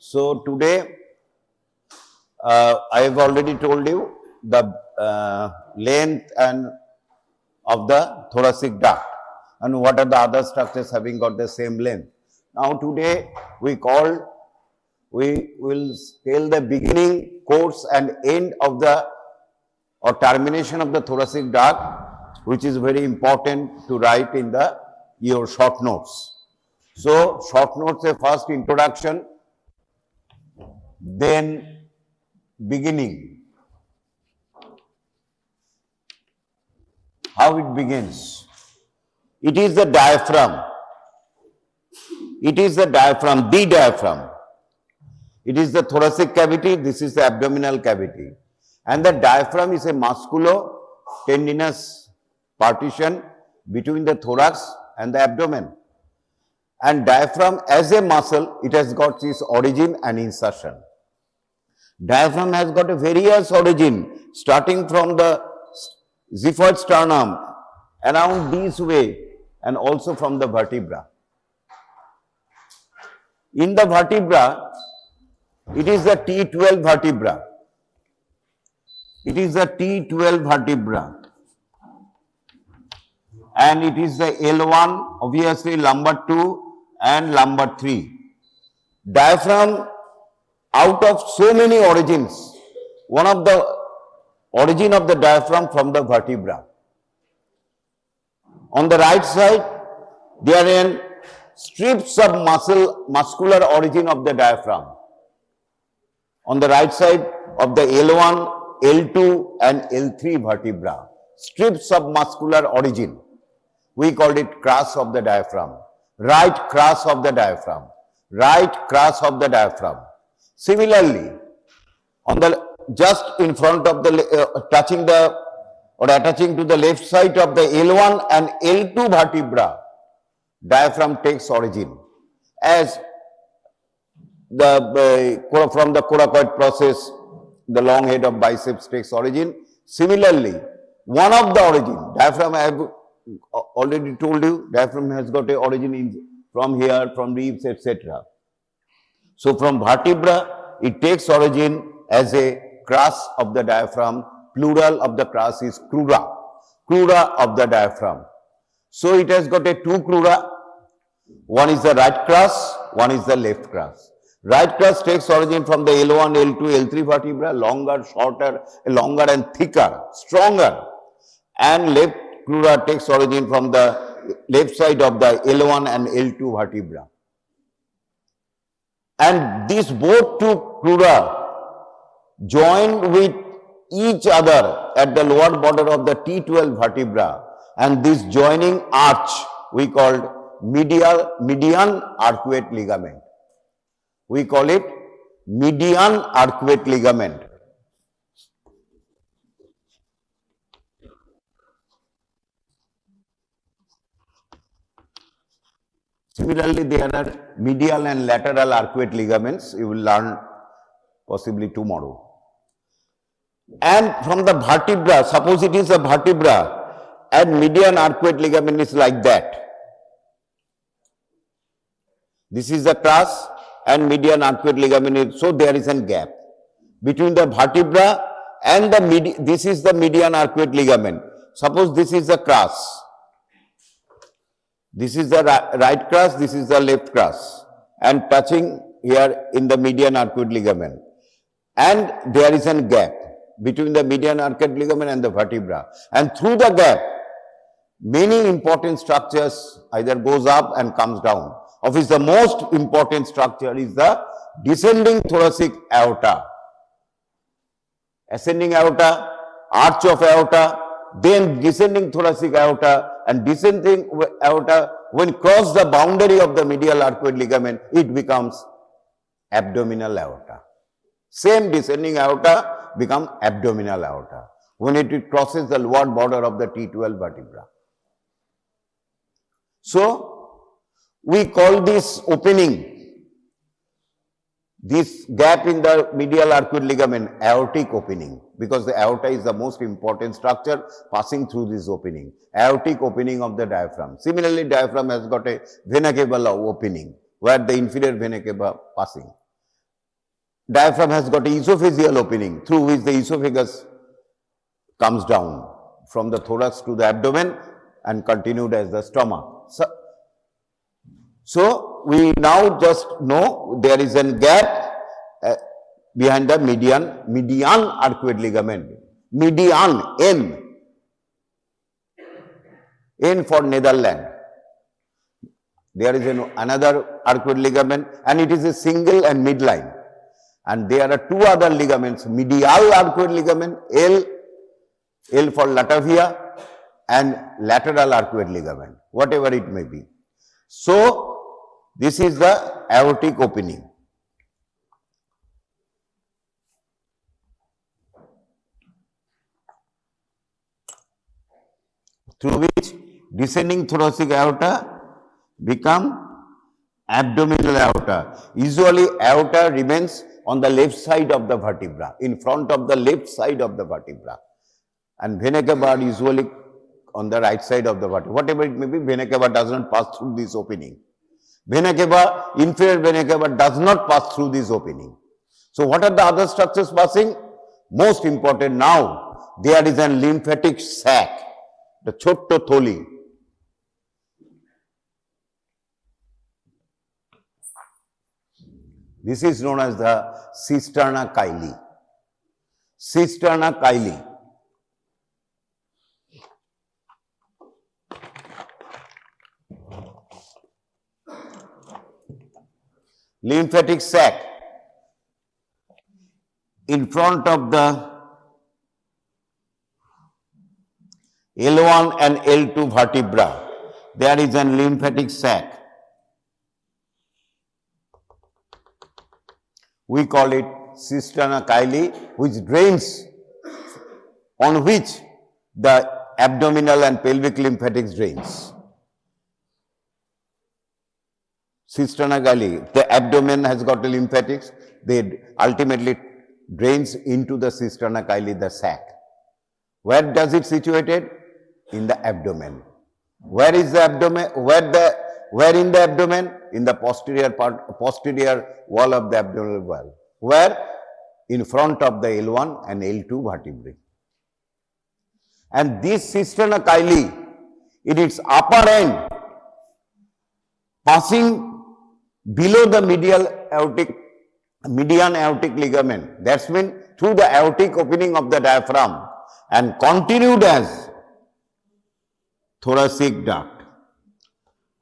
So today, I have already told you the length and of the thoracic duct and what are the other structures having got the same length. Now today we will tell the beginning, course and end of the or termination of the thoracic duct, which is very important to write in your short notes. So short notes, a first introduction, then beginning. How it begins? It is the diaphragm. It is the diaphragm, the diaphragm. It is the thoracic cavity, this is the abdominal cavity. And the diaphragm is a musculo-tendinous partition between the thorax and the abdomen. And diaphragm as a muscle, it has got its origin and insertion. Diaphragm has got a various origin, starting from the xiphoid sternum, around this way, and also from the vertebra. In the vertebra, it is the T12 vertebra. It is the T12 vertebra. And it is the L1, obviously lumbar 2 and lumbar 3. Diaphragm, out of so many origins, one of the origin of the diaphragm from the vertebra. On the right side, there are strips of muscular origin of the diaphragm. On the right side of the L1, L2 and L3 vertebra, strips of muscular origin. We called it crus of the diaphragm. Right crus of the diaphragm. Right crus of the diaphragm. Similarly, on the just in front of the touching the or attaching to the left side of the L1 and L2 vertebra, diaphragm takes origin as from the coracoid process, the long head of biceps takes origin. Similarly, one of the origin, diaphragm I have already told you, diaphragm has got a origin from here, from ribs, etc. So from vertebra, it takes origin as a crus of the diaphragm. Plural of the crus is crura, crura of the diaphragm. So it has got a two crura. One is the right crus, one is the left crus. Right crus takes origin from the L1, L2, L3 vertebra, longer, shorter, longer and thicker, stronger. And left crura takes origin from the left side of the L1 and L2 vertebra. And these both two crura joined with each other at the lower border of the T12 vertebra, and this joining arch we called median arcuate ligament. We call it median arcuate ligament. Similarly, there are medial and lateral arcuate ligaments. You will learn possibly tomorrow. And from the vertebra, suppose it is a vertebra and median arcuate ligament is like that. This is the crus and median arcuate ligament is, so there is a gap between the vertebra and the this is the median arcuate ligament. Suppose this is the crus. This is the right crus, this is the left crus, and touching here in the median arcuate ligament. And there is a gap between the median arcuate ligament and the vertebra. And through the gap, many important structures either goes up and comes down. Of which the most important structure is the descending thoracic aorta. Ascending aorta, arch of aorta, then descending thoracic aorta, and descending aorta, when cross the boundary of the medial arcuate ligament, it becomes abdominal aorta. Same descending aorta become abdominal aorta when it crosses the lower border of the T12 vertebra. So, we call this opening, this gap in the medial arcuate ligament, aortic opening, because the aorta is the most important structure passing through this opening, aortic opening of the diaphragm. Similarly, diaphragm has got a vena cava opening where the inferior vena cava passing. diaphragm has got a esophageal opening through which the esophagus comes down from the thorax to the abdomen and continued as the stomach. So we now just know there is a gap behind the median arcuate ligament. Median, N for Netherlands. There is another arcuate ligament and it is a single and midline. And there are two other ligaments, medial arcuate ligament, L for Latavia, and lateral arcuate ligament, whatever it may be. So this is the aortic opening. Through which descending thoracic aorta become abdominal aorta. Usually aorta remains on the left side of the vertebra, in front of the left side of the vertebra. And vena cava usually on the right side of the vertebra. Whatever it may be, vena cava does not pass through this opening. Vena cava, inferior vena cava does not pass through this opening. So what are the other structures passing? Most important now, there is a lymphatic sac, the chotto tholi. This is known as the cisterna chyli. Cisterna chyli. Lymphatic sac in front of the L1 and L2 vertebra. There is a lymphatic sac. We call it cisterna chyli, which drains, on which the abdominal and pelvic lymphatics drains. Cisterna chyli, the abdomen has got the lymphatics, they ultimately drains into the cisterna chyli, the sac. Where does it situated? In the abdomen. Where is the abdomen? Where in the abdomen? In the posterior wall of the abdominal wall. Where? In front of the L1 and L2 vertebrae. And this cisterna chyli, in its upper end, passing below the median aortic ligament, that's mean through the aortic opening of the diaphragm, and continued as thoracic duct.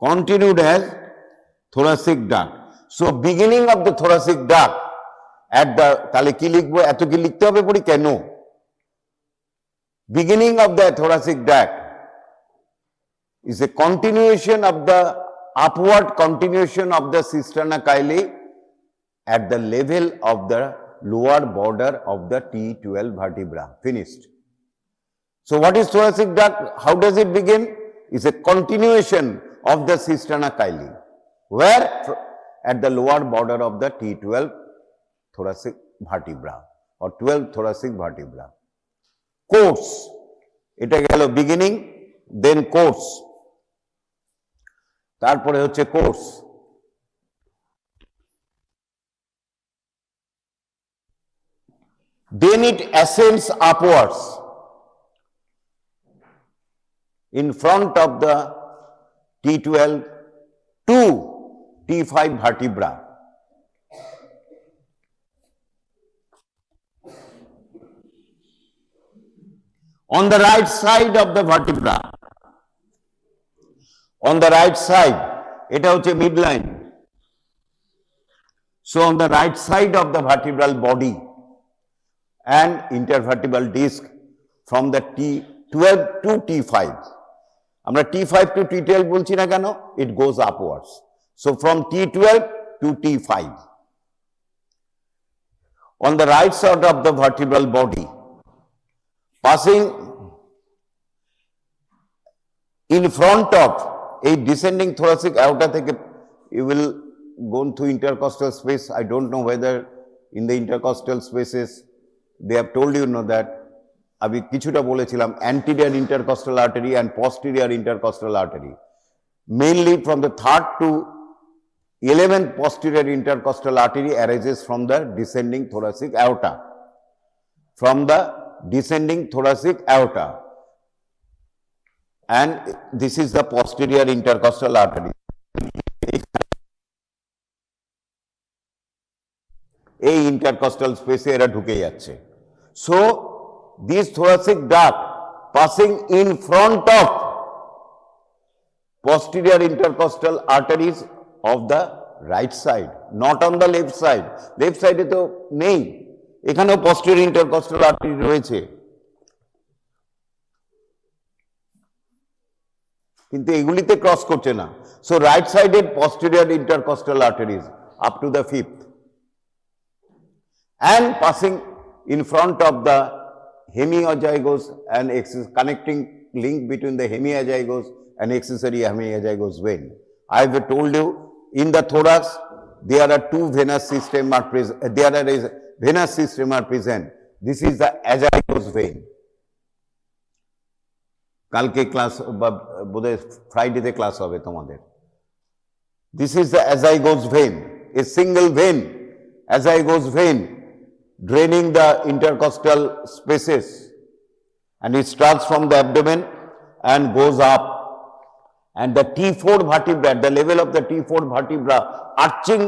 Continued as thoracic duct. So beginning of the thoracic duct at the তাহলে কি লিখবো এত কি লিখতে হবে পড়ি কেন beginning of the thoracic duct is a continuation of the upward continuation of the cisterna chyli at the level of the lower border of the T12 vertebra. Finished. So what is thoracic duct? How does it begin? It's a continuation of the cisterna chyli. Where? At the lower border of the T12 thoracic vertebra or 12 thoracic vertebra. Course. এটা গেল beginning, then course. তারপরে হচ্ছে course. Then it ascends upwards in front of the T12 to T5 vertebra. On the right side of the vertebra, on the right side, এটা হচ্ছে midline. So on the right side of the vertebral body and intervertebral disc from the T12 to T5. আমরা T5 to T12 বলছি না কেন? It goes upwards. So from T12 to T5. On the right side of the vertebral body, passing in front of a descending thoracic aorta থেকে, you will go through intercostal space. I don't know whether in the intercostal spaces they have told you know that আমি কিছুটা বলেছিলাম anterior intercostal artery and posterior intercostal artery, mainly from the third to 11th posterior intercostal artery arises from the descending thoracic aorta. From the descending thoracic aorta. And this is the posterior intercostal artery. এই intercostal space এরা ঢুকে যাচ্ছে. So this thoracic duct passing in front of posterior intercostal arteries of the right side, not on the left side. Left side এ তো নেই, এখানেও posterior intercostal artery রয়েছে, কিন্তু এগুলিতে ক্রস করছে না. So right sided posterior intercostal arteries up to the fifth and passing in front of the hemiazygous and connecting link between the hemiazygous and accessory hemiazygous vein. I have told you in the thorax there are two venous system are present. There are venous system are present. This is the azygous vein. কালকে class বা বোধহয় ফ্রাইডেতে class হবে তোমাদের. This is the azygous vein, a single vein, azygous vein draining the intercostal spaces, and it starts from the abdomen and goes up, and the T4 vertebra at the level of the T4 vertebra arching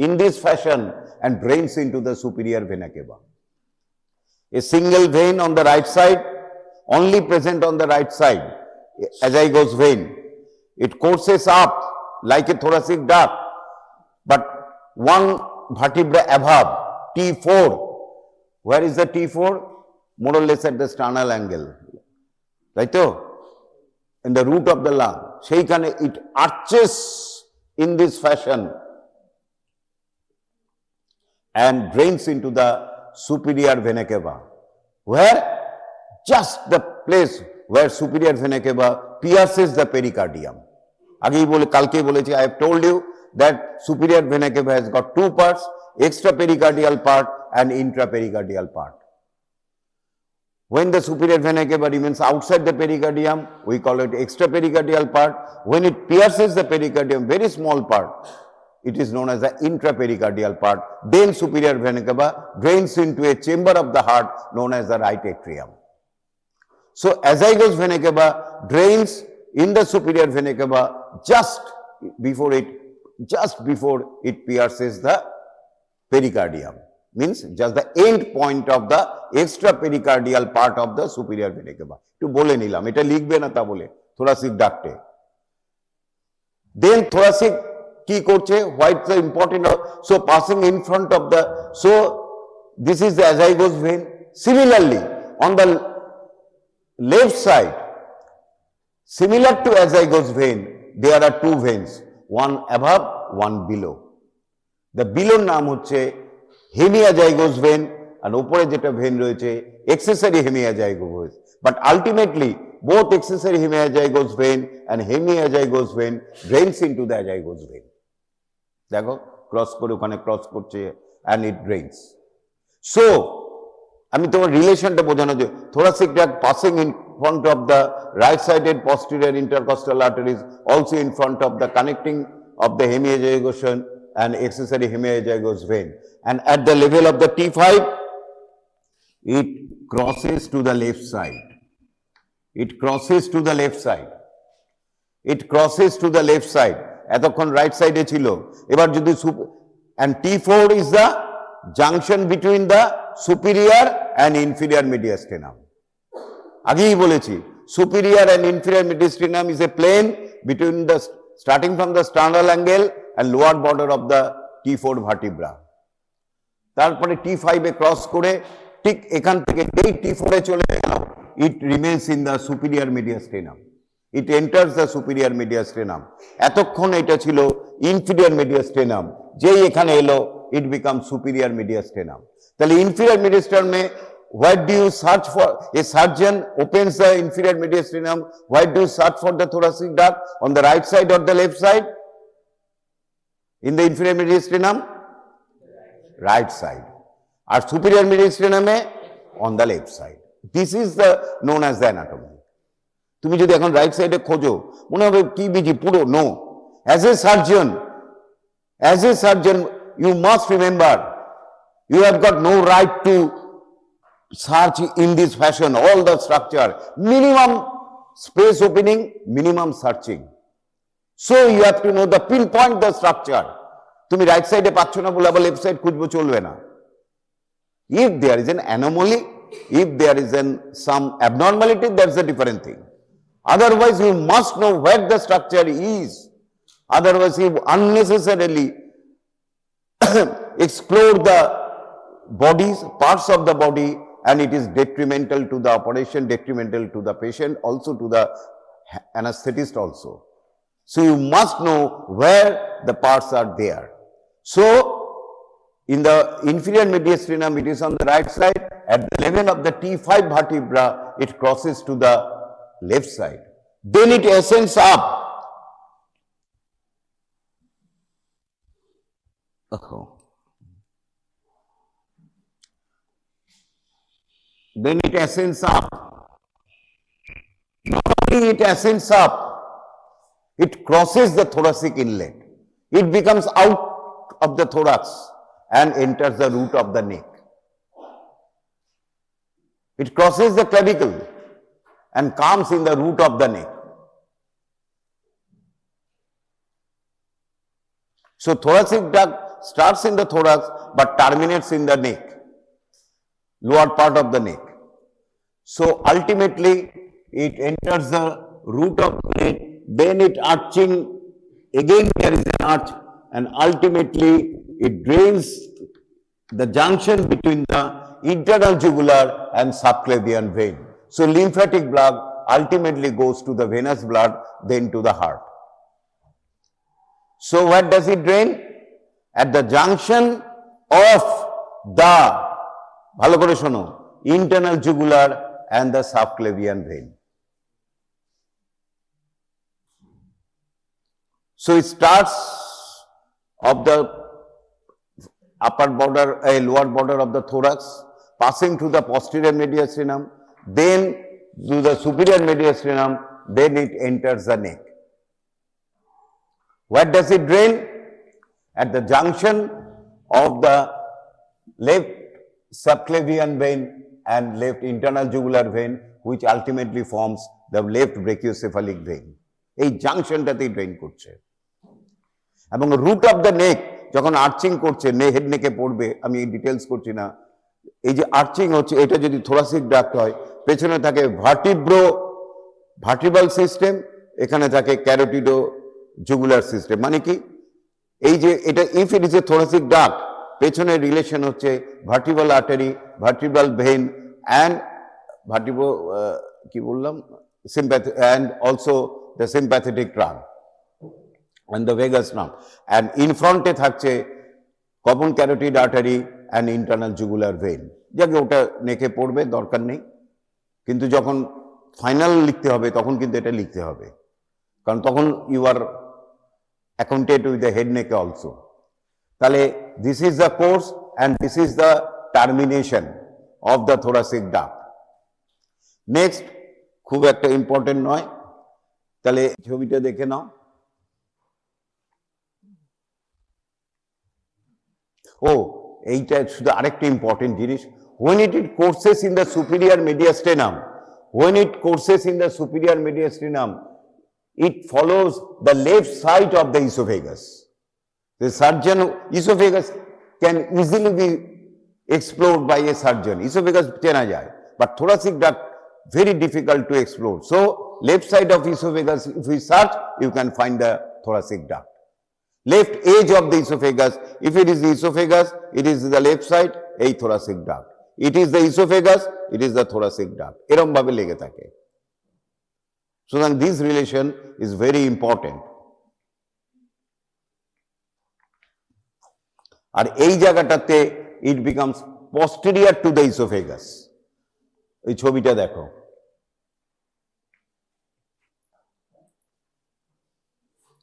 in this fashion and drains into the superior vena cava. A single vein on the right side, only present on the right side, azygous vein. It courses up like a thoracic duct, but one vertebra above, T4. Where is the T4? More or less at the sternal angle. Right? In the root of the lung. Sheikane it arches in this fashion and drains into the superior vena cava. Where? Just the place where superior vena cava pierces the pericardium. I have told you that superior vena cava has got two parts, extrapericardial part and intrapericardial part. When the superior vena cava remains outside the pericardium, we call it extrapericardial part. When it pierces the pericardium, very small part, it is known as the intrapericardial part. Then superior vena cava drains into a chamber of the heart known as the right atrium. So azygous vena cava drains in the superior vena cava just before it pierces the pericardium. Means just the end point of the extrapericardial part of the superior vena cava. To bole nilam, eta likhbe na ta bole, thoracic duct. Then thoracic ki korche, why it's the important, so passing in front of the, so this is the azygous vein. Similarly, on the left side, similar to azygous vein, there are two veins, one above, one below. The below naam hocche hemiazygous vein, and opore jeta vein royeche accessory hemiazygous vein. But ultimately, both accessory hemiazygous vein and hemiazygous vein drains into the azygous vein. Dekho, cross kore okhane cross korche and it drains. So, আমি তোমার রিলেশনটা বোঝানো যে thoracic duct passing in front of the right sided posterior intercostal arteries, also in front of the connecting of the hemiazygous and accessory hemiazygous vein, and at the level of the T5 it crosses to the left side. It crosses to the left side. It crosses to the left side. এতক্ষণ right সাইডে ছিল, এবার যদি and T4 is the junction between the superior and inferior mediastinum. আগেই বলেছি superior and inferior mediastinum is a plane between the starting from the sternal angle and lower border of the T4 vertebra. তারপরে T5 এ cross করে ঠিক এখান থেকে এই T4 এ চলে গেল, it remains in the superior mediastinum. It enters the superior mediastinum. এতক্ষণ এটা ছিল inferior mediastinum, যেই এখানে এলো it becomes superior mediastinum. তাহলে inferior mediastinum में what do you search for? A surgeon opens the inferior mediastinum. Why do you search for the thoracic duct? On the right side or the left side? In the inferior mediastinum? Right side. Or superior mediastinum on the left side. This is the known as the anatomy. তুমি যদি এখন right সাইডে খোঁজো মনে হবে কি busy পুরো, no, as a surgeon As a surgeon, you must remember, you have got no right to search in this fashion, all the structure. Minimum space opening, minimum searching. So you have to know the pinpoint the structure. তুমি right সাইডে পাচ্ছ না বলে আবার left side খুঁজবো, চলবে না। If there is an anomaly, if there is some abnormality, that's a different thing. Otherwise, you must know where the structure is. Otherwise, you unnecessarily explore the bodies, parts of the body, and it is detrimental to the operation, detrimental to the patient, also to the anesthetist also. So you must know where the parts are there. So in the inferior mediastinum, it is on the right side. At the level of the T5 vertebra, it crosses to the left side. Then it ascends up. Then it ascends up. Not only it ascends up, it crosses the thoracic inlet. It becomes out of the thorax and enters the root of the neck. It crosses the clavicle and comes in the root of the neck. So thoracic duct starts in the thorax but terminates in the neck, lower part of the neck. So ultimately it enters the root of the neck, then it arching, again there is an arch, and ultimately it drains the junction between the internal jugular and subclavian vein. So lymphatic blood ultimately goes to the venous blood, then to the heart. So where does it drain? At the junction of the, bhalo kore shono, internal jugular and the subclavian vein. So it starts of the upper border, lower border of the thorax, passing to the posterior mediastinum, then to the superior mediastinum, then it enters the neck. Where does it drain? At the junction of the left subclavian vein and left internal jugular vein, which ultimately forms the left brachiocephalic vein. এই জাংশনটাতেই drain করছে এবং root of the নেক যখন arching করছে, head নেকে পড়বে, আমি এই details করছি না। এই যে আর্চিং হচ্ছে, এটা যদি থোরাসিক ডাক্ট হয়, পেছনে থাকে ভার্টিব্রাল সিস্টেম, এখানে থাকে ক্যারোটিডো জুগুলার সিস্টেম। মানে কি, এই যে এটা if it is A thoracic duct, পেছনে রিলেশন হচ্ছে vertebral artery, vertebral vein and কি বললাম, sympathy, and also the sympathetic trunk and the vagus nerve, and in front e থাকছে common carotid artery and internal jugular vein। যাকে ওটা নেকে পড়বে, দরকার নেই, কিন্তু যখন ফাইনাল লিখতে হবে তখন কিন্তু এটা লিখতে হবে, কারণ তখন you are accounted with the head neck also. তাহলে this is the course and this is the termination of the thoracic duct. Next, খুব একটা ইম্পর্টেন্ট নয়, তাহলে ছবিটা দেখে নাও। ও, এইটা শুধু আরেকটা ইম্পর্টেন্ট জিনিস, when it courses in the superior mediastinum, it follows the left side of the esophagus. The surgeon, esophagus can easily be explored by a surgeon, esophagus চেনা যায়, but thoracic duct very difficult to explore. So left side of esophagus, if we search, you can find the thoracic duct. Left edge of the esophagus, if it is the esophagus, it is the left side, a thoracic duct. It is the esophagus, it is the thoracic duct. এরকম ভাবে লেগে থাকে। So then this relation is very important. আর এই জায়গাটাতে it becomes posterior to the esophagus. এই ছবিটা দেখো,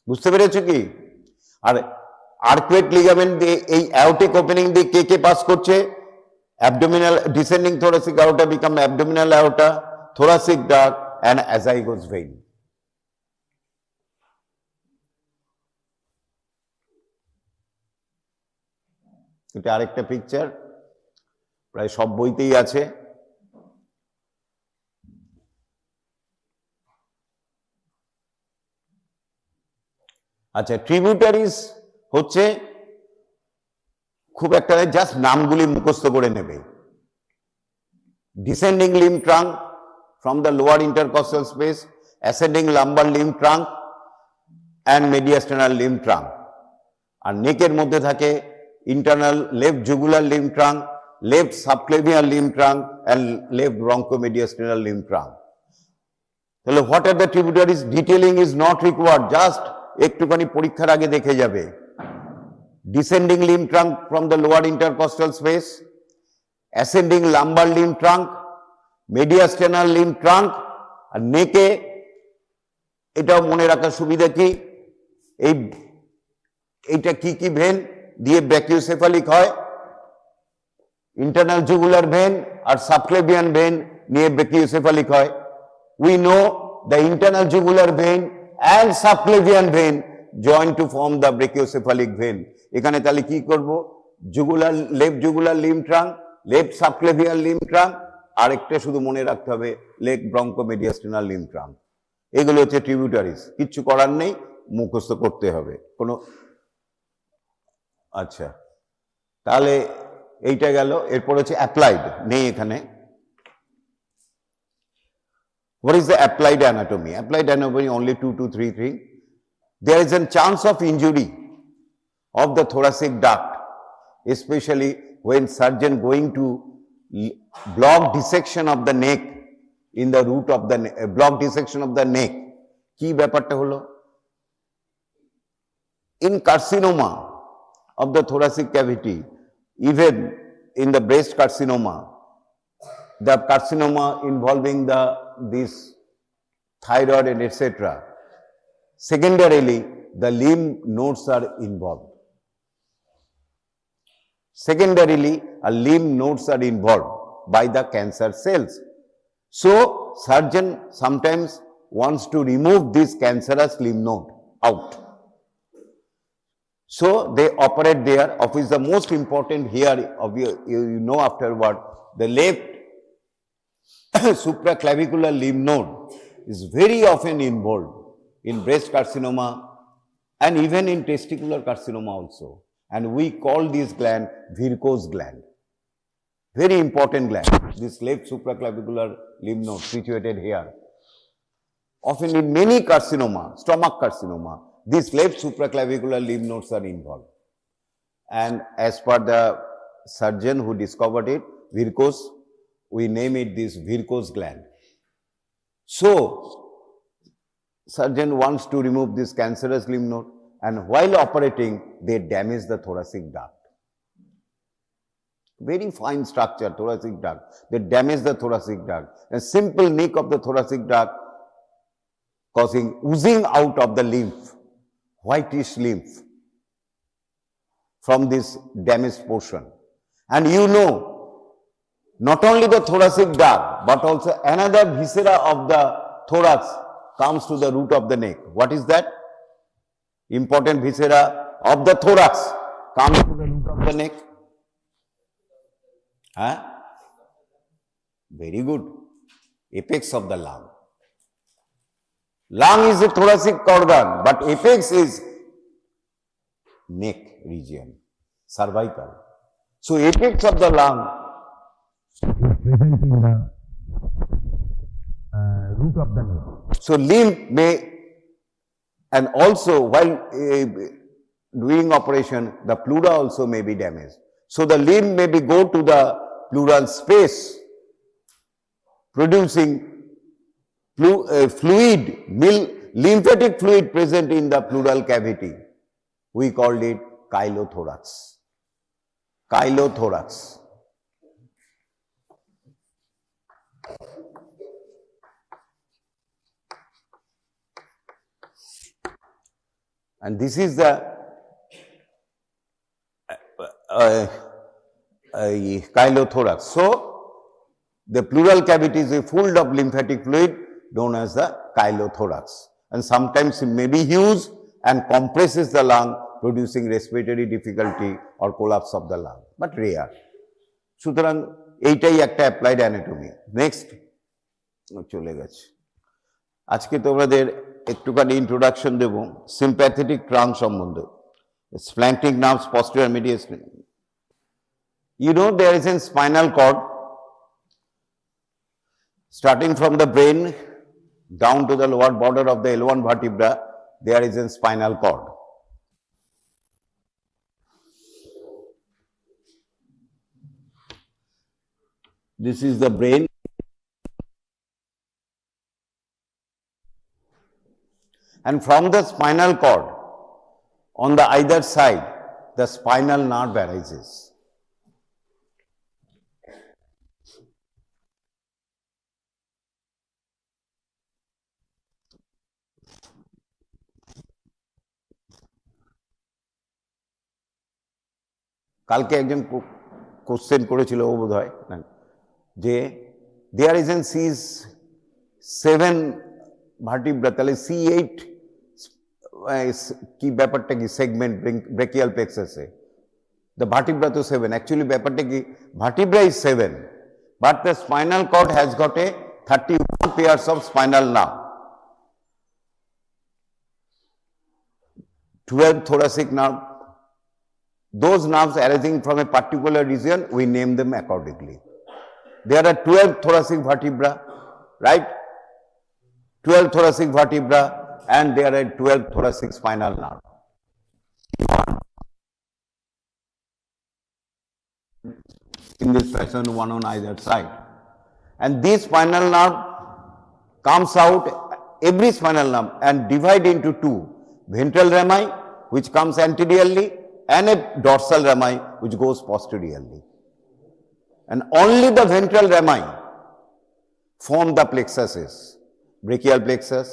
বুঝতে পেরেছো কি? আর আর্কুয়েট লিগামেন্ট দিয়ে এই অ্যাওটিক ওপেনিং দিয়ে কে কে পাস করছে? Abdominal descending thoracic aorta become abdominal aorta, thoracic duct and azygos vein. এটা আরেকটা পিকচার, প্রায় সব বইতেই আছে। আচ্ছা, ট্রিবিউটারিজ হচ্ছে খুব একটা জাস্ট নামগুলি মুখস্থ করে নেবে। Descending limb trunk from the lower intercostal space, ascending lumbar limb trunk and mediastinal limb trunk. আর নেকের মধ্যে থাকে internal left jugular limb trunk, left subclavian limb trunk and left bronchomediastinal limb trunk. তাহলে what are the tributaries? Detailing is not required, just একটুখানি পরীক্ষার আগে দেখে যাবে। Descending limb trunk from the lower intercostal space, ascending lumbar limb trunk, mediastinal limb trunk, আর নেকে এটাও মনে রাখার সুবিধা কি, এইটা কি কি ভেন দিয়ে ব্র্যাকিওসেফালিক হয়, ইন্টারনাল জুগুলার ভেন আর সাবক্লেভিয়ান ভেন নিয়ে ব্র্যাকিওসেফালিক হয়। We know the internal jugular vein and subclavian vein join to form the brachiocephalic vein. এখানে তাহলে কি করব, jugular left jugular limb trunk, left subclavian limb trunk, আরেকটা শুধু মনে রাখতে হবে লেফট ব্রঙ্কোমেডিয়াস্টিনাল লিম্ব ট্রাঙ্ক। এগুলো হচ্ছে ট্রিবিউটারিজ, কিচ্ছু করার নেই, মুখস্থ করতে হবে কোনো। আচ্ছা, তাহলে এইটা গেল। এরপর হচ্ছে অ্যাপ্লাইড, নেই এখানে। What is the applied anatomy? Applied anatomy only 2 to 3 things. There is a chance of injury of the thoracic duct, especially when surgeon going to block dissection of the neck in the root of the block dissection of the neck. কি ব্যাপারটা হলো, in carcinoma of the thoracic cavity, even in the breast carcinoma, the carcinoma involving this thyroid and etc. Secondarily, the lymph nodes are involved. Secondarily, lymph nodes are involved by the cancer cells. So, surgeon sometimes wants to remove this cancerous lymph node out. So, they operate there. Of which the most important here, you know afterward, the left supraclavicular lymph node is very often involved in breast carcinoma and even in testicular carcinoma also. And we call this gland Virchow gland. Very important gland, this left supraclavicular lymph node situated here. Often in many carcinoma, stomach carcinoma, these left supraclavicular lymph nodes are involved. And as per the surgeon who discovered it, Virchow, we name it this Virchow gland. So, surgeon wants to remove this cancerous lymph node, and while operating, they damage the thoracic duct. Very fine structure, thoracic duct. They damage the thoracic duct. A simple nick of the thoracic duct causing oozing out of the lymph, whitish lymph from this damaged portion. And you know, not only the thoracic duct, but also another viscera of the thorax comes to the root of the neck. What is that? Important viscera of the thorax comes to the root of the neck. Huh? Very good. Apex of the lung. Lung is a thoracic organ, but apex is neck region, cervical. So, apex of the lung is present in the root of the neck. So, lymph may, and also while doing operation, the pleura also may be damaged. So, the lymph may be go to the pleural space, producing fluid, lymphatic fluid present in the pleural cavity. We called it chylothorax. Chylothorax. And this is the chylothorax. So, the pleural cavity is full of lymphatic fluid known as the chylothorax, and sometimes it may be huge and compresses the lung producing respiratory difficulty or collapse of the lung, but rare. সুতরাং এইটাই একটা applied anatomy. Next চলে গেছে। আজকে তোমাদের একটুখানি introduction দেব sympathetic trunk সম্বন্ধে। স্প্ল্যাঙ্কটিক nerves, posterior mediastinum. You know there is a spinal cord starting from the brain down to the lower border of the L1 vertebra. There is a spinal cord. This is the brain. And from the spinal cord, on the either side, the spinal nerve arises. কালকে একজন question করেছিল ও বোধহয় যে there is an C's 7 vertebra, তাহলে C8 কি ব্যাপারটা কি সেগমেন্ট ব্রেকিয়াল প্লেক্সাসে, দ্য ভার্টিব্রা তো 7, অ্যাকচুয়ালি ব্যাপারটা কি vertebra is 7 but the spinal cord has got a 31 pairs of spinal nerve, 12 thoracic nerve. Those nerves arising from a particular region, we name them accordingly. There are 12 thoracic vertebra, right? 12 thoracic vertebra, and there are 12 thoracic spinal nerve. In this fashion, one on either side. And this spinal nerve comes out, every spinal nerve, and divide into two. Ventral rami, which comes anteriorly, and a dorsal rami, which goes posteriorly. And only the ventral rami form the plexuses, brachial plexus,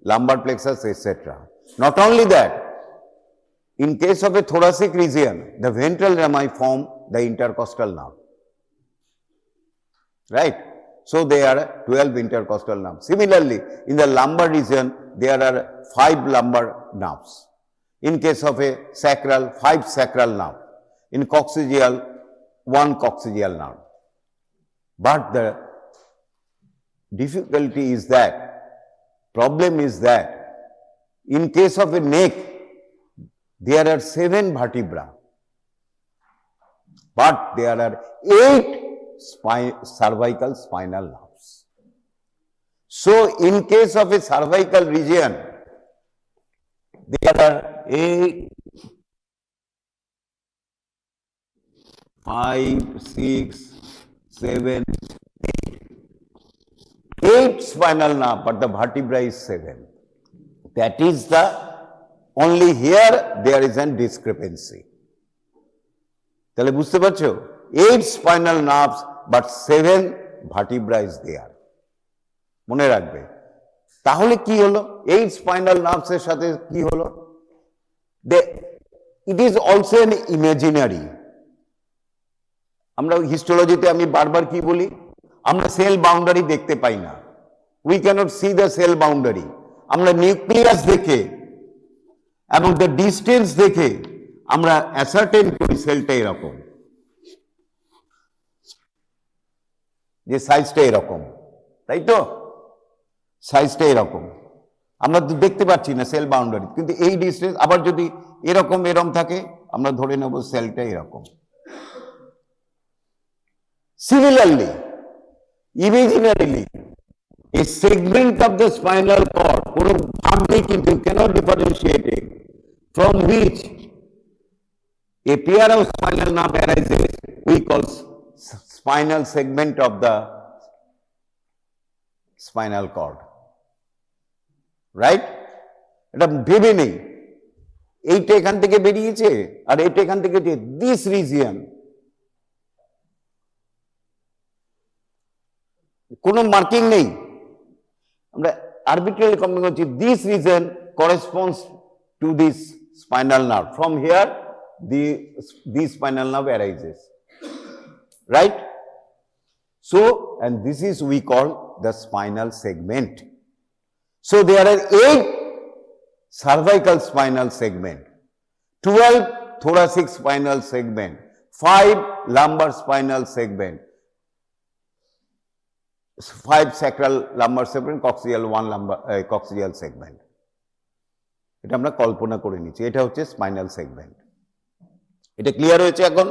lumbar plexus, etc. Not only that, in case of a thoracic region, the ventral rami form the intercostal nerve, right? So there are 12 intercostal nerves. Similarly, in the lumbar region, there are 5 lumbar nerves. In case of a sacral, 5 sacral nerve. In coccygeal, 1 coccygeal nerve. But the difficulty is that, problem is that, in case of a neck, there are 7 vertebra, but there are 8 cervical spinal nerves. So, in case of a cervical region, there are 8, 5, 6, 7, 8 spinal nerve, but the vertebra is 7. That is the only here there is a discrepancy. তাহলে বুঝতে পারছো, 8 spinal nerves but 7 vertebra is there. মনে রাখবে। তাহলে কি হলো, 8 spinal nerves এর সাথে কি হলো, it is also an imaginary. আমরা হিস্টোলজিতে আমি বারবার কি বলি, আমরা সেল বাউন্ডারি দেখতে পাই না, we cannot see the cell boundary. আমরা নিউক্লিয়াস দেখে এবং the distance দেখে আমরা অ্যাসার্টেন করি সেলটা এরকম, যে সাইজটা এরকম, তাই তো, সাইজটা এরকম, আমরা তো দেখতে পাচ্ছি না সেল বাউন্ডারি, কিন্তু এই ডিস্টেন্স আবার যদি এরকম এরকম থাকে আমরা ধরে নেব সেলটা এরকম। Similarly, imaginarily, a segment of the spinal cord, কোনো ভাগ নেই কিন্তু, cannot differentiate it, from which a pair of spinal nerve arises, we call spinal segment of the spinal cord, right? এটা ভেবে নেই, এইটা এখান থেকে বেরিয়েছে আর এইটা এখান থেকে, this region, কোনো মার্কিং নেই, আমরা আরবিট্রারি কম্বিং করছি, this region corresponds to this spinal nerve, from here the spinal nerve arises, right? So, and this is we call the spinal segment. So there are 8 cervical spinal segment, 12 thoracic spinal segment, 5 lumbar spinal segment, 5 sacral lumbar segment, coccygeal 1 lumbar coccygeal segment. এটা আমরা কল্পনা করে নিচ্ছি, এটা হচ্ছে spinal segment. এটা clear হয়েছে? এখন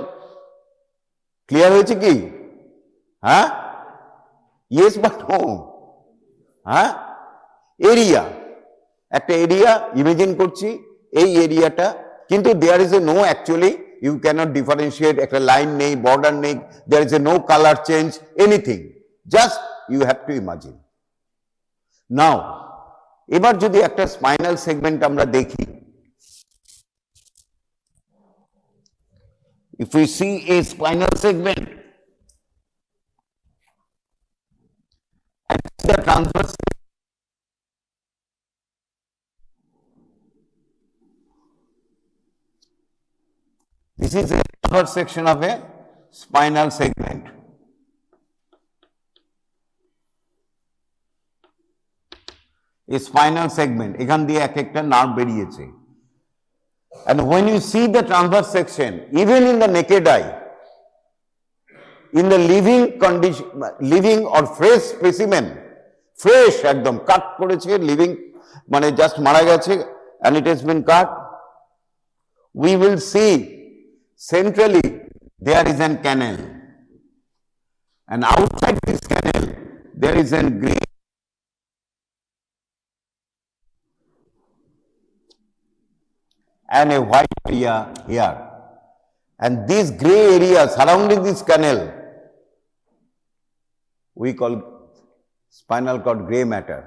clear হয়েছে কি? হ্যাঁ, ইয়েস বা নো? হ্যাঁ, এরিয়া, একটা এরিয়া ইমেজিন করছি, এই এরিয়াটা, কিন্তু there is a no, actually you cannot differentiate, একটা লাইন নেই, বর্ডার নেই, there is a no colour change, anything, just you have to imagine. Now এবার যদি একটা স্পাইনাল সেগমেন্ট আমরা দেখি, if we see a spinal segment and the transverse, this is a transverse section of a spinal segment. A spinal segment, এখান দিয়ে এক একটা nerve বেরিয়েছে। And when you see the transverse section, even in the naked eye, in the living condition, living or fresh specimen, fresh একদম কাট করেছে, living মানে just মারা গেছে and it has been cut, we will see centrally there is an canal, and outside this canal there is an grey and a white area here, and this grey area surrounding this canal we call spinal cord grey matter,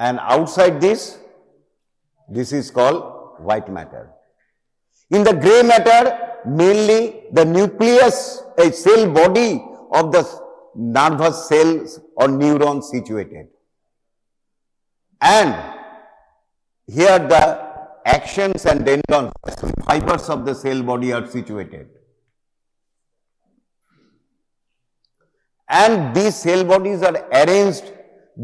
and outside this is called white matter. In the grey matter, mainly the nucleus, a cell body of the nervous cells or neurons situated, and here the actions and dendrons, fibers of the cell body are situated, and these cell bodies are arranged,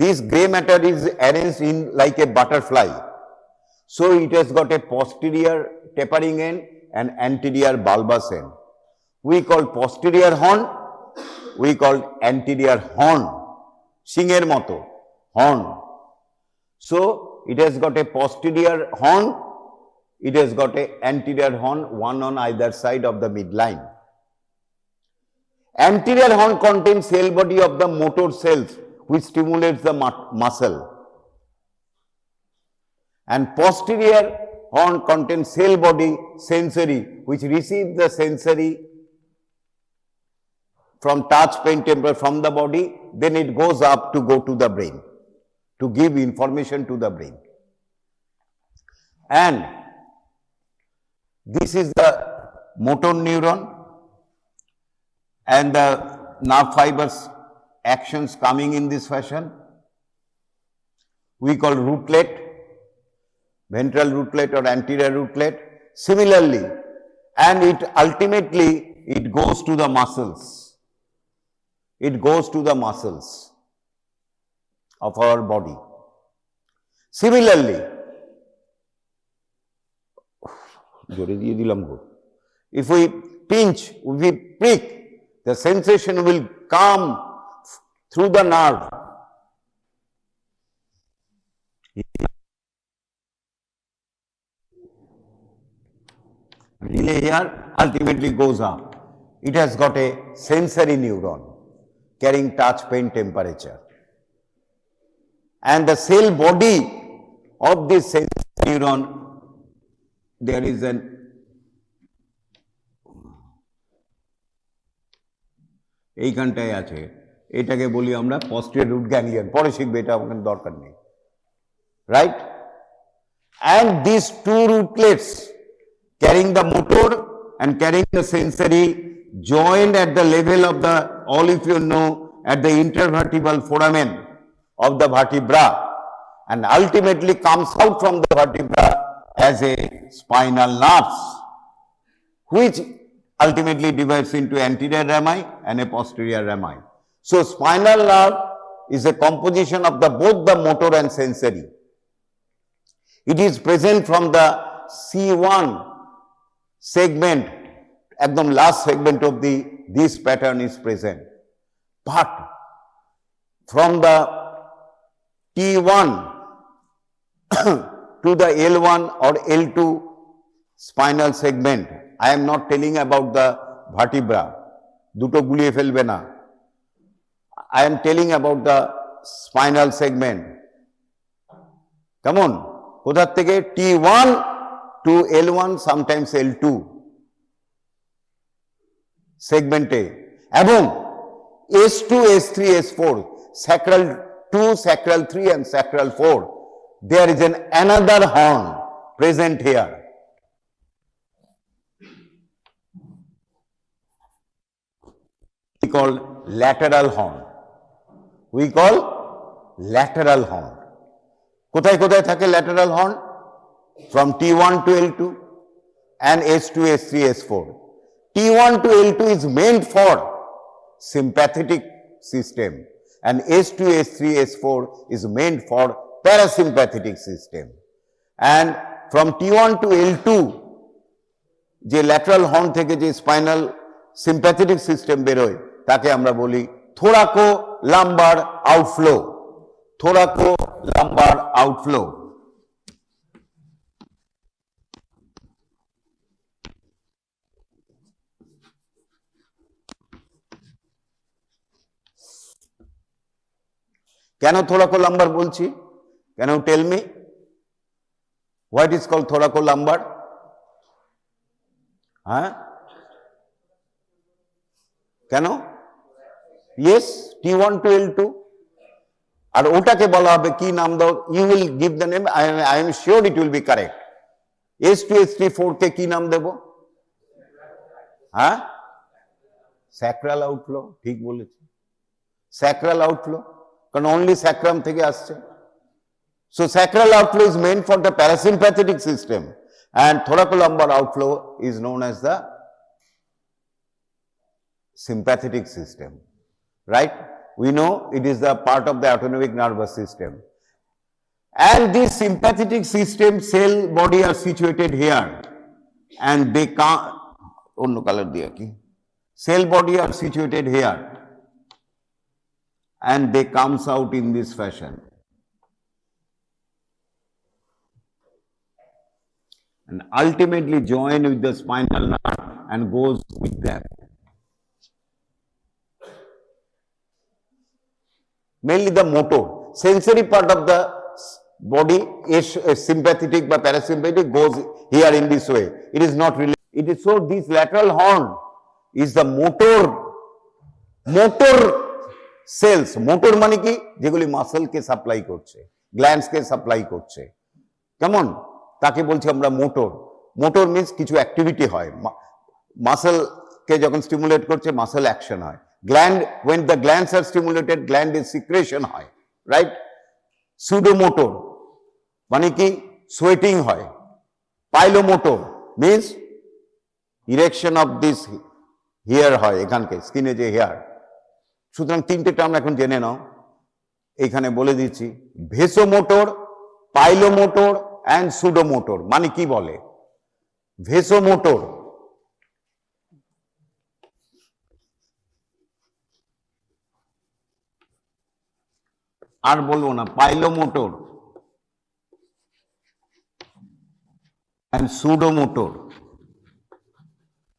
this grey matter is arranged in like a butterfly, so it has got a posterior tapering end and anterior bulbous end. We call posterior horn, we call anterior horn, সিংহের মতো horn. So it has got a posterior horn, it has got a anterior horn, one on either side of the midline. Anterior horn contains cell body of the motor cells which stimulates the muscle, and posterior horn contains cell body sensory which receives the sensory from touch, pain, temperature from the body, then it goes up to go to the brain to give information to the brain. And this is the motor neuron, and the nerve fibers actions coming in this fashion we call rootlet, ventral rootlet or anterior rootlet. Similarly, and it ultimately it goes to the muscles, it goes to the muscles of our body. Similarly, if we pinch, if we prick, the sensation will come through the nerve. Relay here ultimately goes up. It has got a sensory neuron carrying touch, pain, temperature. And the cell body of this sensory neuron, there is an এইখানটায় আছে, এটাকে বলি আমরা posterior root ganglion, পরে শিখবে, এটা আমাদের দরকার নেই, right? And these two rootlets carrying the motor and carrying the sensory joined at the level of the, all if you know, at the intervertebral foramen of the vertebra, and ultimately comes out from the vertebra as a spinal nerves, which ultimately divides into anterior rami and a posterior rami. So spinal nerve is a composition of the both the motor and sensory. It is present from the C1 segment, ekdom last segment of this pattern is present. But from the T1 to the L1 or L2 spinal segment, I am not telling about the vertebra, দুটো গুলিয়ে ফেলবে না, I am telling about the spinal segment. Come on, কোথা থেকে T1 to L1, sometimes L2 segmente, এবং S2, S3, S4, sacral 2, sacral 3 and sacral 4, there is another horn present here. We call lateral horn. We call lateral horn. কোথায় কোথায় থাকে lateral horn? From T1 to L2 and S2, S3, S4. T1 to L2 is meant for sympathetic system and S2, S3, S4 is meant for parasympathetic system. And from T1 to L2, যে lateral horn থেকে যে spinal sympathetic system বেরোয় তাকে আমরা বলি thoracolumbar outflow. Thoracolumbar outflow. কেন thoracolumbar বলছি? Can you tell me why it is called thoracolumbar? হ্যাঁ, কেন? Yes, T1 to L2. আর ওটাকে বলা হবে কি নাম দাও? You will give the name. I am sure it will be correct. S2, S3, 4 কে কি নাম দেব? হ্যাঁ, sacral outflow. ঠিক বলেছি, sacral outflow, কারণ only sacrum থেকে আসছে. So sacral outflow is meant for the parasympathetic system and thoracolumbar outflow is known as the sympathetic system, right? We know it is the part of the autonomic nervous system. And this sympathetic system cell body are situated here and they can't, onno color diya ki, cell body are situated here and they comes out in this fashion. And ultimately join with the spinal nerve and goes with them. Mainly the motor, sensory part of the body is sympathetic but parasympathetic goes here in this way. It is not really. It is so this lateral horn is the motor cells. Motor মানে কি? যেগুলি muscle কে supply করছে, glands কে supply করছে, কেমন? তাকে বলছি আমরা motor. Motor means কিছু অ্যাক্টিভিটি হয়, মাসল কে যখন স্টিমুলেট করছে মাসল অ্যাকশন হয়. Gland, when the glands are stimulated, gland is secretion হয়, right? Pseudomotor মানে কি? sweating হয়. Pilomotor means erection of this hair হয়, এখানকে স্কিনে যে হেয়ার. সুতরাং তিনটে টার্ম এখন জেনে নাও, এখানে বলে দিচ্ছি. ভেসোমোটর, পাইলোমোটর and pseudomotor মানে কি বলে? ভেসোমোটর আর বলবো না, পাইলোমোটর and pseudomotor.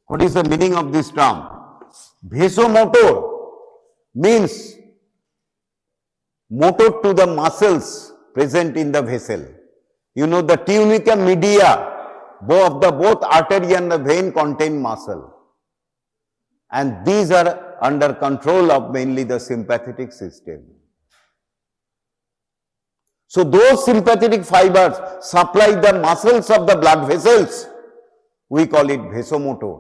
What is the meaning of this term? Vasomotor means motor to the muscles present in the vessel. You know the tunica media, both artery and the vein contain muscle, and these are under control of mainly the sympathetic system. So those sympathetic fibers supply the muscles of the blood vessels. We call it vasomotor.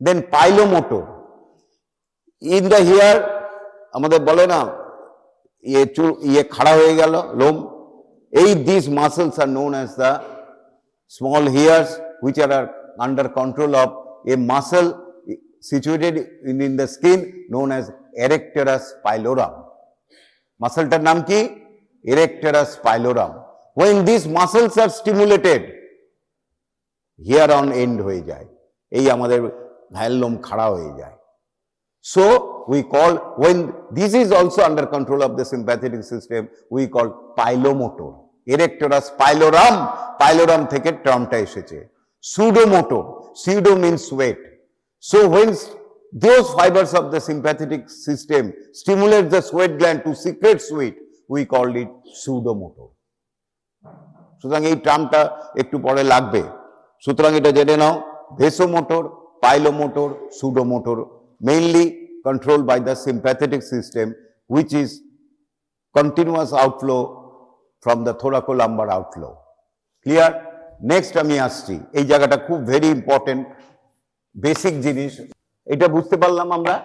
Then pilomotor. In the here, আমাদের বলে না ইয়ে খাড়া হয়ে গেল লোম, these muscles are known as the small hairs which are under control of a muscle situated in the skin known as erectorus pilorum. Muscle টার নাম কি? Erectorus pilorum. when these muscles are stimulated, here on end হয়ে যায়, এই আমাদের ঘায়েল লোম খাড়া হয়ে যায়. So we call, when this is also under control of the sympathetic system, we call pilomotor. Erectorus pilorum, pilorum থেকে টার্মটা এসেছে. Pseudomotor, pseudo means sweat. So when those fibers of the sympathetic system stimulate the sweat gland to secrete sweat, we call it pseudomotor. সুতরাং এই টার্মটা একটু পরে লাগবে. সুতরাং এটা জেনে নাও, vasomotor, pilomotor, pseudomotor, mainly controlled by the sympathetic system, which is continuous outflow from the thoracolumbar outflow. Clear? Next আমি আসছি, এই জায়গাটা খুব ভেরি ইম্পর্টেন্ট বেসিক জিনিস, এটা বুঝতে পারলাম আমরা.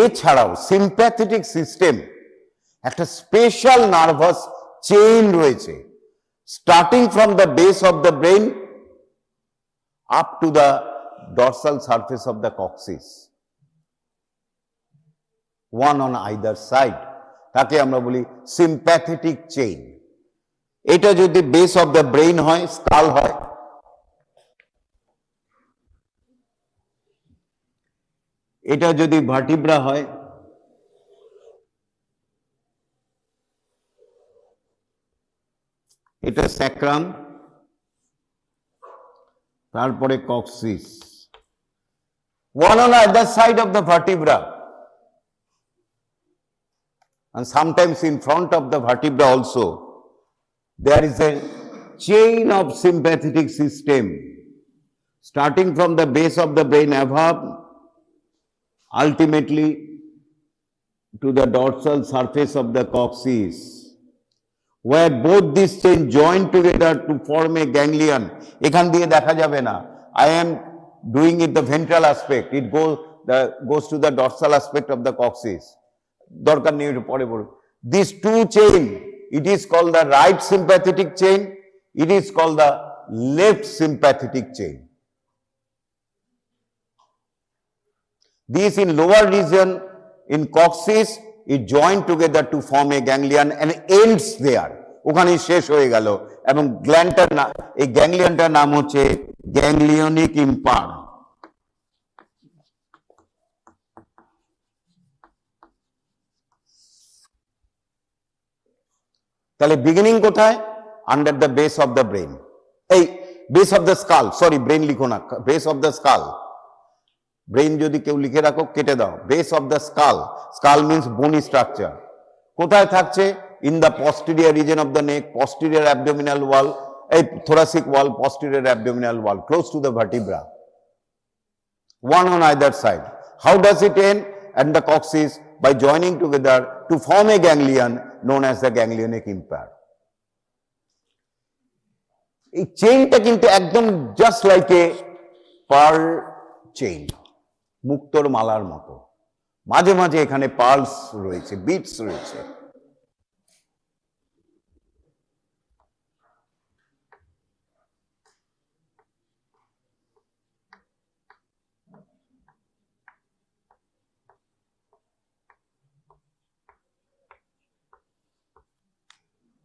এছাড়াও সিম্প্যাথেটিক সিস্টেম একটা স্পেশাল নার্ভাস চেইন রয়েছে, starting from the base of the brain up to the dorsal surface of the coccyx, one on either side, তাকে আমরা বলি sympathetic chain. এটা যদি বেস অফ দ্য ব্রেইন হয়, স্কাল হয়, এটা যদি ভার্টিব্রা হয়, এটা স্যাক্রাম, তারপরে coccyx, one on either side of the vertebra, and sometimes in front of the vertebra also there is a chain of sympathetic system starting from the base of the brain above, ultimately to the dorsal surface of the coccyx, where both these chains join together to form a ganglion. এখান দিয়ে দেখা যাবে না, I am doing it the ventral aspect, it goes to the dorsal aspect of the coccyx. দরকার নেই, পরে পড়ব. These two chain, it is called the right sympathetic chain, it is called the left sympathetic chain. These in lower region in coccyx, it joined together to form a ganglion and ends there. ওখানে শেষ হয়ে গেল, এবং গ্ল্যান্ডটার নাম, এই গ্যাংলিয়নটার নাম হচ্ছে গ্যাংলিয়নিক ইম্পার. তাহলে বিগিনিং কোথায়? Under the base of the brain, এই base of the skull, sorry brain লিখো না, base of the skull. Brain যদি কেউ লিখে রাখো কেটে দাও, base of the skull, skull means bony structure. কোথায় থাকছে? In the posterior region of the neck, posterior abdominal wall, a thoracic wall, posterior abdominal wall, close to the vertebra, one on either side. How does it end? And the coccyx, by joining together to form a ganglion known as the ganglionic implant. এই চেইনটা কিন্তু একদম just like a pearl chain, মুক্তোর মালার মতো, মাঝে মাঝে এখানে পার্লস রয়েছে, বিটস রয়েছে.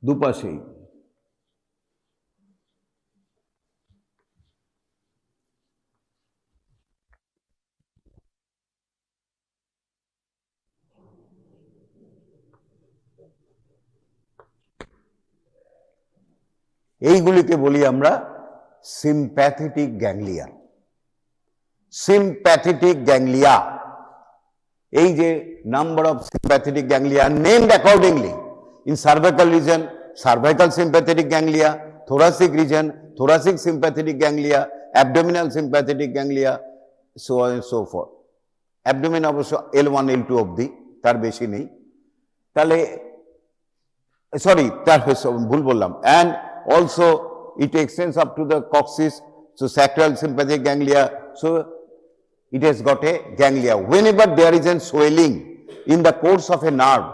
দুপাশেই এইগুলিকে বলি আমরা সিম্প্যাথেটিক গ্যাংলিয়া. সিম্প্যাথেটিক গ্যাংলিয়া, এই যে number of sympathetic ganglia named accordingly. In cervical region, cervical sympathetic ganglia, thoracic region, thoracic sympathetic ganglia, abdominal sympathetic ganglia, so on and so forth. Abdomen অবশ্য L1 L2 অবধি, তার বেশি নেই. তাহলে sorry, তার ভুল বললাম. And also it extends up to the coccyx, so sacral sympathetic ganglia, so it has got a ganglia. Whenever there is a swelling in the course of a nerve,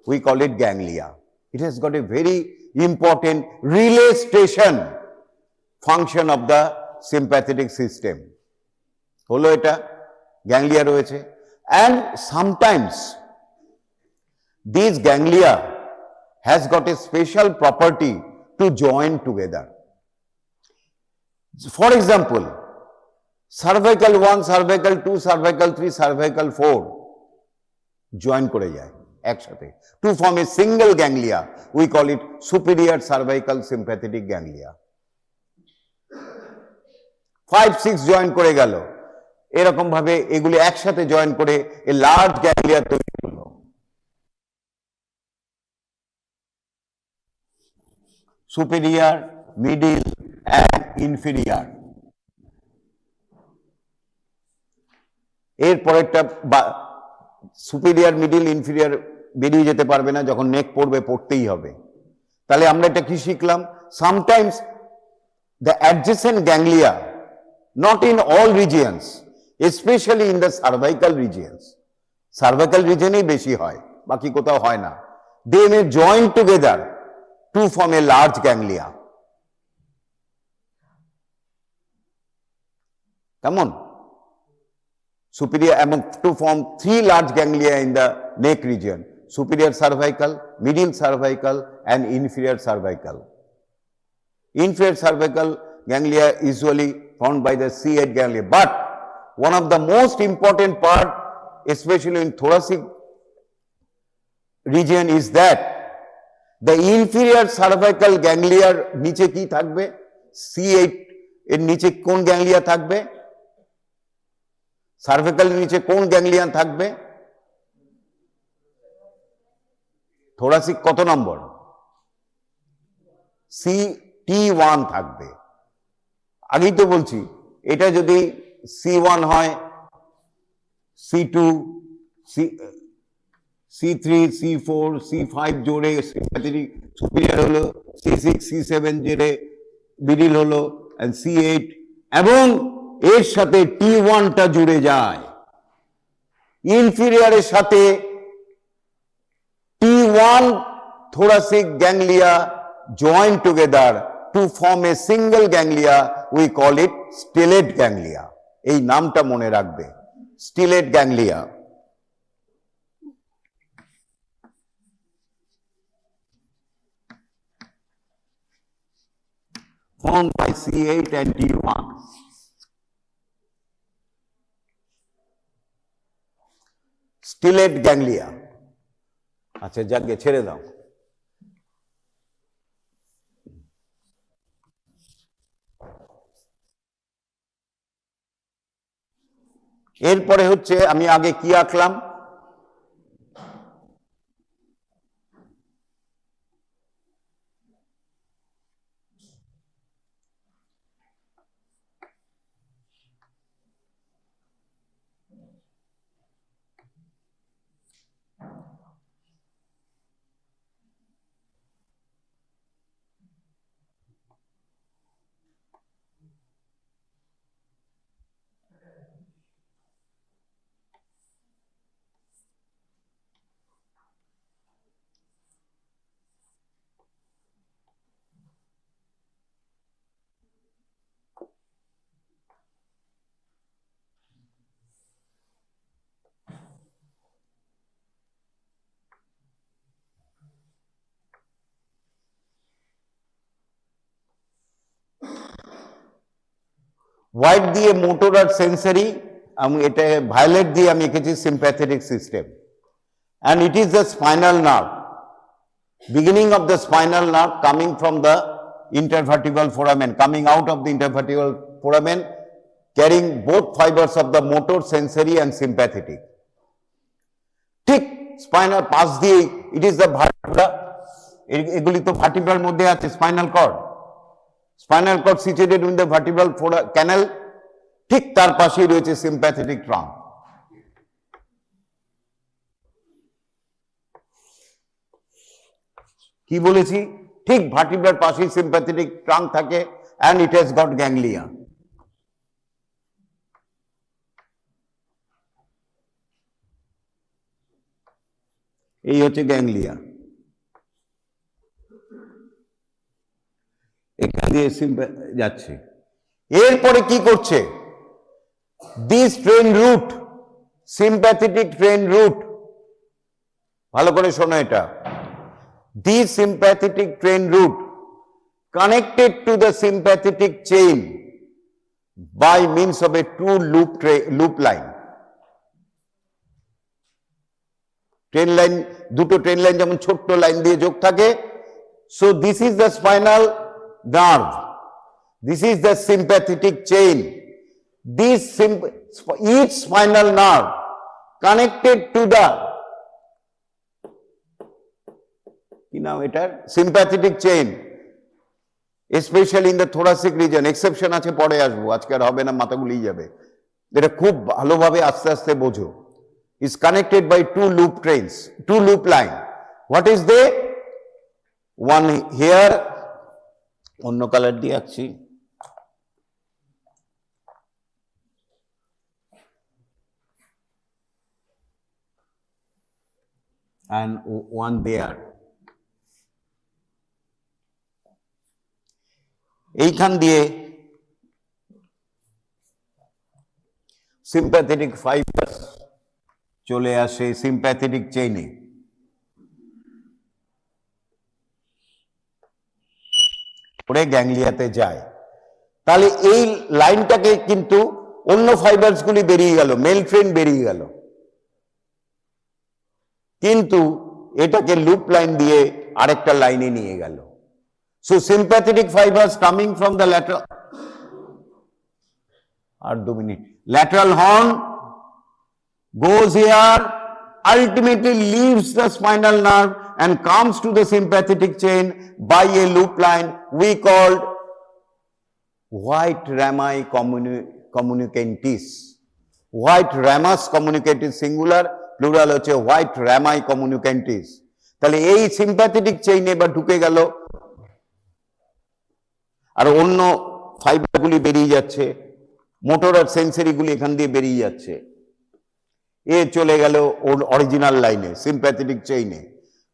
we call it ganglia. It has got a very important relay station function of the sympathetic system. হলো এটা, ganglia রয়েছে. And sometimes these ganglia has got a special property to join together. For example, cervical 1, cervical 2, cervical 3, cervical 4 join করে যায় একসাথে to form a single ganglia. We call it superior cervical sympathetic ganglia. 5, 6 join করে গেল, এরকম ভাবে এগুলি একসাথে join করে এ লার্জ গ্যাংলিয়া তৈরি হলো। Superior, middle and inferior. এর পরেরটা সুপিরিয়র, মিডিল, ইনফিরিয়র বেরিয়ে যেতে পারবে না, যখন নেক পড়বে পড়তেই হবে। তাহলে আমরা এটা কি শিখলাম? Sometimes the adjacent ganglia, not in all regions, especially in the cervical regions. Cervical region এই বেশি হয়, বাকি কোথাও হয় না। They may join together to form a large ganglia. Come on. Superior, among to form 3 large ganglia in the neck region: superior cervical, middle cervical, and inferior cervical. Inferior cervical ganglia usually formed by the C8 ganglia, but one of the most important part, especially in thoracic region, is that the inferior cervical ganglia নিচে কি থাকবে? C8 এর নিচে কোন ganglia থাকবে? Cervical নিচে কোন গ্যাংলিয়ান থাকবে? থোরাসিক কত নম্বর? T1 থাকবে। আগেই তো বলছি, এটা যদি C1 হয়, C2, C3, C4, C5 জোরে সিম্প্যাথেটিক সুপিরিয়র হলো, C6, C7 জোরে মিডিল হলো, and C8, এবং এর সাথে T1টা জুড়ে যায়। ইনফিরিয়রের সাথে T1 thoracic ganglia join together to form a single ganglia. We call it stellate ganglia. এই নামটা মনে রাখবে, stellate ganglia. Formed by C8 and T1. Stellate ganglia. আচ্ছা যাকে ছেড়ে দাও। এরপরে হচ্ছে, আমি আগে কি আঁকলাম? হোয়াইট দিয়ে মোটর আর সেন্সারি, আমি এটা ভায়োলেট দিয়ে আমি এঁকেছি sympathetic system. And it is the spinal nerve, beginning of the spinal nerve coming from the intervertebral foramen, coming out of the intervertebral foramen, carrying both fibers of the motor, sensory and sympathetic. ঠিক spinal pass দিয়ে, it is the vertebra, এগুলি তো ভার্টিব্রার মধ্যে আছে। Spinal cord, spinal cord situated in the vertebral canal, ঠিক তার পাশেই রয়েছে সিম্প্যাথেটিক ট্রাঙ্ক। কি বলেছি? ঠিক ভার্টিব্রার পাশেই সিম্প্যাথেটিক ট্রাঙ্ক থাকে, and it has got ganglia. এই হচ্ছে গ্যাংলিয়া, এখান দিয়ে যাচ্ছে। এরপরে কি করছে? This train root, sympathetic train root, ভালো করে শোনো এটা, This sympathetic train route connected to the sympathetic chain by means of a two loop line. Train line, দুটো ট্রেন লাইন যেমন ছোট্ট লাইন দিয়ে যোগ থাকে, so this is the spinal nerve, this is the sympathetic chain. This each spinal nerve connected to the sympathetic chain, especially in the thoracic region. Exception আছে পরে আসবো, আজকে আর হবে না, মাথা গুলিয়ে যাবে, এটা খুব ভালোভাবে আস্তে আস্তে বোঝো, is connected by two loop line. What is they? One here, অন্য কালার দিয়ে আঁকছি, and one there. এইখান দিয়ে sympathetic fibers চলে আসে sympathetic চেইনে, পরে গ্যাংলিয়াতে যায়। তাহলে এই লাইনটাকে কিন্তু অন্য ফাইবারস গুলি বেরিয়ে গেল, মেল ট্রেন বেরিয়ে গেল, কিন্তু এটাকে লুপ লাইন দিয়ে আরেকটা লাইনে নিয়ে গেল। So sympathetic fibers coming from the lateral horn goes here, ultimately leaves the spinal nerve and comes to the sympathetic chain by a loop line we called white rami communicantis. White ramus communicantis singular, plural হচ্ছে white rami communicantis. তাহলে এই sympathetic chain এবার ঢুকে গেল, আর অন্য ফাইবারগুলি বেরিয়ে যাচ্ছে, motor আর sensory গুলি এখান দিয়ে বেরিয়ে যাচ্ছে, এ চলে গেল ওর অরিজিনাল লাইনে সিম্প্যাথেটিক চেইনে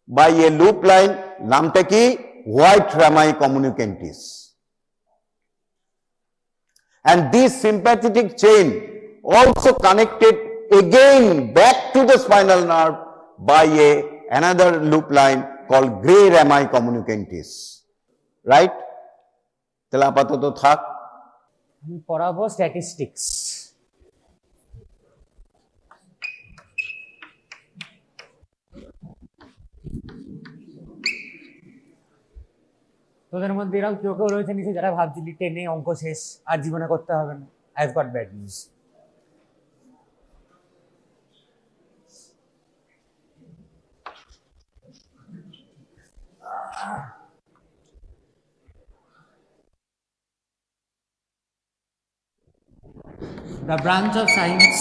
বাই এ লুপ লাইন, নামটা কি white rami communicantes. and this sympathetic chain also connected again back to the spinal nerve by another loop line called gray rami communicantis, right? তাহলে আপাতত থাক, আমি পড়াবো স্ট্যাটিস্টিক্স। তোদের মধ্যে এরকম কেউ কেউ রয়েছে নিচে যারা ভাবছিলি টেনে অঙ্ক শেষ, আর জীবনে করতে হবে না। I have got bad news. The branch of science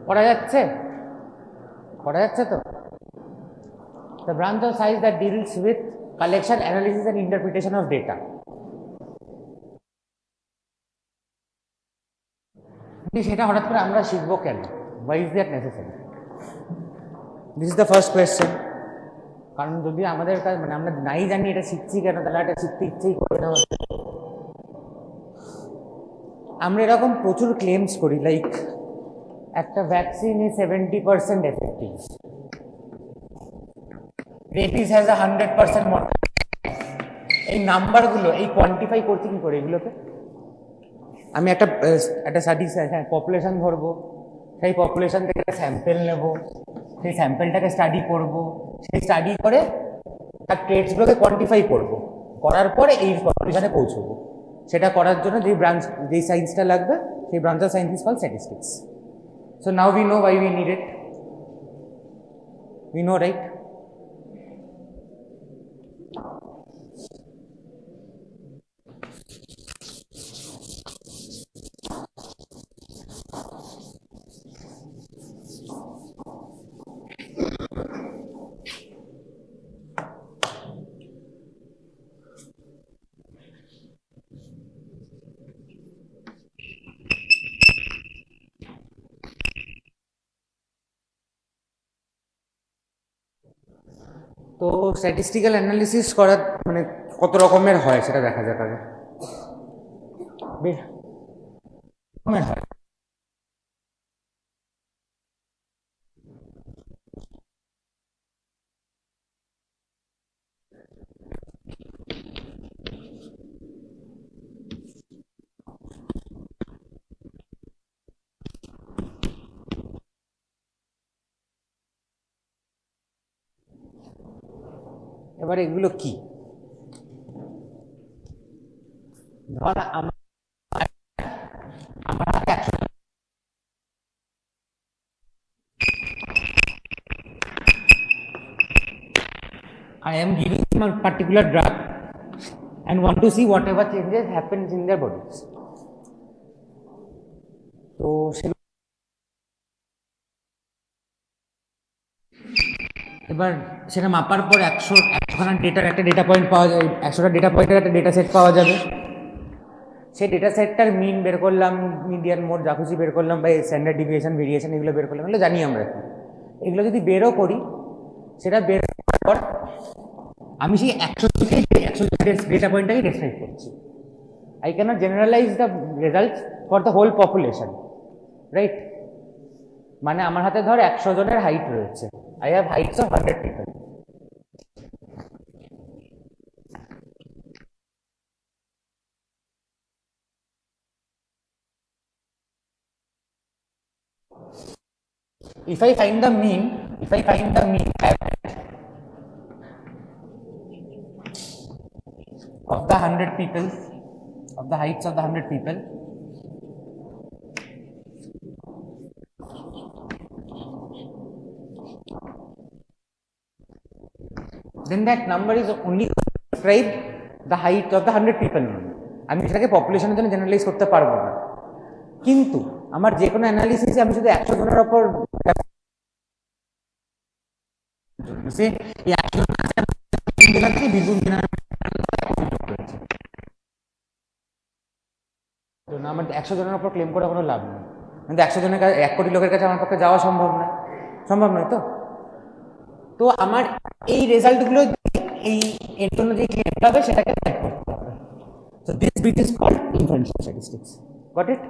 পড়া যাচ্ছে তো? The branch of science that deals with collection, analysis and interpretation of data. সেটা হঠাৎ করে আমরা শিখবো কেন? Why is that necessary? This is the first question. কারণ যদি আমাদের কাছে মানে আমরা নাই জানি এটা শিখছি কেন, তাহলে এটা শিখতে ইচ্ছেই করে না। আমরা এরকম প্রচুর ক্লেমস করি, লাইক একটা vaccine is 70% effective, rabies has 100% mortality. এই নাম্বারগুলো এই কোয়ান্টিফাই করছি কি করে এগুলোকে? আমি একটা স্টাডি পপুলেশন ধরবো, সেই পপুলেশন থেকে স্যাম্পেল নেব, সেই স্যাম্পেলটাকে স্টাডি করব, সেই স্টাডি করে তার ট্রেডসগুলোকে কোয়ান্টিফাই করব, করার পরে এই কনক্লুশনে পৌঁছবো। সেটা করার জন্য যেই সায়েন্সটা লাগবে সেই branch of science is called statistics. So now we know why we need it. We know, right? তো স্ট্যাটিস্টিক্যাল অ্যানালিসিস করার মানে কত রকমের হয় সেটা দেখা যাক আগে। বেশ রকমের হয়। এবার এগুলো কি? ধর আমার হাতে 100 I am giving them a particular drug and want to see whatever changes happens in their bodies. তো এবার সেটা মাপার পর 100খানা ডেটার একটা ডেটা পয়েন্ট পাওয়া যায়, 100টা ডেটা পয়েন্টের একটা ডেটা সেট পাওয়া যাবে। সেই ডেটা সেটটার মিন বের করলাম, মিডিয়ান, মোড, যা খুশি বের করলাম, বা স্ট্যান্ডার্ড ডিভিয়েশন, ভেরিয়েশন, এগুলো বের করলাম, এগুলো জানি আমরা। এগুলো যদি বেরও করি, সেটা বের করার পর আমি সেই 100 ডেটা পয়েন্টটাকে ডেসক্রাইব করছি। I cannot generalize the results for the whole population, right? মানে আমার হাতে ধর 100 জনের হাইট রয়েছে, I have heights of 100 people. If I find the mean average of the 100 people, of the heights of the 100 people, then that number is only describe the height of the 100 people. আমি সেটাকে পপুলেশনের জন্য generalise করতে পারবো না, কিন্তু আমার যে কোনো অ্যানালিসিসে আমি শুধু 100 জনের ওপর আমার 100 জনের উপর ক্লেম করে কোনো লাভ নেই, কিন্তু 100 জনের কাছে 1 কোটি লোকের কাছে আমার পক্ষে যাওয়া সম্ভব নয় তো। তো আমার এই রেজাল্টগুলো এর জন্য যে ক্লেমটা হবে সেটাকে করতে হবে। So this bit is called inferential statistics. Got it?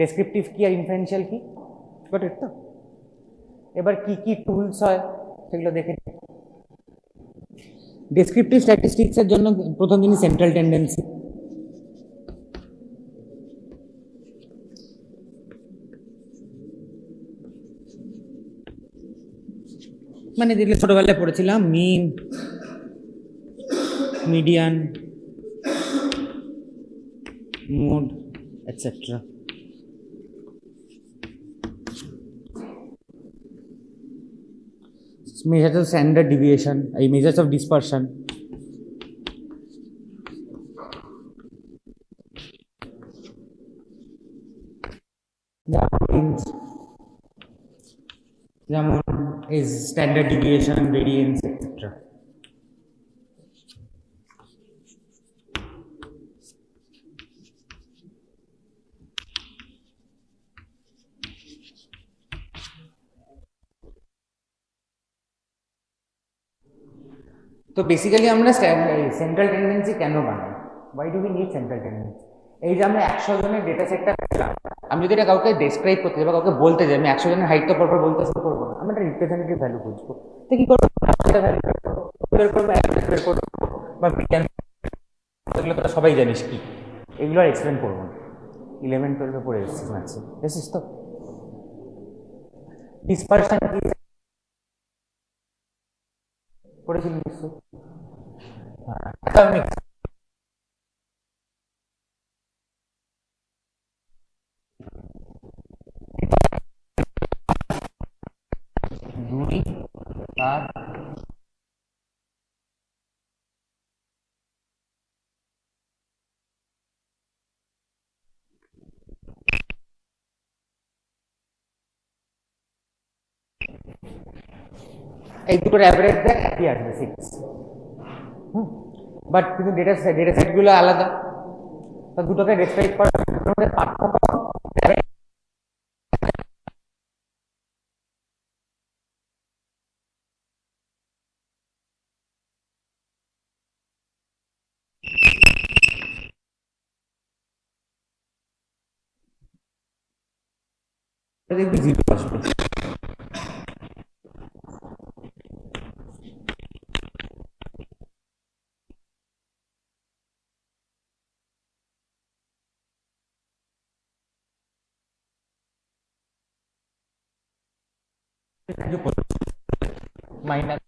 Descriptive কি আর inferential কি? Got it তো? এবার কি টুলস হয় সেগুলো দেখে। ডেসক্রিপটিভ স্ট্যাটিস্টিক্স এর জন্য প্রথম জিনিস সেন্ট্রাল টেন্ডেন্সি। মানে যেগুলো ছোটবেলায় পড়েছিলাম, mean, median, mode, etcetera. measures of standard deviation, measures of dispersion. যেমন is standard deviation, variance, etc. তো বেসিক্যালি আমরা সেন্ট্রাল টেন্ডেন্সি কেন বানাই? Why do we need central tendency? এই যে আমরা 100 জনের ডেটা সেটটা পেলাম, আমি যদি এটা কাউকে ডেসক্রাইব করতে যাই বা কাউকে বলতে যাই আমি 100 জনের হাইট তো পরপর বলতে শুরু করবো না, আমি একটা রিপ্রেজেন্টেটিভ ভ্যালু বুঝবো। তো কি করবো? বের করবো, বের করবো, বা বিজ্ঞান, এগুলো তো সবাই জানিস কি, এগুলো আর এক্সপ্লেন করবো না। 11-12 পড়ে এসেছিস ম্যাথসে, এসেছিস তো? ডিসপারশন কি পড়েছিলি নিশ্চয়? এই দুটোর অ্যাভারেজ দেখ একই আসবে 6। বাট কিন্তু ডেটা সেটগুলো আলাদা, তো দুটোকে রেসপেক্ট করার মধ্যে পার্থক্য দেখবি 0 আসবে। মাইনাস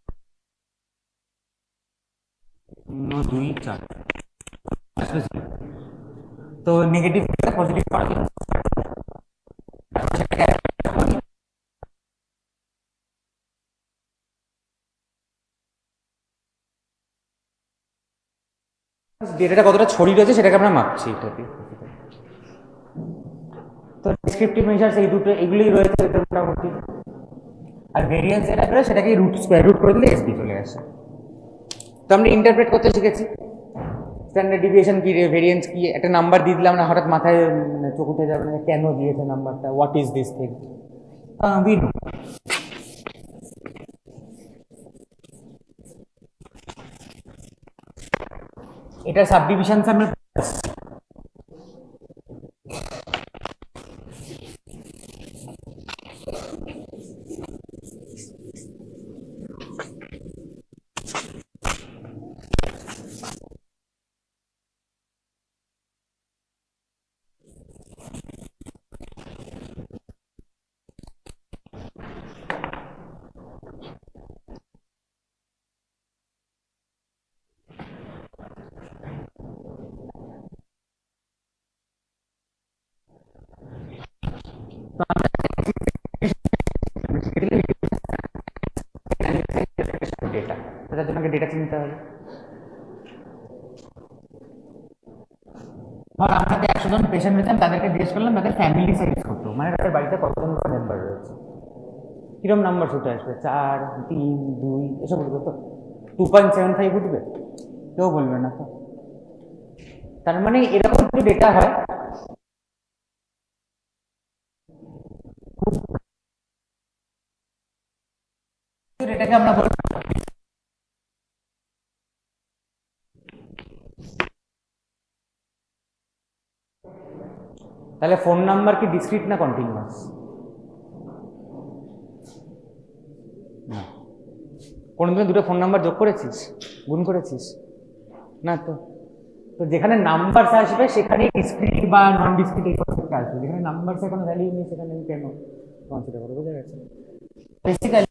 2 4 তো নেগেটিভ পজিটিভ করা ডেটাটা কতটা ছড়িয়ে রয়েছে সেটাকে আমরা মাপছি এটাতে। তো ডেসক্রিপটিভ মেজার্স এই দুটো এগুলোই রয়েছে এটা মোটামুটি। আর ভেরিয়েন্স যেটা করে সেটাকে স্কোয়ার রুট করে দিলে এসবি চলে আসে। তো আমরা ইন্টারপ্রেট করতে শিখেছি স্ট্যান্ডার্ড ডিভিয়েশন কি, ভেরিয়েন্স কি, একটা নাম্বার দিয়ে দিলাম না হঠাৎ মাথায় মানে চোখ উঠে যাবে না কেন দিয়েছে নাম্বারটা, what is this thing, we know. এটার সাবডিভিশন আমরা ডেটা, তার জন্য ডেটা চিনতে হবে। ধর আমাদের 100 জন পেশেন্ট রয়েছেন, তাদেরকে জিজ্ঞেস করলাম তাদের ফ্যামিলি সাইজ কত, মানে তাদের বাড়িতে কতজন মেম্বার রয়েছে, কিরকম নাম্বার ছুটে আসবে, 4 3 2 এসব বলবে তো 2.75 উঠবে, কেউ বলবে না। তো তার মানে এরকম যদি ডেটা হয় এটাকে আমরা বলবো তাহলে ফোন নাম্বার কি ডিসক্রিট না কন্টিনিউয়াস? না। কোনোদিন দুটো ফোন নাম্বার যোগ করেছিস, গুণ করেছিস না? তো তো যেখানে নাম্বারস আসবে সেখানে ডিসক্রিট বা নন ডিসক্রিট এই কনসেপ্ট আসবে, যেখানে নাম্বারস কোনো ভ্যালিউ নেই সেখানে আমি কেন কনসিডার করবো? বোঝা গেছে? বেসিক্যালি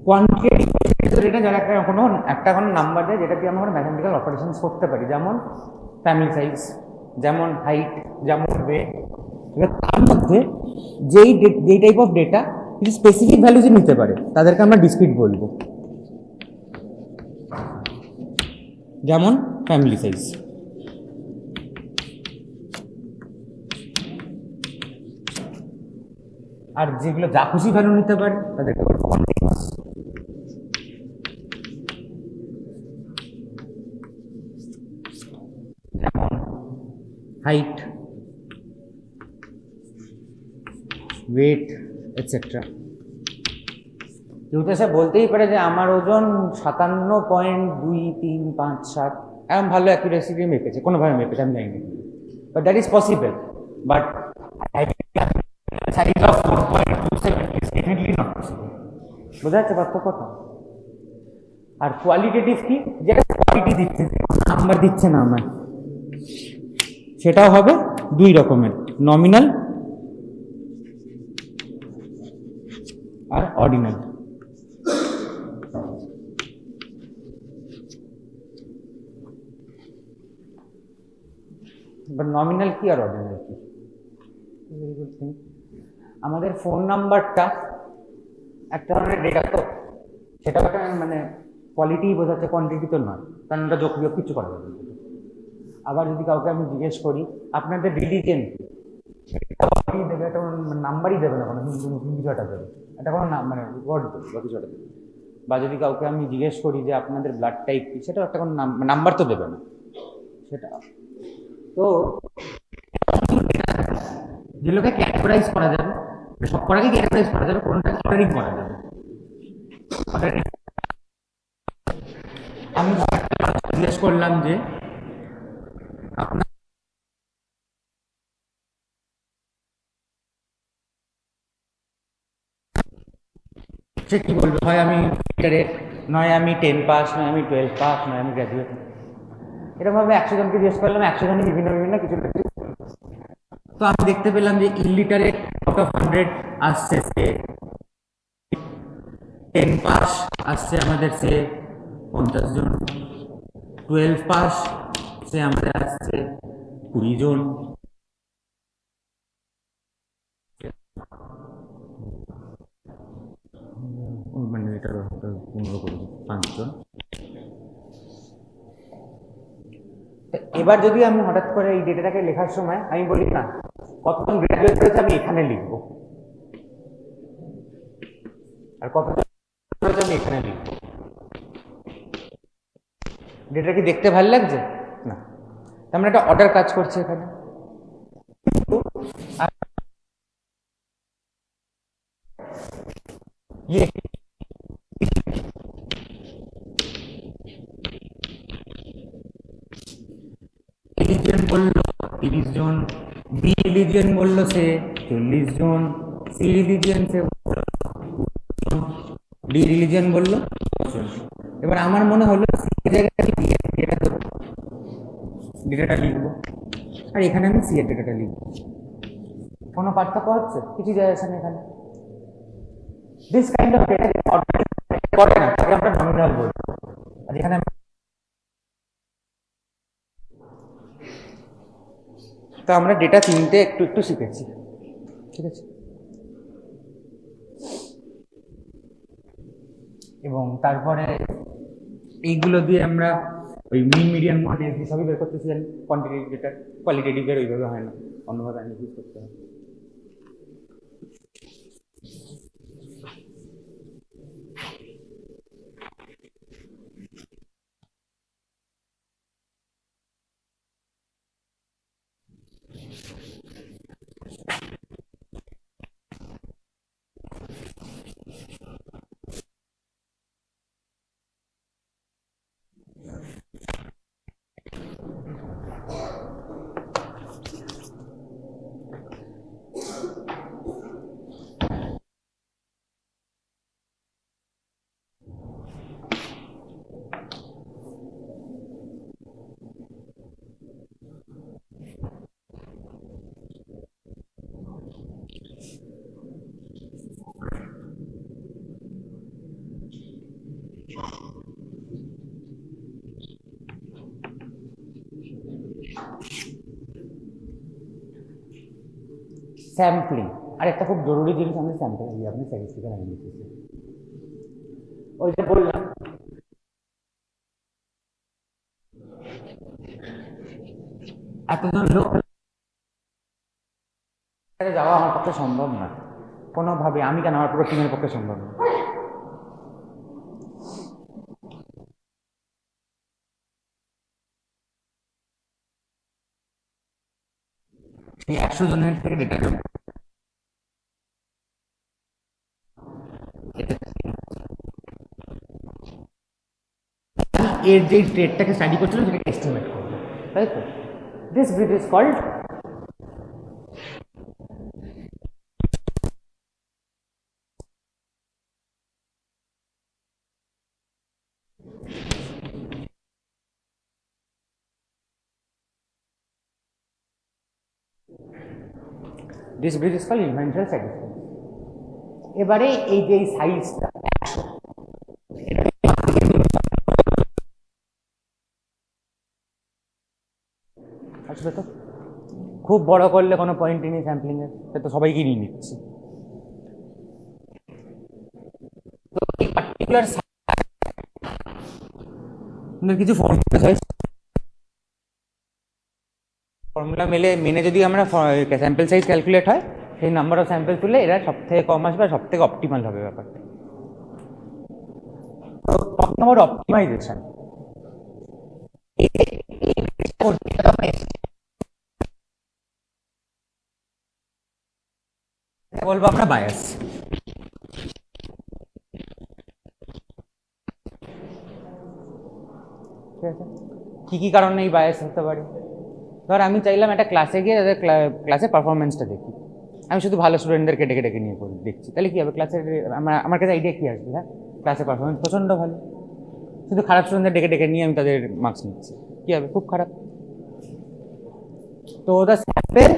কোয়ান্টিটেটিভ এটা যারা একটা কোনো নাম্বার দেয় যেটা দিয়ে আমরা ম্যাথমেটিক্যাল অপারেশনস করতে পারি, যেমন ফ্যামিলি সাইজ, যেমন হাইট, যেমন ওয়েট। এবার তার মধ্যে যেই টাইপ অফ ডেটা কিছু স্পেসিফিক ভ্যালুজে নিতে পারে তাদেরকে আমরা ডিসক্রিট বলবো, যেমন ফ্যামিলি সাইজ। আর যেগুলো যা খুশি ভ্যালু নিতে পারে তাদেরকে বলবো কন্টিনিউয়াস। যেমন হাইট, ওয়েট এটসেট্রা। কেউ তো সে বলতেই পারে যে আমার ওজন 57.2357, এমন ভালো অ্যাকুরেসি দিয়ে মেপেছে, কোনোভাবে মেপেছে আমি জানি না, but that is possible. But size of 4.27 is definitely not possible. বোঝা যাচ্ছে পার্থক্যটা? আর কোয়ালিটেটিভ কি, যেটা কোয়ালিটি দিচ্ছে, নাম্বার দিচ্ছে না আমায়, সেটাও হবে দুই রকমের, নমিনাল আর অর্ডিনাল। নমিনাল কি আর অর্ডিনাল কি। Very good thing. আমাদের ফোন নাম্বারটা একটা ধরনের ডেটা, তো সেটাও একটা মানে কোয়ালিটি বোঝাচ্ছে, কোয়ান্টিটি তো নয়, কারণ ওটা যোগ বিয়োগ কিছু করা যাবে না। আবার যদি কাউকে আমি জিজ্ঞেস করি আপনাদের রিলিজিয়ন কি, দেবে একটা নাম্বারই দেবে না, কোনো কিছু একটা দেবে, এটা কোনো মানে ওয়ার্ড দেবে বা কিছু একটা দেবে। বা যদি কাউকে আমি জিজ্ঞেস করি যে আপনাদের ব্লাড টাইপ কি, সেটাও একটা কোনো নাম্বার তো দেবে না সেটা। তো যেগুলোকে ক্যাটেগরাইজ করা যাবে, সব কটাকে ক্যাটেগরাইজ করা যাবে, কোনটা অর্ডারিং করা যাবে। আমি জিজ্ঞেস করলাম যে আপনার সে কি বলবে, হয় আমি নয় আমি 10 পাস, নয় আমি 12 পাস, নয় আমি গ্র্যাজুয়েট। এরকমভাবে 100 জনকে জিজ্ঞেস করলাম, 100 জনই বিভিন্ন বিভিন্ন কিছু। তো আমি দেখতে পেলাম যে ইলিটারেট আউট অফ 100 আসছে সে 10 পাস আসছে আমাদের সে 50 জন, 12 পাস সে আমাদের আসছে 20 জন, মানে এটা 15 করে 5 জন। এবার যদি আমি হঠাৎ করে এই ডেটাটাকে লেখার সময় আমি বলি না কতজন গ্র্যাজুয়েট হয়েছে আমি এখানে লিখবো, আর কতজন হয়েছে আমি এখানে লিখবো, ডেটা কি দেখতে ভালো লাগছে না? আমরা একটা অর্ডার কাজ করছি এখানে। রিলিজিয়ন বললো 30 জন, বি রিলিজিয়ন বললো সে 40 জন, সি রিলিজিয়ন সে, ডি রিলিজিয়ন বললো। এবার আমার মনে হলো ডেটাটা লিখবো, আর এখানে আমি সি এর ডেটাটা লিখবো। কোনো পার্থক্য হচ্ছে? কিছু যায় আসে না এখানে। দিস কাইন্ড অফ ডেটা করে না, তাকে আমরা নমিনাল বলবো। আর এখানে তো আমরা ডেটা চিনতে একটু একটু শিখেছি, ঠিক আছে। এবং তারপরে এইগুলো দিয়ে আমরা ওই মিন মিডিয়ান মডেল সবই বের করতেছি, কোয়ান্টিটেটিভ ডেটা কোয়ালিটেটিভ এর ওইভাবে হয় না, অন্যভাবে অ্যানালাইসিস করতে হয়। স্যাম্পলিং আর একটা খুব জরুরি জিনিস, আমি স্যাম্পল দিই আপনি স্ট্যাটিস্টিক্যাল অ্যানালিসিসে ওই যে বললাম এতজন লোক যাওয়া আমার পক্ষে সম্ভব না কোনোভাবে, আমি কেন, আমার পুরো টিমের পক্ষে সম্ভব না। সেই 100 জনের থেকে ডেটা জমা এর যে ট্রেডটাকে স্টাডি করছিল সেটাকে এস্টিমেট করবো, তাই তো। This bridge is called this bridge is called inventory statistics. এবারে এই যে সাইজটা আসবে তো, খুব বড় করলে কোনো পয়েন্টই নেই স্যাম্পলিং এর, সে তো সবাইকে নিয়ে নিচ্ছি। তো এই পার্টিকুলার কিছু ফর্মুলা মেনে যদি আমরা স্যাম্পল সাইজ ক্যালকুলেট হয়, সেই নাম্বার অফ স্যাম্পল তুলে এরা সব থেকে কম আসবে, সব থেকে অপটিমাল হবে ব্যাপারটা। তো টকিং অ্যাবাউট অপটিমাইজেশন, বলবো আমরা বায়াস। ঠিক আছে, কি কি কারণে এই বায়াস হতে পারে? ধর আমি চাইলাম একটা ক্লাসে গিয়ে তাদের ক্লাসে পারফরমেন্সটা দেখি, আমি শুধু ভালো স্টুডেন্টদেরকে ডেকে ডেকে নিয়ে দেখছি, তাহলে কি হবে? ক্লাসের আমার কাছে আইডিয়া কি আসবে? হ্যাঁ, ক্লাসে পারফরমেন্স প্রচণ্ড ভালো, শুধু খারাপ স্টুডেন্টদের ডেকে ডেকে নিয়ে আমি তাদের মার্কস নিচ্ছি, কি হবে? খুব খারাপ। তো the sample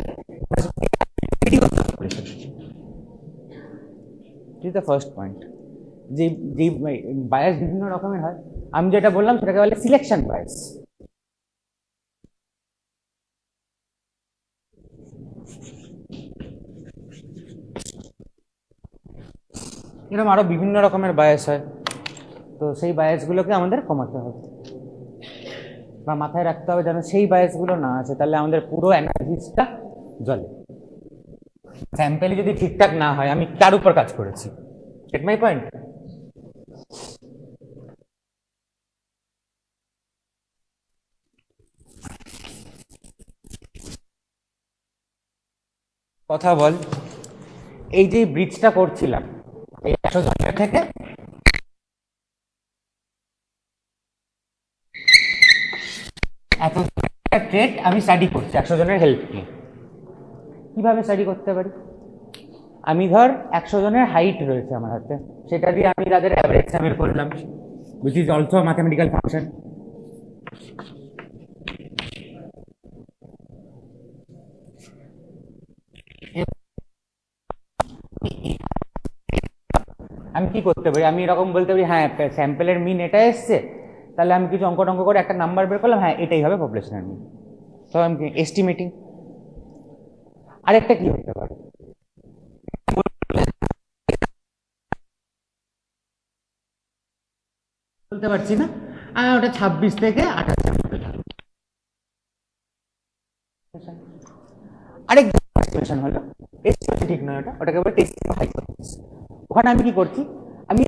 is the first point. যে যে বায়াস বিভিন্ন রকমের হয়, আমি যেটা বললাম সেটাকে বলে সিলেকশন বায়াস। এরকম আরো বিভিন্ন রকমের বায়াস হয়, তো সেই বায়াসগুলোকে আমাদের কমাতে হবে বা মাথায় রাখতে হবে, যেন সেই বায়াসগুলো না আছে, তাহলে আমাদের পুরো অ্যানালিসিসটা জলে। স্যাম্পেলই যদি ঠিকঠাক না হয়, আমি তার উপর কাজ করেছি। Gate my point? কথা বল, এই যে ব্রিজটা করছিলাম এই 100 জনের থেকে, এত ট্রেড আমি স্টাডি করছি 100 জনের হেল্প নিয়ে। কিভাবে স্টাডি করতে পারি? আমি ধর 100 জনের হাইট রয়েছে আমার হাতে, সেটা দিয়ে আমি তাদের অ্যাভারেজ বের করলাম, which is also a mathematical function. আমি কি করতে পারি? আমি এরকম বলতে পারি, হ্যাঁ স্যাম্পেলের মিন এটা এসছে, তাহলে আমি কিছু অঙ্ক টঙ্ক করে একটা নাম্বার বের করলাম, হ্যাঁ এটাই হবে পপুলেশনের মিন। তো আমি এস্টিমেটিং। আরেকটা কি হতে পারে? বলতে পারছি না, ওটা 26 থেকে 28 মধ্যে থাকে। আরেক এস্টিমেশন হলো, এস্টিমেশন ঠিক নয়, ওটাকে বলে টেস্টিং অফ হাইপোথিসিস। ওখানে আমি কি করছি? আমি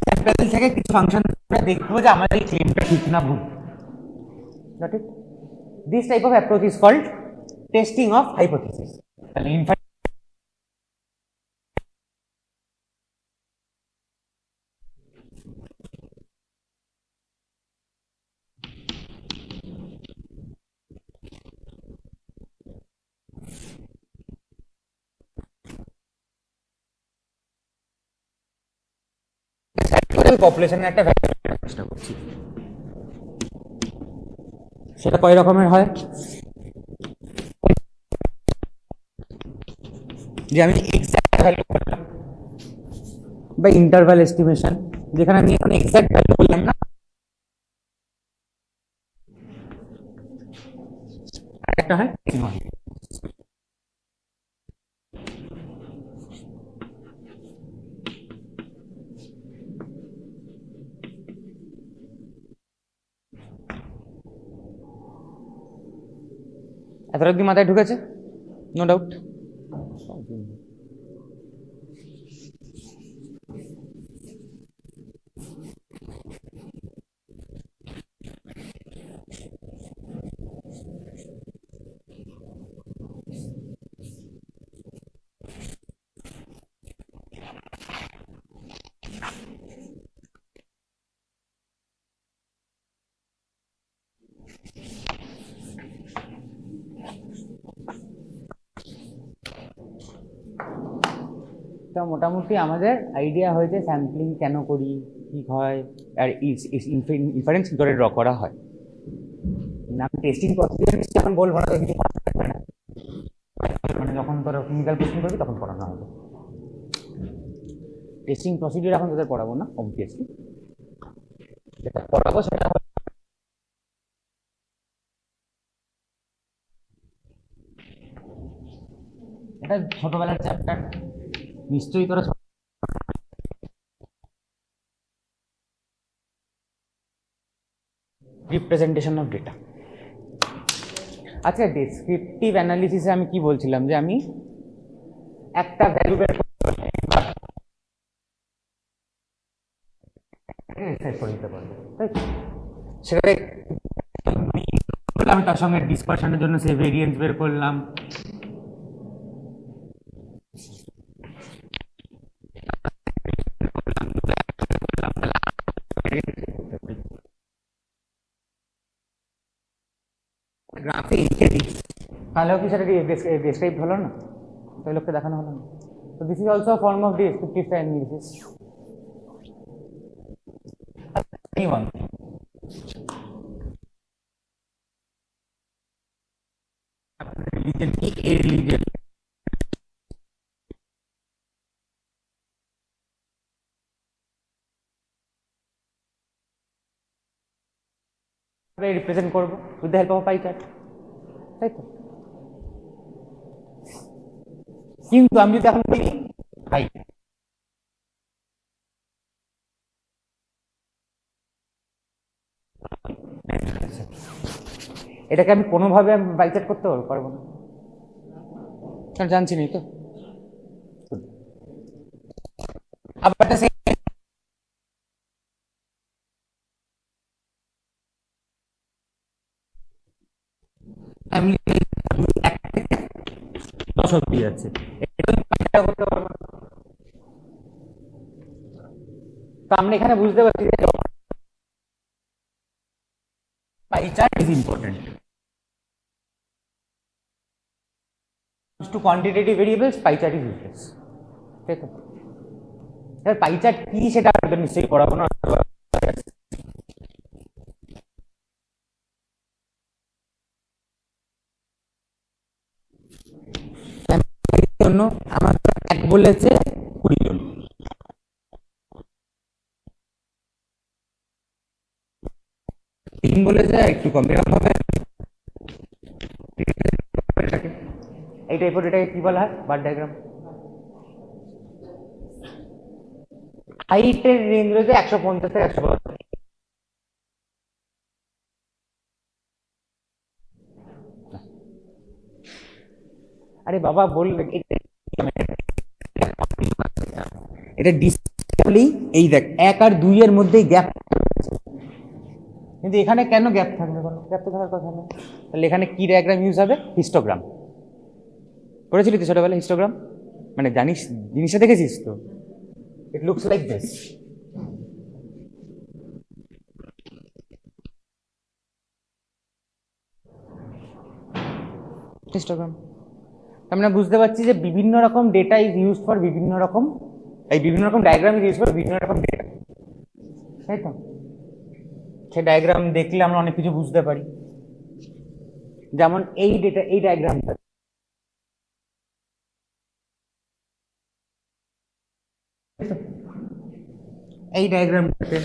স্যাম্পল থেকে কিছু ফাংশন দেখবো যে আমাদের এই ক্লেমটা ঠিক না ভুল। Got it? This type of approach is called testing of hypothesis. পপুলেশনের একটা চেষ্টা করছি, সেটা কয় রকমের হয়? যে আমি এক্সাক্ট ভ্যালু করলাম বা ইন্টারভাল এস্টিমেশন, যেখানে আমি এখন এক্সাক্ট ভ্যালু বললাম না, একটা হয় এতটা অব্দি মাথায় ঢুকেছে? No doubt. তা মোটামুটি আমাদের আইডিয়া হয়েছে স্যাম্পলিং কেন করি, কি হয়, আর ইনফারেন্স কি করে ড্র করা হয়। আমি টেস্টিং প্রসিডিউর নিশ্চয়ই এখন বলবো না, তো কিছু করার থাকবে না। মানে যখন তোর ক্লিনিক্যাল কোশ্চেন করবি তখন পড়ানো হবে। টেস্টিং প্রসিডিউর এখন তোদের পড়াবো না, অবভিয়াসলি যেটা পড়াবো সেটা এটা ছোটবেলার চ্যাপ্টার, নিশ্চয়ই তোরা রিপ্রেজেন্টেশন অফ ডেটা। আচ্ছা, ডেসক্রিপটিভ অ্যানালিসিসে আমি কি বলছিলাম, যে আমি একটা ভ্যালু বের করে দিতে পারবো, তাই সেটা আমি তার সঙ্গে ডিসপারশনের জন্য সে ভেরিয়েন্স বের করলাম, গ্রাফে লিখে দিই, তাহলেও কি সেটা ডেসক্রাইব হলো না, তো লোককে দেখানো হলো না। তো this is also form of descriptive analysis. Anyone? Religion কি? A religion. রিপ্রেজেন্ট করবো with the help of pie chart, তাই তো? কিন্তু আমি যদি এখন বলি ভাই এটাকে আমি কোনোভাবে বাই চার্ট করতে পারবো না, কারণ জানছি নি তো। আবার আমি 10 অব্দি আছে, তো আমরা এখানে বুঝতে পারছি যে pie chart is important to quantitative variables, pie chart is useless, তাই তো? এবার পাই চার্ট কি সেটা আপনাদের নিশ্চয়ই পড়াবো না, জন্য আমার এক বলেছে 20 জন, 3 বলেছে একটু কম, এরকম হবে। এই টাইপের এটাকে কি বলা হয়? বার ডায়াগ্রাম। হাইটের রেঞ্জ রয়েছে 150 থেকে 150। আরে বাবা বললে এটা ডিসপ্লে, এই দেখ 1 আর 2 এর মধ্যেই গ্যাপ, কিন্তু এখানে কেন গ্যাপ থাকবে? কোনো গ্যাপ তো থাকার কথা না। তাহলে এখানে কি ডায়াগ্রাম ইউজ হবে? হিস্টোগ্রাম। করেছিলি তো ছোটবেলায় হিস্টোগ্রাম? মানে জানিস, জিনিসটা দেখেছিস তো? It looks like this. Histogram আমরা বুঝতে পারছি যে বিভিন্ন রকম ডেটা ইজ ইউজ ফর বিভিন্ন রকম, এই বিভিন্ন রকম ডায়াগ্রাম ইজ ইউজ ফর বিভিন্ন রকম ডেটা, তাই তো? সেই ডায়াগ্রাম দেখলে আমরা অনেক কিছু বুঝতে পারি, যেমন এই ডেটা, এই ডায়াগ্রামটা এই ডায়াগ্রামটাতে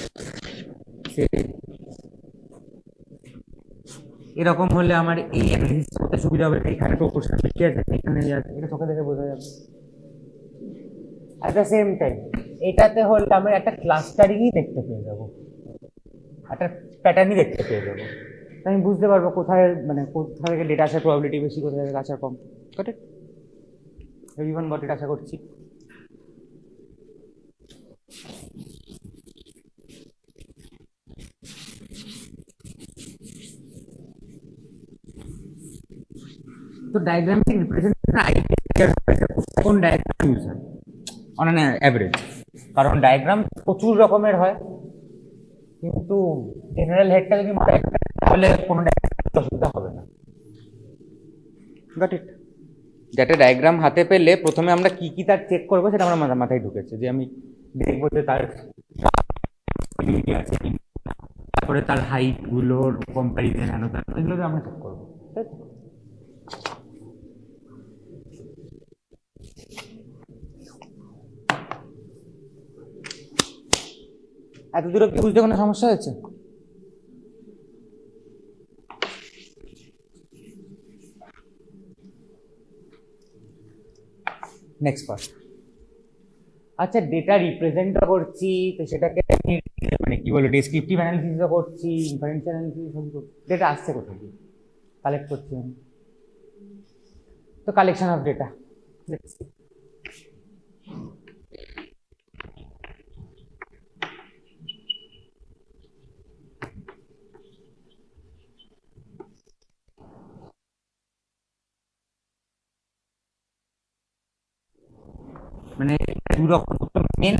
এরকম হলে আমার এই অ্যানালিসিস করতে সুবিধা হবে। এখানে প্রপোর্শন ঠিক আছে, এখানে এটা চোখে দেখে বোঝা যাবে। অ্যাট দ্য সেম টাইম এটাতে হলে আমরা একটা ক্লাস্টারিংই দেখতে পেয়ে যাবো, একটা প্যাটার্নই দেখতে পেয়ে যাবো। আমি বুঝতে পারবো কোথায়, মানে কোথা থেকে ডেটা আসার প্রবাবিলিটি বেশি, কোথা থেকে আসার কম। Got it? Everyone got it আশা করছি। তো ডায়াগ্রামিক রিপ্রেজেন্টেশন কোন ডায়াগ্রাম ইউজ হয় অন অ্যান অ্যাভারেজ? কারণ ডায়াগ্রাম প্রচুর রকমের হয়, কিন্তু জেনারেল হেডটা যদি মাথায় থাকে তাহলে কোনো অসুবিধা হবে না। Got it? যেটা ডায়াগ্রাম হাতে পেলে প্রথমে আমরা কি কি তার চেক করবো সেটা আমার মাথায় ঢুকেছে, যে আমি দেখবো যে তার তারপরে তার হাইট গুলোর কম্প্যারিজন এগুলো আমরা চেক করবো, তাই তো? এত দূর অব্দি বুঝতে কোনো সমস্যা হয়েছে? Next part. আচ্ছা, ডেটা রিপ্রেজেন্ট করছি, তো সেটাকে মানে কি বলবো, ডেসক্রিপটিভ অ্যানালিসিসও করছি, ইনফারেন্সিয়াল অ্যানালিসিস সবই করছি। ডেটা আসছে কোথা থেকে? কালেক্ট করছি আমি, তো কালেকশন অফ ডেটা। মানে দু রকম মেন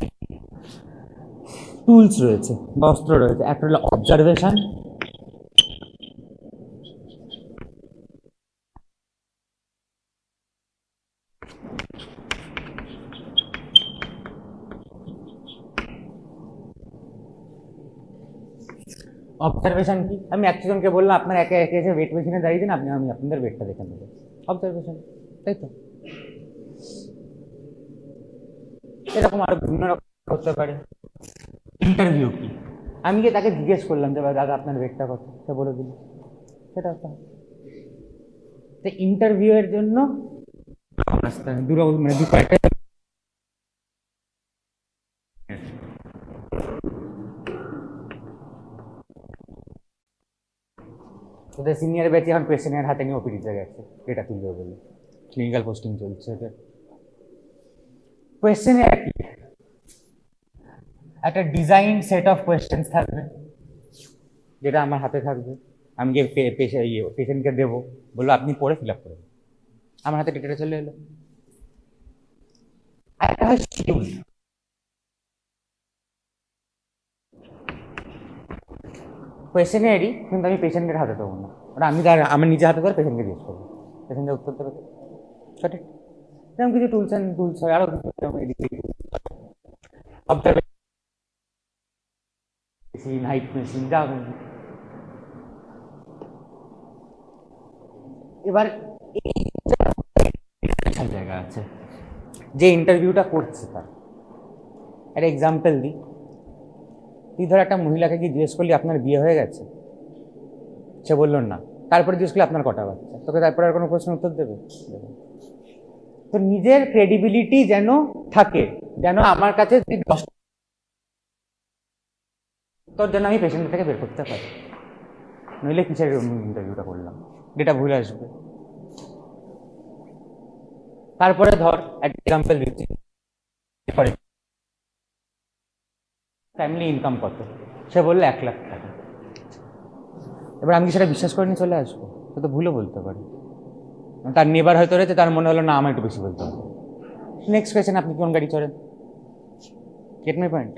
টুলস রয়েছে বা অস্ত্র রয়েছে। একটা হলো অবজারভেশন, অবজারভেশন কি? আমি একজনকে বললাম আপনার একে একে এসে ওয়েট মেশিনে দাঁড়িয়ে দিন, আমি আপনাদের ওয়েটটা দেখে নেবো। অবজারভেশন, তাই তো? এরকম আরো বিভিন্ন রকম করতে পারে। ইন্টারভিউ কি? আমি গিয়ে তাকে জিজ্ঞেস করলাম যে দাদা আপনার ওয়েটটা কত, সে বলে দিল, সেটা তো। ইন্টারভিউ এর জন্য মানে দু কয়েকটা ওদের সিনিয়র ব্যাচে এখন পেশেন্টের হাতে নিয়ে ওপিডিতে গেছে ডেটা তুলবে বলে, ক্লিনিক্যাল পোস্টিং চলছে। কোয়েশ্চেনে একটা ডিজাইন সেট অফ কোয়েশ্চেন্স থাকবে, যেটা আমার হাতে থাকবে। আমি গিয়ে পেশেন্টকে দেবো, বললো আপনি পড়ে ফিল আপ করবেন, আমার হাতে ডেটাটা চলে এলো। একটা হয় শিডিউল। কোয়েশ্চেনারি কিন্তু আমি পেশেন্টের হাতে দেবো না, ওটা আমি আমার নিজের হাতে করে পেশেন্টকে জিজ্ঞেস করবো, পেশেন্টের উত্তর দেবে, সঠিক? এরকম কিছু টুলস হয়, আরো কিছু অবজারভেশন, হাইট মেশিন, যা এবার জায়গা আছে যে ইন্টারভিউটা করছে তার একটা এক্সাম্পল দিই। তুই ধর একটা মহিলাকে কি জিজ্ঞেস করলি আপনার বিয়ে হয়ে গেছে, সে বললো না, তারপরে জিজ্ঞেস করলি আপনার কটা বাচ্চা, তোকে তারপরে আর কোনো প্রশ্ন উত্তর দেবে? তো নিজের ক্রেডিবিলিটি যেন থাকে, যেন আমার কাছে তোর জন্য আমি পেশেন্ট থেকে বের করতে পারি, নইলে কিসের ইন্টারভিউটা করলাম, ডেটা ভুল আসবে। তারপরে ধর এক্সাম্পল দিচ্ছি, ফ্যামিলি ইনকাম কত, সে বললো 1,00,000 টাকা। এবার আমি সেটা বিশ্বাস করে নিয়ে চলে আসবো? সে তো ভুলও বলতে পারে, তার নেবার হয়তো রয়েছে, তার মনে হলো না আমার একটু বেশি বলতে হবে। নেক্সট কোয়েশ্চেন, আপনি কোন গাড়ি চড়েন? Get my point?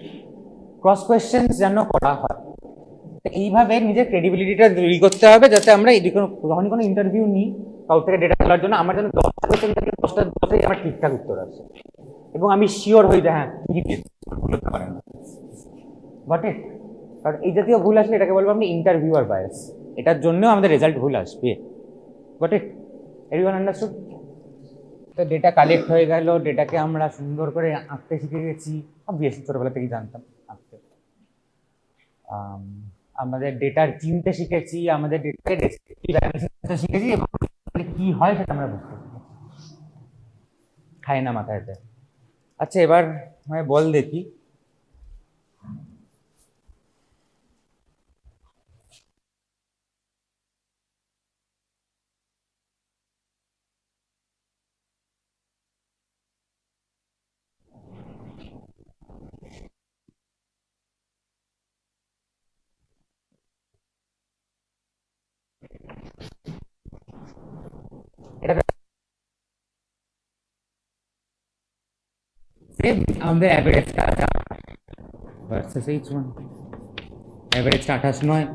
Cross question যেন করা হয়, এইভাবে নিজের ক্রেডিবিলিটিটা তৈরি করতে হবে, যাতে আমরা যখনই কোনো ইন্টারভিউ নিই কাউর থেকে ডেটা তোলার জন্য, আমার যেন 10টা কোয়েশ্চেন থেকে 10টাই আমার ঠিকঠাক উত্তর আসে, এবং আমি শিওর হই যে হ্যাঁ বলতে পারেন না। Got it? কারণ এই জাতীয় ভুল আসলে এটাকে বলবো আপনি ইন্টারভিউয়ার বায়াস, এটার জন্য আমাদের রেজাল্ট ভুল আসবে। Goat it? Everyone understood? তো ডেটা কালেক্ট হয়ে গেল, ডেটাকে আমরা সুন্দর করে আঁকতে শিখে গেছি, অবভিয়াসলি ছোটবেলা থেকেই জানতাম আঁকতে। আমাদের ডেটার চিনতে শিখেছি, আমাদের ডেটাকে ডেসক্রিপটিভ অ্যানালিসিস শিখেছি, এবং কি হয় সেটা আমরা বুঝতে পারি, খায় না মাথায় দেয়। আচ্ছা, এবার আমি বল দেখি, এটা আমাদের অ্যাভারেজটা ভার্সেস এইচ1, অ্যাভারেজটা 28 নয়।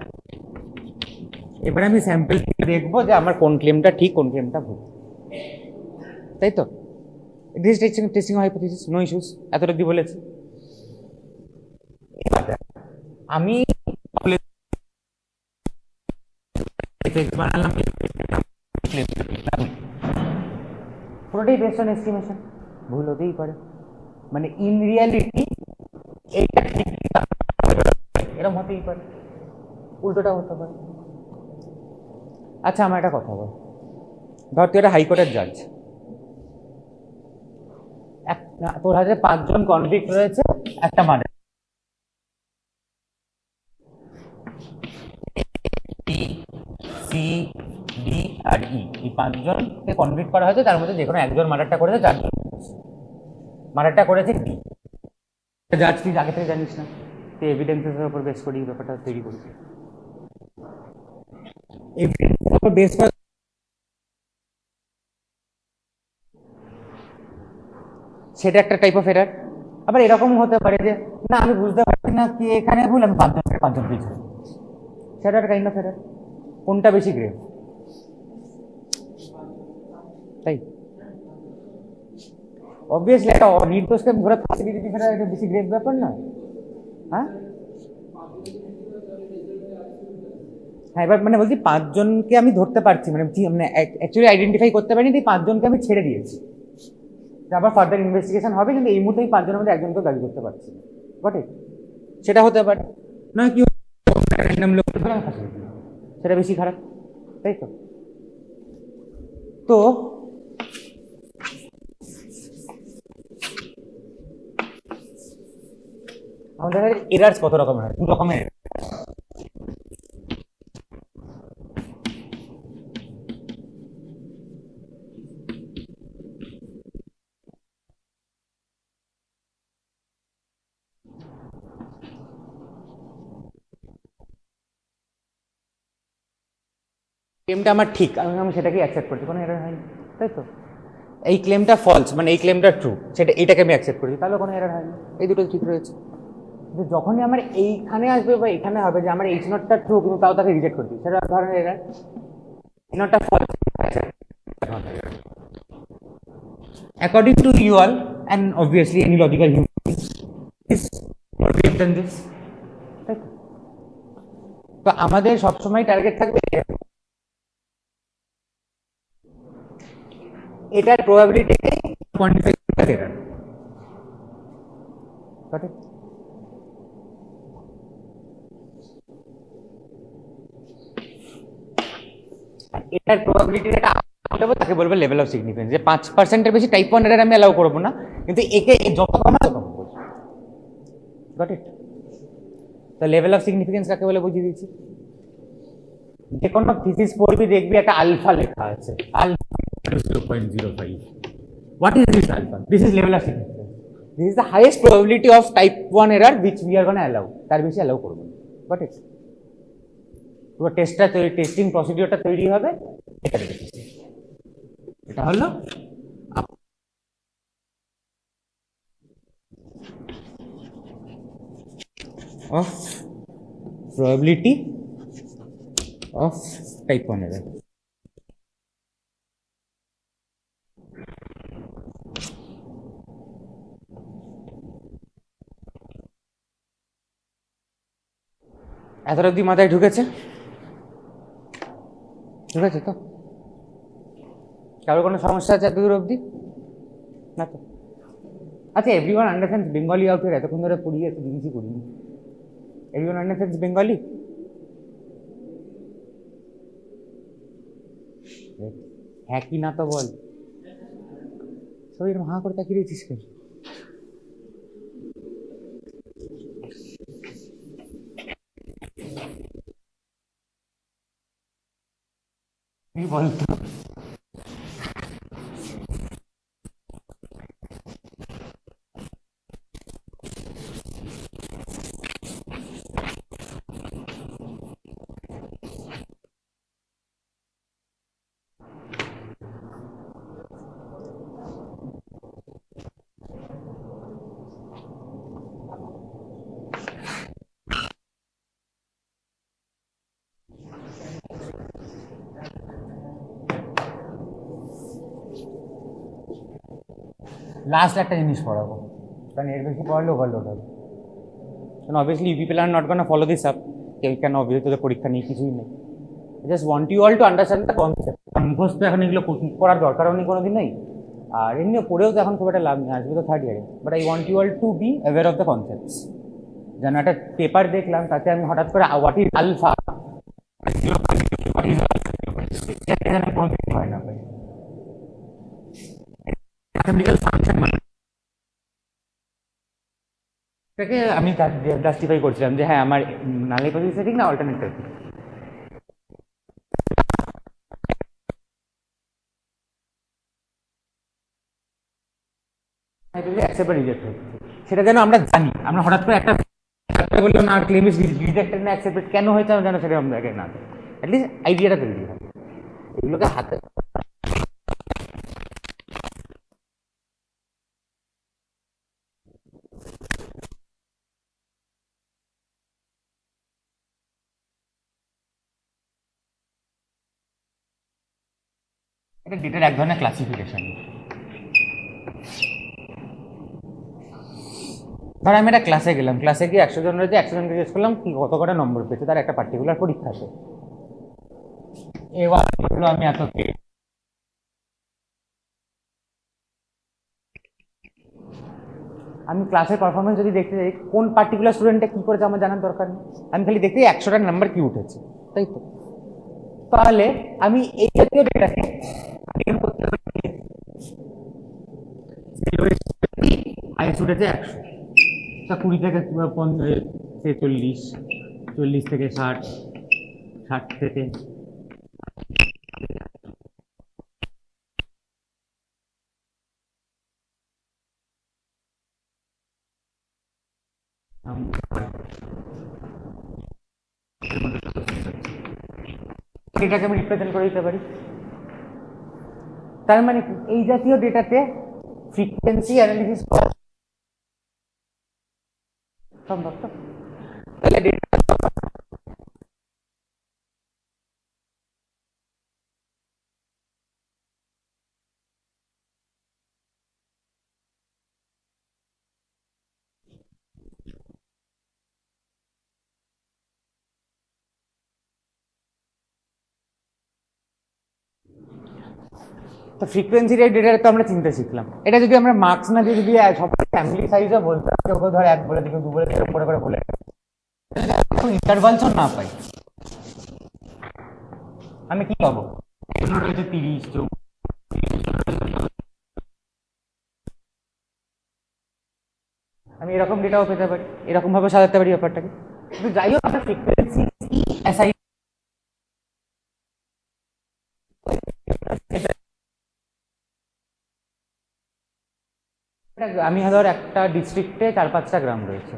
এবার আমি স্যাম্পল দেখবো যে আমার কোন ক্লেমটা ঠিক, কোন ক্লেমটা ভুল, তাই তো? This testing hypothesis, no issues, এতটা দিয়ে বলেছি। আমি এক্স বানালাম, পুরোটাই বেস্ট অন এস্টিমেশন, ভুল হতেই পারে। মানে ইন রিয়ালিটি এইটা ঠিক এরকম হতেই পারে, উল্টোটা হতে পারে। আচ্ছা আমার একটা কথা বল, ধর তুই একটা হাইকোর্টের জাজ, তোর হাতে 5 জন কনভিক্ট রয়েছে একটা মার্ডার, সি ডি আর ই, এই 5 জনকে কনভিক্ট করা হয়েছে, তার মধ্যে যে কোনো একজন মার্ডারটা করেছে, 4 জন মার্ডারটা করেছে ডি। জাজ তুই আগে থেকে জানিস না, তুই এভিডেন্সের উপর বেস করি ব্যাপারটা তৈরি করিস, এভিডেন্সের উপর বেস করে সেটা একটা টাইপ অফ এরার। আবার এরকম হতে পারে যে না আমি বুঝতে পারছি না কি এখানে ভুল, আমি 5 জন কিছু, সেটা একটা কাইন্ড অফ এরার। কোনটা বেশি গ্রেভ? তাই অবভিয়াসলি একটা নির্দোষকে ধরে ফাঁসি দিয়ে দিতে, সেটা একটা বেশি গ্রেভ ব্যাপার না? হ্যাঁ হ্যাঁ, এবার মানে বলছি 5 জনকে আমি ধরতে পারছি, মানে অ্যাকচুয়ালি আইডেন্টিফাই করতে পারিনি, এই 5 জনকে আমি ছেড়ে দিয়েছি, আবার ফার্দার ইনভেস্টিগেশন হবে, কিন্তু এই মুহূর্তে আমি 5 জনের মধ্যে একজনকে দাবি করতে পারছি না, বটে সেটা হতে পারে না কি লোক সেটা বেশি খারাপ, তাই তো? তো আমাদের এরার্স কত রকমের হয়? 2 রকমের। ক্লেমটা আমার ঠিক, আমি সেটাকে অ্যাকসেপ্ট করছি, কোনো এরার হয়নি, তাই তো? এই ক্লেমটা ফলস, মানে এই ক্লেমটা ট্রু, সেটা এটাকে আমি অ্যাকসেপ্ট করছি, তাহলে কোনো এরার হয়নি, এই দুটো ঠিক রয়েছে। কিন্তু যখনই আমার এইখানে আসবে বা এখানে হবে যে আমার এইচ নটটা ট্রু কিন্তু তাও তাকে রিজেক্ট করছি, সেটা ধরনের এরার। এই নটটা false according to you all and obviously any logical human is what we have done this, তাই তো? তো আমাদের সবসময় টার্গেট থাকবে এটার প্রবাবিলিটিকে কোয়ান্টিফাই করতে, এরার সঠিক। এটার প্রবাবিলিটি এটা তাকে বলবে লেভেল অফ সিগনিফিকেন্স, যে 5%-এর বেশি টাইপ 1 এরার আমি অ্যালাউ করবো না, কিন্তু একে যত কমা তত কম। গট ইট? তো লেভেল অফ সিগনিফিকেন্স কাকে বলে বুঝিয়ে দিয়েছি। যে কোনো থিসিস পড়বি দেখবি একটা আলফা লেখা আছে, alpha 0.05, what is this alpha? This is level of significance, this is the highest probability of type 1 error which we are going to allow, তার বেশি অ্যালাউ করব না। Got it? পুরো টেস্টিং প্রসিডিওরটা তৈরি হবে, এটা দেখেছি, এটা হলো of probability of type 1 error। এতটা অব্দি মাথায় ঢুকেছে? ঢুকেছে তো? কারোর কোনো সমস্যা আছে এতদূর অব্দি? না তো? আচ্ছা, everyone understands Bengali out here? এতক্ষণ ধরে পড়িয়ে একটু জিনিসই করিনি। Everyone understands Bengali? হ্যাঁ কি না তো বল। সবাই এরকম হাঁ করে তাকিয়ে রয়েছিস কেন? বলতো লাস্ট একটা জিনিস পড়াবো, কারণ এর বেশি পড়ালে ওভারলোড হবে। কারণ obviously you people are not gonna follow this up, কেন অবভিয়াসলি তোদের পরীক্ষা নেই, কিছুই নেই, just want you all to understand the concept. মুখস্থ এখন এগুলো করার দরকারও নেই কোনোদিন নেই, আর এমনিও পড়েও তো এখন খুব একটা লাভ নেই, আসবে তো থার্ড ইয়ারে। But I want you all to be aware of the concepts. যেন একটা পেপার দেখলাম তাতে আমি হঠাৎ করে হোয়াট ইজ আলফা হয় না ভাই। এটাকে আমি জাস্টিফাই করছিলাম যে হ্যাঁ আমার নাল হাইপোথিসিস ঠিক না অল্টারনেটিভ। সেটা যেন আমরা জানি, আমরা হঠাৎ করে একটা বললাম না ক্লেম ইজ রিজেক্টেড না অ্যাকসেপ্টেড কেন হয়েছে আমি যেন সেটা আমাদেরকে না দেয়, অ্যাটলিস্ট আইডিয়াটা তৈরি হয়। এগুলোকে হাতে এটা ডেটার এক ধরনের ক্লাসিফিকেশন। ধর আমি একটা ক্লাসে গেলাম, ক্লাসে গিয়ে 100 জন রয়েছে, 100 জনকে জিজ্ঞেস করলাম কি কত কটা নম্বর পেয়েছে তার একটা পার্টিকুলার পরীক্ষা আছে। এবার আমি এত আমি ক্লাসের পারফরমেন্স যদি দেখতে যাই কোন পার্টিকুলার স্টুডেন্টটা কি করেছে আমার জানার দরকার নেই, আমি খালি দেখতে 100টার নাম্বার কি উঠেছে, তাই তো? তাহলে আমি এই জাতীয় ডেটাকে হাইয়েস্ট উঠেছে 100, তা 20 থেকে 40, 40 থেকে 60, 60 থেকে এটাকে আমি রিপ্রেজেন্ট করে দিতে পারি। তার মানে এই জাতীয় ডেটাতে ফ্রিকোয়েন্সি অ্যানালিসিস সম্ভব। তো তাহলে ডেটা তো ফ্রিকোয়েন্সি রেট ডেটা তো আমরা চিন্তা শিখলাম। এটা যদি আমরা মার্কস না দিয়ে যদি সব ফ্যামিলি সাইজও বলতাম, কেউ ধর 1 বলে দিকে 2 বলে দিকে করে বলে ইন্টারভালসও না পাই, আমি কি পাবো? 30 আমি এরকম ডেটাও পেতে পারি, এরকম ভাবে সাজাতে পারি ব্যাপারটাকে। কিন্তু যাই হোক আমরা ফ্রিকোয়েন্সি অ্যাসাইন আমি ধর একটা ডিস্ট্রিক্টে 4-5টা গ্রাম রয়েছে,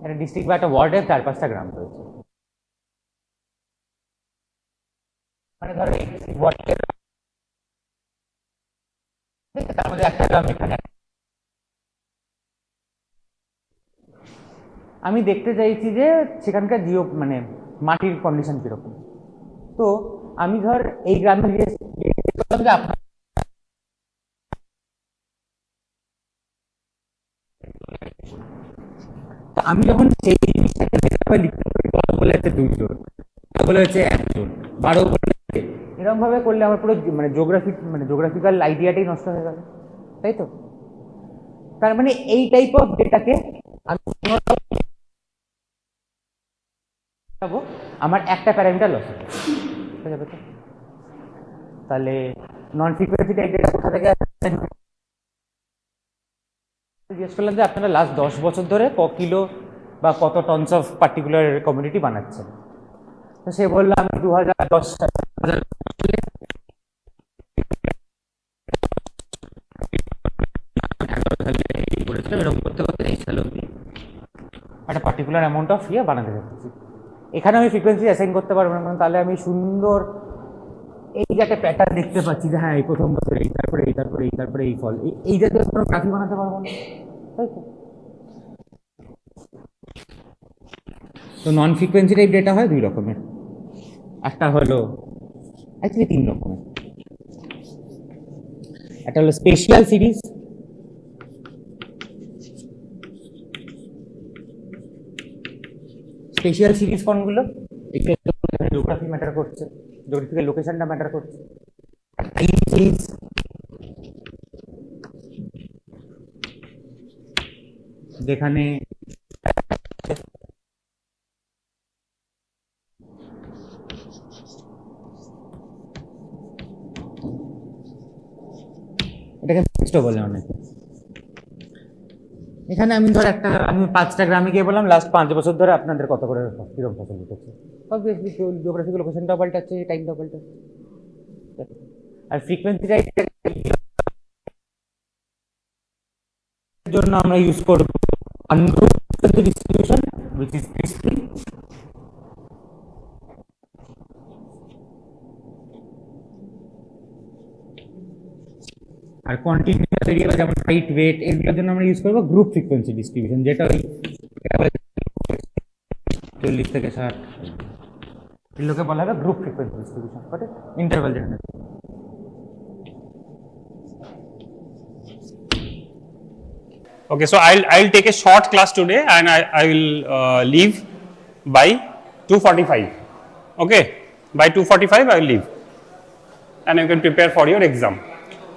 একটা ডিস্ট্রিক্ট বা একটা ওয়ার্ডে 4-5টা গ্রাম রয়েছে, মানে ধর ওয়ার্ডে তার মধ্যে একটা গ্রাম এখানে। আমি দেখতে চাইছি যে সেখানকার জিও মানে মাটির কন্ডিশন কিরকম। তো আমি ধর এই গ্রামে আমি যখন সেই জিনিসটাকে লিখতে পারি, 10 বলে হচ্ছে 2 জন, বলে হচ্ছে 1 জন, 12 বলে এরকম ভাবে করলে আমার পুরো মানে জিওগ্রাফিক্যাল আইডিয়াটাই নষ্ট হয়ে গেল, তাই তো? তার মানে এই টাইপ অফ ডেটাকে আমি আমার একটা প্যারামিটার লস হয়ে যাবে। তো তাহলে নন ফ্রিকোয়েন্সি টাইপ ডেটা কোথা থেকে জিজ্ঞেস করলাম যে আপনারা লাস্ট 10 বছর ধরে কিলো বা কত টনস অফ পার্টিকুলার কমিউনিটি বানাচ্ছেন। তো সে বললো আমি 2010 এরকম করতে করতে এই সালে একটা পার্টিকুলার অ্যামাউন্ট অফ ইয়ে বানাতে যাচ্ছি। এখানে আমি ফ্রিকোয়েন্সি অ্যাসাইন করতে পারবো না, তাহলে আমি সুন্দর এই যে একটা প্যাটার্ন দেখতে পাচ্ছি যে হ্যাঁ এই প্রথম বছর এই, তারপরে এই, তারপরে এই, তারপরে এই ফল, এই জাতীয় কোনো গ্রাফি বানাতে পারবো না, তাই তো? তো নন ফ্রিকোয়েন্সি টাইপ ডেটা হয় 2 রকমের, একটা হলো অ্যাকচুয়ালি 3 রকমের। একটা হলো স্পেশাল সিরিজ, স্পেশাল সিরিজ কোনগুলো? জিওগ্রাফি ম্যাটার করছে, জিওগ্রাফিক্যাল লোকেশনটা ম্যাটার করছে। যেখানে এটাকে মিক্সড বলে অনেকে। এখানে আমি ধর আমি 5টা গ্রামে গিয়ে বললাম লাস্ট 5 বছর ধরে আপনাদের কত করে কিরকম ফসল উঠেছে, অবভিয়াসলি জিওগ্রাফিক্যাল লোকেশনটাও পাল্টাচ্ছে, টাইমটাও পাল্টাচ্ছে। আর ফ্রিকোয়েন্সিটা জন্য আমরা ইউজ করব ungroup distribution which is this thing. আর কন্টিনিউয়াস ভেরিয়েবল যেমন হাইট, ওয়েট, এগুলোর জন্য আমরা ইউজ করব গ্রুপ ফ্রিকোয়েন্সি ডিস্ট্রিবিউশন, যেটা ওই 40 থেকে 60 এগুলোকে বলা হবে group frequency distribution, but interval যেটা। Okay, so I'll take a short class today, and I will leave by 2:45. Okay, by 2:45 I will leave, and you can prepare for your exam.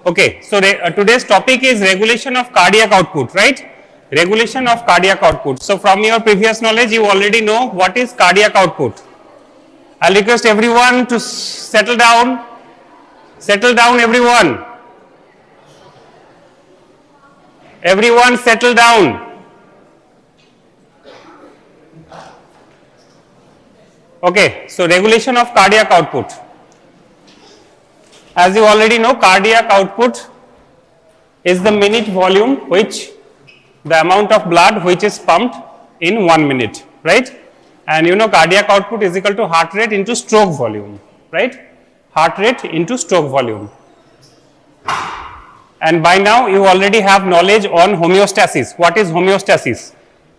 Okay, so today's topic is regulation of cardiac output, right? Regulation of cardiac output. So from your previous knowledge, you already know what is cardiac output. I'll request everyone to settle down. Settle down, everyone. Everyone settle down. Okay, so regulation of cardiac output. As you already know, cardiac output is the minute volume, which the amount of blood which is pumped in 1 minute, right? And you know cardiac output is equal to heart rate into stroke volume, right? Heart rate into stroke volume. And by now you already have knowledge on homeostasis. What is homeostasis?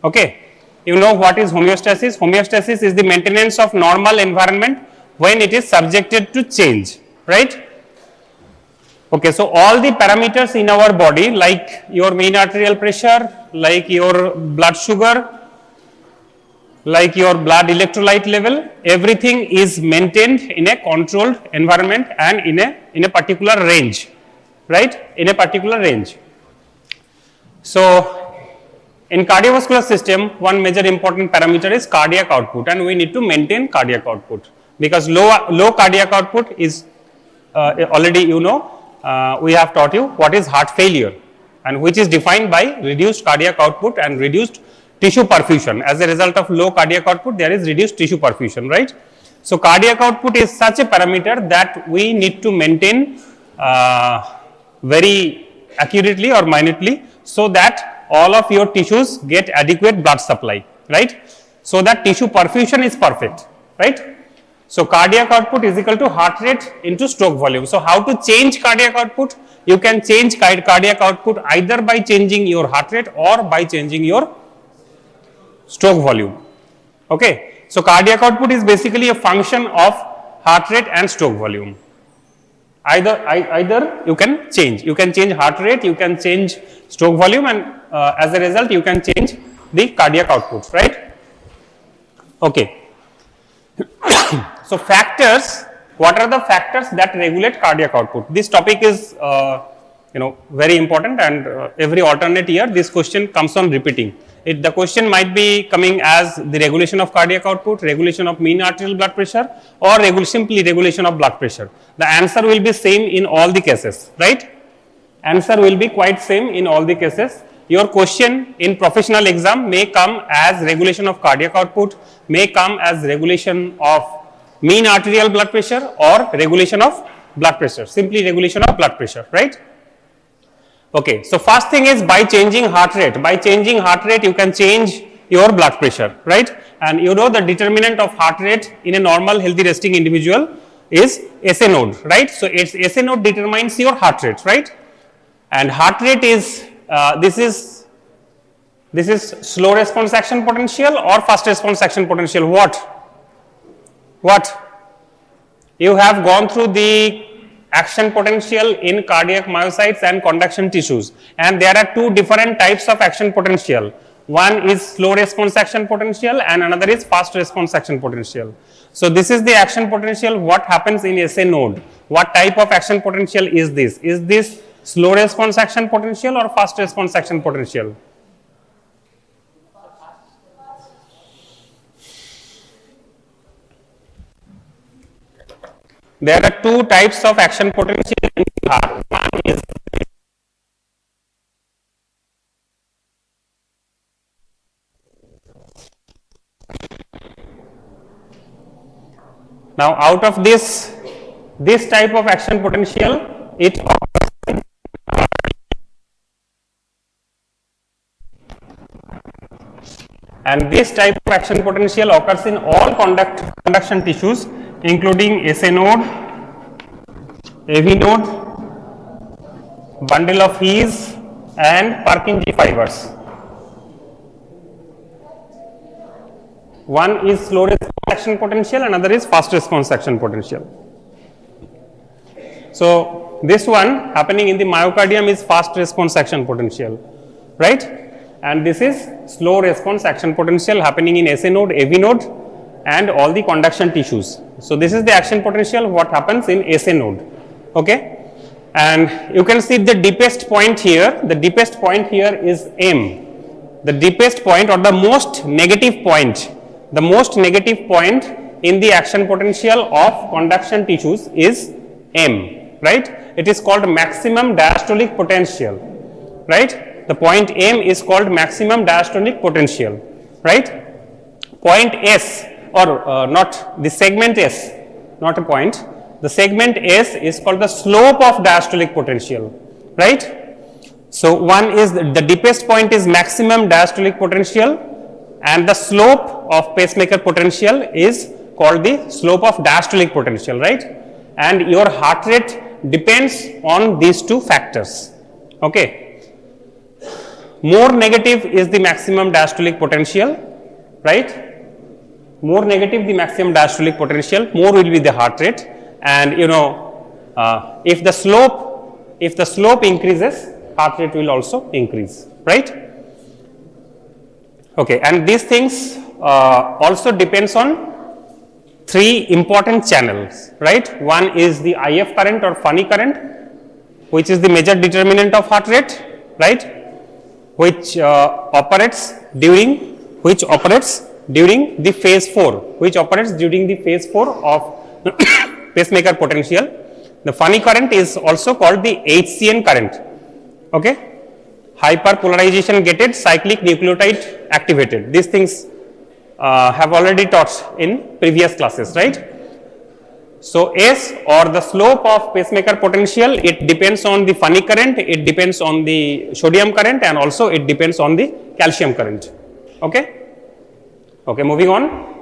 Okay, you know what is homeostasis. Homeostasis is the maintenance of normal environment when it is subjected to change, right? Okay, so all the parameters in our body, like your mean arterial pressure, like your blood sugar, like your blood electrolyte level, everything is maintained in a controlled environment and in a particular range, right? In a particular range. So in cardiovascular system, one major important parameter is cardiac output, and we need to maintain cardiac output, because low cardiac output is already you know, we have taught you what is heart failure, and which is defined by reduced cardiac output and reduced tissue perfusion. As a result of low cardiac output, there is reduced tissue perfusion, right? So cardiac output is such a parameter that we need to maintain very accurately or minutely, so that all of your tissues get adequate blood supply, right? So that tissue perfusion is perfect, right? So cardiac output is equal to heart rate into stroke volume. So how to change cardiac output? You can change cardiac output either by changing your heart rate or by changing your stroke volume. Okay, so cardiac output is basically a function of heart rate and stroke volume. Either you can change heart rate, you can change stroke volume, and as a result you can change the cardiac output, right? Okay. So factors, what are the factors that regulate cardiac output? This topic is very important, and every alternate year this question comes on repeating. The question might be coming as the regulation of cardiac output, regulation of mean arterial blood pressure, or simply regulation of blood pressure. The answer will be same in all the cases, right? Answer will be quite same in all the cases. Your question in professional exam may come as regulation of cardiac output, may come as regulation of mean arterial blood pressure, or regulation of blood pressure, simply regulation of blood pressure, right? Okay, so first thing is by changing heart rate. By changing heart rate, you can change your blood pressure, right? And you know the determinant of heart rate in a normal healthy resting individual is SA node, right? So its SA node determines your heart rate, right? And heart rate is this is slow response action potential or fast response action potential. What? You have gone through the action potential in cardiac myocytes and conduction tissues, and there are two different types of action potential. One is slow response action potential and another is fast response action potential. So this is the action potential, what happens in SA node. What type of action potential is this? Is this slow response action potential or fast response action potential? There are two types of action potential in the heart. One is now out of this type of action potential, it and this type of action potential occurs in all conduction tissues including SA node, AV node, bundle of His and Purkinje fibers. One is slow response action potential, another is fast response action potential. So this one happening in the myocardium is fast response action potential, right? And this is slow response action potential happening in SA node, AV node and all the conduction tissues. So this is the action potential what happens in SA node, okay? And you can see the deepest point here, the deepest point here is M. The deepest point or the most negative point in the action potential of conduction tissues is M, right? It is called maximum diastolic potential, right? The point M is called maximum diastolic potential, right? Point S or not the segment S, not a point. The segment S is called the slope of diastolic potential, right? So one is the deepest point is maximum diastolic potential and the slope of pacemaker potential is called the slope of diastolic potential, right? And your heart rate depends on these two factors, okay? More negative is the maximum diastolic potential, right? More negative the maximum diastolic potential, more will be the heart rate. And you know, if the slope increases, heart rate will also increase, right? Okay, and these things also depends on three important channels, right? One is the IF current or funny current, which is the major determinant of heart rate, right? Which operates during the phase 4, of pacemaker potential. The funny current is also called the HCN current, okay? Hyperpolarization gated cyclic nucleotide activated. These things have already taught in previous classes, right? So S or the slope of pacemaker potential, it depends on the funny current, it depends on the sodium current and also it depends on the calcium current, okay? Okay, moving on.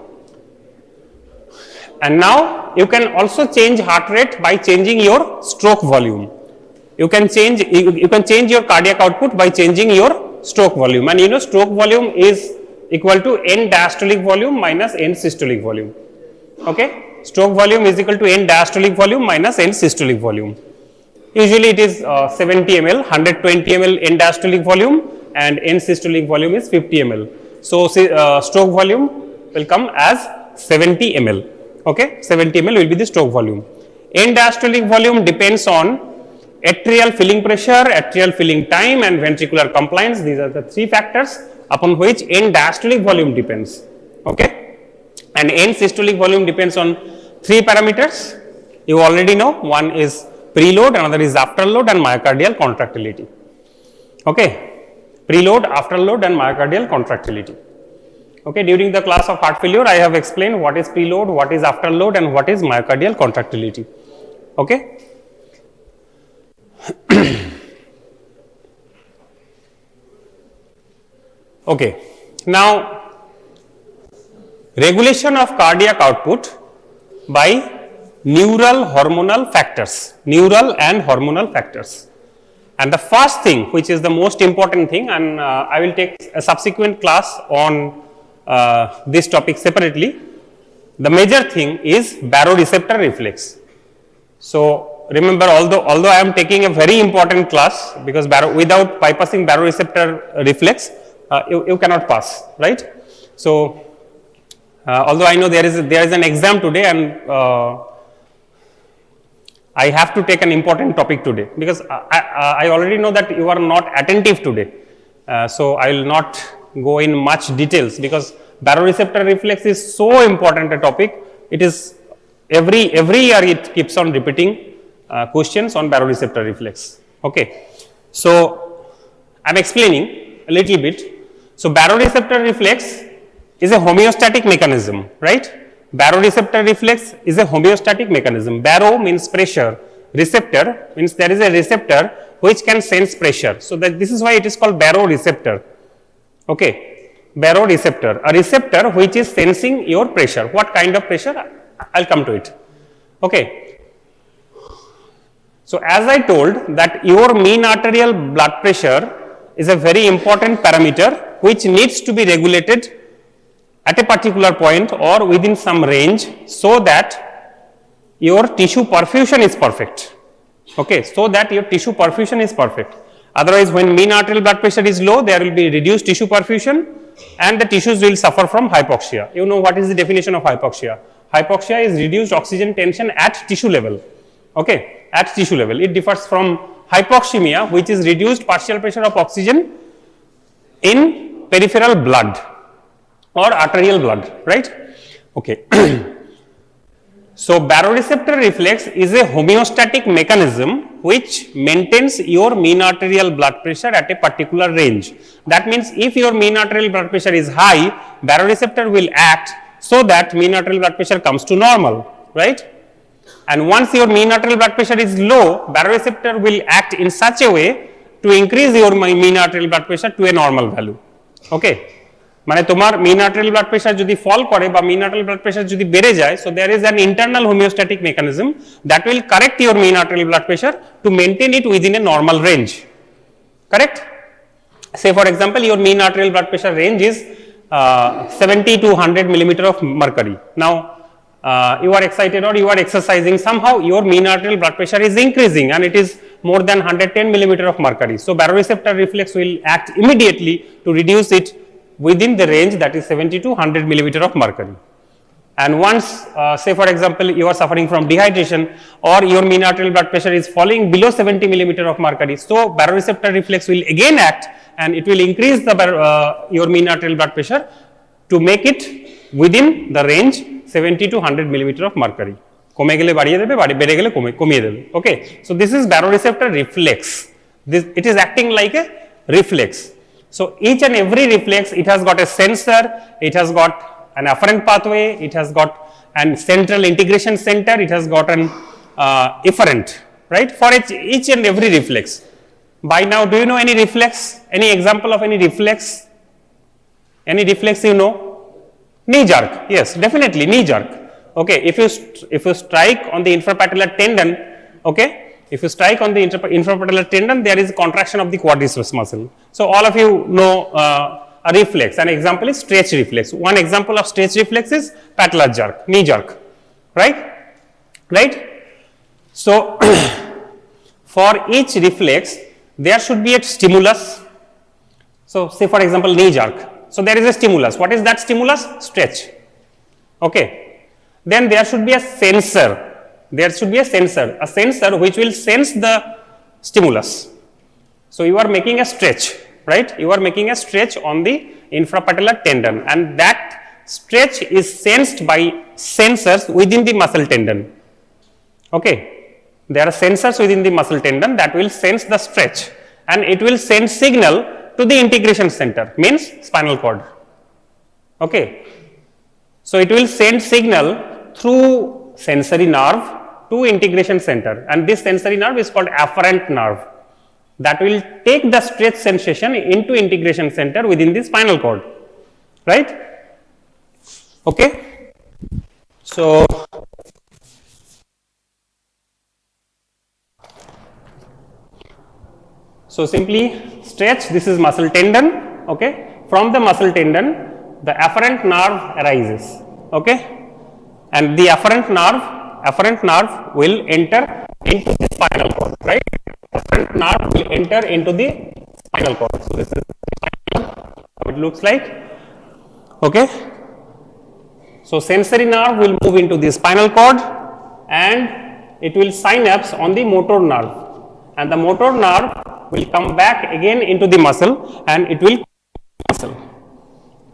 And now you can also change heart rate by changing your stroke volume. You can change your cardiac output by changing your stroke volume, and you know stroke volume is equal to N diastolic volume minus N systolic volume, okay? Stroke volume is equal to N diastolic volume minus N systolic volume. Usually it is 70 ml, 120 ml N diastolic volume and N systolic volume is 50 ml. So stroke volume will come as 70 ml, okay? 70 ml will be the stroke volume. N diastolic volume depends on atrial filling pressure, atrial filling time and ventricular compliance. These are the three factors upon which N diastolic volume depends, okay? And N systolic volume depends on three parameters. You already know, one is preload, another is afterload and myocardial contractility, okay? Preload, afterload and myocardial contractility. Okay, during the class of heart failure, I have explained what is preload, what is afterload and what is myocardial contractility, okay? Okay, now regulation of cardiac output by neural hormonal factors, neural and hormonal factors. And the first thing, which is the most important thing, and I will take a subsequent class on this topic separately. The major thing is baroreceptor reflex. So remember, although I am taking a very important class, because without bypassing baroreceptor reflex, you cannot pass, right? So, although I know there is an exam today, and I have to take an important topic today, because I already know that you are not attentive today. So, I will not go in much details, because baroreceptor reflex is so important a topic. It is every year it keeps on repeating questions on baroreceptor reflex. Okay. So, I am explaining a little bit. So, baroreceptor reflex is a homeostatic mechanism, right? Baroreceptor reflex is a homeostatic mechanism. Baro means pressure, receptor means there is a receptor which can sense pressure. So, that this is why it is called baroreceptor. Okay, baroreceptor, a receptor which is sensing your pressure. What kind of pressure? I will come to it. Okay. So, as I told that your mean arterial blood pressure is a very important parameter which needs to be regulated at a particular point or within some range, so that your tissue perfusion is perfect. Okay, so that your tissue perfusion is perfect. Otherwise, when mean arterial blood pressure is low, there will be reduced tissue perfusion and the tissues will suffer from hypoxia. You know what is the definition of hypoxia? Hypoxia is reduced oxygen tension at tissue level. Okay, at tissue level. It differs from hypoxemia, which is reduced partial pressure of oxygen in peripheral blood or arterial blood, right? Okay. So, baroreceptor reflex is a homeostatic mechanism which maintains your mean arterial blood pressure at a particular range. That means, if your mean arterial blood pressure is high, baroreceptor will act so that mean arterial blood pressure comes to normal, right? And once your mean arterial blood pressure is low, baroreceptor will act in such a way to increase your mean arterial blood pressure to a normal value. Okay. মানে তোমার মিন arterial blood pressure যদি ফল করে বা মিন arterial blood pressure যদি বেড়ে যায়, so there is an internal homeostatic mechanism that will correct your mean arterial blood pressure to maintain it within a normal range, correct? Say for example, your mean arterial blood pressure range is 70 to 100 millimeter of mercury. Now, you are excited or you are exercising, somehow your mean arterial blood pressure is increasing and it is more than 110 millimeter of mercury. So, baroreceptor reflex will act immediately to reduce it within the range, that is 70 to 100 millimeter of mercury. And once, say for example, you are suffering from dehydration or your mean arterial blood pressure is falling below 70 millimeter of mercury, so baroreceptor reflex will again act and it will increase the your mean arterial blood pressure to make it within the range 70 to 100 millimeter of mercury. কমে গেলে বাড়িয়ে দেবে, বেড়ে গেলে কমিয়ে দেবে. Okay, so this is baroreceptor reflex. It is acting like a reflex. So each and every reflex, it has got a sensor, it has got an afferent pathway, it has got an central integration center, it has got an efferent, right? For each and every reflex. By now, do you know any reflex? Any example of any reflex? Any reflex you know? Knee jerk. Yes, definitely knee jerk. Okay, if you strike on the infrapatellar tendon, okay, if you strike on the infrapatellar tendon, there is contraction of the quadriceps muscle. So all of you know a reflex. An example is stretch reflex. One example of stretch reflex is patellar jerk, knee jerk, right? Right? So for each reflex, there should be a stimulus. So say for example knee jerk. So there is a stimulus. What is that stimulus? Stretch. Okay. Then there should be a sensor. There should be a sensor which will sense the stimulus. So you are making a stretch, right? You are making a stretch on the infrapatellar tendon, and that stretch is sensed by sensors within the muscle tendon. Okay, there are sensors within the muscle tendon that will sense the stretch, and it will send signal to the integration center, means spinal cord. Okay, so it will send signal through sensory nerve to integration center, and this sensory nerve is called afferent nerve, that will take the stretch sensation into integration center within the spinal cord, right? Okay, so simply stretch, this is muscle tendon. Okay, from the muscle tendon the afferent nerve arises. Okay, and the afferent nerve will enter into the spinal cord, right? Afferent nerve will enter into the spinal cord. So this is spinal cord. it looks like. Okay. So sensory nerve will move into the spinal cord and it will synapse on the motor nerve, and the motor nerve will come back again into the muscle and it will muscle,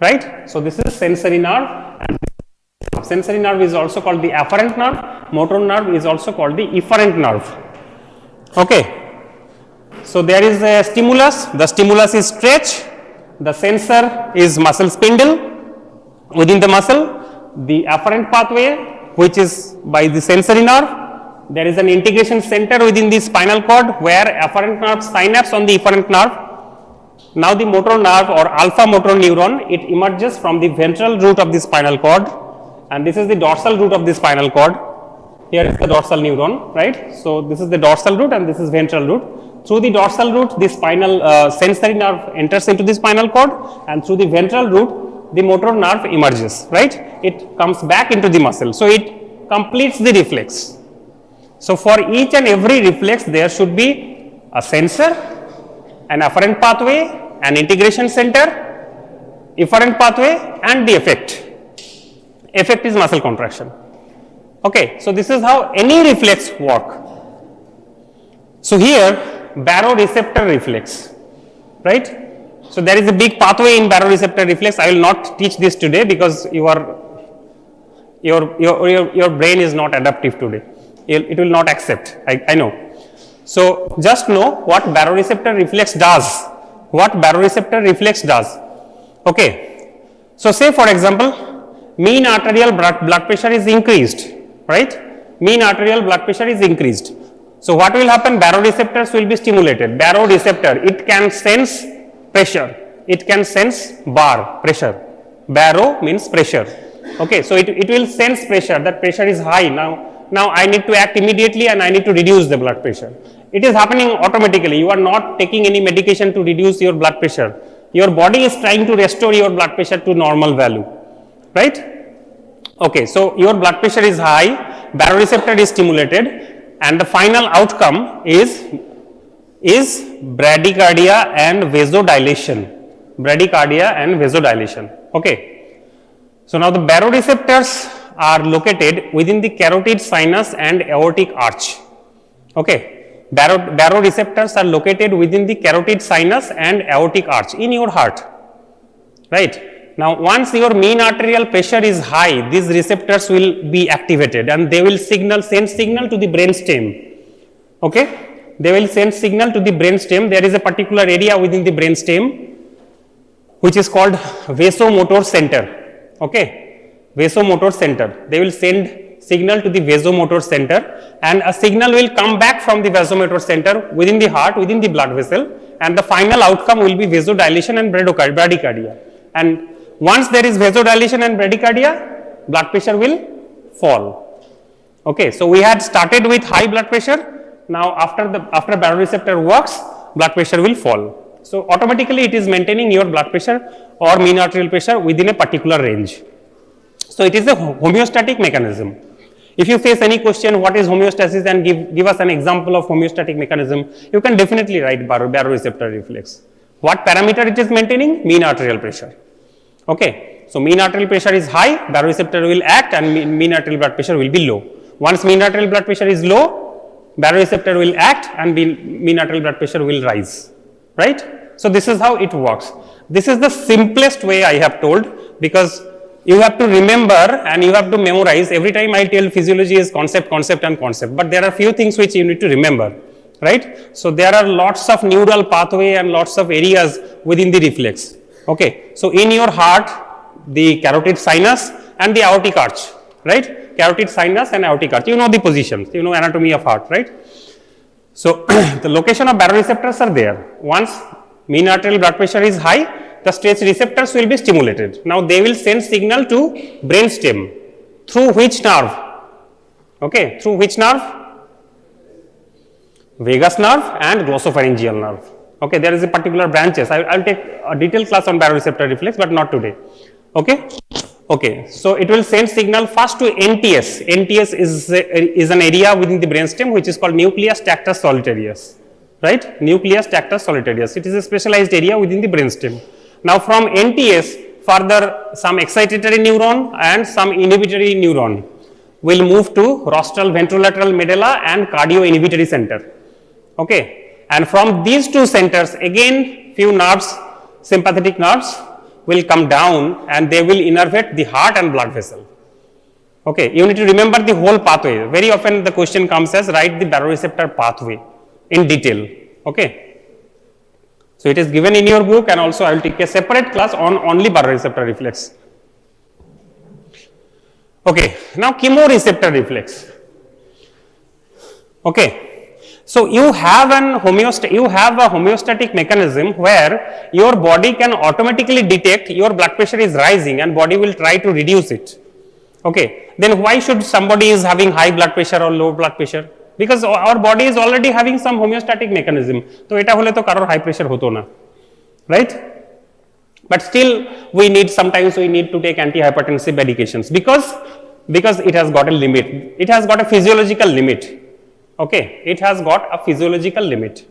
right? So this is sensory nerve, and sensory nerve is also called the afferent nerve, motor nerve is also called the efferent nerve. Okay. So there is a stimulus, the stimulus is stretch, the sensor is muscle spindle. Within the muscle, the afferent pathway, which is by the sensory nerve, there is an integration center within the spinal cord where afferent nerve synapse on the efferent nerve. Now the motor nerve or alpha motor neuron, it emerges from the ventral root of the spinal cord, and this is the dorsal root of the spinal cord. Here is the dorsal neuron, right? So this is the dorsal root and this is ventral root. Through the dorsal root, the spinal sensory nerve enters into the spinal cord, and through the ventral root, the motor nerve emerges, right? It comes back into the muscle. So it completes the reflex. So for each and every reflex, there should be a sensor, an afferent pathway, an integration center, efferent pathway, and the effect. Effect is muscle contraction. Okay, so this is how any reflex work. So here, baroreceptor reflex, right? So there is a big pathway in baroreceptor reflex. I will not teach this today because your brain is not adaptive today. It will not accept. I know. So just know what baroreceptor reflex does. What baroreceptor reflex does. Okay. So say for example, mean arterial blood pressure is increased, right? Mean arterial blood pressure is increased. So what will happen? Baroreceptors will be stimulated. Baroreceptor, it can sense pressure, it can sense bar pressure. Baro means pressure. Okay, so it will sense pressure, that pressure is high. Now I need to act immediately and I need to reduce the blood pressure. It is happening automatically. You are not taking any medication to reduce your blood pressure. Your body is trying to restore your blood pressure to normal value, right? Okay, so your blood pressure is high, baroreceptor is stimulated, and the final outcome is bradycardia and vasodilation. Bradycardia and vasodilation. Okay. So now the baroreceptors are located within the carotid sinus and aortic arch. Okay. Baroreceptors are located within the carotid sinus and aortic arch in your heart. Right. Now once your mean arterial pressure is high, these receptors will be activated and they will send signal to the brain stem. Okay. They will send signal to the brain stem. There is a particular area within the brain stem which is called vasomotor center. Okay, vasomotor center. They will send signal to the vasomotor center, and a signal will come back from the vasomotor center within the heart, within the blood vessel, and the final outcome will be vasodilation and bradycardia. And once there is vasodilation and bradycardia, blood pressure will fall. Okay, so we had started with high blood pressure. Now after baroreceptor works, blood pressure will fall. So automatically it is maintaining your blood pressure or mean arterial pressure within a particular range. So it is a homeostatic mechanism. If you face any question, what is homeostasis, and give us an example of homeostatic mechanism, you can definitely write baroreceptor reflex. What parameter it is maintaining? Mean arterial pressure. Okay. So mean arterial pressure is high, baroreceptor will act, and mean arterial blood pressure will be low. Once mean arterial blood pressure is low, baroreceptor will act and mean arterial blood pressure will rise, right? So this is how it works. This is the simplest way I have told, because you have to remember and you have to memorize. Every time I tell physiology is concept, but there are few things which you need to remember, right? So there are lots of neural pathway and lots of areas within the reflex. Okay, so in your heart, the carotid sinus and the aortic arch, right? Carotid sinus and aortic arch. You know the positions, you know anatomy of heart, right? So the location of baroreceptors are there. Once mean arterial blood pressure is high, the stretch receptors will be stimulated. Now they will send signal to brain stem. Through which nerve? Okay, through which nerve? Vagus nerve and glossopharyngeal nerve. Okay, there is a particular branches. I will take a detailed class on baroreceptor reflex, but not today. Okay. Okay, so it will send signal first to NTS. NTS is an area within the brainstem which is called nucleus tractus solitarius, right? Nucleus tractus solitarius. It is a specialized area within the brainstem. Now from NTS, further some excitatory neuron and some inhibitory neuron will move to rostral ventrolateral medulla and cardio inhibitory center. Okay, and from these two centers again few nerves, sympathetic nerves will come down and they will innervate the heart and blood vessel. Okay, you need to remember the whole pathway. Very often the question comes as write the baroreceptor pathway in detail. Okay, so it is given in your book, and also I will take a separate class on only baroreceptor reflex. Okay, now chemoreceptor reflex. Okay, so you have a homeostatic mechanism where your body can automatically detect your blood pressure is rising and body will try to reduce it. Okay, then why should somebody is having high blood pressure or low blood pressure? Because our body is already having some homeostatic mechanism. So eta hole to karor high pressure hoto na, right? But still sometimes we need to take antihypertensive medications because it has got a limit. It has got a physiological limit. Okay, it has got a physiological limit.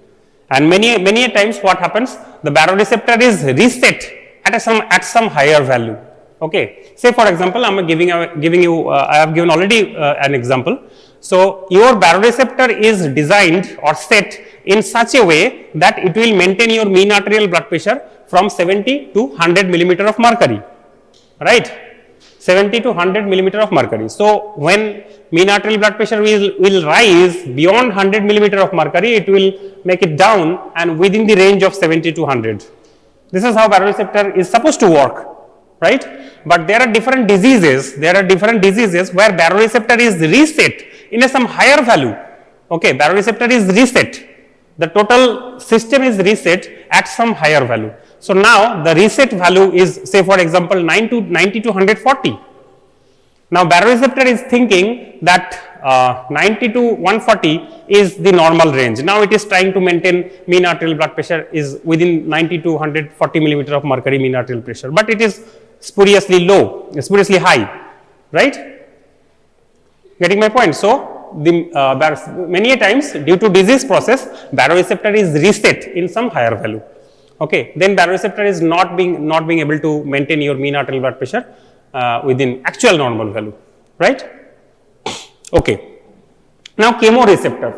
And many times what happens, the baroreceptor is reset at some higher value. Okay, say for example, I have given already an example. So your baroreceptor is designed or set in such a way that it will maintain your mean arterial blood pressure from 70 to 100 millimeter of mercury, right? 70 to 100 millimeter of mercury. So when mean arterial blood pressure will rise beyond 100 millimeter of mercury, it will make it down and within the range of 70 to 100. This is how baroreceptor is supposed to work, right? But there are different diseases. There are different diseases where baroreceptor is reset in some higher value. Okay, baroreceptor is reset. The total system is reset at some higher value. So now the reset value is, say for example, 90 to 140. Now baroreceptor is thinking that 90 to 140 is the normal range. Now it is trying to maintain mean arterial blood pressure is within 90 to 140 millimeter of mercury mean arterial pressure, but it is spuriously low, spuriously high, right? Getting my point? So many times due to disease process, baroreceptor is reset in some higher value. Okay, then baroreceptor is not being able to maintain your mean arterial blood pressure within actual normal value, right? Okay, now chemoreceptor.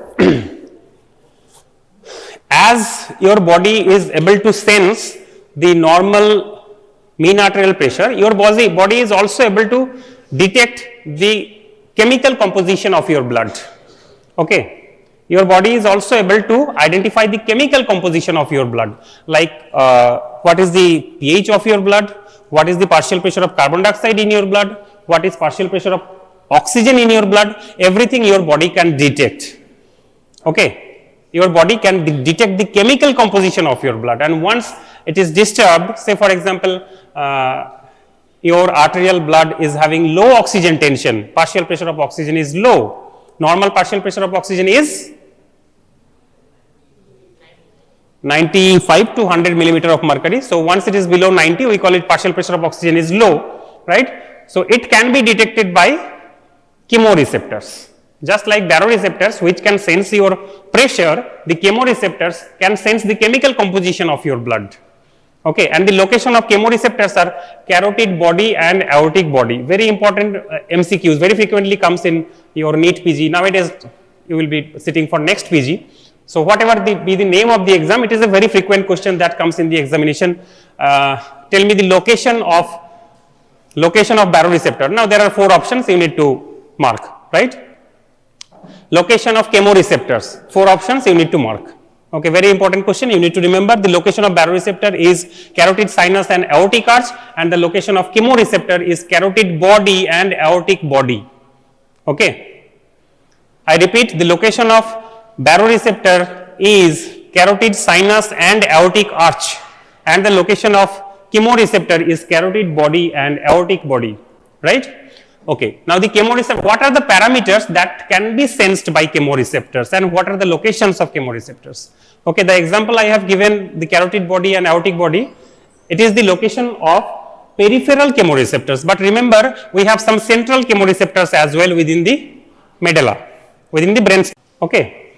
As your body is able to sense the normal mean arterial pressure, your body is also able to detect the chemical composition of your blood. Okay, your body is also able to identify the chemical composition of your blood, like what is the pH of your blood, what is the partial pressure of carbon dioxide in your blood, what is partial pressure of oxygen in your blood, everything your body can detect. Okay, your body can detect the chemical composition of your blood, and once it is disturbed, say for example, your arterial blood is having low oxygen tension, partial pressure of oxygen is low, normal partial pressure of oxygen is 95 to 100 millimeter of mercury. So once it is below 90, we call it partial pressure of oxygen is low, right? So it can be detected by chemoreceptors. Just like baroreceptors, which can sense your pressure, the chemoreceptors can sense the chemical composition of your blood. Okay, and the location of chemoreceptors are carotid body and aortic body. Very important MCQs, very frequently comes in your NEET PG. Nowadays, you will be sitting for next PG. So whatever be the name of the exam, it is a very frequent question that comes in the examination. Tell me the location of baroreceptor. Now there are 4 options you need to mark, right? Location of chemoreceptors, 4 options you need to mark. Okay, very important question. You need to remember the location of baroreceptor is carotid sinus and aortic arch, and the location of chemoreceptor is carotid body and aortic body. Okay, I repeat, the location of baroreceptor is carotid sinus and aortic arch, and the location of chemoreceptor is carotid body and aortic body, right? Okay, now the chemoreceptor, what are the parameters that can be sensed by chemoreceptors and what are the locations of chemoreceptors? Okay, the example I have given, the carotid body and aortic body, it is the location of peripheral chemoreceptors, but remember we have some central chemoreceptors as well within the medulla, within the brain. Okay,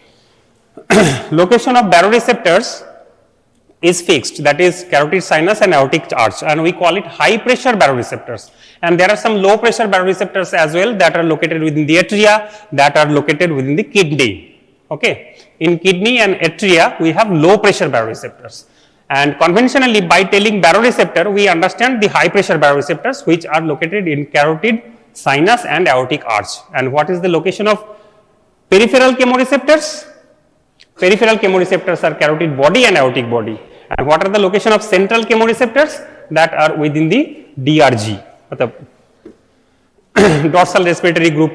location of baroreceptors is fixed, that is carotid sinus and aortic arch, and we call it high pressure baroreceptors. And there are some low pressure baroreceptors as well that are located within the atria, that are located within the kidney. Okay, in kidney and atria we have low pressure baroreceptors, and conventionally by telling baroreceptor we understand the high pressure baroreceptors which are located in carotid sinus and aortic arch. And what is the location of peripheral chemoreceptors? Peripheral chemoreceptors are carotid body and aortic body. And what are the location of central chemoreceptors? That are within the DRG, dorsal respiratory group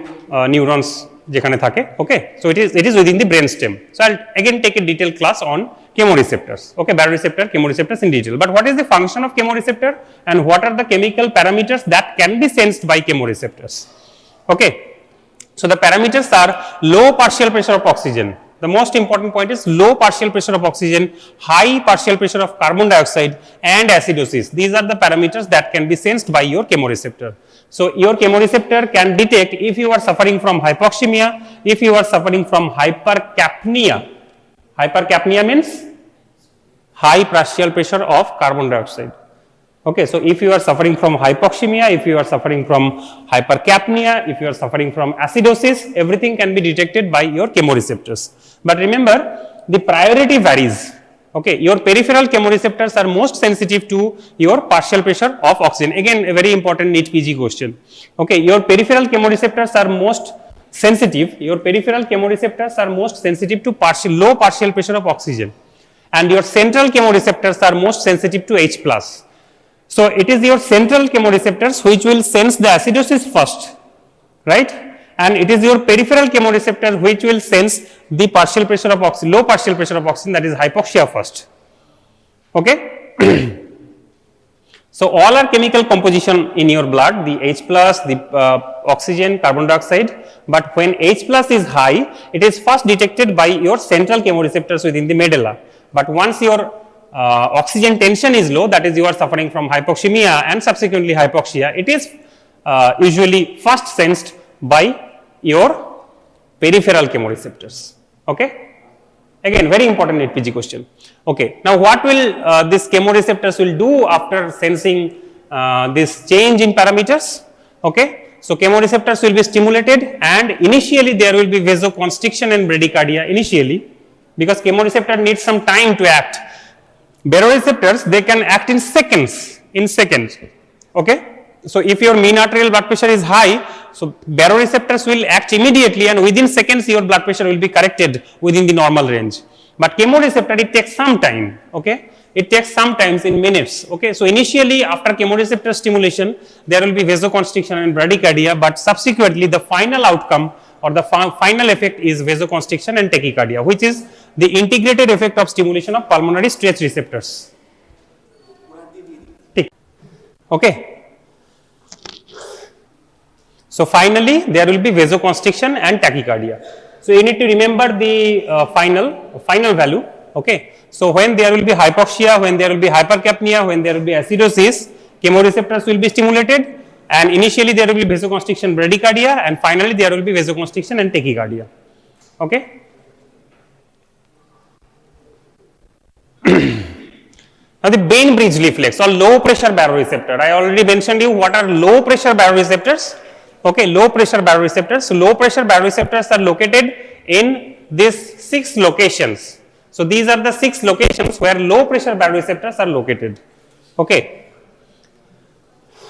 neurons যেখানে থাকে. Okay, so it is within the brainstem. So I'll again take a detailed class on chemoreceptors. Okay, baroreceptor, chemoreceptors in detail. But what is the function of chemoreceptor and what are the chemical parameters that can be sensed by chemoreceptors? Okay, so the parameters are low partial pressure of oxygen. The most important point is low partial pressure of oxygen, high partial pressure of carbon dioxide and acidosis. These are the parameters that can be sensed by your chemoreceptor. So your chemoreceptor can detect if you are suffering from hypoxemia, if you are suffering from hypercapnia. Hypercapnia means high partial pressure of carbon dioxide. Okay, so if you are suffering from hypoxemia, if you are suffering from hypercapnia, if you are suffering from acidosis, everything can be detected by your chemoreceptors. But remember, the priority varies. Okay, your peripheral chemoreceptors are most sensitive to your partial pressure of oxygen. Again, a very important NEET PG question. Okay, your peripheral chemoreceptors are most sensitive. Your peripheral chemoreceptors are most sensitive to low partial pressure of oxygen, and your central chemoreceptors are most sensitive to H+. So it is your central chemoreceptors which will sense the acidosis first, right? And it is your peripheral chemoreceptor which will sense the partial pressure of oxygen, low partial pressure of oxygen, that is hypoxia first. Okay. So all are chemical composition in your blood, the H+, the oxygen, carbon dioxide. But when H+ is high, it is first detected by your central chemoreceptors within the medulla. But once your oxygen tension is low, that is you are suffering from hypoxemia and subsequently hypoxia, it is usually first sensed by your peripheral chemoreceptors. Okay, again very important NEET PG question. Okay, now what will this chemoreceptors will do after sensing this change in parameters? Okay, so chemoreceptors will be stimulated and initially there will be vasoconstriction and bradycardia initially, because chemoreceptor needs some time to act. Baroreceptors, they can act in seconds. Okay, so if your mean arterial blood pressure is high, so baroreceptors will act immediately and within seconds your blood pressure will be corrected within the normal range. But chemoreceptor, it takes some time. Okay, it takes sometimes in minutes. Okay, so initially after chemoreceptor stimulation there will be vasoconstriction and bradycardia, but subsequently the final outcome or the final effect is vasoconstriction and tachycardia, which is the integrated effect of stimulation of pulmonary stretch receptors. Okay, so finally there will be vasoconstriction and tachycardia. So you need to remember the final value. Okay, so when there will be hypoxia, when there will be hypercapnia, when there will be acidosis, chemoreceptors will be stimulated, and initially there will be vasoconstriction, bradycardia, and finally there will be vasoconstriction and tachycardia. Okay. Now the Bainbridge reflex or low pressure baroreceptor. I already mentioned you what are low pressure baroreceptors. Okay, low pressure baroreceptors. So low pressure baroreceptors are located in these 6 locations. So these are the 6 locations where low pressure baroreceptors are located. Okay.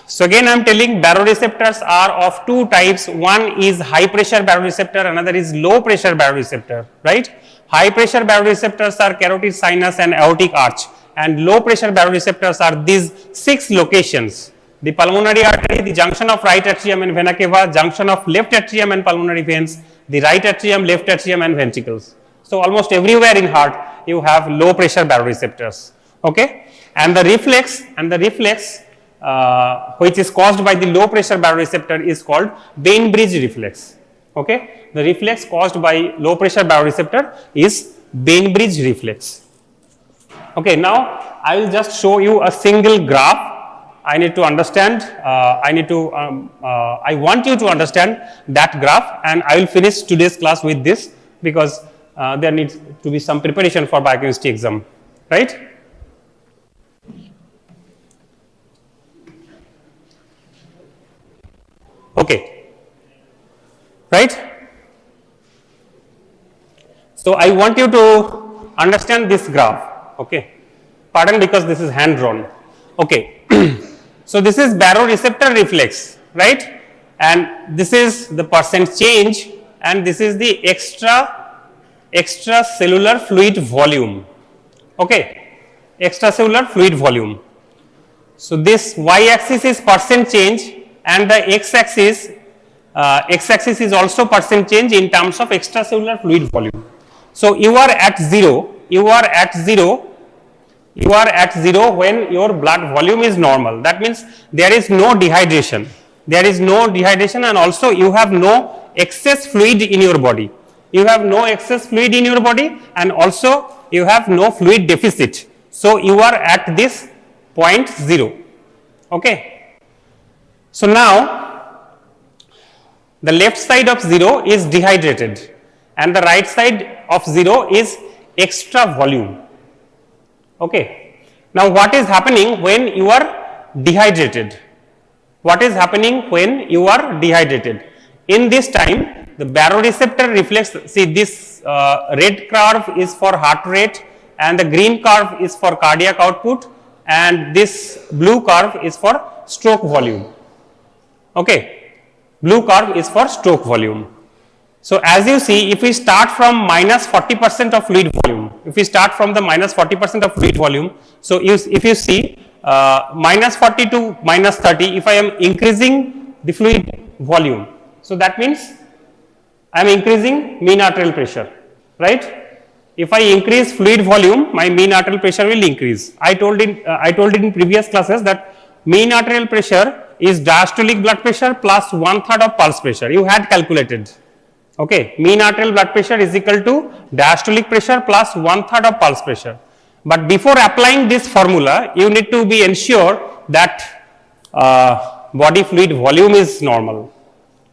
So again I am telling baroreceptors are of 2 types. One is high pressure baroreceptor, another is low pressure baroreceptor, right? High pressure baroreceptors are carotid sinus and aortic arch, and low pressure baroreceptors are these 6 locations: the pulmonary artery, the junction of right atrium and vena cava, junction of left atrium and pulmonary veins, the right atrium, left atrium and ventricles. So almost everywhere in heart you have low pressure baroreceptors. Okay, and the reflex which is caused by the low pressure baroreceptor is called Bainbridge reflex. Okay, the reflex caused by low pressure baroreceptor is Bainbridge reflex. Okay, now I will just show you a single graph. I need to understand, I want you to understand that graph, and I will finish today's class with this because there needs to be some preparation for biochemistry exam, right? Okay, right? So I want you to understand this graph. Okay, pardon because this is hand drawn. Okay, so this is baroreceptor reflex, right? And this is the percent change, and this is the extracellular fluid volume. Okay, extracellular fluid volume. So this y-axis is percent change, and the x-axis is also percent change in terms of extracellular fluid volume. So you are at zero. You are at zero when your blood volume is normal. That means there is no dehydration. There is no dehydration, and also you have no excess fluid in your body. You have no excess fluid in your body, and also you have no fluid deficit. So you are at this point 0. Okay. So now the left side of 0 is dehydrated, and the right side of 0 is extra volume. Okay. Now what is happening when you are dehydrated? What is happening when you are dehydrated? In this time, the baroreceptor reflex, see this red curve is for heart rate, and the green curve is for cardiac output, and this blue curve is for stroke volume. Okay, blue curve is for stroke volume. So as you see, if we start from minus 40% of fluid volume, if we start from the minus 40% of fluid volume, so if you see minus 40 to minus 30, if I am increasing the fluid volume, so that means I am increasing mean arterial pressure, right? If I increase fluid volume, my mean arterial pressure will increase. I told it in previous classes that mean arterial pressure is diastolic blood pressure plus 1/3 of pulse pressure. You had calculated. Okay, mean arterial blood pressure is equal to diastolic pressure plus 1/3 of pulse pressure. But before applying this formula, you need to be ensured that body fluid volume is normal.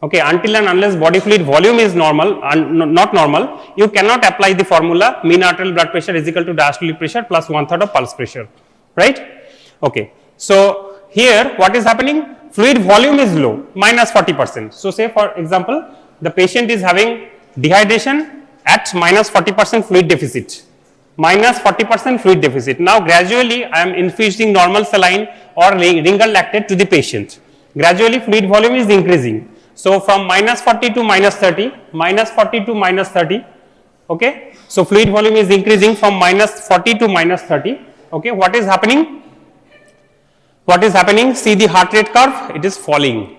Okay, until and unless body fluid volume is normal and not normal, you cannot apply the formula mean arterial blood pressure is equal to diastolic pressure plus 1/3 of pulse pressure, right? Okay, so here what is happening? Fluid volume is low, minus 40%. So say for example, the patient is having dehydration at minus 40% fluid deficit. Minus 40% fluid deficit. Now gradually I am infusing normal saline or ringer lactate to the patient. Gradually fluid volume is increasing. So from minus 40 to minus 30, minus 40 to minus 30. Okay. So fluid volume is increasing from minus 40 to minus 30. Okay. What is happening? What is happening? See the heart rate curve, it is falling.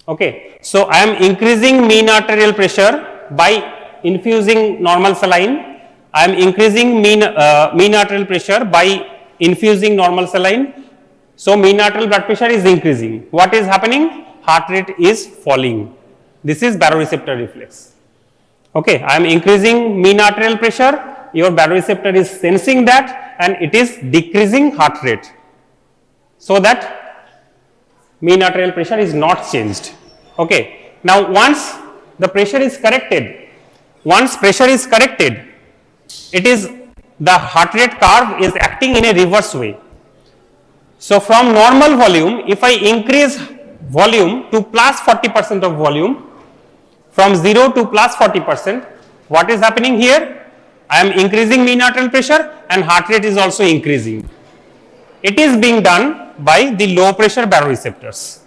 Okay. So I am increasing mean arterial pressure by infusing normal saline. I am increasing mean arterial pressure by infusing normal saline. So mean arterial blood pressure is increasing. What is happening? Heart rate is falling. This is baroreceptor reflex. Okay, I am increasing mean arterial pressure. Your baroreceptor is sensing that, and it is decreasing heart rate, so that mean arterial pressure is not changed. Okay. Now once the pressure is corrected, it is the heart rate curve is acting in a reverse way. So from normal volume, if I increase volume to plus 40% of volume, from 0 to plus 40%, what is happening here? I am increasing mean arterial pressure and heart rate is also increasing. It is being done by the low pressure baroreceptors,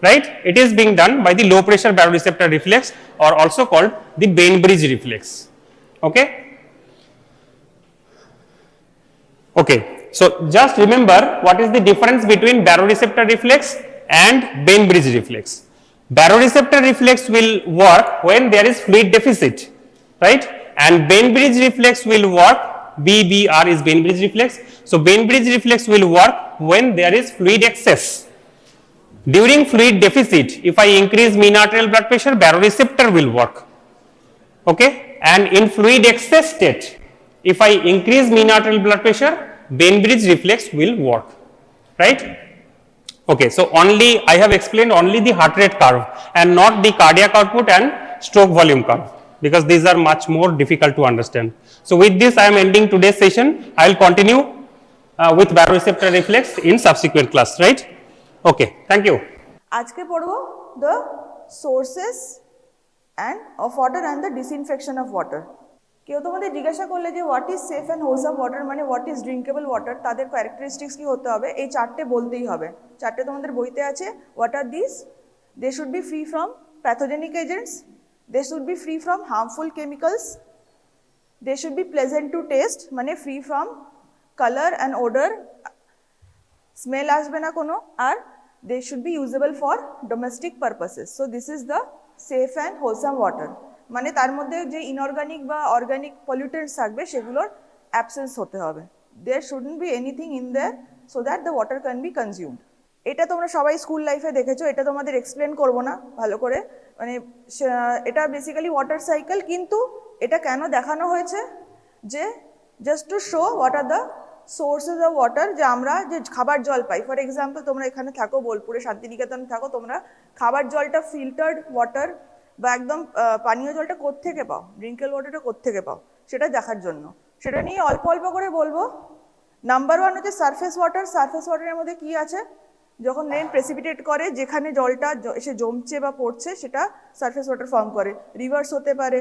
right? It is being done by the low pressure baroreceptor reflex, or also called the Bainbridge reflex. Okay. Okay. So just remember what is the difference between baroreceptor reflex and Bainbridge reflex. Baroreceptor reflex will work when there is fluid deficit, right? And Bainbridge reflex will work, BBR is Bainbridge reflex. So Bainbridge reflex will work when there is fluid excess. During fluid deficit, if I increase mean arterial blood pressure, baroreceptor will work. Okay? And in fluid excess state, if I increase mean arterial blood pressure, Bainbridge reflex will work, right? Okay, so only I have explained only the heart rate curve and not the cardiac output and stroke volume curve, because these are much more difficult to understand. So with this I am ending today's session. I will continue with baroreceptor reflex in subsequent class, right? Okay, thank you. আজকে পড়বো the sources and of water and the disinfection of water. কেউ তোমাদের জিজ্ঞাসা করলে যে what is safe and wholesome water, মানে what is drinkable water, তাদের characteristics কি হতে হবে, এই চারটে বলতেই হবে। চারটে তোমাদের বইতে আছে। What are this? They should be free from pathogenic agents, they should be free from harmful chemicals, they should be pleasant to taste, মানে free from colour and odour, smell আসবে না কোনো, আর they should be usable for domestic purposes. So this is the safe and wholesome water. মানে তার মধ্যে যে inorganic বা অর্গানিক পলিউটেন্টস থাকবে সেগুলোর অ্যাবসেন্স হতে হবে। There shouldn't be anything in there so that the water can be consumed. এটা তোমরা সবাই স্কুল লাইফে দেখেছো, এটা তোমাদের এক্সপ্লেন করবো না ভালো করে। মানে এটা বেসিক্যালি ওয়াটার সাইকেল, কিন্তু এটা কেন দেখানো হয়েছে যে just to show what are the sources of water, যে আমরা যে খাবার জল পাই। ফর এক্সাম্পল তোমরা এখানে থাকো বোলপুরে, শান্তিনিকেতনে থাকো, তোমরা খাবার জলটা ফিল্টার্ড ওয়াটার বা একদম পানীয় জলটা কোত্থেকে পাও, ড্রিঙ্কেবল ওয়াটারটা কোত্থেকে পাও, সেটা দেখার জন্য। সেটা নিয়ে অল্প অল্প করে বলবো। নাম্বার ওয়ান হচ্ছে সারফেস ওয়াটার। সারফেস ওয়াটারের মধ্যে কি আছে? যখন রেন প্রেসিপিটেট করে, যেখানে জলটা এসে জমছে বা পড়ছে সেটা সারফেস ওয়াটার ফর্ম করে। রিভার্স হতে পারে,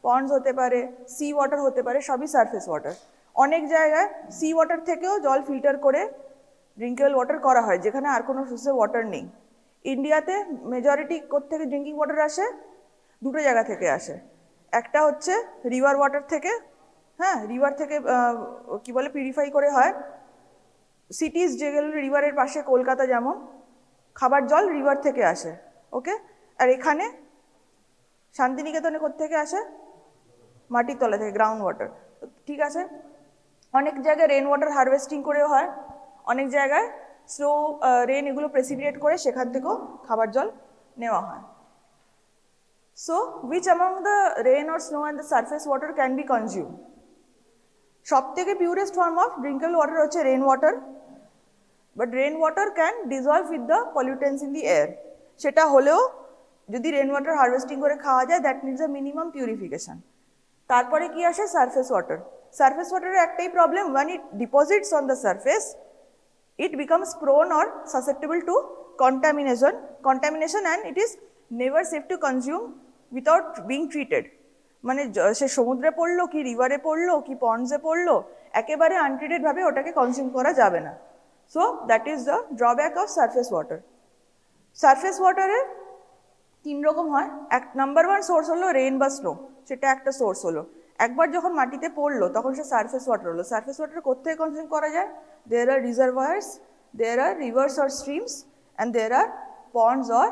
পন্ডস হতে পারে, সি ওয়াটার হতে পারে, সবই সারফেস ওয়াটার। অনেক জায়গায় সি ওয়াটার থেকেও জল ফিল্টার করে ড্রিঙ্কেবল ওয়াটার করা হয়, যেখানে আর কোনো সোর্সের ওয়াটার নেই। ইন্ডিয়াতে মেজরিটি কোত্থেকে ড্রিঙ্কিং ওয়াটার আসে? দুটো জায়গা থেকে আসে। একটা হচ্ছে রিভার ওয়াটার থেকে, হ্যাঁ, রিভার থেকে কি বলে পিউরিফাই করে হয়। সিটিজ যেগুলো রিভারের পাশে, কলকাতা যেমন, খাবার জল রিভার থেকে আসে, ওকে। আর এখানে শান্তিনিকেতনে কোত্থেকে আসে? মাটির তলা থেকে, গ্রাউন্ড ওয়াটার, ঠিক আছে। অনেক জায়গায় রেন ওয়াটার হারভেস্টিং করেও হয়, অনেক জায়গায় স্লো রেন এগুলো প্রেসিপিটেট করে সেখান থেকেও খাবার জল নেওয়া হয়। So, which among the rain or snow and the surface water can be consumed? সবথেকে purest form of drinkable water হচ্ছে rain water, but rain water can dissolve with the pollutants in the air. সেটা হলেও যদি rain water harvesting করে খাওয়া যায়, that needs a minimum purification. তারপরে কি আসে? Surface water. সারফেস ওয়াটারের একটাই problem, when it deposits on the surface, it becomes prone or susceptible to contamination and it is never safe to consume without being treated. মানে সে সমুদ্রে পড়লো কি রিভারে পড়লো কি পন্ডসে পড়লো, একেবারে আনট্রিটেড ভাবে ওটাকে কনজিউম করা যাবে না। So that is the drawback of surface water. Surface ওয়াটারের তিন রকম হয়। নাম্বার ওয়ান সোর্স হলো রেন বা স্নো, সেটা একটা সোর্স হলো। একবার যখন মাটিতে পড়লো তখন সে সারফেস ওয়াটার হলো। সারফেস ওয়াটার কোথেকে কনজিউম করা যায়? There are reservoirs, there are rivers or streams and there are ponds or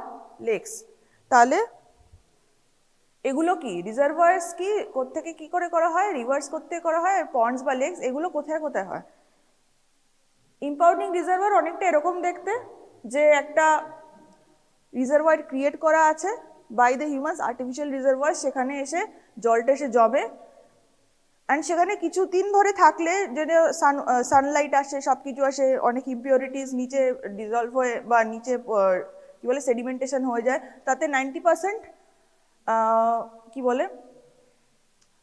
lakes. তাহলে এগুলো কি রিজার্ভয়ার্স কি কোত্থেকে কি করে করা হয়, রিভার্স কোত্থেকে করা হয়, পন্ডস বা লেকস এগুলো কোথায় কোথায় হয়? ইম্পাউন্ডিং রিজার্ভার অনেকটা এরকম দেখতে, যে একটা রিজার্ভার ক্রিয়েট করা আছে by the humans, artificial reservoir, সেখানে এসে জলটা এসে জমে, অ্যান্ড সেখানে কিছু দিন ধরে থাকলে যদি সানলাইট আসে, সব কিছু আসে, অনেক ইম্পিউরিটিস নিচে ডিজলভ হয়ে বা নিচে কি বলে সেডিমেন্টেশন হয়ে যায়, তাতে 90% কি বলে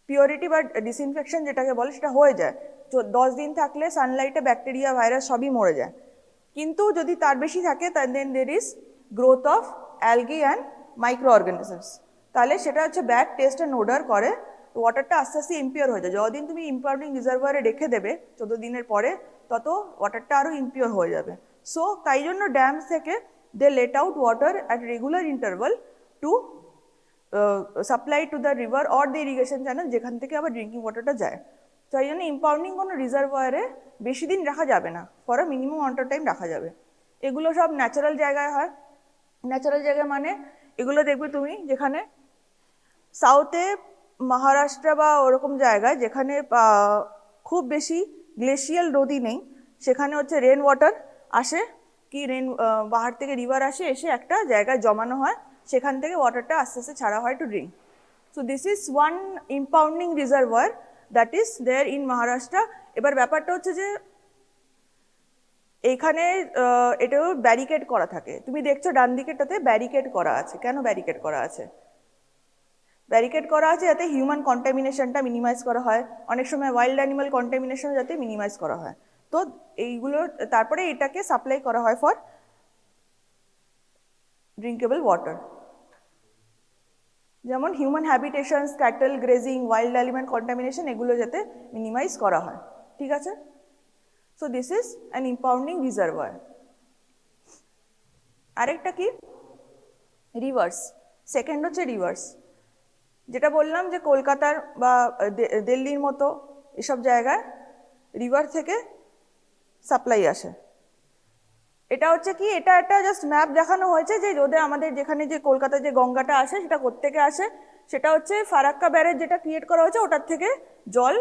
পিওরিটি বা ডিসইনফেকশন যেটাকে বলে সেটা হয়ে যায়। 10 দিন থাকলে সানলাইটে ব্যাকটেরিয়া ভাইরাস সবই মরে যায়। কিন্তু যদি তার বেশি থাকে then there is growth of algae and microorganisms, তাহলে সেটা হচ্ছে ব্যাড টেস্ট অ্যান্ড ওডার করে, ওয়াটারটা আস্তে আস্তে ইম্পিওর হয়ে যায়। যতদিন তুমি ইম্পাউন্ডিং রিজার্ভারে রেখে দেবে 14 দিনের পরে, তত ওয়াটারটা আরও ইম্পিওর হয়ে যাবে। সো তাই জন্য ড্যামস থেকে they let out water at regular interval to supply to the river or the irrigation channel, যেখান থেকে আবার ড্রিঙ্কিং ওয়াটারটা যায়। তাই জন্য ইম্পাউন্ডিং কোনো রিজার্ভারে বেশি দিন রাখা যাবে না, ফর আ মিনিমাম অন্টার টাইম রাখা যাবে। এগুলো সব ন্যাচারাল জায়গায় হয়। ন্যাচারাল জায়গায় মানে এগুলো দেখবে তুমি যেখানে সাউথে মহারাষ্ট্র বা ওরকম জায়গায় যেখানে খুব বেশি গ্লেশিয়াল নদী নেই, সেখানে হচ্ছে রেন ওয়াটার আসে, কি রেন বাহার থেকে রিভার আসে, এসে একটা জায়গায় জমানো হয়, সেখান থেকে ওয়াটারটা আস্তে আস্তে ছাড়া হয় to drink. So this is one impounding reservoir that is there in Maharashtra. এবার ব্যাপারটা হচ্ছে যে এইখানে এটাও ব্যারিকেড করা থাকে, তুমি দেখছো ডান দিকেরটাতে ব্যারিকেড করা আছে। কেন ব্যারিকেড করা আছে? ব্যারিকেড করা আছে যাতে হিউম্যান কন্টামিনেশনটা মিনিমাইজ করা হয়, অনেক সময় ওয়াইল্ড অ্যানিমাল কন্টামিনেশন যাতে মিনিমাইজ করা হয়। তো এইগুলো তারপরে এটাকে সাপ্লাই করা হয় ফর ড্রিঙ্কেবল ওয়াটার। যেমন human habitations, cattle grazing, wild element contamination, এগুলো যাতে মিনিমাইজ করা হয়। ঠিক আছে, so this is an impounding reservoir. আরেকটা কি, রিভার্স। সেকেন্ড হচ্ছে রিভার্স, যেটা বললাম যে কলকাতার বা দিল্লির মতো এসব জায়গায় রিভার থেকে সাপ্লাই আসে। এটা হচ্ছে কি, এটা একটা জাস্ট ম্যাপ দেখানো হয়েছে যে যদি আমাদের যেখানে যে কলকাতায় যে গঙ্গাটা আসে সেটা কোত্থেকে আসে, সেটা হচ্ছে ফারাক্কা ব্যারেজ যেটা ক্রিয়েট করা হয়েছে ওটার থেকে জল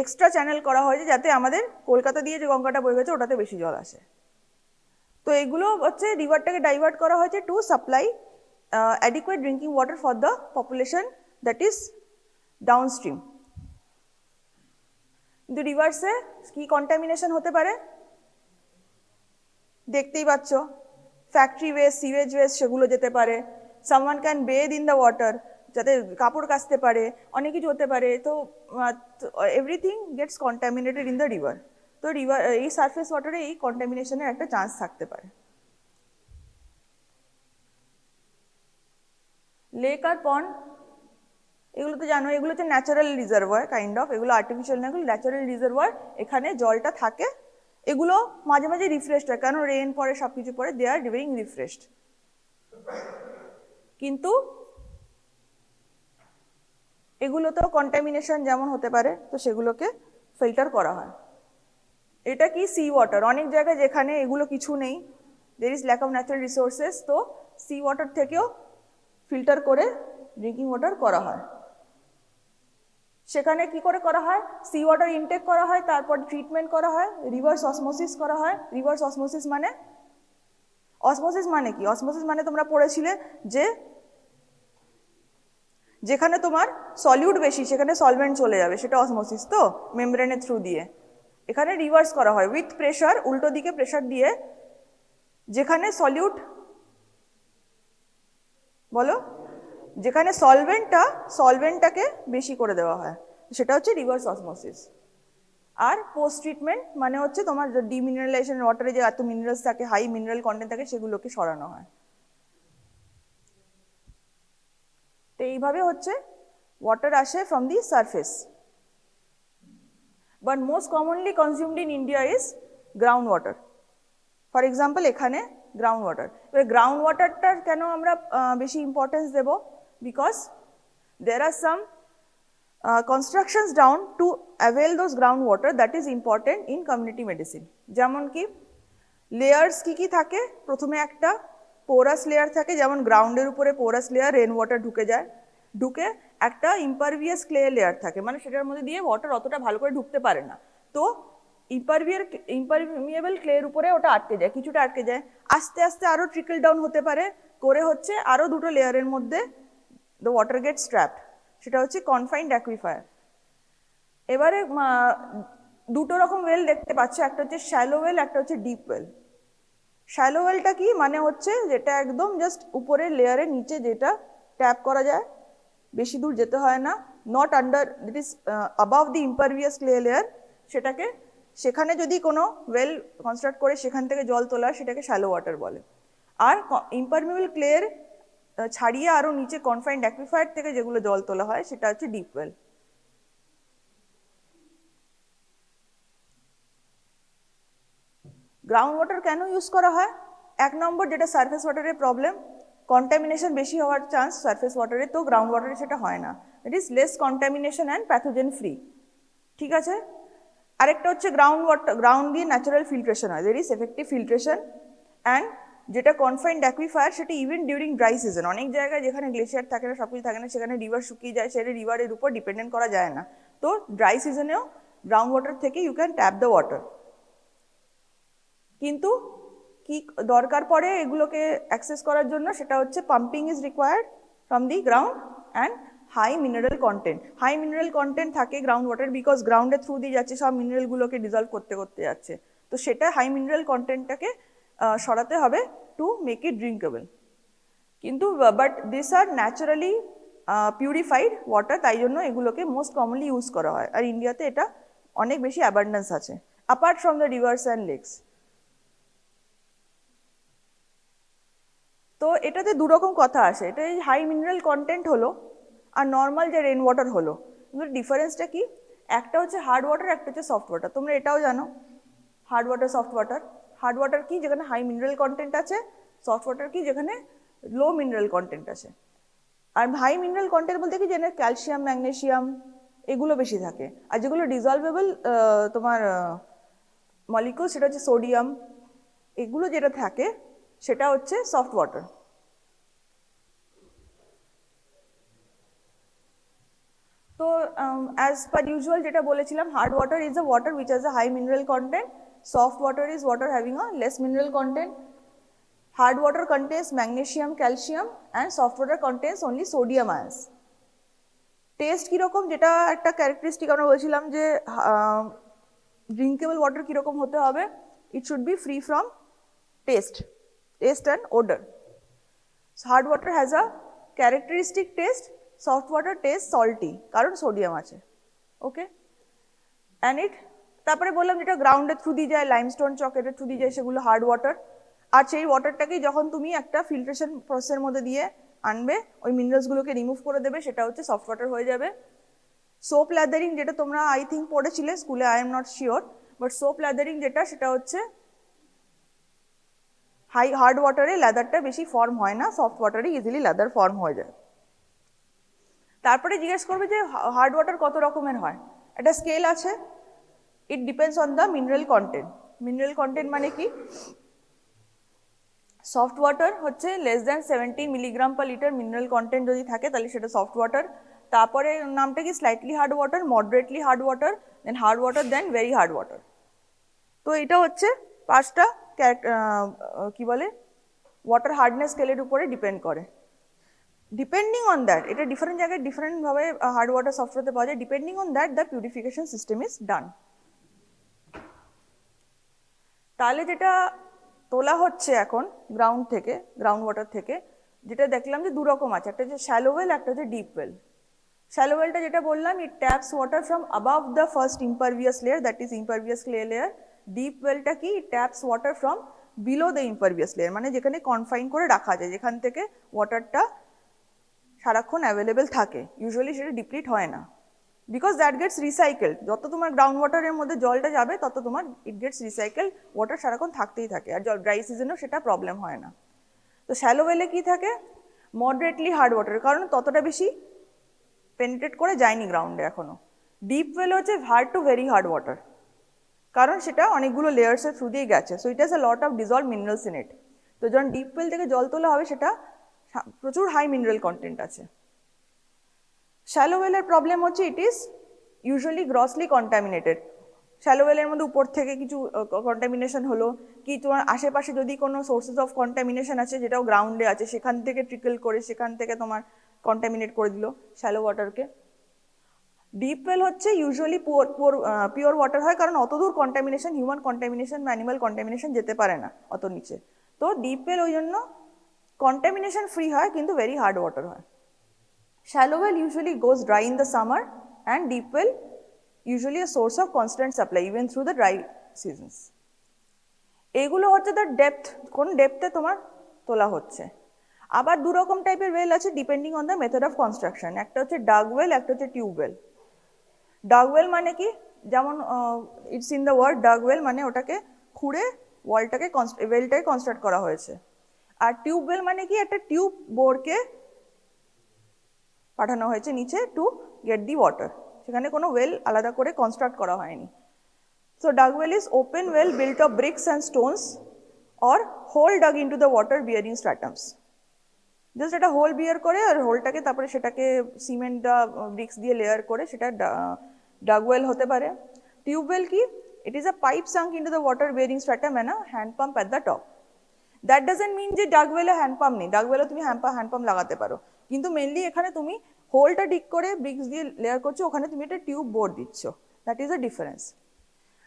এক্সট্রা চ্যানেল করা হয়েছে যাতে আমাদের কলকাতা দিয়ে যে গঙ্গাটা বয়ে গেছে ওটাতে বেশি জল আসে। তো এগুলো হচ্ছে রিভারটাকে ডাইভার্ট করা হয়েছে to supply adequate drinking water for the population that is downstream. কিন্তু রিভার্সে কি কন্টামিনেশন হতে পারে দেখতেই পাচ্ছ, ফ্যাক্টরি ওয়েস্ট, সিওয়েজ ওয়েস্ট সেগুলো যেতে পারে। Someone can bathe in the water, যাতে কাপড় কাচতে পারে, অনেক কিছু হতে পারে। তো everything gets contaminated in the river. তো রিভার এই সারফেস ওয়াটারে এই কন্টামিনেশনের একটা চান্স থাকতে পারে। লেক আর পন্ড এগুলো তো জানো, এগুলো হচ্ছে ন্যাচারাল রিজার্ভার কাইন্ড অফ, এগুলো আর্টিফিশিয়াল না, এগুলো ন্যাচারাল রিজার্ভার। এখানে জলটা থাকে, এগুলো মাঝে মাঝে রিফ্রেশড হয়, কারণ রেন পরে সব কিছু পরে, দে আর বিং রিফ্রেশড। কিন্তু এগুলো তো কন্টামিনেশন যেমন হতে পারে, তো সেগুলোকে ফিল্টার করা হয়। এটা কি, সি ওয়াটার। অনেক জায়গায় যেখানে এগুলো কিছু নেই, there is lack of natural resources, তো সি ওয়াটার থেকেও ফিল্টার করে ড্রিঙ্কিং ওয়াটার করা হয়। সেখানে কি করে করা হয়, সি ওয়াটার ইনটেক করা হয়, তারপর ট্রিটমেন্ট করা হয়, রিভার্স অসমোসিস করা হয়। রিভার্স অসমোসিস মানে, অসমোসিস মানে কি, অসমোসিস মানে তোমরা পড়েছিলে যে যেখানে তোমার সলিউট বেশি সেখানে সলভেন্ট চলে যাবে, সেটা অসমোসিস তো, মেমব্রেনের থ্রু দিয়ে। এখানে রিভার্স করা হয় উইথ প্রেশার, উল্টো দিকে প্রেশার দিয়ে, যেখানে সলিউট, বলো, যেখানে সলভেন্টটাকে বেশি করে দেওয়া হয়, সেটা হচ্ছে রিভার্স অসমোসিস। আর পোস্ট ট্রিটমেন্ট মানে হচ্ছে তোমার ডিমিনারেলাইজেশন, ওয়াটারে যে এত মিনারেলস থাকে, হাই মিনারেল কন্টেন্ট থাকে, সেগুলোকে সরানো হয়। তো এইভাবে হচ্ছে ওয়াটার আসে from the surface. But most commonly consumed in India is ground water. For example এখানে গ্রাউন্ড ওয়াটার। এবার গ্রাউন্ড ওয়াটারটার কেন আমরা বেশি ইম্পর্টেন্স দেব, because there are some constructions down to avail those groundwater that is important in community medicine. যেমন কি layers কি থাকে, প্রথমে একটা পোরাস লেয়ার থাকে, যেমন গ্রাউন্ডের উপরে পোরাস লেয়ার, রেন ওয়াটার ঢুকে যায়, ঢুকে একটা ইম্পারভিয়াস ক্লে লেয়ার থাকে, মানে সেটার মধ্যে দিয়ে ওয়াটার অতটা ভালো করে ঢুকতে পারে না। তো ইম্পারমিয়েবল ক্লের উপরে ওটা আটকে যায়, কিছুটা আটকে যায়, আস্তে আস্তে আরো ট্রিকল ডাউন হতে পারে করে হচ্ছে আরো দুটো লেয়ারের মধ্যে the water gets trapped, সেটা হচ্ছে কনফাইন্ড অ্যাকুইফায়ার। এবারে দুটো রকম ওয়েল দেখতে পাচ্ছ, একটা হচ্ছে শ্যালো ওয়েল, একটা হচ্ছে ডিপ ওয়েল। শ্যালো ওয়েলটা কি মানে হচ্ছে যেটা একদম জাস্ট উপরের লেয়ারের নিচে যেটা ট্যাপ করা যায়, বেশি দূর যেতে হয় না, not under, it is above the impervious clay layer, সেটাকে, সেখানে যদি কোনো ওয়েল কনস্ট্রাক্ট করে সেখান থেকে জল তোলা, সেটাকে শ্যালো ওয়াটার বলে। আর ইম্পারমিয়েবল ক্লের ছাড়িয়ে আরো নিচে কনফাইন্ড অ্যাকুইফায়ার থেকে যেগুলো জল তোলা হয়, সেটা হচ্ছে ডিপ ওয়েল। গ্রাউন্ড ওয়াটার কেন ইউজ করা হয়, এক নম্বর যেটা সারফেস ওয়াটারের প্রবলেম, কন্টামিনেশন বেশি হওয়ার চান্স সারফেস ওয়াটারে, তো গ্রাউন্ড ওয়াটারে সেটা হয় না, it is less contamination and pathogen free. ঠিক আছে, আরেকটা হচ্ছে গ্রাউন্ড ওয়াটার, গ্রাউন্ড দিয়ে ন্যাচারাল ফিল্ট্রেশন হয়, there is effective filtration. And যেটা কনফাইন্ড অ্যাকুইফায়ার, সেটা ইভেন ডিউরিং ড্রাই সিজন, অনেক জায়গায় যেখানে গ্লেশিয়ার থাকে না, সব কিছু থাকে না, সেখানে রিভার শুকিয়ে যায়, সেটা রিভারের উপর ডিপেন্ডেন্ট করা যায় না, তো ড্রাই সিজনেও গ্রাউন্ড ওয়াটার থেকে you can tap the water. কিন্তু কি দরকার পড়ে এগুলোকে অ্যাক্সেস করার জন্য, সেটা হচ্ছে pumping is required from the ground and high mineral content. High mineral content থাকে গ্রাউন্ড ওয়াটার, বিকজ গ্রাউন্ডের থ্রু দিয়ে যাচ্ছে, সব মিনারেলগুলোকে ডিজলভ করতে করতে যাচ্ছে, তো সেটা হাই মিনারেল কন্টেন্টটাকে সরাতে হবে টু মেক ইট ড্রিঙ্কেবল। কিন্তু but this are naturally purified water, তাই জন্য এগুলোকে মোস্ট কমনলি ইউজ করা হয়, আর ইন্ডিয়াতে এটা অনেক বেশি অ্যাবান্ডেন্স আছে apart from the rivers and lakes. তো এটাতে দু রকম কথা আসে, এটা হাই মিনারেল কন্টেন্ট হলো আর নর্মাল যে রেন ওয়াটার হলো, কিন্তু ডিফারেন্সটা কি, একটা হচ্ছে হার্ড ওয়াটার, একটা হচ্ছে সফট ওয়াটার। তোমরা এটাও জানো hard water soft water. Hard water কি, যেখানে হাই মিনারেল কন্টেন্ট আছে, সফট ওয়াটার কি, যেখানে লো মিনারেল কন্টেন্ট আছে। আর হাই মিনারেল কন্টেন্ট বলতে কি, যেখানে ক্যালসিয়াম, ম্যাগনেসিয়াম এগুলো বেশি থাকে, আর যেগুলো ডিজলভেবল তোমার মলিকুল, সেটা হচ্ছে সোডিয়াম, এগুলো যেটা থাকে সেটা হচ্ছে সফট ওয়াটার। তো অ্যাজ পার ইউজুয়াল যেটা বলেছিলাম, hard water is a water which has a high mineral content, soft water is water having a less mineral content. Hard water contains magnesium, calcium and soft water contains only sodium ions. Test কীরকম, যেটা একটা characteristic আমরা বলছিলাম যে drinkable water কীরকম হতে হবে, ইট should be free from test and odour. Hard water has a characteristic test, soft water test salty, কারণ সোডিয়াম আছে। ওকে, অ্যান্ড ইট, তারপরে বললাম যেটা গ্রাউন্ডের থ্রু দিয়ে যায়, লাইমস্টোন চকেটের থ্রু দিয়ে যায়, সেগুলো হার্ড ওয়াটার। আর সেই ওয়াটারটাকেই যখন তুমি একটা ফিল্ট্রেশন প্রসেসের মধ্যে দিয়ে আনবে, ওই মিনারেলসগুলোকে রিমুভ করে দেবে, সেটা হচ্ছে সফট ওয়াটার হয়ে যাবে। সোপ ল্যাদারিং, যেটা তোমরা আই থিঙ্ক পড়েছিলে স্কুলে, I am not sure, but soap lathering যেটা, সেটা হচ্ছে হার্ড ওয়াটারে ল্যাদারটা বেশি ফর্ম হয় না, সফট ওয়াটারে ইজিলি ল্যাদার ফর্ম হয়ে যায়। তারপরে জিজ্ঞেস করবে যে হার্ড ওয়াটার কত রকমের হয়, একটা স্কেল আছে, it depends on the mineral content. Mineral content মানে কি, সফট ওয়াটার হচ্ছে less than 70 milligram per litre mineral content যদি থাকে তাহলে সেটা সফট ওয়াটার। তারপরে নামটা কি, slightly hard water, moderately hard water, then hard water, then very hard water. তো এটা হচ্ছে পাঁচটা কি বলে ওয়াটার হার্ডনেস স্কেলের উপরে ডিপেন্ড করে। ডিপেন্ডিং অন দ্যাট, এটা ডিফারেন্ট জায়গায় ডিফারেন্টভাবে হার্ড ওয়াটার সফট ওয়াটার পাওয়া যায়, depending on that the purification system is done. তাহলে যেটা তোলা হচ্ছে এখন গ্রাউন্ড থেকে, গ্রাউন্ড ওয়াটার থেকে, যেটা দেখলাম যে দু রকম আছে, একটা হচ্ছে শ্যালো ওয়েল, একটা হচ্ছে ডিপ ওয়েল। শ্যালো ওয়েলটা যেটা বললাম, it taps water from above the first impervious layer, that is impervious clay layer. Deep ওয়েলটা কি, it taps water from below the impervious layer, মানে যেখানে কনফাইন করে রাখা যায়, যেখান থেকে ওয়াটারটা সারাক্ষণ অ্যাভেলেবেল থাকে, ইউজুয়ালি সেটা ডিপ্লিট হয় না, বিকজ দ্যাট গেটস রিসাইকেলড। যত তোমার গ্রাউন্ড ওয়াটারের মধ্যে জলটা যাবে তত তোমার ইট গেটস রিসাইকেলড, ওয়াটার সারাক্ষণ থাকতেই থাকে, আর ড্রাই সিজনেও সেটা প্রবলেম হয় না। তো শ্যালো ওয়েলে কী থাকে, মডারেটলি হার্ড ওয়াটার, কারণ ততটা বেশি পেনিট্রেট করে যায়নি গ্রাউন্ডে এখনও। ডিপ ওয়েল হচ্ছে hard to very hard water, কারণ সেটা অনেকগুলো লেয়ার্সের থ্রু দিয়ে গেছে, so it has a lot of dissolved minerals in it. তো যখন ডিপ ওয়েল থেকে জল তোলা হবে সেটা প্রচুর হাই মিনারেল কন্টেন্ট আছে। শ্যালো ওয়েলের প্রবলেম হচ্ছে it is usually grossly contaminated. Shallow ওয়েলের মধ্যে উপর থেকে কিছু কন্টামিনেশন হলো, কি তোমার আশেপাশে যদি কোনো সোর্সেস অফ কন্টামিনেশন আছে যেটাও গ্রাউন্ডে আছে, সেখান থেকে ট্রিকল করে সেখান থেকে তোমার কন্টামিনেট করে দিল শ্যালো ওয়াটারকে। ডিপ ওয়েল হচ্ছে ইউজুয়ালি পিওর ওয়াটার হয়, কারণ অত দূর কন্টামিনেশন, হিউম্যান কন্টামিনেশন বা অ্যানিমাল কন্টামিনেশন যেতে পারে না অত নিচে। তো ডিপ ওয়েল ওই জন্য কন্টামিনেশন ফ্রি হয়, কিন্তু ভেরি হার্ড ওয়াটার হয়। Shallow well usually goes dry in the summer, and deep well usually a source of constant supply even through the dry seasons. এগুলো হচ্ছে তার ডেপথ, কোন ডেপথে তোমার তোলা হচ্ছে। আবার দু রকম টাইপের ওয়েল আছে depending on the method of construction, একটা হচ্ছে ডাগ ওয়েল, একটা হচ্ছে টিউব ওয়েল। ডাগ ওয়েল মানে কি, যেমন it's in the word dug well, মানে ওটাকে খুঁড়ে ওয়েলটাকে কনস্ট্রাক্ট করা হয়েছে। আর টিউব ওয়েল মানে কি, একটা টিউব বোরকে পাঠানো হয়েছে নিচে টু গেট দি ওয়াটার, সেখানে কোনো ওয়েল আলাদা করে কনস্ট্রাক্ট করা হয়নি। So dug well is open well built of bricks and stones or hole dug into the water bearing stratums. Just একটা হোল বিয়ার করে, আর হোলটাকে তারপরে সেটাকে সিমেন্ট বা ব্রিক্স দিয়ে লেয়ার করে সেটা ডাগ ওয়েল হতে পারে। টিউব ওয়েল কি, it is a pipe sunk into the water bearing stratum and a hand pump at the top. That doesn't mean যে ডাগ ওয়েলে হ্যান্ড পাম্প নেই, ডাগ ওয়েলে তুমি হ্যান্ড পাম্প লাগাতে পারো, কিন্তু মেনলি এখানে তুমি হোলটা ডিক করে ব্রিক্স দিয়ে লেয়ার করছো, ওখানে তুমি একটা টিউব বোর্ড দিচ্ছ, that is a difference.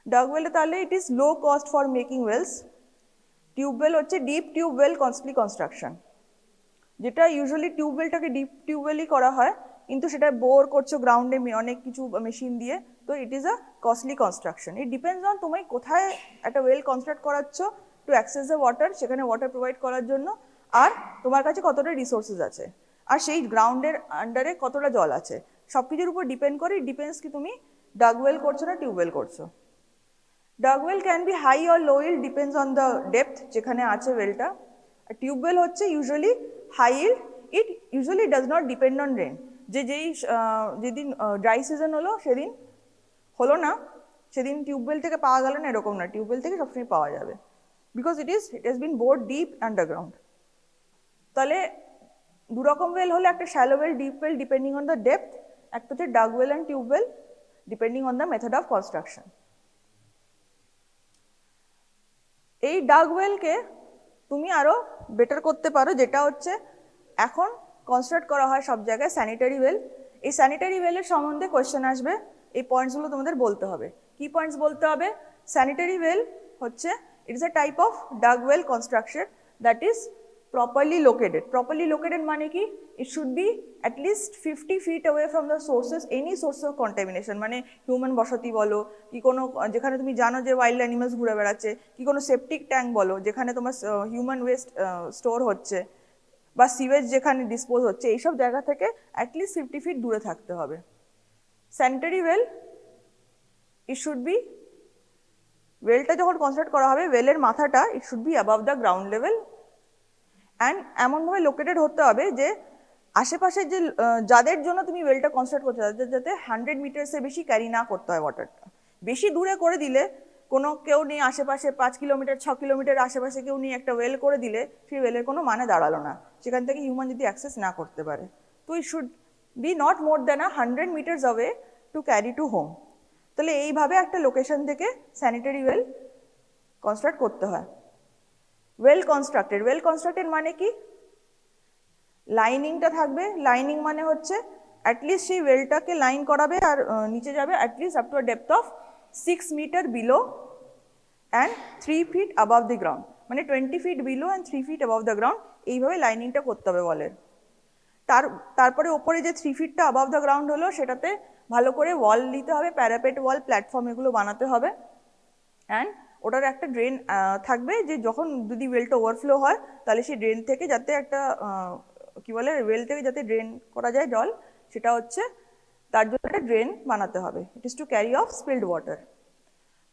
Dug ওয়েলে তাহলে it is low cost for making wells. Tube well হচ্ছে deep tube well costly construction, যেটা ইউজুয়ালি টিউব ওয়েলটাকে ডিপ টিউব ওয়েলই করা হয়, কিন্তু সেটা বোর করছো গ্রাউন্ডে অনেক কিছু মেশিন দিয়ে, তো it is a costly construction. It depends on তুমি কোথায় একটা ওয়েল কনস্ট্রাক্ট করাচ্ছ টু অ্যাক্সেস দ্য ওয়াটার, সেখানে ওয়াটার প্রোভাইড করার জন্য, আর তোমার কাছে কতটা রিসোর্সেস আছে, আর সেই গ্রাউন্ডের আন্ডারে কতটা জল আছে, সব কিছুর উপর ডিপেন্ড করে। ডিপেন্ডস কি তুমি ডাগ ওয়েল করছো না টিউবওয়েল করছো। Dug well can be high or low yield, depends on the depth যেখানে আছে ওয়েলটা। আর টিউবওয়েল হচ্ছে usually high yield, it usually does not depend on rain. যেদিন ড্রাই সিজন হলো সেদিন হলো না, সেদিন টিউবওয়েল থেকে পাওয়া গেল না, এরকম না, টিউবওয়েল থেকে সবসময় পাওয়া যাবে, because it has been bored deep underground. তাহলে দুরকম ওয়েল হলে, একটা shallow well, deep well, depending on the depth, একটা হচ্ছে dug well and tube well depending on the method of construction. এই ডাগ ওয়েলকে তুমি আরো বেটার করতে পারো, যেটা হচ্ছে এখন কনস্ট্রাক্ট করা হয় সব জায়গায় স্যানিটারি ওয়েল। এই স্যানিটারি ওয়েলের সম্বন্ধে কোয়েশ্চেন আসবে, এই পয়েন্টসগুলো তোমাদের বলতে হবে। কি পয়েন্টস বলতে হবে? স্যানিটারি ওয়েল হচ্ছে it is a type of dug well construction that is properly located. Properly located মানে কি? It should be at least 50 feet away from the sources, any source of contamination, মানে human বসতি বলো, কি কোনো যেখানে তুমি জানো যে ওয়াইল্ড অ্যানিমালস ঘুরে বেড়াচ্ছে, কি কোনো সেপটিক ট্যাঙ্ক বলো যেখানে তোমার হিউম্যান ওয়েস্ট স্টোর হচ্ছে, বা সিওয়েজ যেখানে ডিসপোজ হচ্ছে, এইসব জায়গা থেকে অ্যাটলিস্ট 50 feet দূরে থাকতে হবে। Sanitary well it should be, ওয়েলটা যখন কনস্ট্রাক্ট করা হবে ওয়েলের মাথাটা it should be above the ground level, and এমনভাবে লোকেটেড হতে হবে যে আশেপাশে যে যাদের জন্য তুমি ওয়েলটা কনস্ট্রাক্ট করতে যাতে যাতে 100 মিটার্সের বেশি ক্যারি না করতে হয় ওয়াটারটা। বেশি দূরে করে দিলে, কোনো কেউ নেই আশেপাশে 5 কিলোমিটার 6 কিলোমিটার আশেপাশে কেউ নেই, একটা ওয়েল করে দিলে সেই ওয়েলের কোনো মানে দাঁড়ালো না, সেখান থেকে হিউম্যান যদি অ্যাক্সেস না করতে পারে। তো it should be not more than 100 metres away to carry to home. তাহলে এইভাবে একটা লোকেশন থেকে স্যানিটারি ওয়েল কনস্ট্রাক্ট করতে হয়। ওয়েল কনস্ট্রাক্টেড মানে কি? লাইনিংটা থাকবে। লাইনিং মানে হচ্ছে অ্যাটলিস্ট সেই ওয়েলটাকে লাইন করাবে আর নিচে যাবে at least up to a depth of 6 metre below and 3 feet above the ground, মানে 20 feet below and 3 feet above the ground. এইভাবে লাইনিংটা করতে হবে ওয়ালের। তারপরে ওপরে যে 3 feet অ্যাবাভ দ্য গ্রাউন্ড হলো সেটাতে ভালো করে ওয়াল দিতে হবে, প্যারাপেট ওয়াল, প্ল্যাটফর্ম এগুলো বানাতে হবে। অ্যান্ড ওটার একটা ড্রেন থাকবে, যে যখন যদি ওয়েলটা ওভারফ্লো হয় তাহলে সেই ড্রেন থেকে যাতে একটা কি বলে ওয়েল থেকে যাতে ড্রেন করা যায় জল, সেটা হচ্ছে তার জন্য একটা ড্রেন বানাতে হবে। It is to carry off spilled water.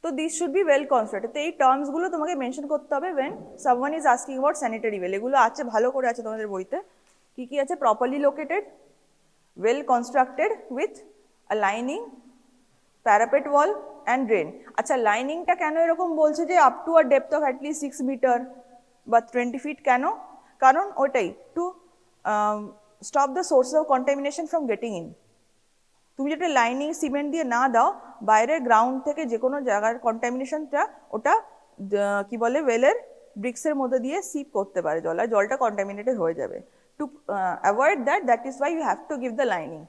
তো this should be well constructed. তো এই টার্মসগুলো তোমাকে মেনশন করতে হবে when someone is asking about sanitary well. এগুলো আছে, ভালো করে আছে তোমাদের বইতে। কি কি আছে? Properly located, well constructed with a lining, parapet wall and drain. আচ্ছা, লাইনিংটা কেন এরকম বলছে যে up to a depth of at least 6 metre বা 20 feet? কেন? কারণ ওটাই to stop the source of contamination from getting in. তুমি যেটা লাইনিং সিমেন্ট দিয়ে না দাও, বাইরের গ্রাউন্ড থেকে যে কোনো জায়গার কন্টামিনেশনটা ওটা কি বলে ওয়েলের ব্রিক্সের মধ্যে দিয়ে সিপ করতে পারে জল, আর জলটা কন্টামিনেটেড হয়ে যাবে। To avoid that is why you have to give the lining.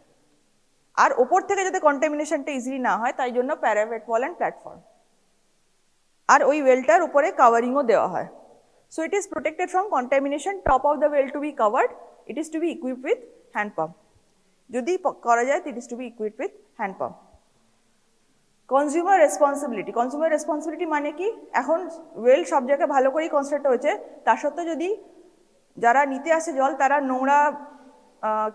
আর ওপর থেকে যাতে কন্টামিনেশনটা ইজিলি না হয় তাই জন্য প্যারাপেট ওয়াল অ্যান্ড প্ল্যাটফর্ম, আর ওই ওয়েলটার উপরে কাভারিংও দেওয়া হয়। So it is protected from contamination. Top of the well to be covered, it is to be equipped with hand pump. যদি করা যায় it is to be equipped with hand pump. Consumer responsibility মানে কি? এখন well সব জায়গায় ভালো করেই কনস্ট্রাক্ট হয়েছে, তার সত্ত্বেও যদি যারা নিতে আসে জল তারা নোংরা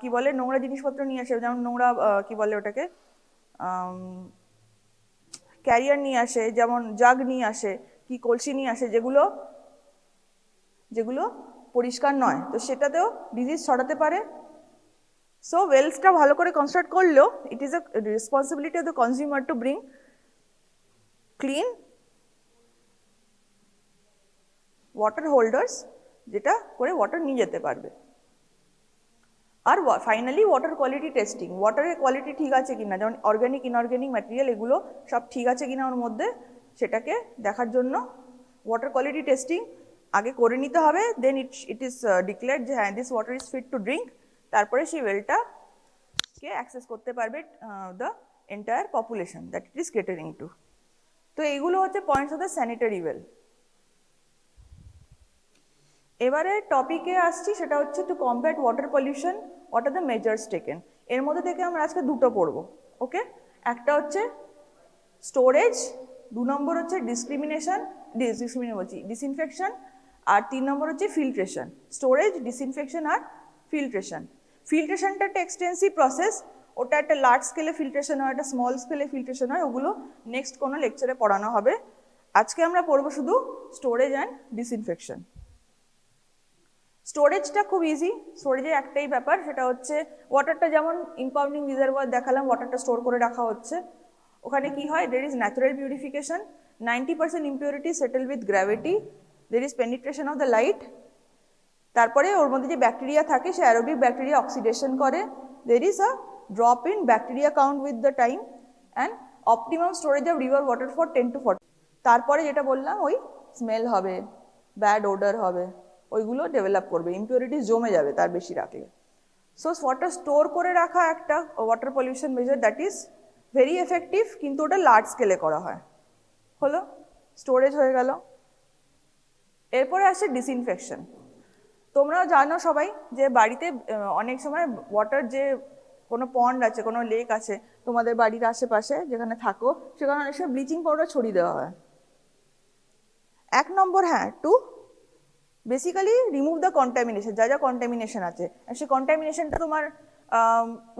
কি বলে নোংরা জিনিসপত্র নিয়ে আসে, যেমন নোংরা কি বলে ওটাকে ক্যারিয়ার নিয়ে আসে, যেমন জাগ নিয়ে আসে, কি কলসি নিয়ে আসে, যেগুলো পরিষ্কার নয়, তো সেটাতেও ডিজিজ ছড়াতে পারে। সো ওয়েলসটা ভালো করে কনস্ট্রাক্ট করলেও it is a responsibility of the consumer to bring clean water holders, যেটা করে ওয়াটার নিয়ে যেতে পারবে। আর ফাইনালি ওয়াটার কোয়ালিটি টেস্টিং, ওয়াটারের কোয়ালিটি ঠিক আছে কিনা, যেমন অর্গানিক ইনঅর্গানিক ম্যাটেরিয়াল এগুলো সব ঠিক আছে কিনা ওর মধ্যে, সেটাকে দেখার জন্য ওয়াটার কোয়ালিটি টেস্টিং আগে করে নিতে হবে। দেন ইট ইজ ডিক্লেয়ার্ড যে হ্যাঁ this water is fit to drink. তারপরে সেই ওয়েলটাকে অ্যাক্সেস করতে পারবে the entire population that it is catering to. তো এইগুলো হচ্ছে points of the sanitary well. এবারে টপিকে আসছি, সেটা হচ্ছে to combat water pollution, what are the measures taken. এর মধ্যে থেকে আমরা আজকে দুটো পড়বো, ওকে? একটা হচ্ছে স্টোরেজ, 2 নম্বর হচ্ছে ডিসইনফেকশন, আর 3 নম্বর হচ্ছে ফিল্ট্রেশন, স্টোরেজ, ডিসইনফেকশন আর ফিল্ট্রেশন। ফিল্ট্রেশনটা একটা এক্সটেন্সিভ প্রসেস, ওটা একটা লার্জ স্কেলে ফিল্ট্রেশন হয়, একটা স্মল স্কেলে ফিল্ট্রেশন হয়, ওগুলো নেক্সট কোনো লেকচারে পড়ানো হবে। আজকে আমরা পড়বো শুধু স্টোরেজ অ্যান্ড ডিসইনফেকশন। স্টোরেজটা খুব ইজি, স্টোরেজের একটাই ব্যাপার, সেটা হচ্ছে ওয়াটারটা যেমন ইম্পাউন্ডিং রিজার্ভার দেখালাম, ওয়াটারটা স্টোর করে রাখা হচ্ছে, ওখানে কি হয়, there is natural purification, 90% impurity settle with gravity, there is penetration of the light, তারপরে ওর মধ্যে যে ব্যাকটেরিয়া থাকে সে অ্যারোবিক ব্যাকটেরিয়া অক্সিডেশন করে, there is a drop in bacteria count with the time and optimum storage of river water for 10 to 40। তারপরে যেটা বললাম ওই smell হবে, ব্যাড ওডার হবে, ওইগুলো ডেভেলপ করবে, ইম্পিউরিটিস জমে যাবে তার বেশি রাখলে। সো ওয়াটার স্টোর করে রাখা একটা water pollution measure that is very effective, কিন্তু ওটা লার্জ স্কেলে করা হয়। হলো, স্টোরেজ হয়ে গেল। এরপরে আসে ডিসইনফেকশন। তোমরাও জানো সবাই যে বাড়িতে অনেক সময় ওয়াটার, যে কোনো পন্ড আছে, কোনো লেক আছে তোমাদের বাড়ির আশেপাশে যেখানে থাকো, সেখানে অনেক সময় ব্লিচিং পাউডার ছড়িয়ে দেওয়া হয়। 1 নম্বর, হ্যাঁ, to basically remove the contamination, যা যা কন্টামিনেশন আছে, সেই কন্টামিনেশনটা তোমার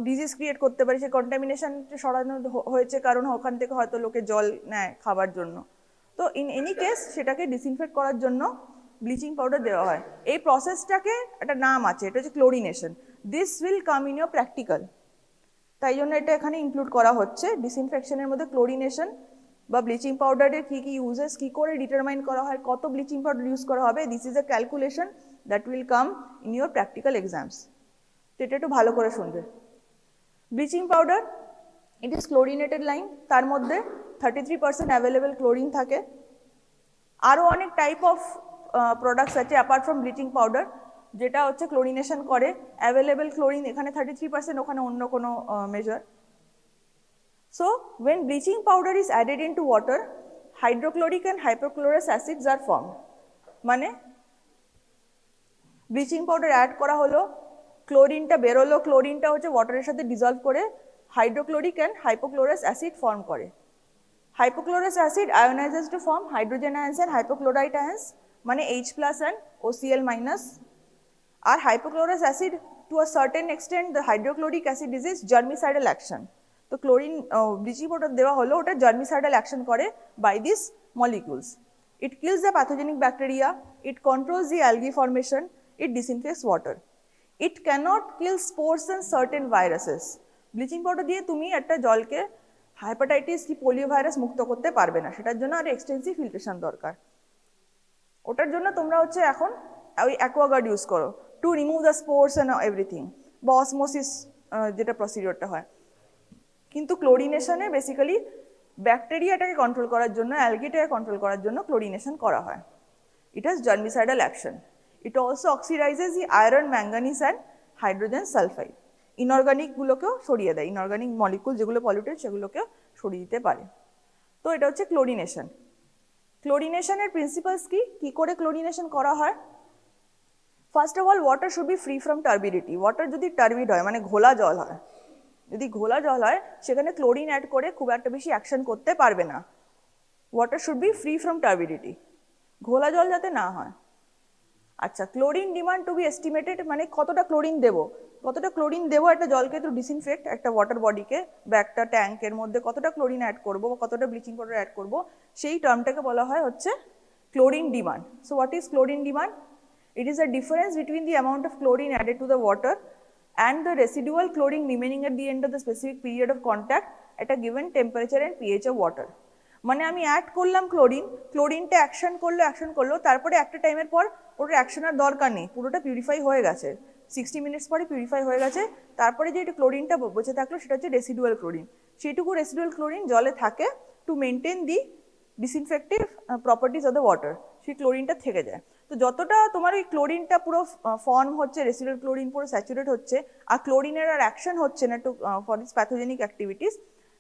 ডিজিজ ক্রিয়েট করতে পারে। সেই কন্টামিনেশনটা সরানো হয়েছে কারণ ওখান থেকে হয়তো লোকে জল নেয় খাবার জন্য, তো ইন এনি কেস সেটাকে ডিসইনফেক্ট করার জন্য ব্লিচিং পাউডার দেওয়া হয়। এই প্রসেসটাকে একটা নাম আছে, এটা হচ্ছে chlorination. This will come in your practical, তাই জন্য এটা এখানে ইনক্লুড করা হচ্ছে। ডিসইনফেকশনের মধ্যে ক্লোরিনেশন বা ব্লিচিং পাউডারের কী কী ইউজেস, কী করে ডিটারমাইন করা হয় কত ব্লিচিং পাউডার ইউজ করা হবে, this is a calculation that will come in your practical exams. তো এটা একটু ভালো করে শুনবে। Bleaching powder, it is chlorinated lime, তার মধ্যে 33% অ্যাভেলেবেল ক্লোরিন থাকে। আরও অনেক টাইপ অফ প্রোডাক্টস আছে অ্যাপার্ট ফ্রম ব্লিচিং পাউডার, যেটা হচ্ছে ক্লোরিনেশন করে। অ্যাভেলেবেল ক্লোরিন এখানে 33%, ওখানে অন্য কোনো measure. So when bleaching powder is added into water, hydrochloric and hypochlorous acids are formed. মানে ব্লিচিং পাউডার অ্যাড করা হলো, ক্লোরিনটা বেরোলো, ক্লোরিনটা হচ্ছে ওয়াটারের সাথে ডিজলভ করে hydrochloric and hypochlorous acid form করে। Hypochlorous acid ionises to form hydrogen ions and hypochlorite ions, মানে H+ and OCl-। আর hypochlorous acid to a certain extent the hydrochloric acid is germicidal action. তো chlorine bleaching powder দেওয়া হলো, ওটা germicidal action করে by this molecules. It kills the pathogenic bacteria, it controls the algae formation, it disinfects water. It cannot kill spores and certain viruses. Bleaching powder দিয়ে তুমি একটা জলকে হাইপাটাইটিস কি পোলিও ভাইরাস মুক্ত করতে পারবে না, সেটার জন্য আর এক্সটেন্সিভ ফিল্ট্রেশন দরকার। ওটার জন্য তোমরা হচ্ছে এখন ওই অ্যাকোয়াগার্ড ইউজ করো to remove the spores and everything, বা অসমোসিস যেটা প্রসিডিওরটা হয়। কিন্তু ক্লোরিনেশনে বেসিক্যালি ব্যাকটেরিয়াটাকে কন্ট্রোল করার জন্য, অ্যালগিটাকে কন্ট্রোল করার জন্য ক্লোরিনেশন করা হয়। It has germicidal action. It also oxidises the iron, manganese and hydrogen sulphide. ইনঅর্গানিকগুলোকেও সরিয়ে দেয়, ইনঅর্গানিক মলিকুল যেগুলো পলিউটেড সেগুলোকেও সরিয়ে দিতে পারে। তো এটা হচ্ছে ক্লোরিনেশন। ক্লোরিনেশনের প্রিন্সিপালস কি, কী করে ক্লোরিনেশন করা হয়? First of all, water should be free from turbidity. Water যদি টার্বিড হয়, মানে ঘোলা জল হয়, যদি ঘোলা জল হয় সেখানে ক্লোরিন অ্যাড করে খুব একটা বেশি অ্যাকশন করতে পারবে না। Water should be free from turbidity, ঘোলা জল যাতে না হয়। আচ্ছা, chlorine demand to be estimated, মানে কতটা ক্লোরিন দেবো, একটা জলকে তো ডিসইনফেক্ট, একটা ওয়াটার বডিকে বা একটা ট্যাঙ্কের মধ্যে কতটা ক্লোরিন অ্যাড করবো বা কতটা ব্লিচিং পাউডার অ্যাড করবো, সেই টার্মটাকে বলা হয় হচ্ছে chlorine demand. So what is chlorine demand? It is a difference between the amount of chlorine added to the water and the residual chlorine remaining at the end of the specific period of contact at a given temperature and pH of water. মানে আমি add করলাম ক্লোরিনটা action করলো, তারপরে একটা টাইমের পর ওটার action আর দরকার নেই, পুরোটা পিউরিফাই হয়ে গেছে, 60 মিনিটস পরে পিউরিফাই হয়ে গেছে, তারপরে যে এটা ক্লোরিনটা বেঁচে থাকলো সেটা হচ্ছে রেসিডুয়াল ক্লোরিন। সেইটুকু রেসিডুয়াল ক্লোরিন জলে থাকে to maintain the disinfective properties of the water, সেই ক্লোরিনটা থেকে যায়। তো যতটা তোমার ওই ক্লোরিনটা পুরো ফর্ম হচ্ছে, রেসিডুয়াল ক্লোরিন পুরো স্যাচুরেট হচ্ছে, আর ক্লোরিনের আর অ্যাকশন হচ্ছে না to for this pathogenic activities,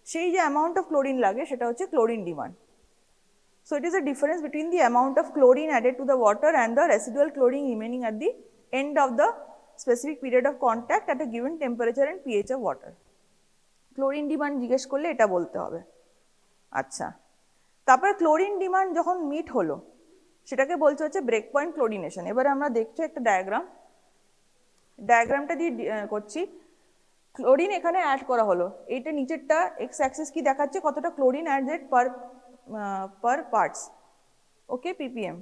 সেই যে অ্যামাউন্ট অফ ক্লোরিন লাগে সেটা হচ্ছে chlorine demand. So it is a difference between the amount of chlorine added to the water and the residual chlorine remaining at the end of the specific period of contact at a given temperature and pH of water. Chlorine demand জিজ্ঞেস করলে এটা বলতে হবে। আচ্ছা, তারপরে chlorine demand যখন meet হলো, সেটাকে বলছে হচ্ছে ব্রেক পয়েন্ট ক্লোরিনেশন। এবারে আমরা দেখছি একটা ডায়াগ্রামটা দিয়ে করছি। ক্লোরিন এখানে অ্যাড করা হলো, এইটা নিচেরটা এক্স অ্যাক্সিস কি দেখাচ্ছে, কতটা ক্লোরিন অ্যাডেড পার পার্টস, ওকে, ppm।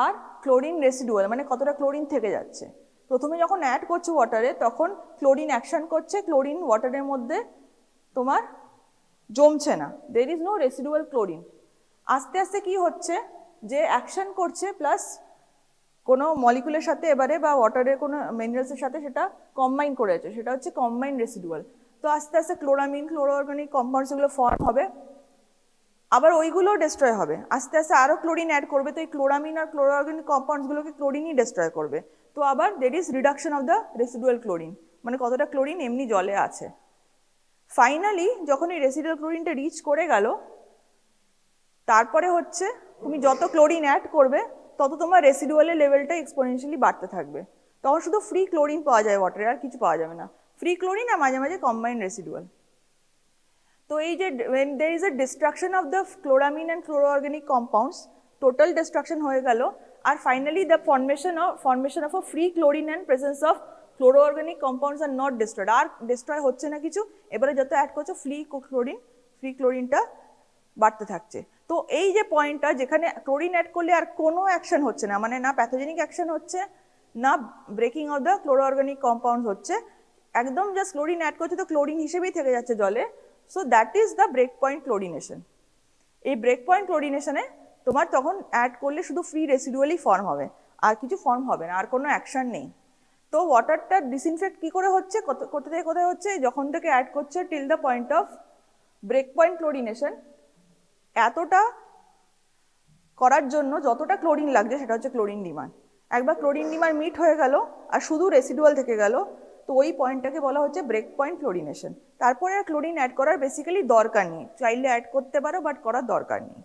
আর ক্লোরিন রেসিডুয়াল মানে কতটা ক্লোরিন থেকে যাচ্ছে। প্রথমে যখন অ্যাড করছে ওয়াটারে তখন ক্লোরিন অ্যাকশন করছে, ক্লোরিন ওয়াটারের মধ্যে তোমার জমছে না, there is no residual chlorine. আস্তে আস্তে কি হচ্ছে যে অ্যাকশন করছে প্লাস কোনো মলিকুলের সাথে এবারে বা ওয়াটারের কোনো মিনারেলসের সাথে সেটা কম্বাইন করেছে, সেটা হচ্ছে কম্বাইন রেসিডুয়াল। তো আস্তে আস্তে ক্লোরামিন ক্লোরো অর্গানিক কম্পাউন্ডস এগুলো ফর্ম হবে, আবার ওইগুলো ডিস্ট্রয় হবে, আস্তে আস্তে আরও ক্লোরিন অ্যাড করবে, তো এই ক্লোরামিন আর ক্লোরো অর্গানিক কম্পাউন্ডসগুলোকে ক্লোরিনই ডিস্ট্রয় করবে। তো আবার there is reduction of the residual chlorine, মানে কতটা ক্লোরিন এমনি জলে আছে। ফাইনালি যখন এই রেসিডুয়াল ক্লোরিনটা রিচ করে গেল, তারপরে হচ্ছে তুমি যত ক্লোরিন অ্যাড করবে তত তোমার রেসিডুয়ালের লেভেলটা এক্সপোনেনশিয়ালি বাড়তে থাকবে। তখন শুধু ফ্রি ক্লোরিন পাওয়া যায় ওয়াটারে, আর কিছু পাওয়া যাবে না, ফ্রি ক্লোরিন আর মাঝে মাঝে কম্বাইন্ড রেসিডুয়াল। তো এই যে when there is a destruction of the chloramine and chloroorganic compounds, total destruction হয়ে গেল, আর finally the formation of a free chlorine and presence of chloroorganic compounds are not destroyed, R destroy হচ্ছে না কিছু। এবারে যত অ্যাড করছো free ক্লোরিনটা বাড়তে থাকছে। তো এই যে পয়েন্টটা যেখানে ক্লোরিন অ্যাড করলে আর কোনো অ্যাকশন হচ্ছে না, মানে না প্যাথোজেনিক অ্যাকশন হচ্ছে না ব্রেকিং অফ দ্য ক্লোরোঅর্গানিক কম্পাউন্ডস হচ্ছে, একদম জাস্ট ক্লোরিন অ্যাড করছে তো ক্লোরিন হিসেবেই থেকে যাচ্ছে জলে। So that is the break point chlorination. এই ব্রেক পয়েন্ট ক্লোরিনেশনে তোমার তখন অ্যাড করলে শুধু ফ্রি রেসিডুয়ালি ফর্ম হবে, আর কিছু ফর্ম হবে না, আর কোনো অ্যাকশন নেই। তো ওয়াটারটা ডিসইনফেক্ট কি করে হচ্ছে, কোথা থেকে কোথায় হচ্ছে, যখন থেকে অ্যাড করছে till the point of break point chlorination. এতটা করার জন্য যতটা ক্লোরিন লাগছে সেটা হচ্ছে ক্লোরিন ডিমান্ড। একবার ক্লোরিন ডিমান্ড মিট হয়ে গেল আর শুধু রেসিডুয়াল থেকে গেল, তো ওই পয়েন্টটাকে বলা হচ্ছে ব্রেক পয়েন্ট ক্লোরিনেশন। তারপরে আর ক্লোরিন অ্যাড করার বেসিক্যালি দরকার নেই, চাইলে অ্যাড করতে পারো বাট করার দরকার নেই।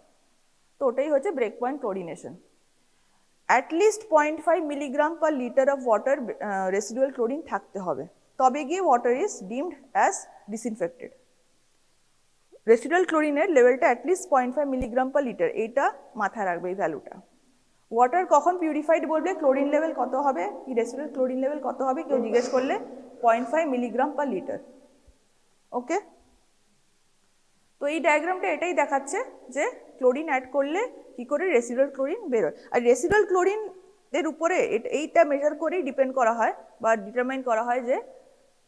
তো ওটাই হচ্ছে break point chlorination. At least 0.5 milligram per litre of water residual chlorine থাকতে হবে, তবে গিয়ে water is deemed as disinfected. Residual ক্লোরিনের লেভেলটা অ্যাটলিস্ট 0.5 মিলিগ্রাম পার লিটার, এইটা মাথায় রাখবে এই ভ্যালুটা। ওয়াটার কখন পিউরিফাইড বলবে, ক্লোরিন লেভেল কত হবে, কি রেসিডুয়াল ক্লোরিন লেভেল কত হবে কেউ জিজ্ঞেস করলে 0.5 মিলিগ্রাম পার লিটার, ওকে। তো এই ডায়াগ্রামটা এটাই দেখাচ্ছে যে ক্লোরিন অ্যাড করলে কি করে রেসিডুয়াল ক্লোরিন বেরোয়। আর রেসিডুয়াল ক্লোরিন এর উপরে এইটা মেজার করেই ডিপেন্ড করা হয় বা ডিটারমাইন করা হয় যে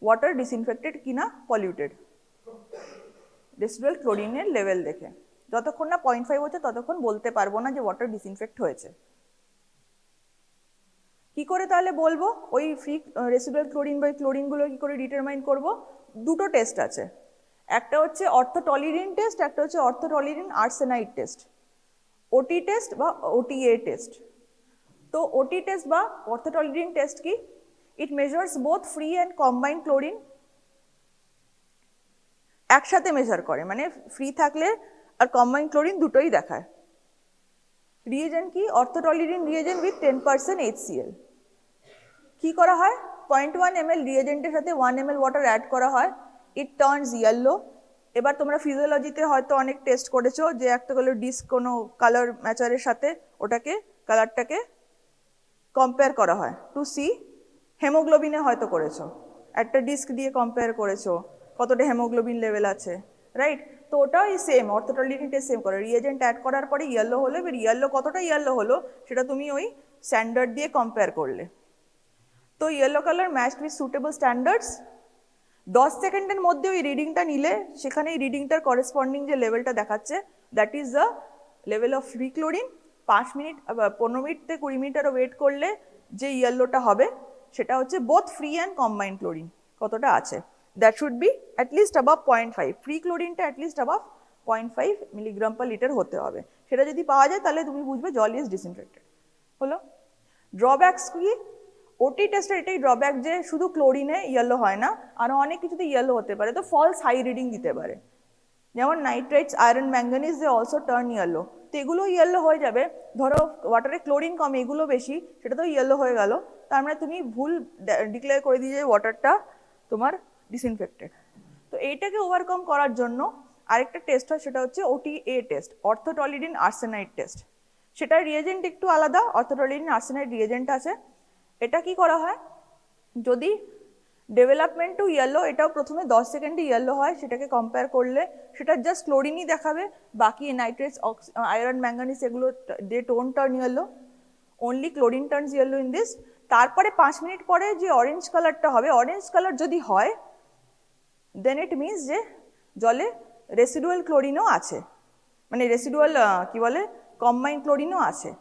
ওয়াটার ডিসইনফেক্টেড কিনা পলিউটেড, রেসিডুয়াল ক্লোরিনের লেভেল দেখে। যতক্ষণ না 0.5 হচ্ছে ততক্ষণ বলতে পারবো না যে ওয়াটার ডিসইনফেক্ট হয়েছে। কি করে তাহলে বলবো ওই ফ্রি রেসিডুয়াল ক্লোরিন বা ক্লোরিনগুলো কি করে ডিটারমাইন করব? দুটো টেস্ট আছে, একটা হচ্ছে অর্থোটলিরিন টেস্ট, একটা হচ্ছে orthotolidine arsenite test, OT test বা ওটিএ টেস্ট। তো ওটি টেস্ট বা অর্থোটলিরিন টেস্ট কি? It measures both free and combined chlorine, একসাথে মেজার করে, মানে ফ্রি থাকলে আর কম্বাইন্ড ক্লোরিন দুটোই দেখায়। রিয়েজেন্ট কি? অর্থোটলিরিন রিয়েজেন্ট উইথ 10% HCl। কি করা হয়? 0.1 ml রিয়েজেন্টের সাথে 1 ml ওয়াটার অ্যাড করা হয়, ইট টার্নস ইয়েলো। এবার তোমরা ফিজিওলজিতে হয়তো অনেক টেস্ট করেছো যে একটা হলো ডিস্ক কোনো কালার ম্যাচারের সাথে ওটাকে কালারটাকে কম্পেয়ার করা হয় টু সি, হেমোগ্লোবিনে হয়তো করেছো, একটা ডিস্ক দিয়ে কম্পেয়ার করেছো কতটা হেমোগ্লোবিন লেভেল আছে, রাইট? তো ওটাও এই সেম অর্থোটলিরিন টেস্ট সেম করে, রিয়েজেন্ট অ্যাড করার পরে ইয়েলো হলো, এবার ইয়েলো কতটা ইয়েলো হলো সেটা তুমি ওই স্ট্যান্ডার্ড দিয়ে কম্পেয়ার করলে। তো yellow colour matched with suitable standards, 10 সেকেন্ডের মধ্যে ওই রিডিংটা নিলে সেখানে এই রিডিংটার করেসপন্ডিং যে লেভেলটা দেখাচ্ছে that is the level of free chlorine. 5 minute 15 minute থেকে 20 মিনিট আরও ওয়েট করলে যে ইয়েলোটা হবে সেটা হচ্ছে both free and combined chlorine কতটা আছে, that should be at least above 0.5, free ক্লোরিনটা at least above 0.5 milligram per litre হতে হবে। সেটা যদি পাওয়া যায় তাহলে তুমি বুঝবে জল ইজ ডিসইনফেক্টেড। হলো ড্রব্যাকস কি? ওটি টেস্টের এটাই ড্রব্যাক যে শুধু ক্লোরিনে ইয়েলো হয় না, আরও অনেক কিছুতে ইয়েলো হতে পারে, তো ফলস হাই রিডিং দিতে পারে, যেমন nitrates, iron, manganese they also turn yellow. তো এগুলো ইয়েলো হয়ে যাবে, ধরো ওয়াটারে ক্লোরিন কম এগুলো বেশি, সেটা তো ইয়েলো হয়ে গেল, তার মানে তুমি ভুল ডিক্লেয়ার করে দিয়ে যে ওয়াটারটা তোমার ডিসইনফেক্টেড। তো এইটাকে ওভারকাম করার জন্য আরেকটা টেস্ট হয়, সেটা হচ্ছে ওটিএ টেস্ট, অর্থোটলিরিন আর্সেনাইড টেস্ট। সেটার রিয়েজেন্ট একটু আলাদা, অর্থোটোলিন আর্সেনাইড রিয়েজেন্ট আছে। এটা কি করা হয়, যদি ডেভেলপমেন্ট টু ইয়েলো, এটাও প্রথমে 10 সেকেন্ডে ইয়েলো হয়, সেটাকে কম্পেয়ার করলে সেটা জাস্ট ক্লোরিনই দেখাবে, বাকি নাইট্রেটস, আয়রন, ম্যাঙ্গানিজ এগুলো they don't turn yellow, only chlorine turns yellow in this. তারপরে 5 মিনিট পরে যে অরেঞ্জ কালারটা হবে, অরেঞ্জ কালার যদি হয় দেন ইট মিনস যে জলে রেসিডুয়াল ক্লোরিনও আছে, মানে রেসিডুয়াল কি বলে কম্বাইন্ড ক্লোরিনও আছে।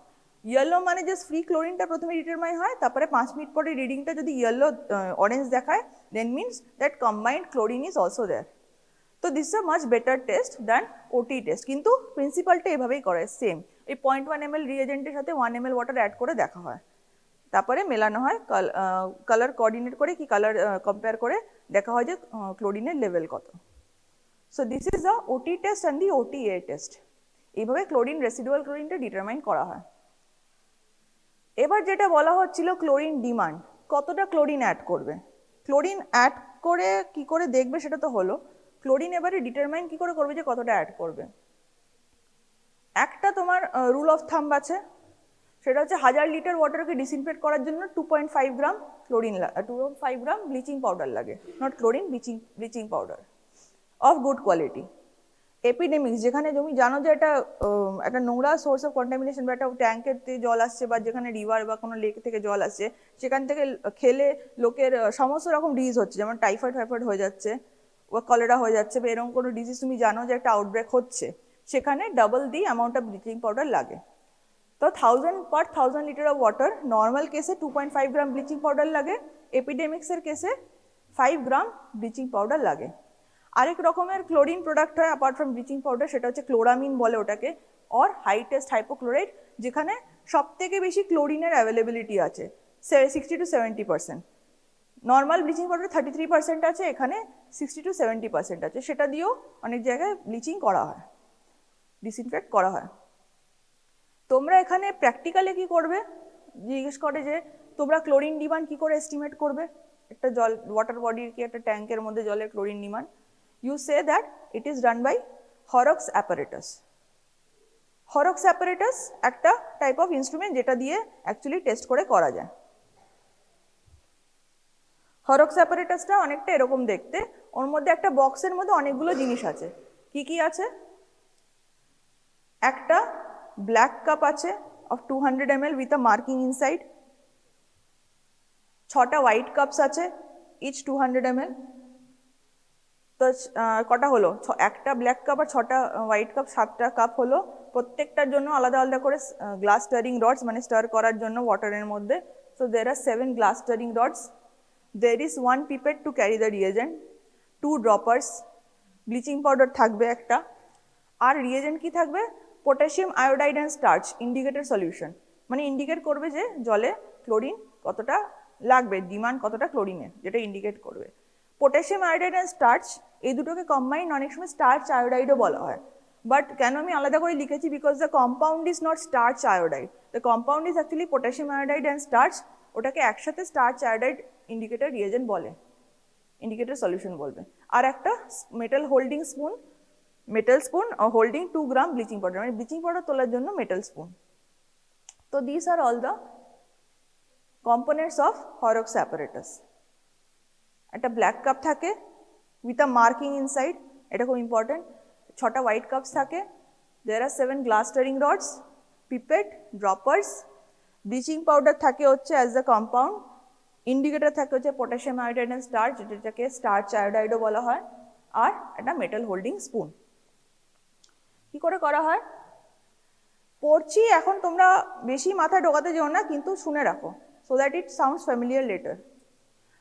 ইয়েলো মানে জাস্ট ফ্রি ক্লোরিনটা প্রথমে ডিটারমাইন হয়, তারপরে 5 মিনিট পরে রিডিংটা যদি ইয়েলো অরেঞ্জ দেখায় then means that combined chlorine is also there. তো this is a much better test than OT test, কিন্তু প্রিন্সিপালটা এভাবেই করে সেম। এই 0.1 ml রিয়েজেন্টের সাথে 1 ml ওয়াটার অ্যাড করে দেখা হয়, তারপরে মেলানো হয়, কালার কোঅর্ডিনেট করে কি কালার কম্পেয়ার করে দেখা হয় যে ক্লোরিনের লেভেল কত। সো দিস ইজ দ্য ওটি test and the OTA test. এইভাবে ক্লোরিন রেসিডুয়াল ক্লোরিনটা ডিটারমাইন করা হয়। এবার যেটা বলা হচ্ছিল ক্লোরিন ডিমান্ড, কতটা ক্লোরিন অ্যাড করবে। ক্লোরিন অ্যাড করে কি করে দেখবে সেটা তো হলো, ক্লোরিন এবারে ডিটারমাইন কি করে করবে যে কতটা অ্যাড করবে। একটা তোমার রুল অফ থাম্ব আছে, সেটা হচ্ছে 1000 লিটার ওয়াটারকে ডিসইনফেক্ট করার জন্য 2.5 গ্রাম ক্লোরিন 2.5 গ্রাম ব্লিচিং পাউডার লাগে, not chlorine, bleaching powder of good quality. এপিডেমিক্স, যেখানে তুমি জানো যে একটা নোংরা সোর্স অফ কন্টামিনেশন, বা একটা ট্যাঙ্কের থেকে জল আসছে বা যেখানে রিভার বা কোনো লেক থেকে জল আসছে, সেখান থেকে খেলে লোকের সমস্ত রকম ডিজিজ হচ্ছে, যেমন টাইফয়েড হয়ে যাচ্ছে বা কলেরা হয়ে যাচ্ছে, বা এরকম কোনো ডিজিজ তুমি জানো যে একটা আউটব্রেক হচ্ছে, সেখানে double the amount of bleaching powder লাগে। তো 1000 লিটার অফ ওয়াটার, নর্মাল কেসে 2.5 গ্রাম ব্লিচিং পাউডার লাগে, এপিডেমিক্সের কেসে 5 গ্রাম ব্লিচিং পাউডার লাগে। আরেক রকমের ক্লোরিন প্রোডাক্ট হয় অ্যাপার্ট ফ্রম ব্লিচিং পাউডার, সেটা হচ্ছে ক্লোরামিন বলে ওটাকে, অর হাই টেস্ট হাইপোক্লোরাইড, যেখানে সব থেকে বেশি ক্লোরিনের অ্যাভেলেবিলিটি আছে 60 to 70%। নর্মাল ব্লিচিং পাউডার 33% আছে, এখানে 60 to 70% আছে, সেটা দিয়েও অনেক জায়গায় ব্লিচিং করা হয়, ডিসইনফেক্ট করা হয়। তোমরা এখানে প্র্যাকটিক্যালে কি করবে, জিজ্ঞেস করে যে তোমরা ক্লোরিন ডিমান্ড কি করে এস্টিমেট করবে, একটা জল ওয়াটার বডির কি একটা ট্যাঙ্কের মধ্যে জলের chlorine demand. You say that it is done by Horrocks apparatus. Horrocks apparatus একটা টাইপ অফ ইনস্ট্রুমেন্ট যেটা দিয়ে অ্যাকচুয়ালি টেস্ট করে করা যায়। হরক্স অ্যাপারেটাসটা অনেকটা এরকম দেখতে, ওর মধ্যে একটা বক্সের মধ্যে অনেকগুলো জিনিস আছে। কি কি আছে, একটা ব্ল্যাক কাপ আছে of 200 ml with a marking inside, 6টা হোয়াইট কাপস আছে ইচ 200 ml। তো কটা হলো, একটা ব্ল্যাক কাপ আর 6টা হোয়াইট কাপ, 7টা কাপ হলো। প্রত্যেকটার জন্য আলাদা আলাদা করে গ্লাস স্টারিং রডস, মানে স্টার করার জন্য ওয়াটারের মধ্যে। So there are 7 glass stirring rods, there is 1 pipette to carry the reagent, 2 droppers, bleaching powder থাকবে একটা, আর রিয়েজেন্ট কি থাকবে, potassium iodide and starch indicator solution, মানে ইন্ডিকেট করবে যে জলে ক্লোরিন কতটা লাগবে, ডিমান্ড কতটা ক্লোরিনের, যেটা ইন্ডিকেট করবে। পটাশিয়াম আয়োডাইড অ্যান্ড স্টার্চ এই দুটোকে কম্বাইন অনেক সময় স্টার্চ আয়োডাইডও বলা হয়, বাট কেন আমি আলাদা করে লিখেছি, because the compound is not starch iodide, the compound is actually potassium iodide and starch, ওটাকে একসাথে স্টার্চ আয়োডাইড ইন্ডিকেটর রিয়েজেন্ট বলে, ইন্ডিকেটর সলিউশন বলবে। আর একটা metal holding spoon, metal spoon holding 2 gram bleaching powder, মানে ব্লিচিং পাউডার তোলার জন্য metal spoon. তো this are all the components of Horrocks apparatus. একটা ব্ল্যাক কাপ থাকে উইথ আ মার্কিং ইনসাইড, এটা খুব ইম্পর্টেন্ট। 6টা হোয়াইট কাপস থাকে, there are 7 glass stirring rods, pipette, droppers, bleaching powder থাকে হচ্ছে অ্যাজ দ্য কম্পাউন্ড, ইন্ডিকেটর থাকে হচ্ছে পটাশিয়াম আয়োডাইড অ্যান্ড স্টার্চ, যেটাকে স্টার্চ আয়োডাইডও বলা হয়, আর একটা মেটাল হোল্ডিং স্পুন। কি করে করা হয় পড়ছি এখন, তোমরা বেশি মাথায় ঢোকাতে যেও না, কিন্তু শুনে রাখো, so that it sounds familiar letter.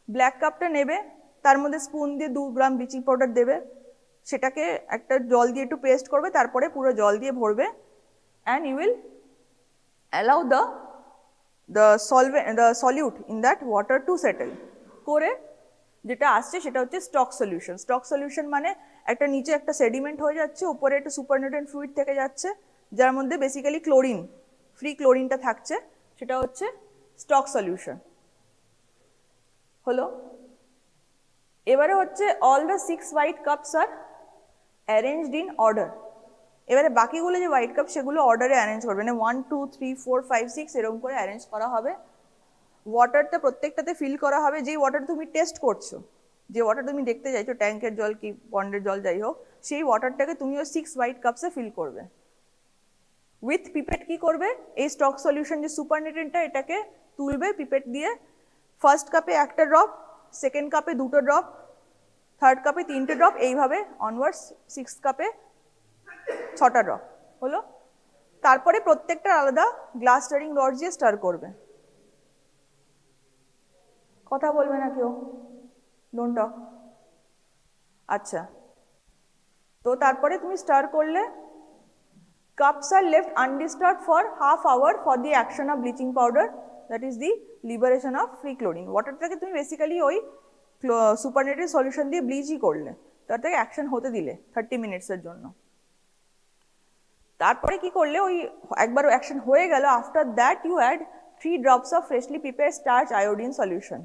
Black কাপটা নেবে, তার মধ্যে স্পুন দিয়ে 2 গ্রাম ব্লিচিং পাউডার দেবে, সেটাকে একটা জল দিয়ে একটু পেস্ট করবে, তারপরে পুরো জল দিয়ে ভরবে, and you will allow the solute in that water to settle করে, যেটা আসছে সেটা হচ্ছে স্টক সলিউশন। স্টক সলিউশন মানে একটা নিচে একটা সেডিমেন্ট হয়ে যাচ্ছে, উপরে একটা সুপারনেটেন্ট ফ্লুইড থেকে যাচ্ছে, যার মধ্যে বেসিক্যালি ক্লোরিন, ফ্রি ক্লোরিনটা থাকছে, সেটা হচ্ছে স্টক সলিউশন হলো। এবারে হচ্ছে all the 6 white cups are arranged in order. এবারে বাকিগুলো যে হোয়াইট কাপ সেগুলো অর্ডারে অ্যারেঞ্জ করবে, মানে 1 2 3 4 5 6 এরকম করে অ্যারেঞ্জ করা হবে। ওয়াটারটা প্রত্যেকটাতে ফিল করা হবে, যেই ওয়াটার তুমি টেস্ট করছো, যে ওয়াটার তুমি দেখতে চাইছো, ট্যাঙ্কের জল কি পন্ডের জল যাই হোক, সেই ওয়াটারটাকে তুমি ওই 6 হোয়াইট কাপসে ফিল করবে। উইথ পিপেট কি করবে, এই স্টক সলিউশন যে সুপারনেটেনটা এটাকে তুলবে পিপেট দিয়ে, ফার্স্ট কাপে একটা ড্রপ, সেকেন্ড কাপে দুটো ড্রপ, থার্ড কাপে তিনটে ড্রপ, এইভাবে অনওয়ার্ডস 6 কাপে 6টা ড্রপ হলো। তারপরে প্রত্যেকটা আলাদা গ্লাস স্টারিং রড দিয়ে স্টার করবে। কথা বলবে না কেউ, ডোন্ট টক। আচ্ছা, তো তারপরে তুমি স্টার করলে, cups are left undisturbed for half hour for the action of bleaching powder, that is the liberation of free chlorine. ওয়াটারটাকে তুমি বেসিক্যালি ওই সুপারনেটেড সলিউশন দিয়ে ব্লিচই করলে, তার থেকে অ্যাকশন হতে দিলে 30 মিনিটসের জন্য। তারপরে কি করলে, ওই একবার অ্যাকশন হয়ে গেল, after that you add 3 drops of freshly prepared starch iodine solution,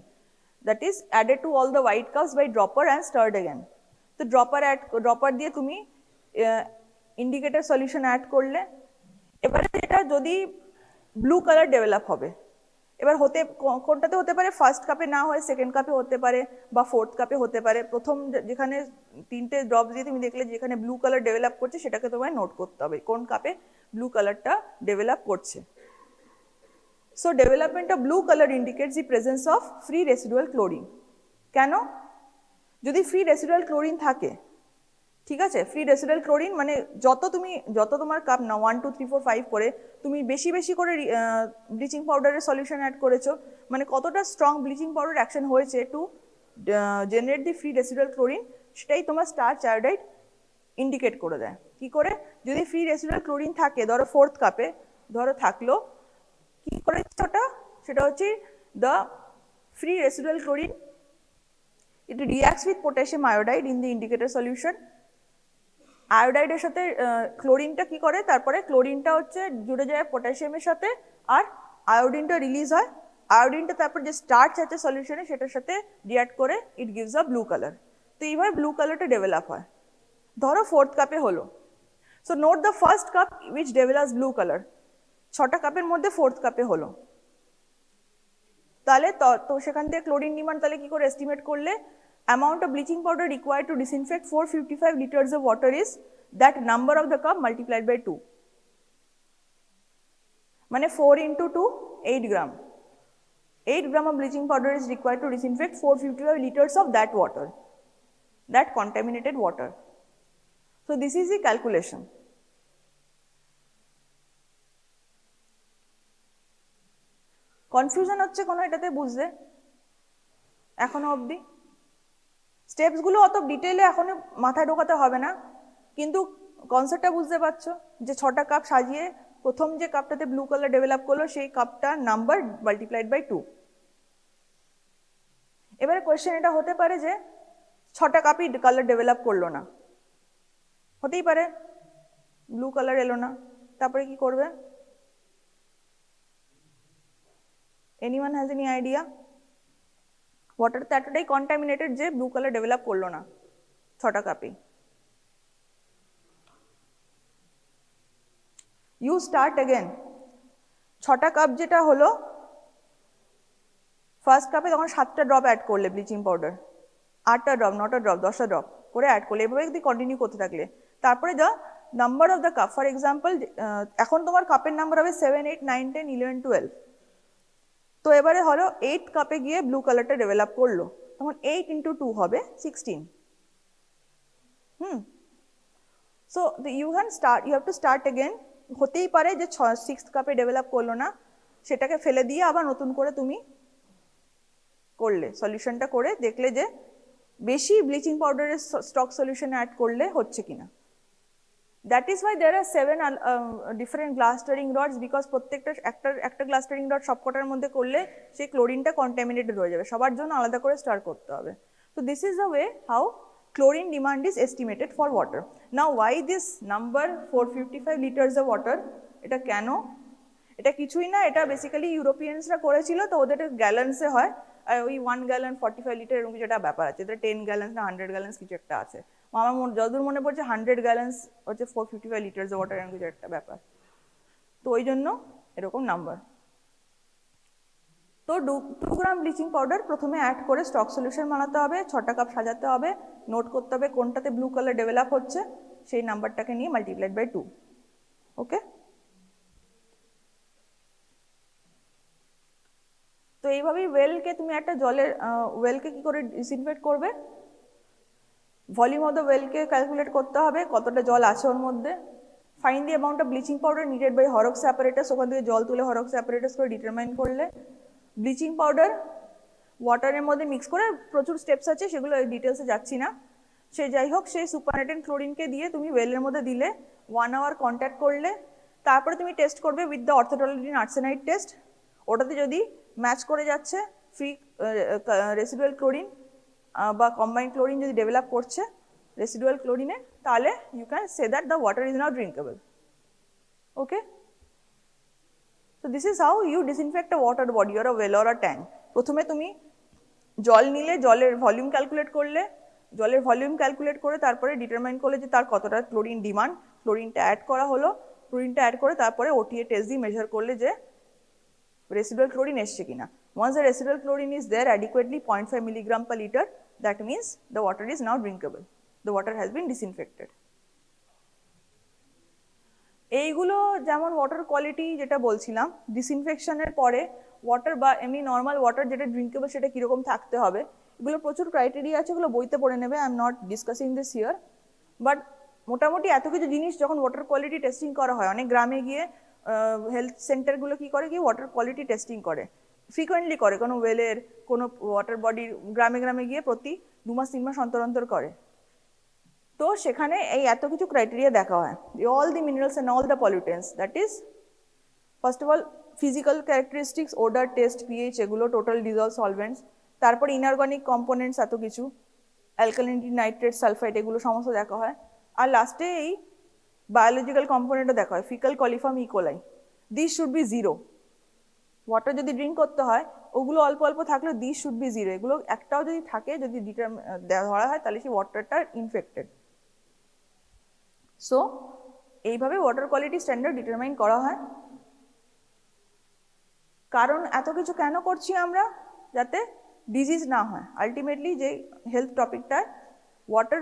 that is added to all the white cups by dropper and stirred again. তো ড্রপার দিয়ে তুমি ইন্ডিকেটর সলিউশন অ্যাড করলে। এবারে এটা যদি ব্লু কালার ডেভেলপ হবে, এবার কোনটাতে হতে পারে, ফার্স্ট কাপে না হয় সেকেন্ড কাপে হতে পারে বা ফোর্থ কাপে হতে পারে। প্রথম যেখানে 3টে ড্রপ দিয়ে তুমি দেখলে যেখানে ব্লু কালার ডেভেলপ করছে, সেটাকে তোমায় নোট করতে হবে কোন কাপে ব্লু কালারটা ডেভেলপ করছে। So development of blue colour indicates the presence of free residual chlorine. কেন? যদি ফ্রি রেসিডুয়াল ক্লোরিন থাকে, ঠিক আছে, ফ্রি রেসিডুয়াল ক্লোরিন মানে যত তোমার কাপ না 1 2 3 4 5 করে তুমি বেশি বেশি করে ব্লিচিং পাউডারের সলিউশন অ্যাড করেছো, মানে কতটা স্ট্রং ব্লিচিং পাউডার অ্যাকশন হয়েছে to generate the free residual chlorine, সেটাই তোমার স্টার্চ আয়োডাইড ইন্ডিকেট করে দেয়। কি করে? যদি ফ্রি রেসিডুয়াল ক্লোরিন থাকে, ধরো ফোর্থ কাপে ধরো থাকলো, কি করে ওটা, সেটা হচ্ছে the free residual chlorine it reacts with potassium iodide in the indicator solution. আয়োডাইডের সাথে ক্লোরিনটা কি করে, তারপরে ক্লোরিনটা হচ্ছে জুড়ে যায় পটাশিয়ামের সাথে, আর আয়োডিনটা রিলিজ হয়। আয়োডিনটা তারপর যে স্টার্চ আছে সলিউশনে সেটার সাথে রিঅ্যাক্ট করে it gives a blue colour. তো এইভাবে ব্লু কালারটা ডেভেলপ হয়। ধরো ফোর্থ কাপে হলো, so note the first cup which develops blue colour. 6টা কাপের মধ্যে ফোর্থ কাপে হলো, তাহলে তো সেখান থেকে ক্লোরিন ডিমান্ড তাহলে কি করে এস্টিমেট করলে, amount of bleaching powder required to disinfect 455 liters of water is that number of the cup multiplied by 2, মানে 4 into 2 8 gram, 8 gram of bleaching powder is required to disinfect 455 liters of that water, that contaminated water. So this is the calculation. Confusion হচ্ছে কোনো এটাতে বুঝতে এখনো অবধি? স্টেপসগুলো অত ডিটেলে এখনো মাথায় ঢোকাতে হবে না, কিন্তু কনসেপ্টটা বুঝতে পারছো যে 6টা কাপ সাজিয়ে প্রথম যে কাপটাতে ব্লু কালার ডেভেলপ করলো সেই কাপটার নাম্বার মাল্টিপ্লাইড বাই 2। এবারে কোয়েশ্চেন এটা হতে পারে যে 6টা কাপই কালার ডেভেলপ করলো না, হতেই পারে ব্লু কালার এলো না, তারপরে কি করবে? Anyone has any idea? Water তো এতটাই কন্টামিনেটেড যে ব্লু কালার ডেভেলপ করলো না 6টা কাপে। You start again. 6টা কাপ যেটা হলো, ফার্স্ট কাপে তখন 7টা ড্রপ অ্যাড করলে ব্লিচিং পাউডার, 8টা ড্রপ 9টা ড্রপ 10টা ড্রপ করে অ্যাড করলে, এভাবে যদি কন্টিনিউ করতে থাকলে, তারপরে the number of the cup, for example এখন তোমার কাপের নাম্বার হবে 7 8 9 10 11 12, তো এবারে হলো 8 কাপে গিয়ে ব্লু কালারটা ডেভেলপ করলো, তখন 8 into 2 হবে 16। So you have to start again. হতেই পারে যে 6th কাপে ডেভেলপ করলো না, সেটাকে ফেলে দিয়ে আবার নতুন করে তুমি করলে, সলিউশনটা করে দেখলে যে বেশি ব্লিচিং পাউডারের স্টক সলিউশন অ্যাড করলে হচ্ছে কিনা। That is why there are 7 different glass stirring rods, because প্রত্যেকটা একটা গ্লাস স্টারিং রড সবকটার মধ্যে করলে সেই ক্লোরিনটা কন্টামিনেটেড হয়ে যাবে, সবার জন্য আলাদা করে স্টার করতে হবে। So this is the way how chlorine demand is estimated for water. Now why this number 455 liters of water? এটা কেন? এটা কিছুই না, এটা বেসিক্যালি ইউরোপিয়ানসরা করেছিল, তো ওদের গ্যালন্সে হয়, আর ওই 1 গ্যালন 45 লিটার এরকম কিছু একটা ব্যাপার আছে, এটা 10 গ্যালন্স না 100 গ্যালন্স কিছু একটা আছে, আমার যতদূর মনে পড়ছে 100 গ্যালন্স হচ্ছে 455 লিটার্স ওয়াটার, এরকম কিছু একটা ব্যাপার। তো ওই জন্য এরকম নাম্বার। তো 2 গ্রাম ব্লিচিং পাউডার প্রথমে অ্যাড করে স্টক সলিউশন বানাতে হবে, 6টা কাপ সাজাতে হবে, নোট করতে হবে কোনটাতে ব্লু কালার ডেভেলপ হচ্ছে, সেই নাম্বারটাকে নিয়ে মাল্টিপ্লাইড বাই 2। ওকে, তো এইভাবেই ওয়েলকে তুমি একটা জলের ওয়েলকে কি করে ডিসইনফেক্ট করবে, ভলিউম অফ দ্য ওয়েলকে ক্যালকুলেট করতে হবে কতটা জল আছে ওর মধ্যে, find the amount of bleaching powder needed by Horrocks apparatus, ওখান থেকে জল তুলে হরক্স অ্যাপারেটাস করে ডিটারমাইন করলে, ব্লিচিং পাউডার ওয়াটারের মধ্যে মিক্স করে, প্রচুর স্টেপস আছে সেগুলো ডিটেলসে যাচ্ছি না। সে যাই হোক, সেই সুপারনেটেড ক্লোরিনকে দিয়ে তুমি ওয়েলের মধ্যে দিলে, 1 আওয়ার কন্ট্যাক্ট করলে, তারপরে তুমি টেস্ট করবে with the orthotolidine arsenite test. ওটাতে যদি ম্যাচ করে যাচ্ছে ফ্রি রেসিডুয়াল ক্লোরিন বা কম্বাইন্ড ক্লোরিন যদি ডেভেলপ করছে রেসিডুয়াল ক্লোরিনে, তাহলে you can say that the water is now drinkable. Okay, so this is how you disinfect a water body or a well or a tank. প্রথমে তুমি জল নিলে, জলের ভলিউম ক্যালকুলেট করলে, জলের ভলিউম ক্যালকুলেট করে তারপরে ডিটারমাইন করলে যে তার কতটা ক্লোরিন ডিমান্ড, ক্লোরিনটা অ্যাড করা হলো, ক্লোরিনটা অ্যাড করে তারপরে ওটিএ টেস্ট দিয়ে মেজার করলে যে রেসিডুয়াল ক্লোরিন এসছে কিনা। Once the residual chlorine is there adequately 0.5 milligram per liter, that means the water is now drinkable. The water has been disinfected. এইগুলো যেমন ওয়াটার কোয়ালিটি যেটা বলছিলাম, ডিসইনফেকশনের পরে ওয়াটার বা এমনি নর্মাল ওয়াটার যেটা ড্রিঙ্কেবল সেটা কীরকম থাকতে হবে, এগুলো প্রচুর ক্রাইটেরিয়া আছে, এগুলো বইতে পড়ে নেবে, I am not discussing this here. But মোটামুটি এত কিছু জিনিস যখন ওয়াটার কোয়ালিটি টেস্টিং করা হয়, অনেক গ্রামে গিয়ে হেলথ সেন্টারগুলো কী করে, কি ওয়াটার কোয়ালিটি টেস্টিং করে, ফ্রিকোয়েন্টলি করে, কোনো ওয়েলের কোনো ওয়াটার বডির গ্রামে গ্রামে গিয়ে প্রতি 2 মাস 3 মাস অন্তর অন্তর করে। তো সেখানে এই এত কিছু ক্রাইটেরিয়া দেখা হয়, all the minerals and all the pollutants, that is first of all physical characteristics, order, test, pH, এগুলো টোটাল ডিজলভ সলভেন্টস, তারপর ইনঅর্গানিক কম্পোনেন্টস এত কিছু, অ্যালকালিনিটি, নাইট্রেট, সালফাইড, এগুলো সমস্ত দেখা হয়। আর লাস্টে এই বায়োলজিক্যাল কম্পোনেন্টও দেখা হয়, faecal, coliform, E. coli, this should B 0। Water যদি ড্রিঙ্ক করতে হয় ওগুলো অল্প অল্প থাকলে দিস শুড বি 0, এগুলো একটাও যদি থাকে, যদি ধরা হয় তাহলে সেই ওয়াটারটা ইনফেক্টেড। সো এইভাবে ওয়াটার কোয়ালিটি স্ট্যান্ডার্ড ডিটারমাইন করা হয়। কারণ এত কিছু কেন করছি আমরা, যাতে ডিজিজ না হয়। আলটিমেটলি যে হেলথ টপিকটায় ওয়াটার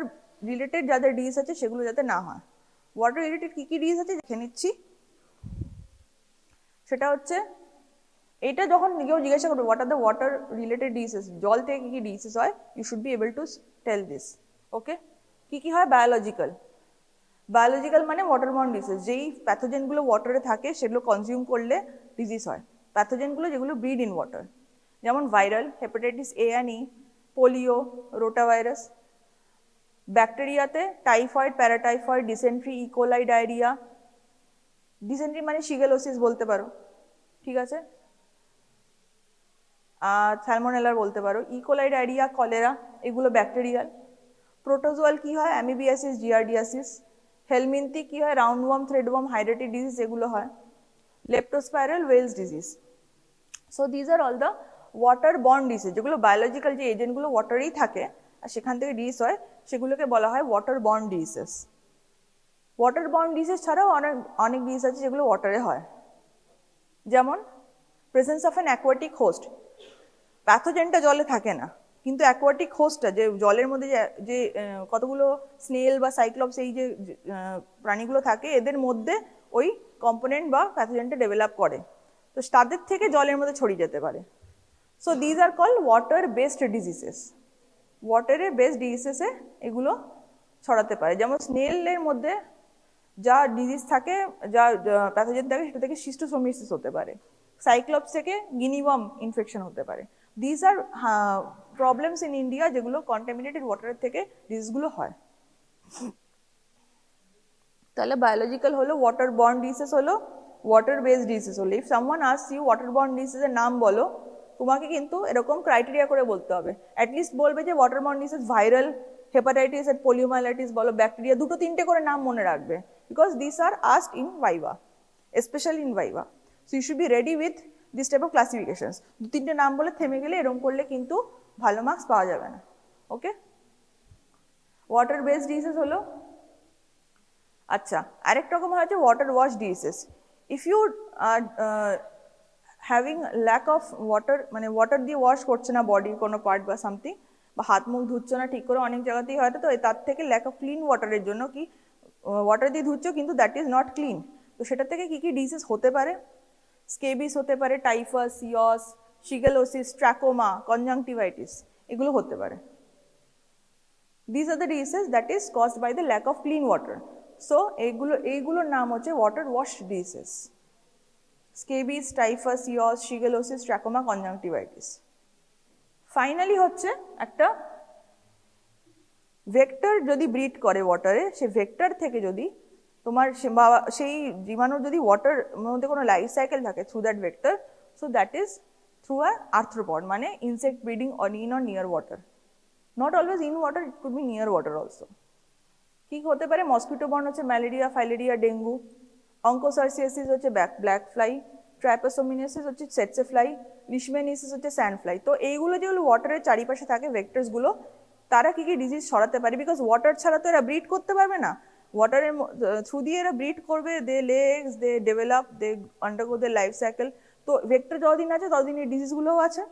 রিলেটেড যাদের ডিজিজ আছে সেগুলো যাতে না হয়। ওয়াটার রিলেটেড কী কী ডিজিজ আছে দেখে নিচ্ছি। সেটা হচ্ছে, এটা যখন কেউ জিজ্ঞাসা করবে what are the water related diseases, জল থেকে কী কী ডিজিজ হয়, you should be able to tell this. Okay, কী কী হয়? বায়োলজিক্যাল। বায়োলজিক্যাল মানে ওয়াটারবর্ন ডিজিজ, যেই প্যাথোজেনগুলো ওয়াটারে থাকে সেগুলো কনজিউম করলে ডিজিজ হয়। প্যাথোজেনগুলো যেগুলো ব্রিড ইন ওয়াটার, যেমন viral, hepatitis A and E, polio, rotavirus. ব্যাকটেরিয়াতে typhoid, paratyphoid, dysentery, E coli, diarrhoea. Dysentery মানে শিগেলোসিস বলতে পারো, ঠিক আছে, স্যালমোনেলার বলতে পারো। ইকোলাই, ডায়রিয়া, কলেরা, এগুলো ব্যাকটেরিয়াল। প্রোটোজোয়াল কি হয়? Amoebiasis, giardiasis. হেলমিন্থি কি হয়? রাউন্ডওয়ার্ম, থ্রেডওয়ার্ম, হাইড্রেটিক ডিজিজ, এগুলো হয়। Leptospiral, Weil's disease. So these are all the water borne disease, যেগুলো বায়োলজিক্যাল যে এজেন্টগুলো ওয়াটারেই থাকে আর সেখান থেকে ডিজিজ হয়, সেগুলোকে বলা হয় water borne diseases. Water borne disease ছাড়াও অনেক ডিজিজ আছে যেগুলো ওয়াটারে হয়, যেমন presence of an aquatic host. প্যাথোজেনটা জলে থাকে না, কিন্তু অ্যাকোয়াটিক হোস্টটা, যে জলের মধ্যে যে কতগুলো স্নেল বা সাইক্লপস, এই যে প্রাণীগুলো থাকে, এদের মধ্যে ওই কম্পোনেন্ট বা প্যাথোজেনটা ডেভেলপ করে, তো তাদের থেকে জলের মধ্যে ছড়িয়ে যেতে পারে। So these are call water based diseases. ওয়াটারে বেসড ডিজিজেসে এগুলো ছড়াতে পারে, যেমন স্নেলের মধ্যে যা ডিজিজ থাকে, যা প্যাথোজেন থাকে, সেটা থেকে শিস্টোসোমিয়াসিস হতে পারে। সাইক্লপস থেকে গিনিওয়ার্ম ইনফেকশন হতে পারে। These are problems in India, যেগুলো কন্টামিনেটেড ওয়াটারের থেকে ডিজিজগুলো হয়। তাহলে বায়োলজিক্যাল হলো, ওয়াটার বর্ন ডিজিজ হলো, ওয়াটার বেসড ডিজিজ হলো। If someone asks you water borne ডিজিজের নাম বলো, তোমাকে কিন্তু এরকম ক্রাইটেরিয়া করে বলতে হবে। অ্যাটলিস্ট বলবে যে water borne disease viral, hepatitis আর পোলিওমাইলাইটিস বলো, ব্যাকটেরিয়া, 2-3টে করে নাম মনে রাখবে, because this are asked in viva, specially in viva. So you should be ready with this type of classifications. 2-3টে নাম বলে থেমে গেলে এরকম করলে কিন্তু ভালো মার্কস পাওয়া যাবে না। ওকে, ওয়াটার বেসড ডিজিজ হলো, আচ্ছা আরেক রকম হচ্ছে water wash disease. If you having lack of water, মানে ওয়াটার দিয়ে ওয়াশ করছে না বডির কোনো পার্ট বা সামথিং, বা হাত মুখ ধুচ্ছ না ঠিক করে, অনেক জায়গাতেই হয়তো, তো তার থেকে ল্যাক অফ ক্লিন ওয়াটারের জন্য কি ওয়াটার দিয়ে ধুচ্ছ কিন্তু দ্যাট ইজ নট ক্লিন, তো সেটা থেকে কি কি ডিজিজ হতে পারে? স্কেবিস হতে পারে, টাইফাস, সিয়স, শিগেলোসিস, ট্র্যাকোমা, কনজাংটিভাইটিস, এগুলো হতে পারে। These are the diseases that is caused by the lack of clean water. So এইগুলোর নাম হচ্ছে water wash disease. Scabies, typhus, সিয়স, শিগেলোসিস, ট্র্যাকোমা, কনজাংটিভাইটিস। ফাইনালি হচ্ছে একটা ভেক্টর যদি ব্রিড করে ওয়াটারে, সে ভেক্টর থেকে যদি তোমার সেই জীবাণুর যদি ওয়াটার মধ্যে কোনো লাইফ সাইকেল থাকে through that vector, so that is through a arthropod, মানে insect breeding on in or near water. Not always in water, it could be near water also. কি হতে পারে? মসকিটো বর্ন হচ্ছে malaria, filaria, dengue. অঙ্কোসার্সিয়াসিস হচ্ছে black fly, ট্রাইপোসোমিনাসিস হচ্ছে সেটসে fly, leishmaniasis হচ্ছে sand fly. তো এইগুলো যেগুলো ওয়াটারের চারিপাশে থাকে ভেক্টরসগুলো, তারা কি কি ডিজিজ ছড়াতে পারে? বিকজ ওয়াটার ছাড়া তো এরা ব্রিড করতে পারবে না, ওয়াটারের থ্রু দিয়ে এরা ব্রিড করবে, they lay eggs, they develop, they undergo their life cycle. তো ভেক্টর যতদিন আছে ততদিন এই ডিজিজগুলোও আছে।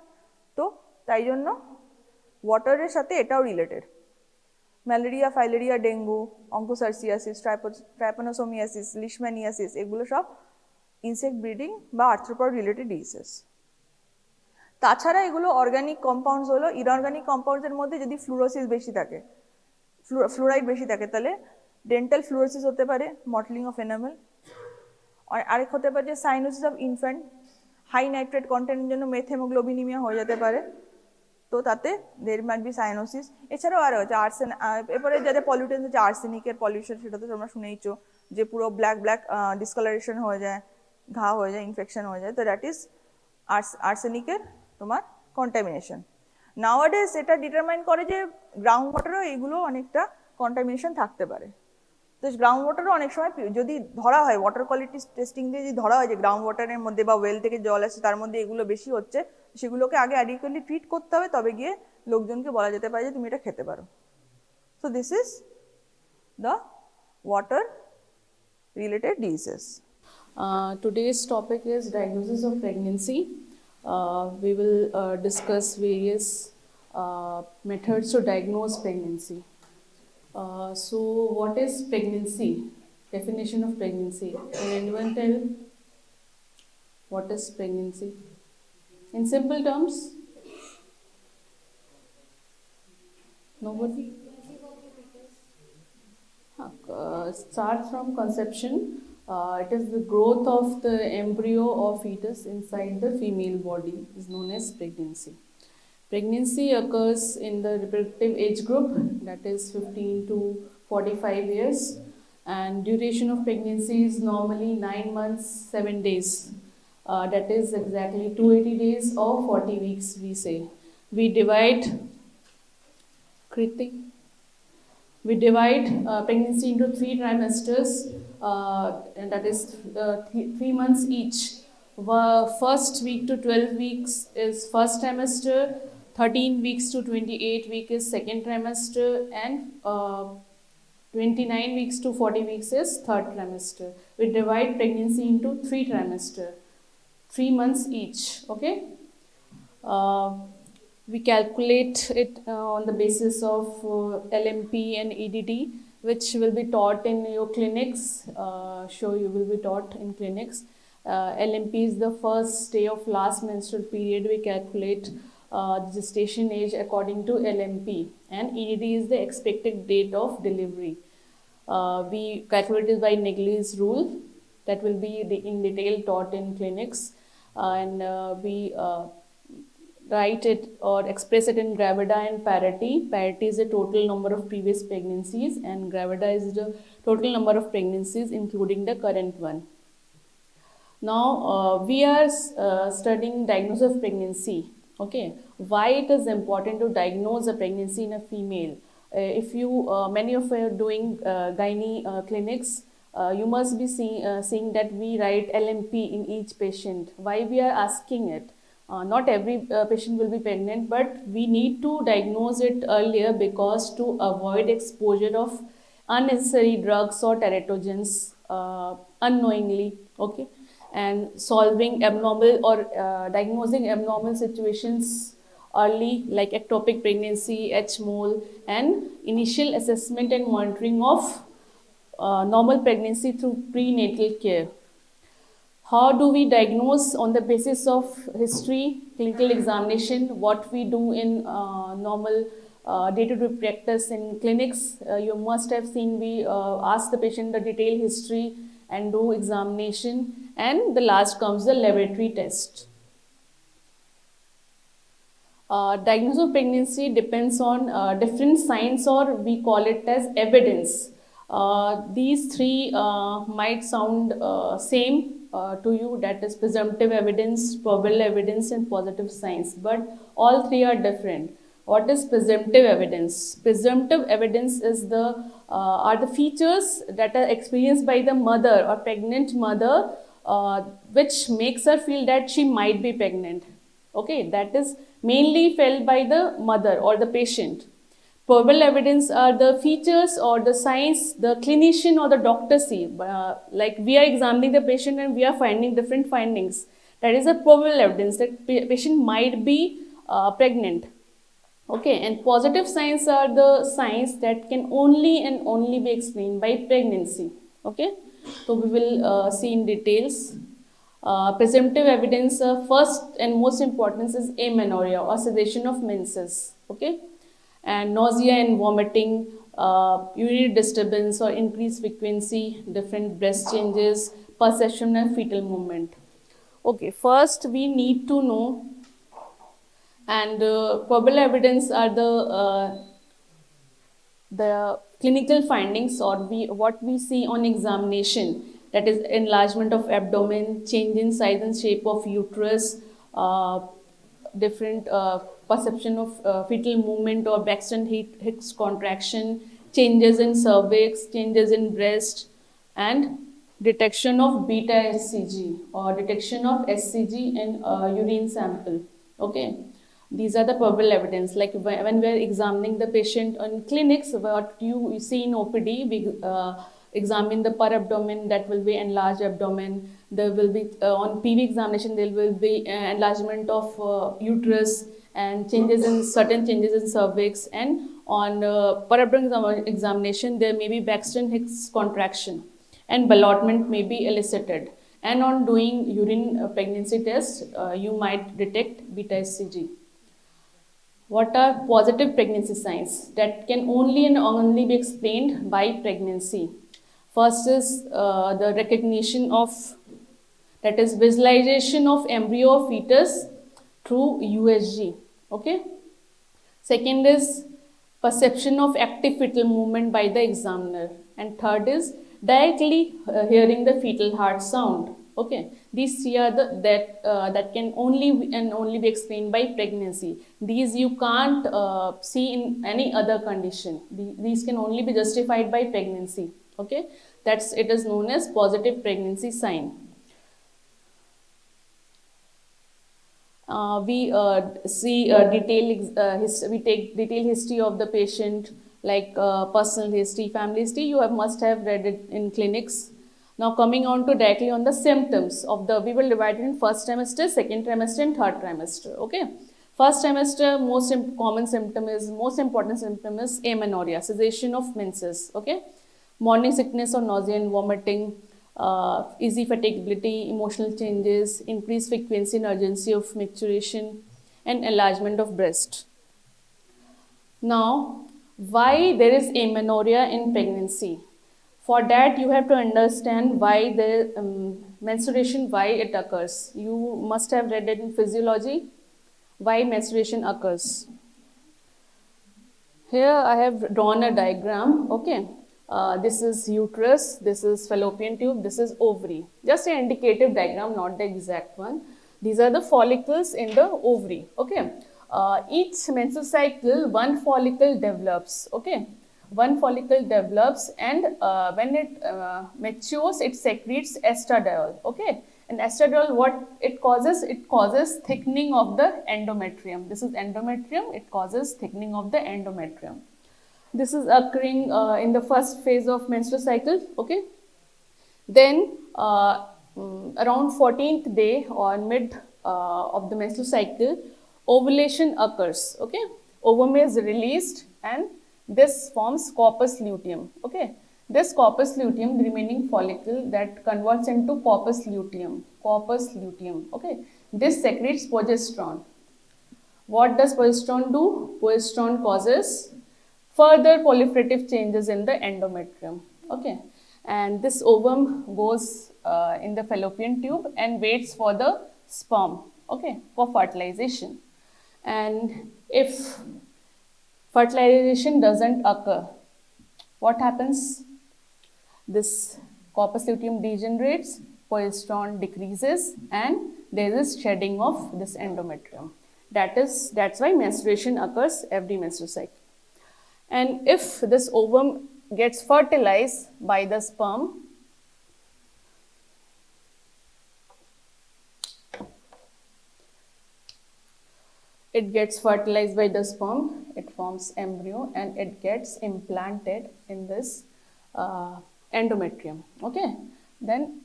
তো তাই জন্য ওয়াটারের সাথে এটাও related. Malaria, filaria, dengue, onchocerciasis, trypanosomiasis, leishmaniasis, এগুলো সব ইনসেক্ট ব্রিডিং বা আর্থ্রোপড রিলেটেড ডিজিজেস। তাছাড়া এগুলো অর্গানিক কম্পাউন্ডস হলো, ইনঅর্গানিক কম্পাউন্ডসের মধ্যে যদি ফ্লুরোসিস বেশি থাকে, ফ্লুরাইড বেশি থাকে, তাহলে ডেন্টাল ফ্লুরোসিস হতে পারে, মটলিং অফ এনামেল। আরেক হতে পারে যে cyanosis of infant, high nitrate কন্টেন্টের জন্য মেথহেমোগ্লোবিনিমিয়া হয়ে যেতে পারে, তো তাতে দের মাইট বি সাইনোসিস। এছাড়াও আরও হচ্ছে এরপরে যাদের পলিউটেন্স হচ্ছে আর্সেনিকের পলিউশন, সেটা তো তোমরা শুনেইছো যে পুরো ব্ল্যাক ডিসকালারেশন হয়ে যায়, ঘা হয়ে যায়, ইনফেকশন হয়ে যায়, তো দ্যাট ইজ আর্সেনিকের তোমার কন্টামিনেশন। নাওয়াডেজ এটা ডিটারমাইন করে যে গ্রাউন্ড ওয়াটারও এইগুলো অনেকটা কন্টামিনেশন থাকতে পারে। তো গ্রাউন্ড ওয়াটারও অনেক সময় যদি ধরা হয়, ওয়াটার কোয়ালিটি টেস্টিং দিয়ে যদি ধরা হয় যে গ্রাউন্ড ওয়াটারের মধ্যে বা ওয়েল থেকে জল আসছে তার মধ্যে এগুলো বেশি হচ্ছে, সেগুলোকে আগে অ্যাডিকুয়েটলি ট্রিট করতে হবে, তবে গিয়ে লোকজনকে বলা যেতে পারে যে তুমি এটা খেতে পারো। So this is the water related diseases. Today's topic is diagnosis of pregnancy. We will discuss various methods to diagnose pregnancy. So what is pregnancy? Definition of pregnancy. Can anyone tell what is pregnancy? In simple terms? Nobody? Starts from conception. It is the growth of the embryo or fetus inside the female body is known as pregnancy. Pregnancy occurs in the reproductive age group, that is 15 to 45 years, and duration of pregnancy is normally 9 months 7 days. That is exactly 280 days or 40 weeks, we say. We divide pregnancy into 3 trimesters, and that is 3 months each. First week to 12 weeks is first trimester, 13 weeks to 28 weeks is second trimester, and 29 weeks to 40 weeks is third trimester. We divide pregnancy into 3 trimesters, 3 months each. Okay. We calculate it on the basis of LMP and EDD, which will be taught in your clinics. You will be taught in clinics. LMP is the first day of last menstrual period. We calculate the gestation age according to LMP, and EDD is the expected date of delivery. We calculate it by Naegeli's rule that will be in detail taught in clinics, and we write it or express it in gravida and parity. Parity is the total number of previous pregnancies, and gravida is the total number of pregnancies including the current one. Now we are studying diagnosis of pregnancy. Okay, why it is important to diagnose a pregnancy in a female? If you many of you are doing gynae clinics, you must be seeing that we write LMP in each patient. Why we are asking it? Not every patient will be pregnant, but we need to diagnose it earlier because to avoid exposure of unnecessary drugs or teratogens unknowingly, okay, and solving abnormal or diagnosing abnormal situations early, like ectopic pregnancy, H-mole, and initial assessment and monitoring of normal pregnancy through prenatal care. How do we diagnose? On the basis of history, clinical examination, what we do in normal day-to-day practice in clinics. You must have seen we ask the patient the detailed history and do examination, and the last comes the laboratory test. Diagnosis of pregnancy depends on different signs, or we call it as evidence. These three might sound same to you, that is presumptive evidence, probable evidence, and positive signs, but all three are different. What is presumptive evidence? Presumptive evidence is are the features that are experienced by the mother or pregnant mother, which makes her feel that she might be pregnant. Okay, that is mainly felt by the mother or the patient. Probable evidence are the features or the signs the clinician or the doctor see. Like we are examining the patient and we are finding different findings. That is a probable evidence that patient might be pregnant. Okay, and positive signs are the signs that can only and only be explained by pregnancy. Okay, so we will see in details. Presumptive evidence, first and most important is amenorrhea or cessation of menses. Okay, and nausea and vomiting, urinary disturbance or increased frequency, different breast changes, perception and fetal movement. Okay, first we need to know, and probable evidence are the clinical findings or what we see on examination. That is enlargement of abdomen, change in size and shape of uterus, different perception of fetal movement or Braxton Hicks contraction, changes in cervix, changes in breast, and detection of beta HCG or detection of SCG in urine sample. Okay, these are the probable evidence. Like when we are examining the patient in clinics, what you see in OPD, we examine the per abdomen, that will be enlarged abdomen. There will be on PV examination there will be enlargement of uterus and certain changes in cervix, and on per abdomen examination there may be Braxton Hicks contraction and ballottement may be elicited, and on doing urine pregnancy test you might detect beta HCG. What are positive pregnancy signs that can only and only be explained by pregnancy? First is the recognition of, that is visualization of embryo or fetus through USG. Okay. Second is perception of active fetal movement by the examiner. And third is directly hearing the fetal heart sound. Okay. These three are that can only be explained by pregnancy. These you can't see in any other condition. These can only be justified by pregnancy. Okay, it is known as positive pregnancy sign. We see we take detailed history of the patient, like personal history, family history. You must have read it in clinics. Now coming on to directly on the symptoms of we will divide it in first trimester, second trimester, and third trimester. Okay. First trimester, most important symptom is amenorrhea, cessation of menses. Okay. Morning sickness or nausea and vomiting, easy fatigability, emotional changes, increased frequency and urgency of micturition, and enlargement of breast. Now, why there is amenorrhea in pregnancy? For that, you have to understand why menstruation, why it occurs. You must have read it in physiology, why menstruation occurs. Here I have drawn a diagram. Okay. This is uterus, this is fallopian tube, this is ovary. Just an indicative diagram, not the exact one. These are the follicles in the ovary. Okay. Each menstrual cycle, one follicle develops. Okay. One follicle develops, and when it matures, it secretes estradiol. Okay. And estradiol, what it causes? It causes thickening of the endometrium. This is endometrium. It causes thickening of the endometrium. This is occurring in the first phase of menstrual cycle. Okay. Then around 14th day or mid of the menstrual cycle, ovulation occurs. Okay. Ovum is released and this forms corpus luteum. Okay. This corpus luteum, the remaining follicle, that converts into corpus luteum. Corpus luteum. Okay. This secretes progesterone. What does progesterone do? Progesterone causes further proliferative changes in the endometrium. Okay. And this ovum goes in the fallopian tube and waits for the sperm. Okay. For fertilization. And if fertilization doesn't occur, what happens? This corpus luteum degenerates, progesterone decreases, and there is shedding of this endometrium. That's why menstruation occurs every menstrual cycle. And if this ovum gets fertilized by the sperm, it forms embryo and it gets implanted in this endometrium. Okay. Then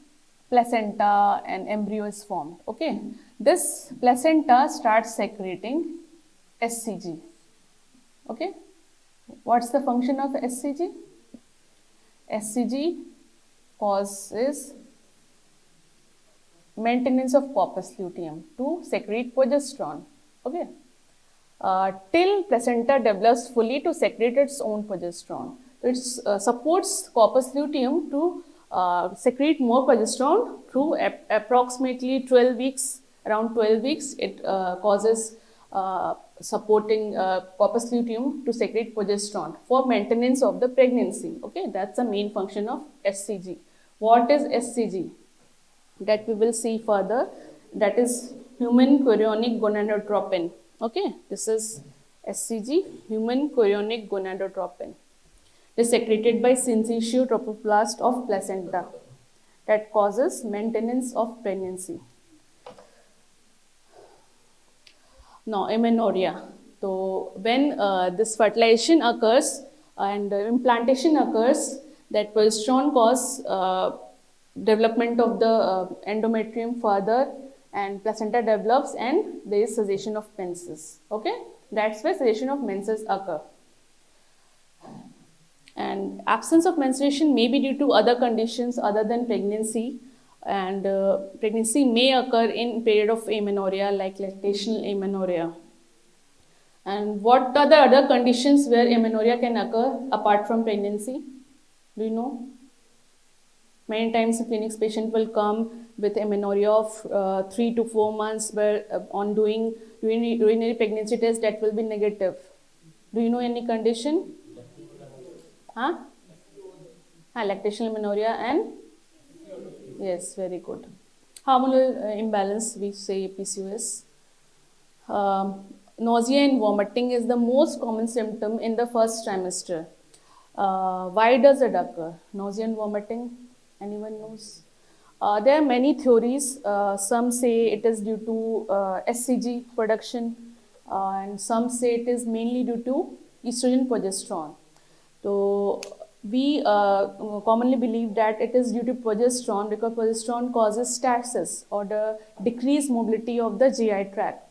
placenta and embryo is formed. Okay. This placenta starts secreting SCG. Okay. What's the function of SCG? SCG causes maintenance of corpus luteum to secrete progesterone. Okay. Till placenta develops fully to secrete its own progesterone. So it supports corpus luteum to secrete more progesterone through approximately 12 weeks. Around 12 weeks, it causes supporting corpus luteum to secrete progesterone for maintenance of the pregnancy. Okay, that's the main function of SCG. What is SCG? That we will see further. That is human chorionic gonadotropin. Okay, this is SCG, human chorionic gonadotropin. It is secreted by syncytial trophoblast of placenta that causes maintenance of pregnancy. Now, amenorrhea. So, when this fertilization occurs and implantation occurs, that progesterone causes development of the endometrium further, and placenta develops, and there is cessation of menses. Okay, that's where cessation of menses occur. And absence of menstruation may be due to other conditions other than pregnancy, and pregnancy may occur in period of amenorrhea like lactational amenorrhea. And what are the other conditions where amenorrhea can occur apart from pregnancy? Do you know? Many times the clinics patient will come with amenorrhea of 3 to 4 months, where on doing urinary pregnancy test that will be negative. Do you know any condition? Huh? Lactational amenorrhea and? Yes, very good. Hormonal imbalance, we say PCOS. Nausea and vomiting is the most common symptom in the first trimester. Why does it occur? Nausea and vomiting? Anyone knows? There are many theories. Some say it is due to SCG production, and some say it is mainly due to estrogen progesterone. So we commonly believe that it is due to progesterone, because progesterone causes stasis or the decreased mobility of the GI tract.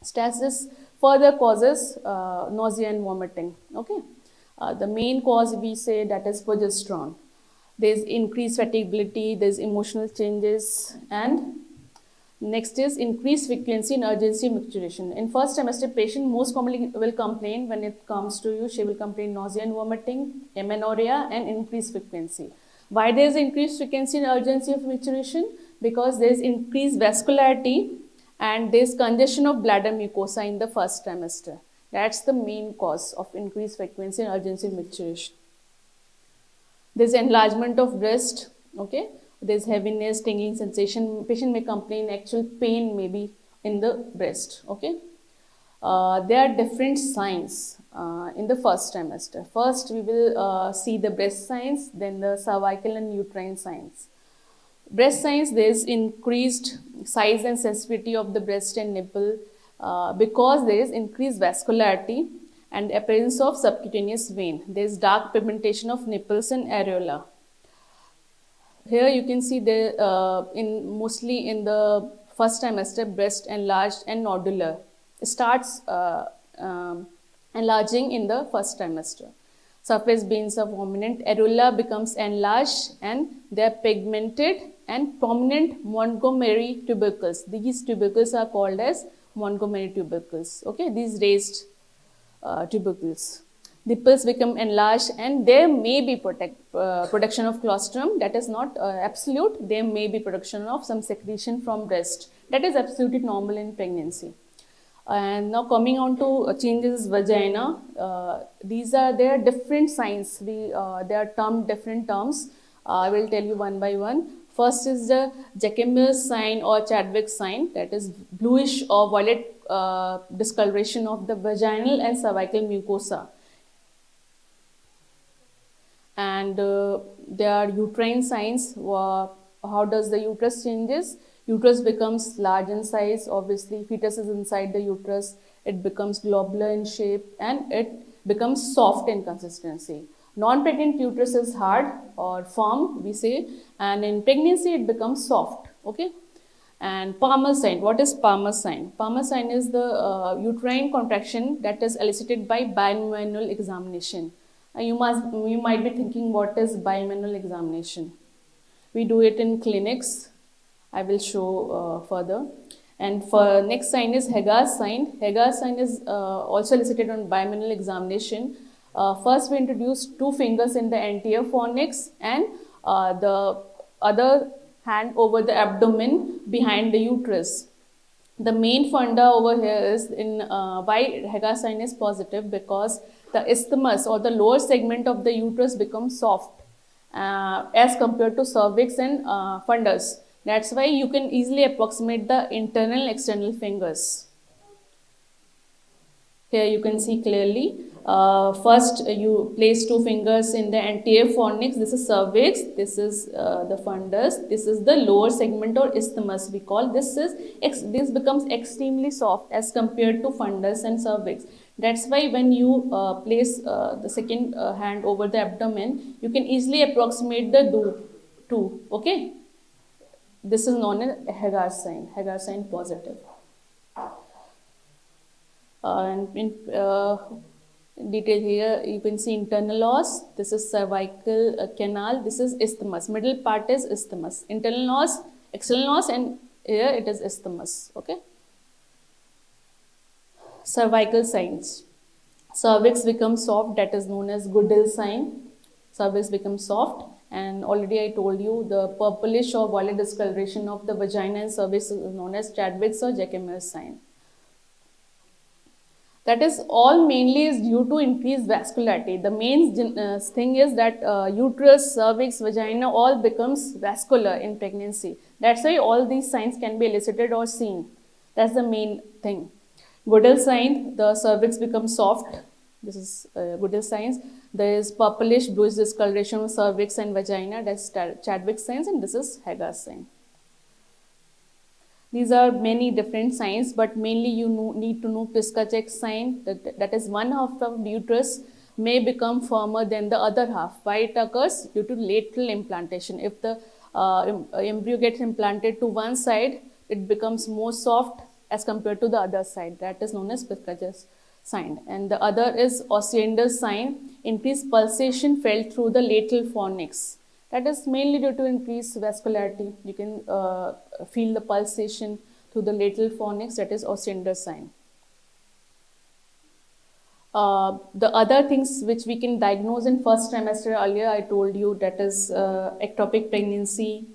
Stasis further causes nausea and vomiting. Okay, the main cause we say that is progesterone. There is increased fatigability, there is emotional changes, and next is increased frequency and urgency of micturition. In first trimester, patient most commonly will complain when it comes to you. She will complain nausea and vomiting, amenorrhea, and increased frequency. Why there is increased frequency and urgency of micturition? Because there is increased vascularity and there is congestion of bladder mucosa in the first trimester. That's the main cause of increased frequency and urgency of micturition. There is enlargement of breast. Okay. There's heaviness, tingling sensation. Patient may complain actual pain maybe in the breast. Okay. There are different signs in the first trimester. First, we will see the breast signs, then the cervical and uterine signs. Breast signs, there is increased size and sensitivity of the breast and nipple because there is increased vascularity and appearance of subcutaneous vein. There is dark pigmentation of nipples and areola. Here you can see there mostly in the first trimester, breast enlarged and nodular. It starts enlarging in the first trimester. Surface veins are prominent, areola becomes enlarged and they are pigmented and prominent Montgomery tubercles. These tubercles are called as Montgomery tubercles. Okay, these raised tubercles. Nipples become enlarged and there may be production of colostrum. That is not absolute. There may be production of some secretion from breast. That is absolutely normal in pregnancy. And now coming on to changes vagina, there are different signs. They are termed different terms. I will tell you one by one. First is the Jacquemus sign or Chadwick sign, that is bluish or violet discoloration of the vaginal and cervical mucosa. And there are uterine signs. How does the uterus changes? Uterus becomes large in size, obviously fetus is inside the uterus, it becomes globular in shape and it becomes soft in consistency. Non-pregnant uterus is hard or firm, we say, and in pregnancy it becomes soft, okay? And Palmer sign, what is Palmer sign? Palmer sign is the uterine contraction that is elicited by bimanual examination. You might be thinking, what is bimanual examination? We do it in clinics. I will show further. And for next sign is Hagar's sign. Hagar's sign is also elicited on bimanual examination. First we introduce 2 fingers in the anterior fornix and the other hand over the abdomen behind the uterus. The main funda over here is why Hagar's sign is positive, because the isthmus or the lower segment of the uterus becomes soft as compared to cervix and fundus. That's why you can easily approximate the internal and external fingers. Here you can see clearly. First you place 2 fingers in the anterior fornix. This is cervix. This is the fundus. This is the lower segment or isthmus we call. This becomes extremely soft as compared to fundus and cervix. That's why when you place the second hand over the abdomen, you can easily approximate the two. Okay. This is known as Hagar's sign. Hagar's sign positive. And in detail here, you can see internal os. This is cervical canal. This is isthmus. Middle part is isthmus. Internal os, external os, and here it is isthmus. Okay. Cervical signs. Cervix becomes soft. That is known as Goodell sign. Cervix becomes soft. And already I told you the purplish or violet discoloration of the vagina and cervix is known as Chadwick's or Jacquemus sign. That is all mainly is due to increased vascularity. The main thing is that uterus, cervix, vagina all becomes vascular in pregnancy. That's why all these signs can be elicited or seen. That's the main thing. Goodell sign, the cervix becomes soft. This is Goodell signs. There is purplish bluish discoloration of cervix and vagina. That's Chadwick's signs, and this is Hagar's sign. These are many different signs, but mainly you need to know Piscacek's sign. That is, one half of the uterus may become firmer than the other half. Why it occurs? Due to lateral implantation. If the embryo gets implanted to one side, it becomes more soft as compared to the other side. That is known as Piscacek's sign. And the other is Osiander's sign. Increased pulsation felt through the lateral fornix. That is mainly due to increased vascularity. You can feel the pulsation through the lateral fornix. That is Osiander's sign. The other things which we can diagnose in first trimester, earlier I told you, that is ectopic pregnancy,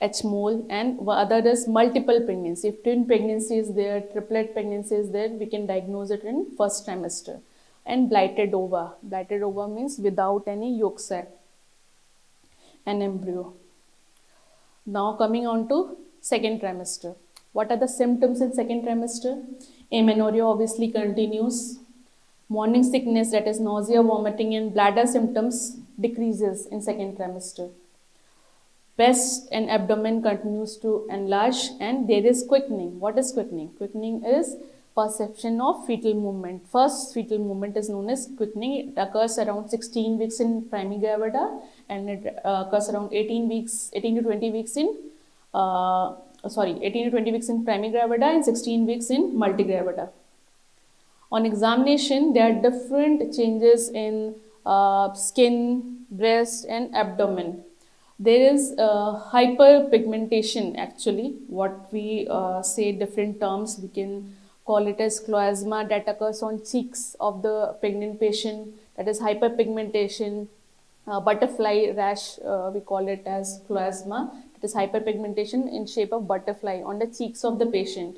H-mole, and other is multiple pregnancy. If twin pregnancy is there, triplet pregnancy is there, we can diagnose it in first trimester. And blighted ova. Blighted ova means without any yolk sac and embryo. Now coming on to second trimester. What are the symptoms in second trimester? Amenorrhea obviously continues. Morning sickness, that is nausea, vomiting, and bladder symptoms decreases in second trimester. breast and abdomen continues to enlarge, and there is quickening. What is quickening? Quickening is perception of fetal movement. First fetal movement is known as quickening. It occurs around 16 weeks in primigravida, and it occurs around 18 to 20 weeks in 18 to 20 weeks in primigravida and 16 weeks in multigravida. On examination, there are different changes in skin, breast and abdomen. There is hyperpigmentation actually. What we say different terms, we can call it as chloasma that occurs on cheeks of the pregnant patient. That is hyperpigmentation. Butterfly rash, we call it as chloasma. It is hyperpigmentation in shape of butterfly on the cheeks of the patient.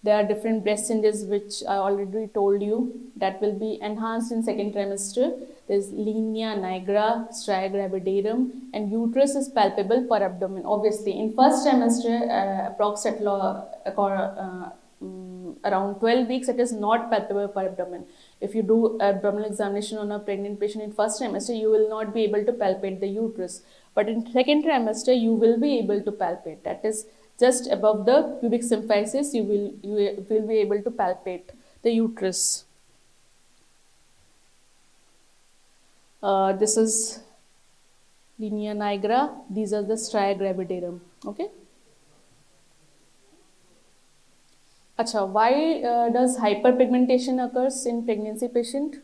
There are different breast changes which I already told you that will be enhanced in second trimester. There is linea nigra, stria gravidarum, and uterus is palpable per abdomen. Obviously, in first trimester, around 12 weeks, it is not palpable per abdomen. If you do abdominal examination on a pregnant patient in first trimester, you will not be able to palpate the uterus. But in second trimester, you will be able to palpate. That is, just above the pubic symphysis, you will be able to palpate the uterus. This is linea nigra. These are the stria gravidarum. Okay. Acha, why does hyperpigmentation occurs in pregnancy patient?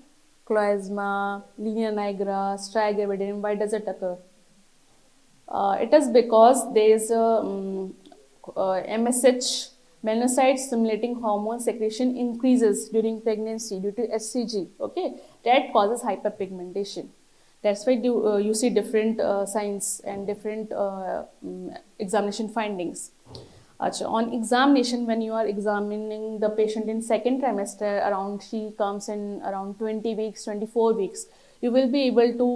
Chloasma, linea nigra, stria gravidarum. Why does it occur? It is because there is a MSH, melanocyte stimulating hormone secretion, increases during pregnancy due to HCG. Okay, that causes hyperpigmentation. That's why you see different signs and different examination findings. On examination, when you are examining the patient in second trimester, she comes in around 20 weeks, 24 weeks, you will be able to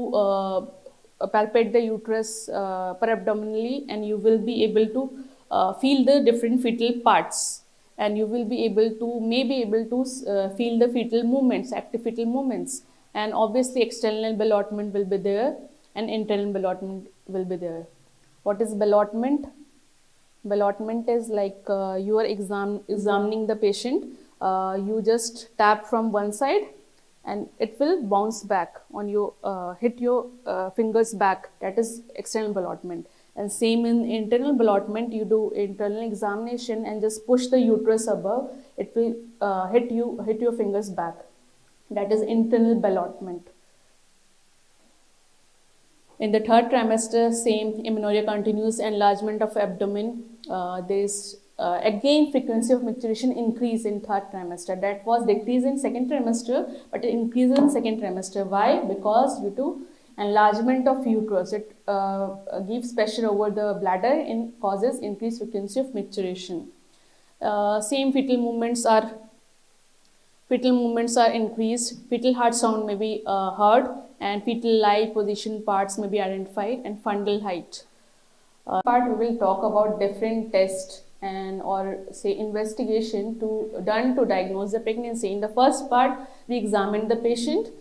palpate the uterus parabdominally, and you will be able to feel the different fetal parts, and you will be able to feel the fetal movements, active fetal movements, and obviously external ballottement will be there and internal ballotment will be there. What is ballotment? Ballotment is like you are examining the patient, you just tap from one side and it will bounce back on you, hit your fingers back. That is external ballotment. And same in internal ballotment, you do internal examination and just push the uterus above, it will hit your fingers back. That is internal ballotment. In the third trimester, same, amenorrhea continues, enlargement of abdomen. There is again frequency of micturition increase in third trimester. That was decreased in second trimester, but it increases in second trimester. Why? Because due to enlargement of uterus, it gives pressure over the bladder and causes increased frequency of micturition. Same fetal movements are increased, fetal heart sound may be heard, and fetal lie position parts may be identified, and fundal height. Part we will talk about different tests and or say investigation done to diagnose the pregnancy. In the first part, we examined the patient.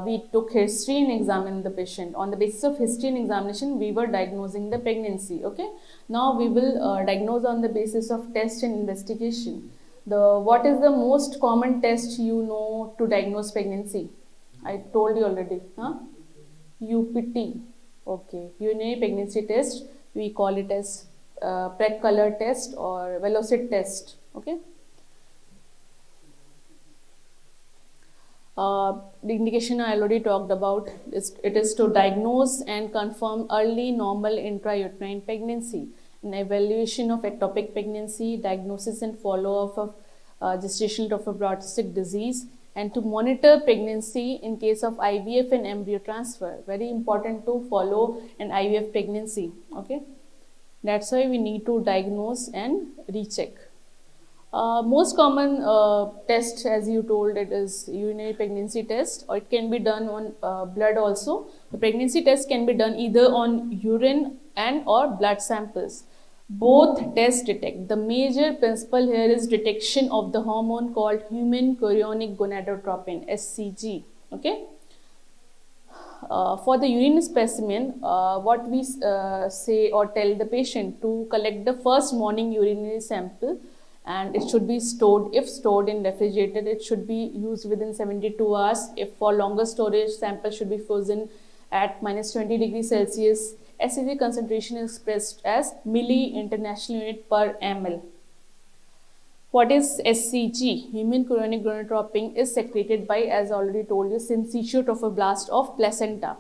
We took history and examined the patient. On the basis of history and examination, we were diagnosing the pregnancy. Okay. Now we will diagnose on the basis of test and investigation. What is the most common test you know to diagnose pregnancy? I told you already. UPT. Okay. Urinary pregnancy test. We call it as Pratt color test or velocity test. Okay. The indication I already talked about is it is to diagnose and confirm early normal intrauterine pregnancy, an evaluation of ectopic pregnancy, diagnosis and follow-up of gestational trophoblastic disease, and to monitor pregnancy in case of IVF and embryo transfer. Very important to follow an IVF pregnancy. Okay, that's why we need to diagnose and recheck. Most common test, as you told, it is urinary pregnancy test, or it can be done on blood also. The pregnancy test can be done either on urine and or blood samples. Both tests detect. The major principle here is detection of the hormone called human chorionic gonadotropin, HCG. Okay. For the urine specimen, what we say or tell the patient to collect the first morning urinary sample, and it should be stored. If stored in refrigerator, it should be used within 72 hours. If for longer storage, sample should be frozen at -20 degrees Celsius. SCG concentration is expressed as milli international unit per ml. What is SCG? Human chorionic gonadotropin is secreted by, as already told you, syncytial trophoblast of placenta.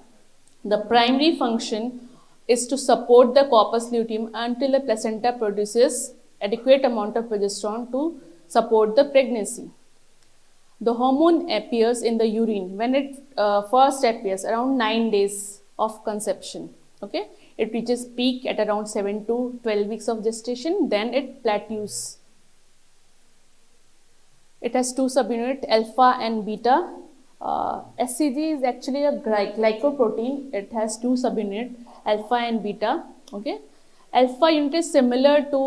The primary function is to support the corpus luteum until the placenta produces adequate amount of progesterone to support the pregnancy. The hormone appears in the urine when it first appears around 9 days of conception. Okay, it reaches peak at around 7 to 12 weeks of gestation, then it plateaus. It has two subunits, alpha and beta. SCG is actually a glycoprotein. It has two subunits, alpha and beta. Okay, alpha unit is similar to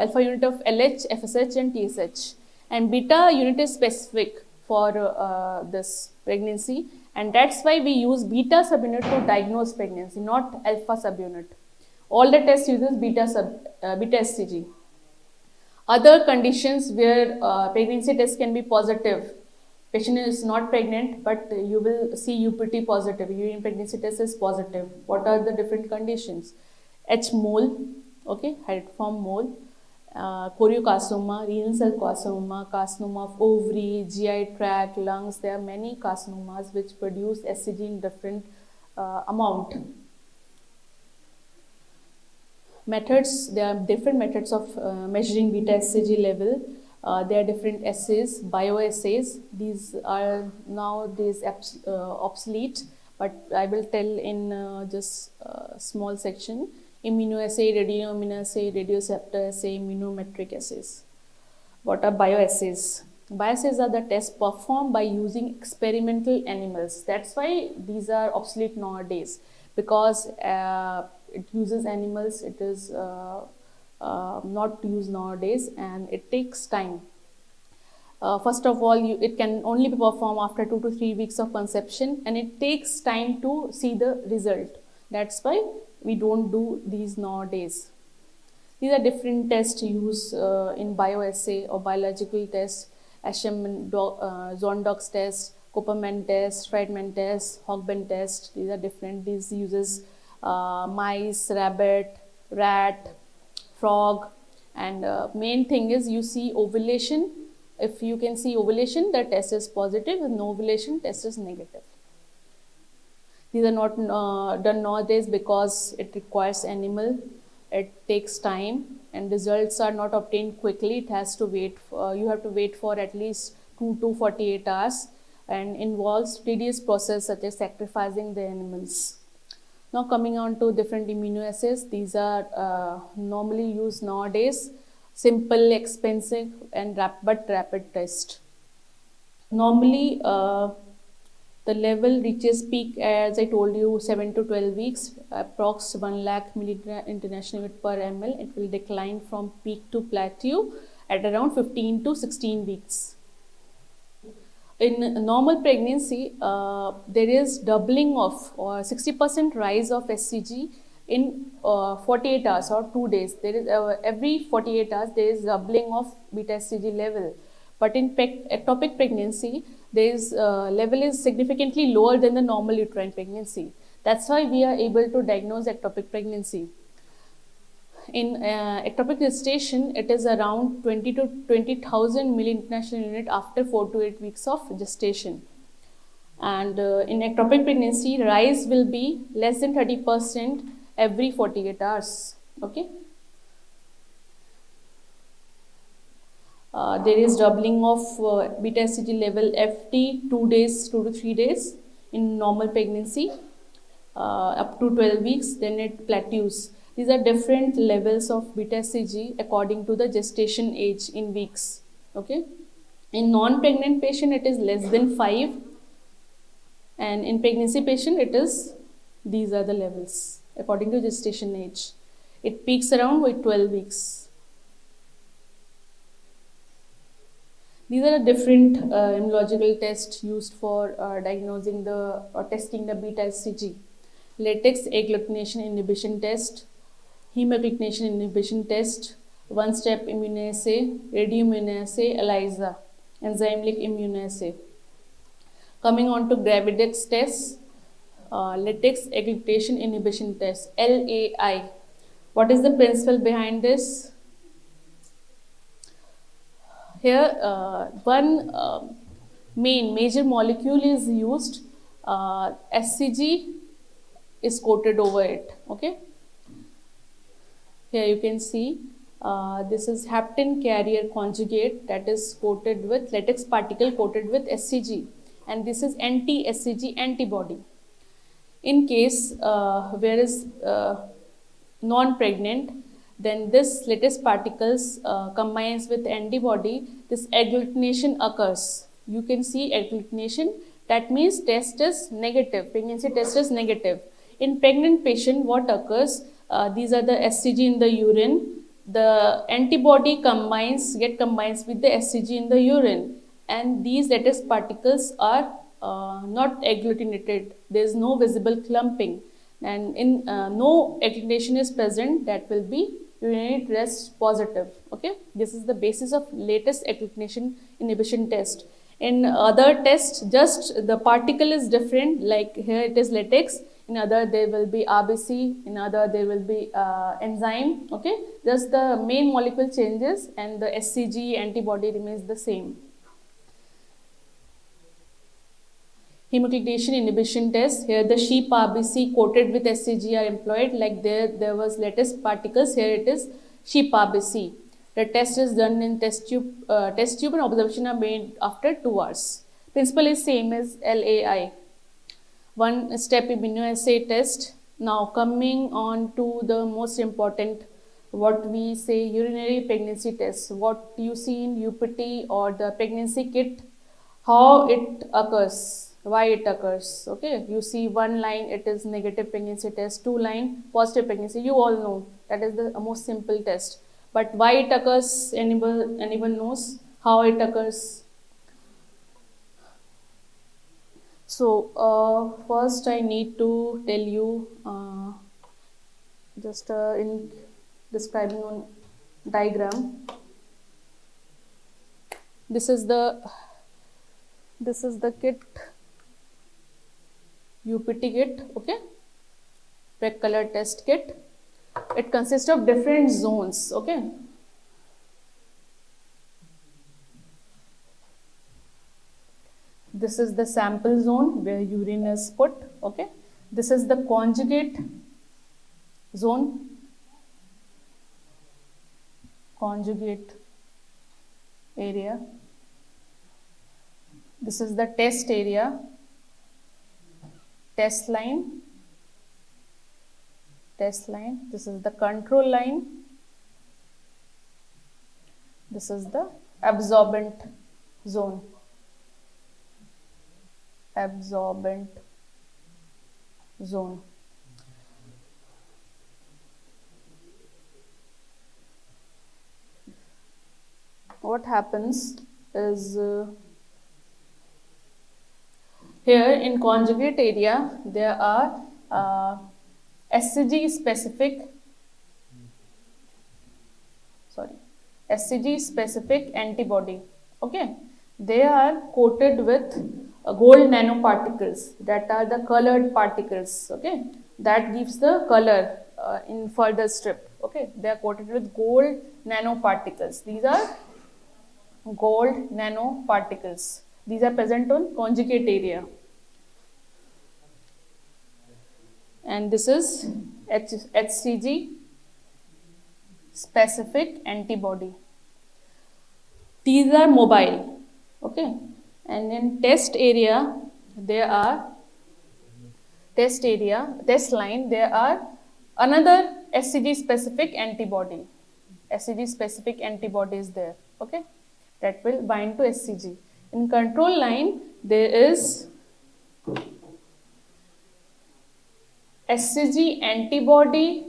alpha unit of LH, FSH, and TSH, and beta unit is specific for this pregnancy, and that's why we use beta subunit to diagnose pregnancy, not alpha subunit. All the tests uses beta SCG. Other conditions where pregnancy test can be positive. Patient is not pregnant, but you will see UPT positive. Urine pregnancy test is positive. What are the different conditions? H mole, okay, hydatidiform mole, choriocarcinoma, renal cell carcinoma, carcinoma of ovary, GI tract, lungs. There are many carcinomas which produce SCG in different amount. Methods, there are different methods of measuring beta SCG level. There are different assays, bioassays. These are nowadays obsolete, but I will tell in just a small section. Immunoassay, radioimmunoassay, radioreceptor assay, immunometric assays. What are bioassays? Bioassays are the tests performed by using experimental animals. That's why these are obsolete nowadays, because it uses animals. It is not used nowadays, and it takes time. First of all, it can only be performed after 2 to 3 weeks of conception, and it takes time to see the result. That's why we don't do these nowadays. These are different tests used in bioassay or biological tests: Asham Zondox test, Copperman test, Friedman test, Hogben test. These are different. These uses mice, rabbit, rat, frog, and main thing is you see ovulation. If you can see ovulation, the test is positive. With no ovulation, test is negative. These are not done nowadays because it requires animal. It takes time, and results are not obtained quickly. It has to wait. You have to wait for at least 2 to 48 hours, and involves tedious process such as sacrificing the animals. Now coming on to different immunoassays, these are normally used nowadays. Simple, expensive, and but rapid test. Normally, the level reaches peak, as I told you, 7 to 12 weeks, approx 1 lakh international unit per ml. It will decline from peak to plateau at around 15 to 16 weeks. In normal pregnancy, there is doubling of or 60% rise of SCG in 48 hours or 2 days. There is every 48 hours there is doubling of beta SCG level. But in ectopic pregnancy, there is level is significantly lower than the normal uterine pregnancy. That's why we are able to diagnose ectopic pregnancy. In ectopic gestation, it is around 20 to 20,000 milli-international unit after 4 to 8 weeks of gestation. And in ectopic pregnancy, rise will be less than 30% every 48 hours. Okay. There is doubling of beta SCG level FT 2 to 3 days in normal pregnancy up to 12 weeks, then it plateaus. These are different levels of beta SCG according to the gestation age in weeks. Okay. In non-pregnant patient, it is less than 5, and in pregnancy patient, it is these are the levels according to gestation age. It peaks around with 12 weeks. These are the different immunological tests used for diagnosing the or testing the beta HCG. Latex agglutination inhibition test, hemagglutination inhibition test, one-step immunoassay, radioimmunoassay, ELISA, enzymatic immunoassay. Coming on to Gravidex test, latex agglutination inhibition test, LAI. What is the principle behind this? Here, one major molecule is used, SCG is coated over it, okay? Here you can see, this is hapten carrier conjugate that is coated with latex particle coated with SCG, and this is anti-SCG antibody. In case where is non-pregnant, then this latex particles combines with antibody, this agglutination occurs. You can see agglutination, that means test is negative, pregnancy test is negative. In pregnant patient, what occurs? These are the SCG in the urine. The antibody get combines with the SCG in the urine, and these latex particles are not agglutinated. There is no visible clumping, and in no agglutination is present, that will be urinary test positive. Okay, this is the basis of latest agglutination inhibition test. In other tests, just the particle is different, like here it is latex, in other there will be RBC, in other there will be enzyme. Okay, just the main molecule changes and the SCG antibody remains the same. Hemagglutination inhibition test, here the sheep RBC coated with SCG are employed, like there was latex particles, here it is sheep RBC. The test is done in test tube and observation are made after 2 hours. Principle is same as LAI. One step immunoassay test. Now coming on to the most important, what we say urinary pregnancy test. What you see in UPT or the pregnancy kit, how it occurs, why it occurs. Okay, you see one line, it is negative pregnancy test, 2 line positive pregnancy. You all know that is the most simple test. But why it occurs, anyone knows how it occurs? So first I need to tell you just in describing on diagram. This is the kit, UPT kit, okay, red color test kit. It consists of different zones, okay. This is the sample zone where urine is put, okay. This is the conjugate zone, conjugate area. This is the test area, test line. This is the control line. This is the absorbent zone. Absorbent zone. What happens is here in conjugate area there are SCG specific antibody, okay. They are coated with gold nanoparticles, that are the colored particles, okay. That gives the color in further strip, okay. They are coated with gold nanoparticles. These are gold nanoparticles. These are present on conjugate area. And this is HCG specific antibody. These are mobile, okay. And in test area, there are test line, there are another SCG specific antibody. SCG specific antibody is there, okay, that will bind to SCG. In control line, there is SCG antibody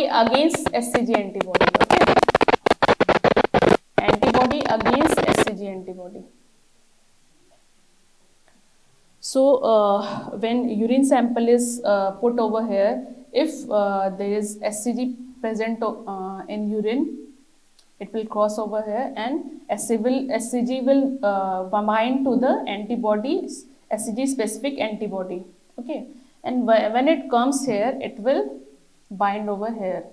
against SCG antibody, okay. antibody against SCG antibody. So when urine sample is put over here, if there is SCG present in urine, it will cross over here and SCG will bind to the antibodies, SCG specific antibody. Okay, and when it comes here, it will bind over here.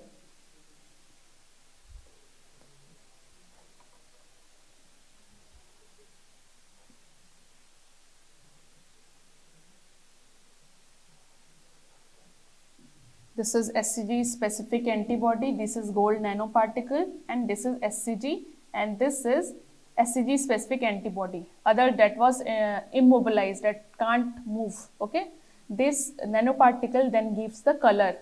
This is SCG specific antibody, this is gold nanoparticle, and this is SCG, and this is SCG specific antibody. Other that was immobilized, that can't move. Okay, this nanoparticle then gives the color,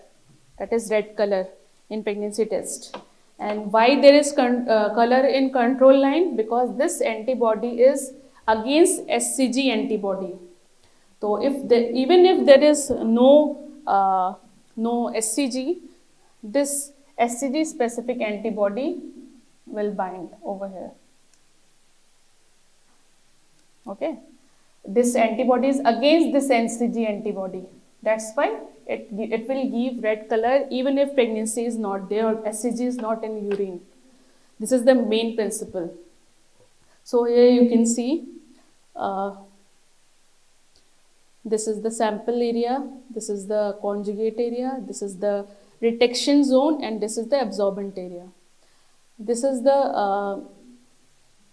that is red color in pregnancy test. And why there is color in control line? Because this antibody is against SCG antibody. So even if there is no SCG, this SCG specific antibody will bind over here. Okay, this antibody is against this SCG antibody. That's why it will give red color even if pregnancy is not there or SCG is not in urine. This is the main principle. So here you can see this is the sample area, this is the conjugate area, this is the retection zone, and this is the absorbent area. This is the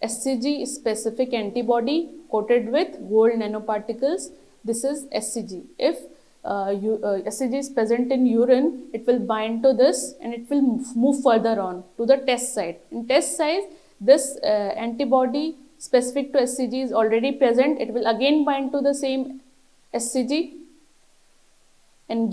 SCG specific antibody coated with gold nanoparticles. This is SCG. If SCG is present in urine, it will bind to this and it will move further on to the test site. In test site, this antibody specific to SCG is already present. It will again bind to the same SCG and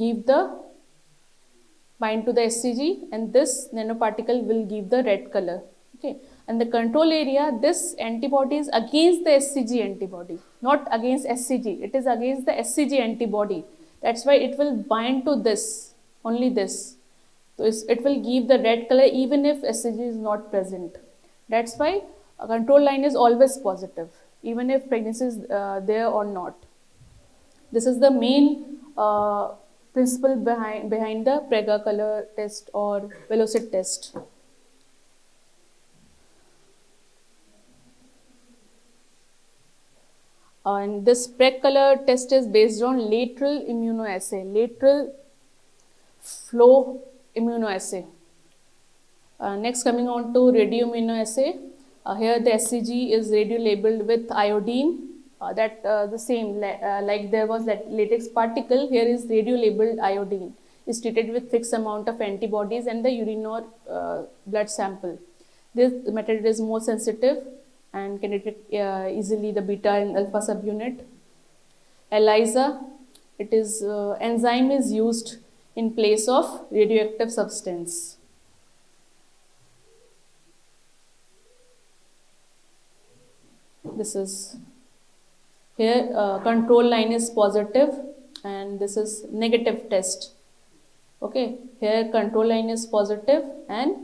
bind to the SCG, and this nanoparticle will give the red color. Okay, and the control area, this antibody is against the SCG antibody, not against SCG. It is against the SCG antibody. That's why it will bind to this, only this. So it will give the red color even if SCG is not present. That's why a control line is always positive, even if pregnancy is there or not. This is the main principle behind the Prega color test or velocity test. And this Preg color test is based on lateral immunoassay, lateral flow immunoassay. Next, coming on to radioimmunoassay. Here the SCG is radio labeled with iodine. The same like there was that latex particle, here is radio labeled iodine. Is treated with fixed amount of antibodies and the urine or blood sample. This method is more sensitive and can detect easily the beta and alpha subunit. ELISA, it is enzyme is used in place of radioactive substance. This is here control line is positive and this is negative test. Okay, here control line is positive and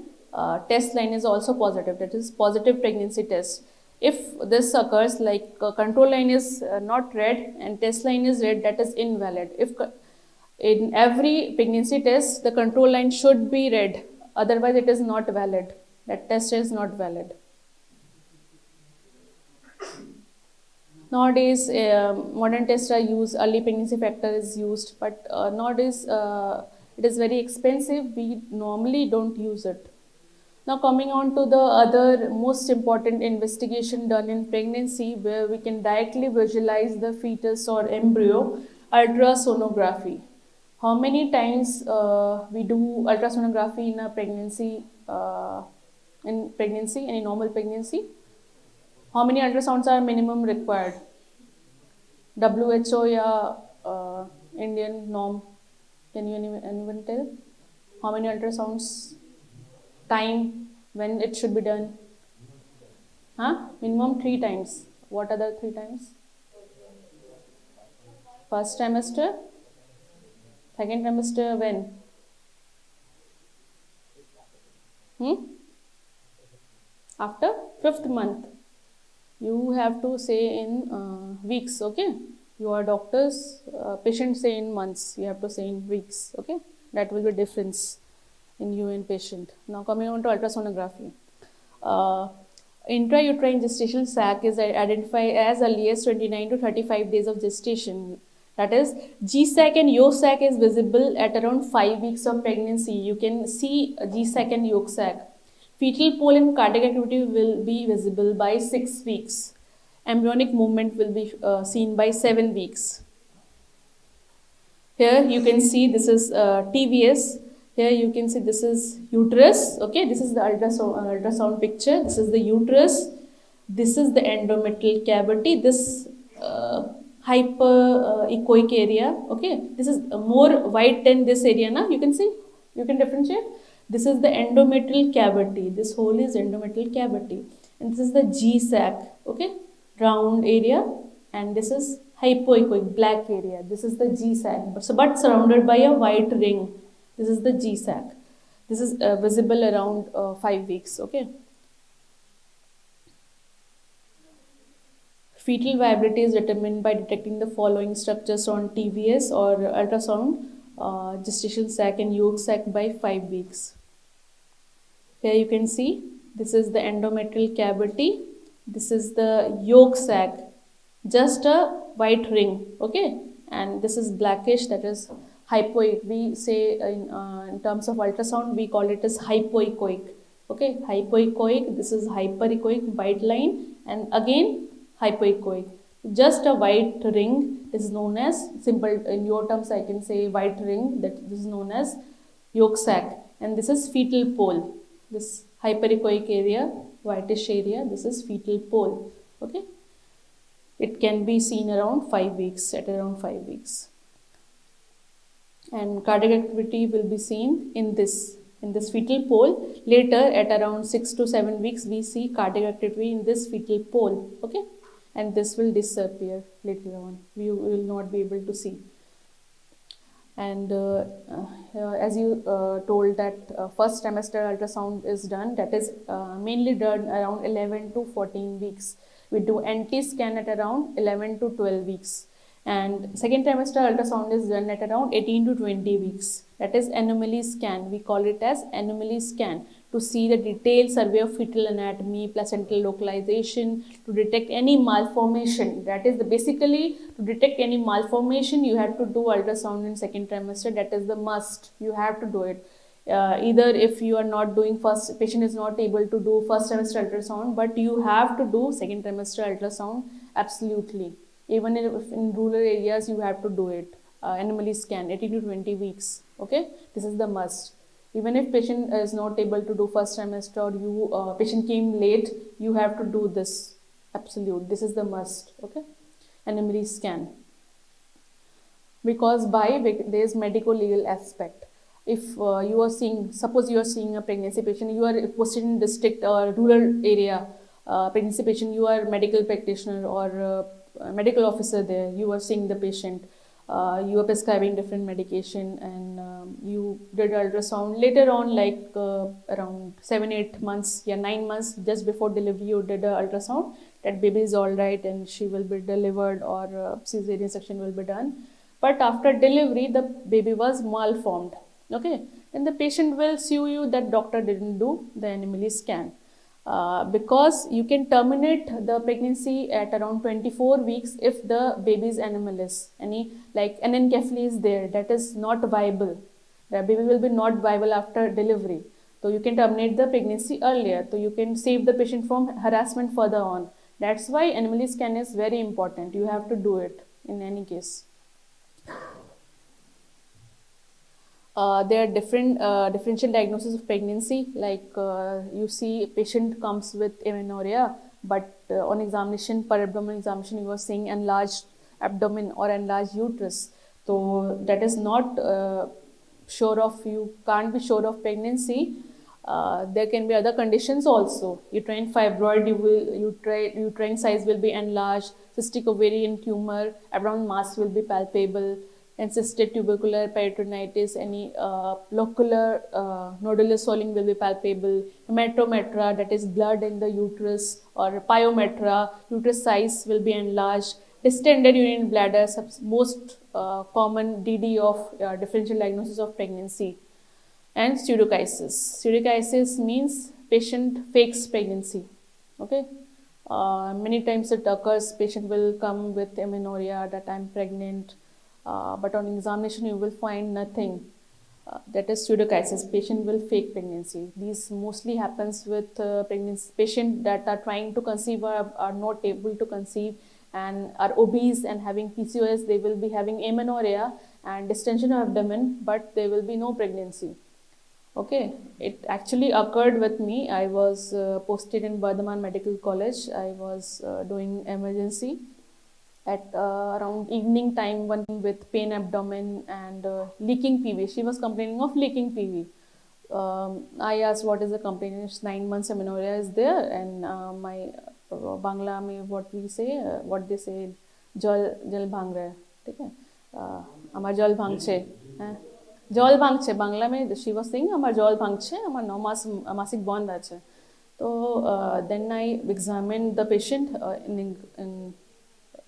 test line is also positive, that is positive pregnancy test. If this occurs like control line is not red and test line is red, that is invalid. If in every pregnancy test the control line should be red, otherwise it is not valid, that test is not valid. Nowadays, modern tests are used, early pregnancy factor is used, but nowadays it is very expensive, we normally don't use it. Now coming on to the other most important investigation done in pregnancy where we can directly visualize the fetus or embryo, ultrasonography. How many times we do ultrasonography in a pregnancy, in a normal pregnancy? How many ultrasounds are minimum required? WHO या Indian norm? Can you anyone tell? How many ultrasounds? Time when it should be done? Minimum 3 times. What are the 3 times? First trimester? Second trimester when? After 5th month, you have to say in weeks, okay? You are doctors, patient say in months, you have to say in weeks, okay? That will be difference in you and patient. Now coming on to ultrasonography. Intrauterine gestational sac is identified as early as 29 to 35 days of gestation. That is, G-sac and yolk sac is visible at around 5 weeks of pregnancy. You can see G-sac and yolk sac. Fetal pole and cardiac activity will be visible by 6 weeks. Embryonic movement will be seen by 7 weeks. Here you can see this is TVS. Here you can see this is uterus. Okay, this is the ultrasound picture. This is the uterus. This is the endometrial cavity. This hyperechoic area. Okay, this is more white than this area. Na? You can see. You can differentiate. This is the endometrial cavity. This whole is endometrial cavity, and this is the G-sac. Okay, round area, and this is hypoechoic black area. This is the G-sac, but surrounded by a white ring. This is the G-sac. This is visible around 5 weeks. Okay. Fetal viability is determined by detecting the following structures on TVS or ultrasound: gestation sac and yolk sac by 5 weeks. Here you can see this is the endometrial cavity. This is the yolk sac, just a white ring. Okay, and this is blackish. That is hypoechoic. We say in terms of ultrasound, we call it as hypoechoic. Okay, hypoechoic. This is hyperechoic, white line, and again hypoechoic. Just a white ring is known as, simple in your terms I can say white ring, that this is known as yolk sac, and this is fetal pole. This hyperechoic area, whitish area, this is fetal pole. Okay, it can be seen around 5 weeks, at around 5 weeks. And cardiac activity will be seen in this fetal pole. Later at around 6 to 7 weeks we see cardiac activity in this fetal pole. Okay, and this will disappear later on. We will not be able to see. And as you told that first trimester ultrasound is done, that is mainly done around 11 to 14 weeks. We do NT scan at around 11 to 12 weeks. And second trimester ultrasound is done at around 18 to 20 weeks. That is anomaly scan. We call it as anomaly scan, to see the detailed survey of fetal anatomy, placental localization, to detect any malformation. That is basically to detect any malformation, you have to do ultrasound in second trimester. That is the must. You have to do it. Either if you are not doing first, patient is not able to do first trimester ultrasound, but you have to do second trimester ultrasound absolutely. Even if in rural areas you have to do it. Anomaly scan 18 to 20 weeks. Okay, this is the must. Even if patient is not able to do first trimester, or you patient came late, you have to do this. Absolute. This is the must. Okay, anomaly scan. Because there is medico-legal aspect. If you are seeing, suppose you are seeing a pregnancy patient, you are posted in district or rural area, pregnancy patient, you are medical practitioner or medical officer there, you are seeing the patient, you are prescribing different medication, and you did ultrasound later on, like around 7-8 months, 9 months just before delivery, you did a ultrasound that baby is all right and she will be delivered, or cesarean section will be done. But after delivery the baby was malformed. Okay, then the patient will sue you that doctor didn't do the anomaly scan. Because you can terminate the pregnancy at around 24 weeks if the baby is anomalous. Any like anencephaly is there, that is not viable. The baby will be not viable after delivery. So you can terminate the pregnancy earlier. So you can save the patient from harassment further on. That's why anomaly scan is very important. You have to do it in any case. There are different differential diagnosis of pregnancy, like you see a patient comes with amenorrhea, but on examination, per abdomen examination, you are seeing enlarged abdomen or enlarged uterus. So that is not sure of, you can't be sure of pregnancy. There can be other conditions also. Uterine fibroid, uterine size will be enlarged, cystic ovarian tumor, abdominal mass will be palpable. encysted tubercular peritonitis, any locular nodular swelling will be palpable. Hematometra, that is blood in the uterus, or pyometra, uterus size will be enlarged. Distended urinary bladder, most common DD of differential diagnosis of pregnancy. And pseudocysis. Pseudocysis means patient fakes pregnancy. Okay. Many times it occurs, patient will come with amenorrhea that I'm pregnant, but on examination you will find nothing. That is pseudocysis. Patient will fake pregnancy. These mostly happens with pregnancy patient that are trying to conceive or are not able to conceive and are obese and having PCOS. They will be having amenorrhea and distension of abdomen, but there will be no pregnancy. Okay, it actually occurred with me. I was posted in Bardhaman Medical College. I was doing emergency at around evening time, one with pain abdomen and leaking PV. She was complaining of leaking PV. I asked what is the complaint. It's 9 months amenorrhea is there, and my Bangla mein what we say, what they say, jal bhang raha hai, ठीक है, আমার জল ভাঙছে, হ্যাঁ জল ভাঙছে বাংলা মে she was saying আমার জল ভাঙছে, আমার 9 মাস মাসিক বন্ধ আছে. তো then I examined the patient in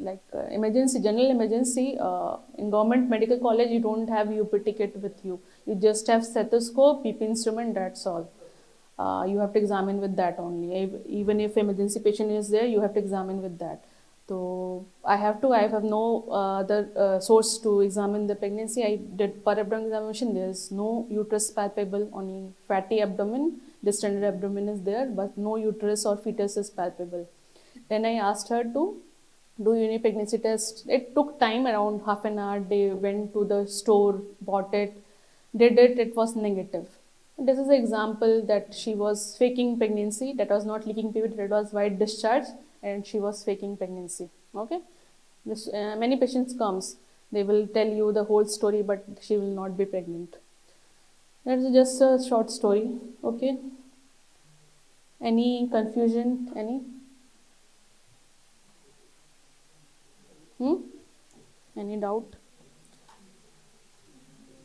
like emergency, general emergency. In government medical college you don't have UP ticket with you. You just have stethoscope, PP instrument, that's all. You have to examine with that only. Even if emergency patient is there, you have to examine with that. So I have no other source to examine the pregnancy. I did per abdomen examination. There is no uterus palpable, only fatty abdomen, distended abdomen is there, but no uterus or fetus is palpable. Then I asked her to do unique pregnancy test. It took time, around half an hour. They went to the store, bought it, did it. It was negative. This is an example that she was faking pregnancy. That was not leaking PV. That was white discharge, and she was faking pregnancy. Okay, this, many patients comes, they will tell you the whole story, but she will not be pregnant. That's just a short story. Okay, any confusion, any doubt?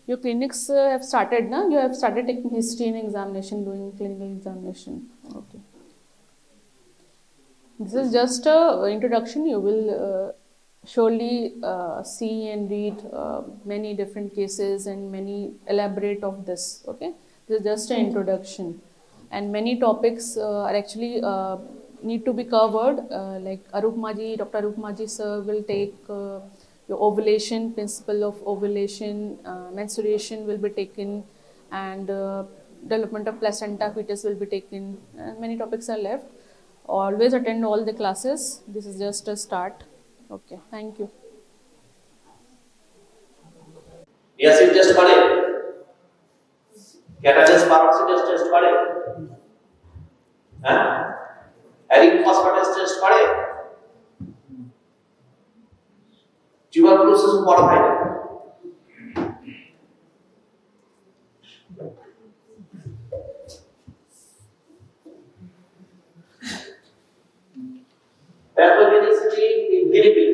Your clinics have started, na? You have started taking history and examination, doing clinical examination. Okay. This is just a introduction. You will surely see and read many different cases and many elaborate of this. Okay, this is just an introduction, and many topics are actually need to be covered. Like Dr. Arup Maji sir will take your ovulation, principle of ovulation, menstruation will be taken, and development of placenta, fetus will be taken. Many topics are left. Always attend all the classes. This is just a start. Okay, thank you. Acid test করে, catalase peroxidase test করে, হ্যাঁ, aryl phosphatase test করে, tuberculosis পড়া হয় না। Pathogenicity in guinea pig.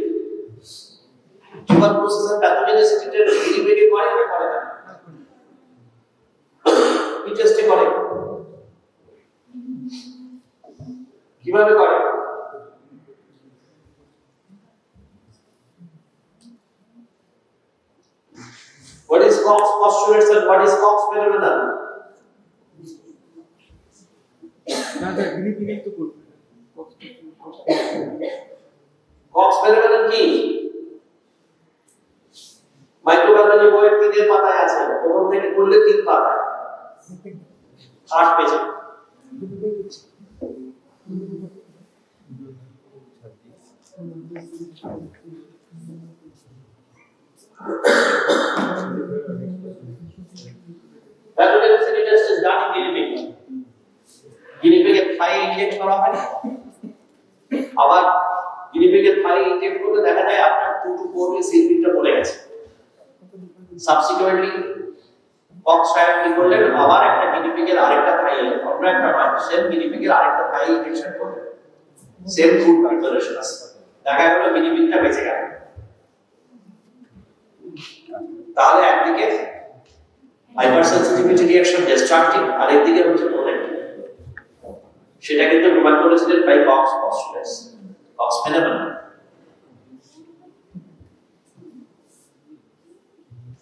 Tuberculosis and pathogenicity guinea pig করে না করে না? কি টেস্টে করে? কিভাবে করে? What is Cox postulates and what is Cox phenomenon? না স্যার গিনি পিগ তো করবে Cox phenomenon কি? মাইক্রোবায়োলজি বইয়ের 3 পাতায় আছে, প্রথম থেকে পড়লে 3 পাতায় 8 পেজে। Pathogenicity test is done in guinea pig. Guinea pig এর থাই ইনজেক্ট করা হয়, আবার guinea pig এর থাই ইনজেক্ট করতে দেখা যায় আপনার 2 to 4 weeks সিলভিটা মরে গেছে। সাবসিকুয়েন্টলি Cox কি করলেন, আবার একটা guinea pig এর আরেকটা থাই, অন্য একটা নয়, সেম guinea pig এর আরেকটা থাই ইনজেকশন করলেন, সেম ফুড প্রিপারেশন আছে, দেখা গেল guinea pigটা বেঁচে গেল। তাহলে একদিকে hypersensitivity reaction destructive আর একদিকে হচ্ছে protective। সেটা কিন্তু প্রমাণ করেছিলেন by Koch's postulates, Koch's phenomenon।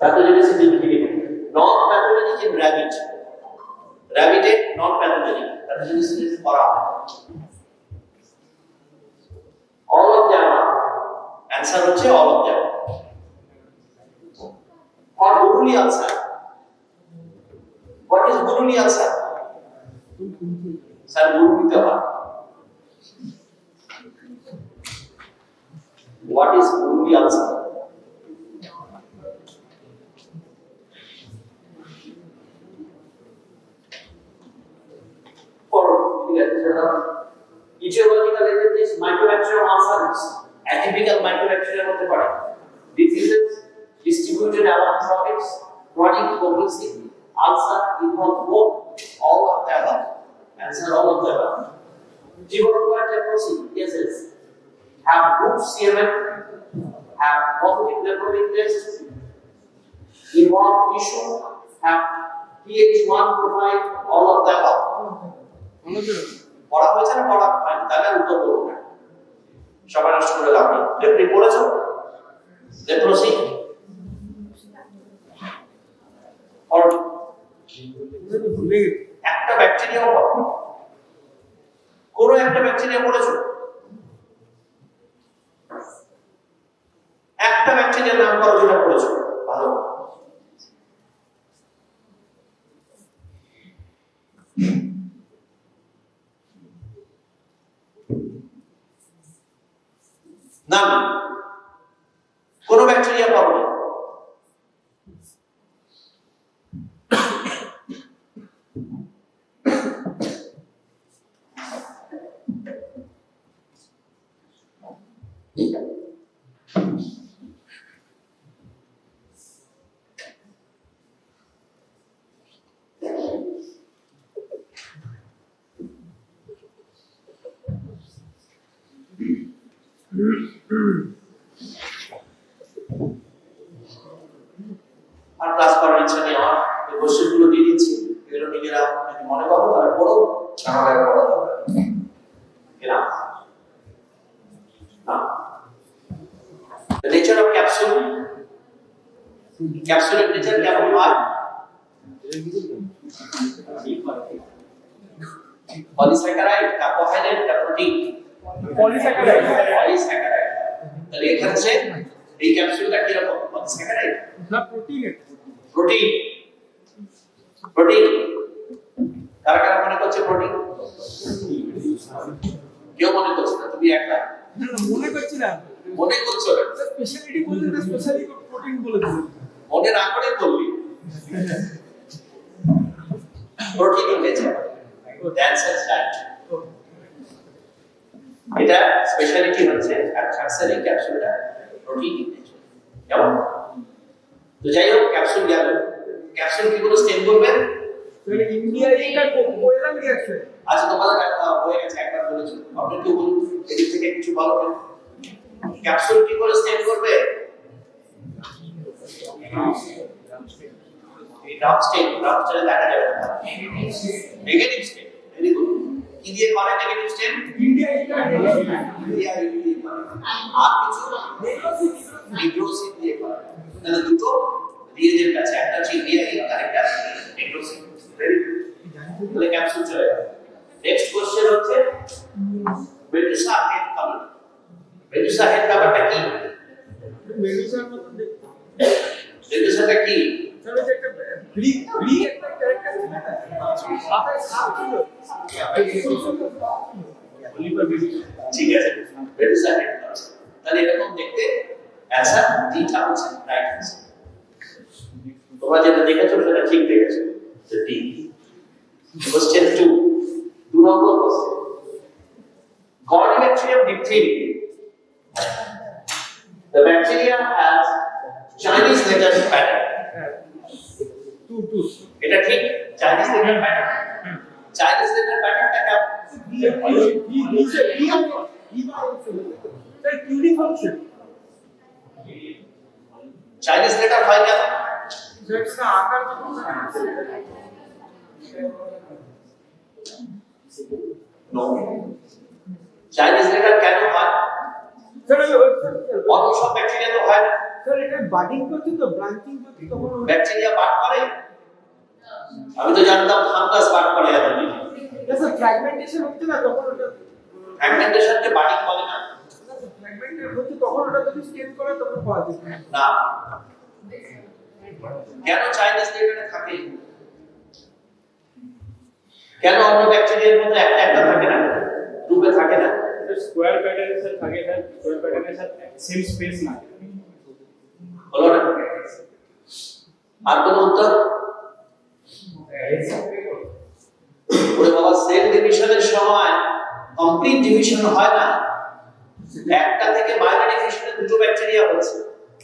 Pathogenicity in guinea pig, non-pathogenic in rabbit, rabbit non-pathogenic, pathogenicity is করা হয়। All of them, answer হচ্ছে all of them। For Buruli ulcer, what is Buruli ulcer? Sir, Buruli তে হয়। What is Buruli ulcer? For etiological agents, mycobacterial ulcers, atypical mycobacterial হতে পারে। Diseases distributed along tropics, chronic progressive ulcer involve both, all of the above. Answer all of the above. Tuberculosis leprosy cases have good CMN, have positive leprosy tests, involve tissue, have pH1 profile, all of the above. পড়া হয়েছে না পড়া হয়নি তাহলে উত্তর দেবো না, সবাই নষ্ট করে লাভ নেই। লেপ্রি পড়েছো? লেপ্রোসি একটা ব্যাকটেরিয়া কোন একটা ব্যাকটেরিয়া পড়েছো? একটা ব্যাকটেরিয়ার নাম করো যেটা পড়েছো ভালো। নাম কোন ব্যাকটেরিয়া পাবো না। আর ক্লাস করার ইচ্ছা নেই আমার, এই কোশ্চেনগুলো দিয়ে দিচ্ছি, এগুলো নিজেরা যদি মনে করো তাহলে পড়ো, তাহলে পড়া যাবে। এলাম The nature of capsule, capsule nature কেমন হয়? Polysaccharide, carbohydrate, protein. Polysaccharide, polysaccharide. তাহলে এখানে এই ক্যাপসুলটা কি রকম? পলিস্যাকারাইড না প্রোটিন? Protein, protein. কারা কারা মনে করছে প্রোটিন? কেউ মনে করছে না, তুমি একটা মনে করছি না, মনে করছো না, স্পেশালিটি বললে না, স্পেশালি প্রোটিন বলে দিল, মনে না করে বললি প্রোটিন হয়েছে। দ্যাটস রাইট, এটা স্পেশালিটি হচ্ছে আর থার্সারি ক্যাপসুলটা প্রোটিন নেচার। কেমন? তো যাই হোক, ক্যাপসুল গেল, ক্যাপসুল কি করে স্টেন করবে? তাহলে ইন্ডিয়া এটা কোয়েলাম রিঅ্যাকশন। আচ্ছা, তোমাদের হয়ে গেছে, একবার বলেছো, আপনি কি বলুন এদিক থেকে কিছু বলো কেন? ক্যাপসুল কি করে স্টেন করবে? এই ডাউন স্টেন দেখা যাবে না, নেগেটিভ স্টেন। Very good. কি দিয়ে করে নেগেটিভ স্টেন? ইন্ডিয়া আর কিছু নিগ্রোসিন দিয়ে করে। তাহলে দুটো রিয়েজেন্ট আছে, একটা হচ্ছে ইন্ডিয়া আর একটা নিগ্রোসিন। Very good. তাহলে ক্যাপসুল চলে গেল। নেক্সট কোশ্চেন হচ্ছে Medusa head cover. Medusa head কভারটা কি? মেডুসার মতো দেখতে। মেডুসাটা কি? তাহলে যে একটা গ্রি একটা ক্যারেক্টার আছে না, আপনার সাপ ছিল অলিভার মেডুসা। ঠিক আছে, মেডুসা হেড কভার। তাহলে এরকম দেখতে। অ্যান্সার ডিটা হচ্ছে রাইট অ্যান্সার। তোমরা যেটা দেখেছো সেটা ঠিক দেখেছো, D. Question 2, 2 number question. Corynebacterium diphtheria. The bacteria has Chinese letter pattern. এটা ঠিক? Chinese letter pattern. Chinese letter patternটা কেমন? চাইনিজ লেটার হয় কেন? No. চাইনিজ লেটার কেন হয়? অত সব ব্যাকটেরিয়া তো হয় না। ব্যাকটেরিয়া বাট করে? আমি তো জানতাম ফাঙ্গাস বাট করে এতদিন। ফ্র্যাগমেন্টেশন হচ্ছে না তখন ওটা ফ্র্যাগমেন্টেশনকে বাটিং বলে না। ফ্র্যাগমেন্টেড হচ্ছে তখন ওটা যদি স্টেন করে তখন পাওয়া যায় না। কেন চাইনিজ লেটারে থাকে? কেন অন্য ব্যাকটেরিয়ার মধ্যে একটা একটা থাকে না, গ্রুপে থাকে না? স্কোয়ার প্যাটার্নের সাথে থাকে না, স্কোয়ার প্যাটার্নের সাথে সেম স্পেস না। হলো না? আর কোন উত্তর? ওরে বাবা, সেল ডিভিশনের সময় কমপ্লিট ডিভিশন হয় না, একটা থেকে বাইনারি ফিশনে দুটো ব্যাকটেরিয়া হচ্ছে।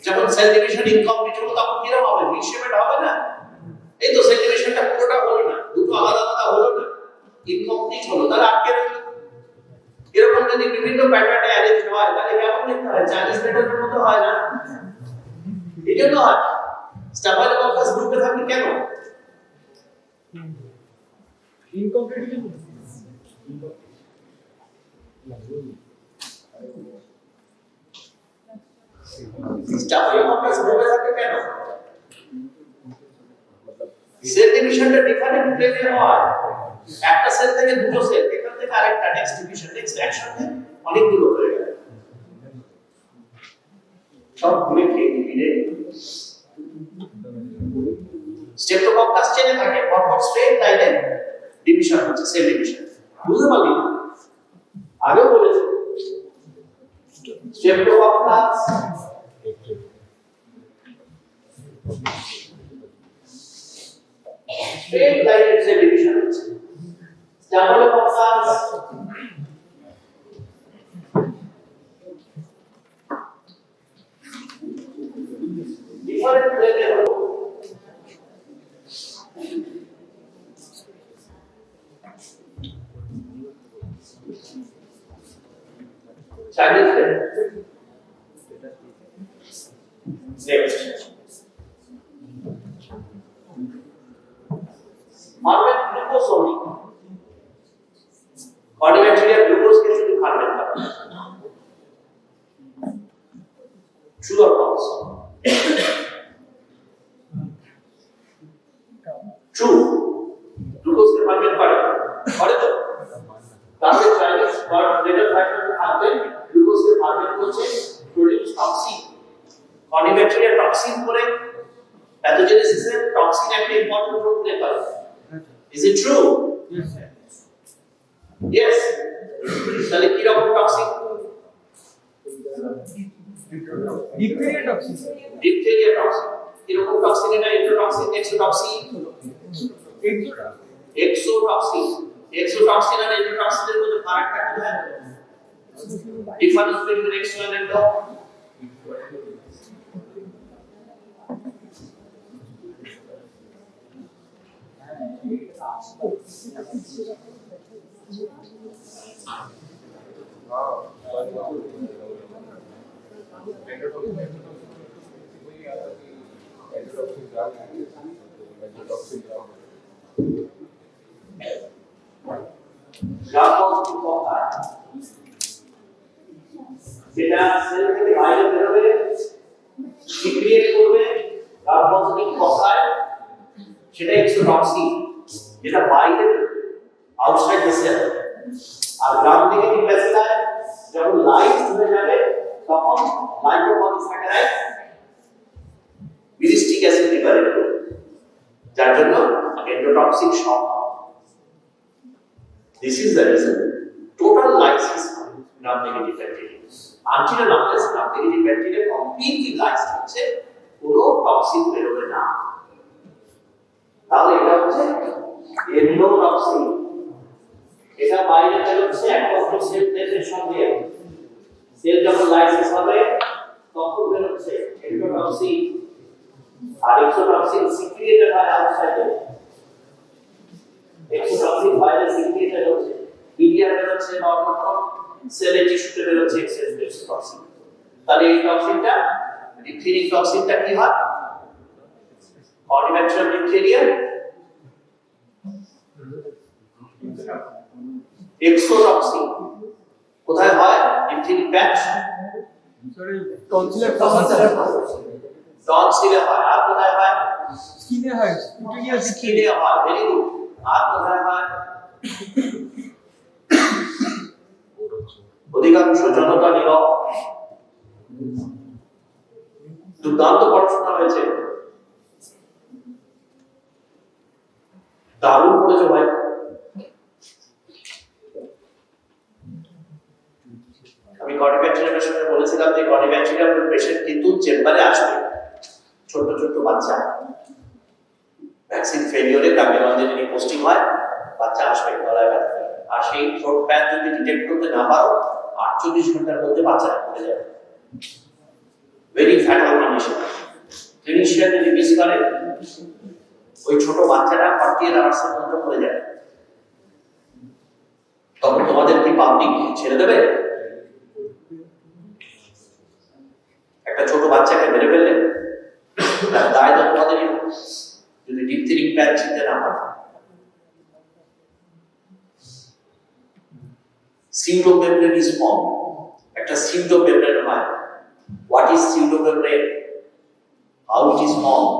যখন সেল ডিভিশন ইনকমপ্লিট হলো তখন কি হবে? ভি শেপেড হবে না? এই তো সেল ডিভিশনটা পুরোটা হলো না, দুটো আলাদা আলাদা হলো না, ইনকমপ্লিট হলো, তাহলে আটকে রইল। এরকম যদি বিভিন্ন প্যাটার্নে অ্যারেঞ্জ হয় তাহলে কেমন দেখতে হয়? চাইনিজ লেটারের মতো হয় না? এই জন্য হয়। স্টাফাইলোককাস গ্রুপে থাকে কেন? ইনকমপ্লিট স্টাফাইলোককাস গ্রুপে থাকে কেন? সেল ডিভিশনটা ডিফারেন্ট প্লেনে হয়। একটা সেল থেকে দুটো সেল, এখান থেকে আরেকটা, নেক্সট ডিভিশন, নেক্সট একসাথে অনেকগুলো হয়ে গেল। সব ঘুরে খেয়ে দিলে স্টেপটোকক্কাস চেনে থাকে, পরপর স্ট্রেট লাইনে ডিভিশন হচ্ছে, সেল ডিভিশন। বুঝতে পারলি? আগেও বলেছি স্টেপটোকক্কাস স্ট্রেট লাইনের সেল ডিভিশন হচ্ছে। স্টাফাইলোকক্কাস ডিফারেন্ট প্লেনে হলো। Chinese letter. Next. Ferment glucose only. Body bacteria glucose के शुद्ध ferment करता है. True or false? True. Glucose के ferment करे. करे तो. তাহলে Chinese letter factor থাকবে গ্লুকোজ কে ফার্মেন্ট করছে, produce toxin. Body bacteria toxin করে প্যাথোজেনেসিসে টক্সিন একটা ইম্পর্টেন্ট রোল প্লে করে। Is it true? ইয়েস। তাহলে কি রকম toxin? Diphtheria toxin. Diphtheria toxin. কি রকম টক্সিন? এটা এন্ডোটক্সিন, এক্সোটক্সিন। এক্সোটক্সিন। এক্সোটক্সিন আর এন্ডোটক্সিনের মধ্যে ফারাকটা কি হয়? Difference between exo and endo. যেটা সেল থেকে বাইরে বেরোবে, সিক্রিয়েট করবে, কার্বনিক অক্সাইড, সেটা এক্সোটক্সিন, যেটা বাইরে আউটসাইড দ্য সেল। আর গ্রাম থেকে কি প্যাসিফায়ার, যখন লাইট হয়ে যাবে তখন লাইকোপলিস্যাকারাইড মিরিস্টিক অ্যাসিড লিভারেট করবে, যার জন্য এন্ডোটক্সিক শক। This is the reason total lysis of gram-negative bacteria. Until and unless gram-negative bacteria completely lysed হচ্ছে, কোনো টক্সিন বেরোবে না। তাহলে এটা হচ্ছে এন্ডোটক্সিন। এটা বাইরে বেরোচ্ছে একমাত্র সেল প্লেটের সঙ্গে। সেল যখন লাইসিস হবে তখন বেরোচ্ছে এন্ডোটক্সিন। আর এক্সোটক্সিন সিক্রিয়েটেড হয় আউটসাইডে। এক্সোটক্সিন বাইরে সিক্রিয়েটেড হচ্ছে, মিডিয়া বেরোচ্ছে, নরমাল সেলের টিস্যুতে বেরোচ্ছে এক্সোটক্সিন। তাহলে এই টক্সিনটা ডিপথেরিক টক্সিনটা কি হয়? কর্নিব্যাকটেরিয়াম ডিপথেরিয়া এক্সোটক্সিন কোথায় হয়? ডিপথেরিক প্যাচ টনসিলে হয়। আর কোথায় হয়? স্কিনে হয়, স্কিনে হয়। Very good. আর কোথায় হয়? অধিকাংশ জনতা নীরব। দুর্দান্ত পড়াশোনা হয়েছে, দারুণ করেছে ভাই। আমি কর্নিব্যাকটেরিয়ামের সঙ্গে বলেছিলাম যে কর্নিব্যাকটেরিয়ামের পেশেন্ট কিন্তু চেম্বারে আসবে, ছোট ছোট বাচ্চা ভ্যাকসিন ফেলিওরে গ্রামেগঞ্জে যদি পোস্টিং হয়, বাচ্চা আসবে গলায় ব্যথা, আর সেই থ্রোট প্যাচ যদি ডিটেক্ট করতে না পারো 48 ঘন্টার মধ্যে বাচ্চাটা মরে যাবে। Very fatal condition. ক্লিনিশিয়ান যদি মিস করে, ওই ছোট বাচ্চাটা 48 আওয়ার্সের মধ্যে মরে যাবে। তখন তোমাদের কি পাবলিক ছেড়ে দেবে? একটা ছোট বাচ্চাকে মেরে ফেললে তার দায় তো তোমাদেরই, যদি ডিপথেরিক প্যাচ চিনতে না পারে। pseudomembrane is formed. একটা pseudomembrane হয়। What is pseudomembrane? How it is formed?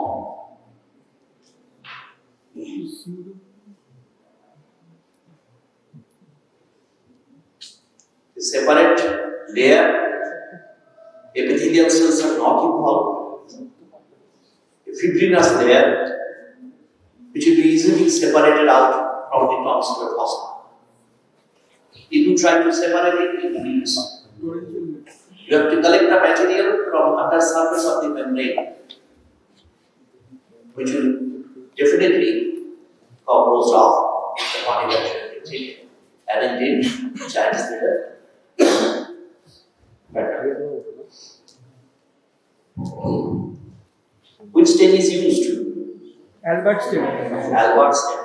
A separate layer, epithelial cells are not involved. A fibrinous layer which will be easily separated out from the tonsillar fossa. If you try to separate it, it will lose. You have to collect the material from under surface of the membrane, which will definitely compose of the connivectional bacteria. And indeed, child is better. Which stain is used? Albert stain. Albert stain.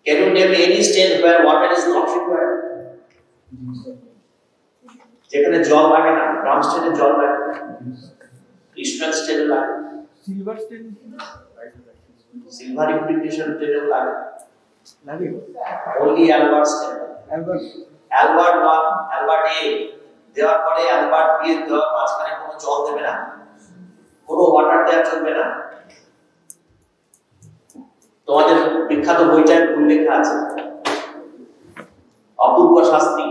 Can you name any stain where water is not required? যেখানে জল লাগে না, brown স্টেনে জল লাগে, crystal স্টেনে লাগে, Silver stain. Silver ইমপ্রিগনেশন স্টেনেও লাগে। লাগে। Only Albert stain. Albert. Albert 1, Albert A দেওয়ার পরে Albert B এর দেওয়ার মাঝখানে কোনো জল দেবে না, কোনো ওয়াটার দেওয়া চলবে না। তোমাদের বিখ্যাত বইটায় ভুল লেখা আছে, অপূর্ব শাস্তি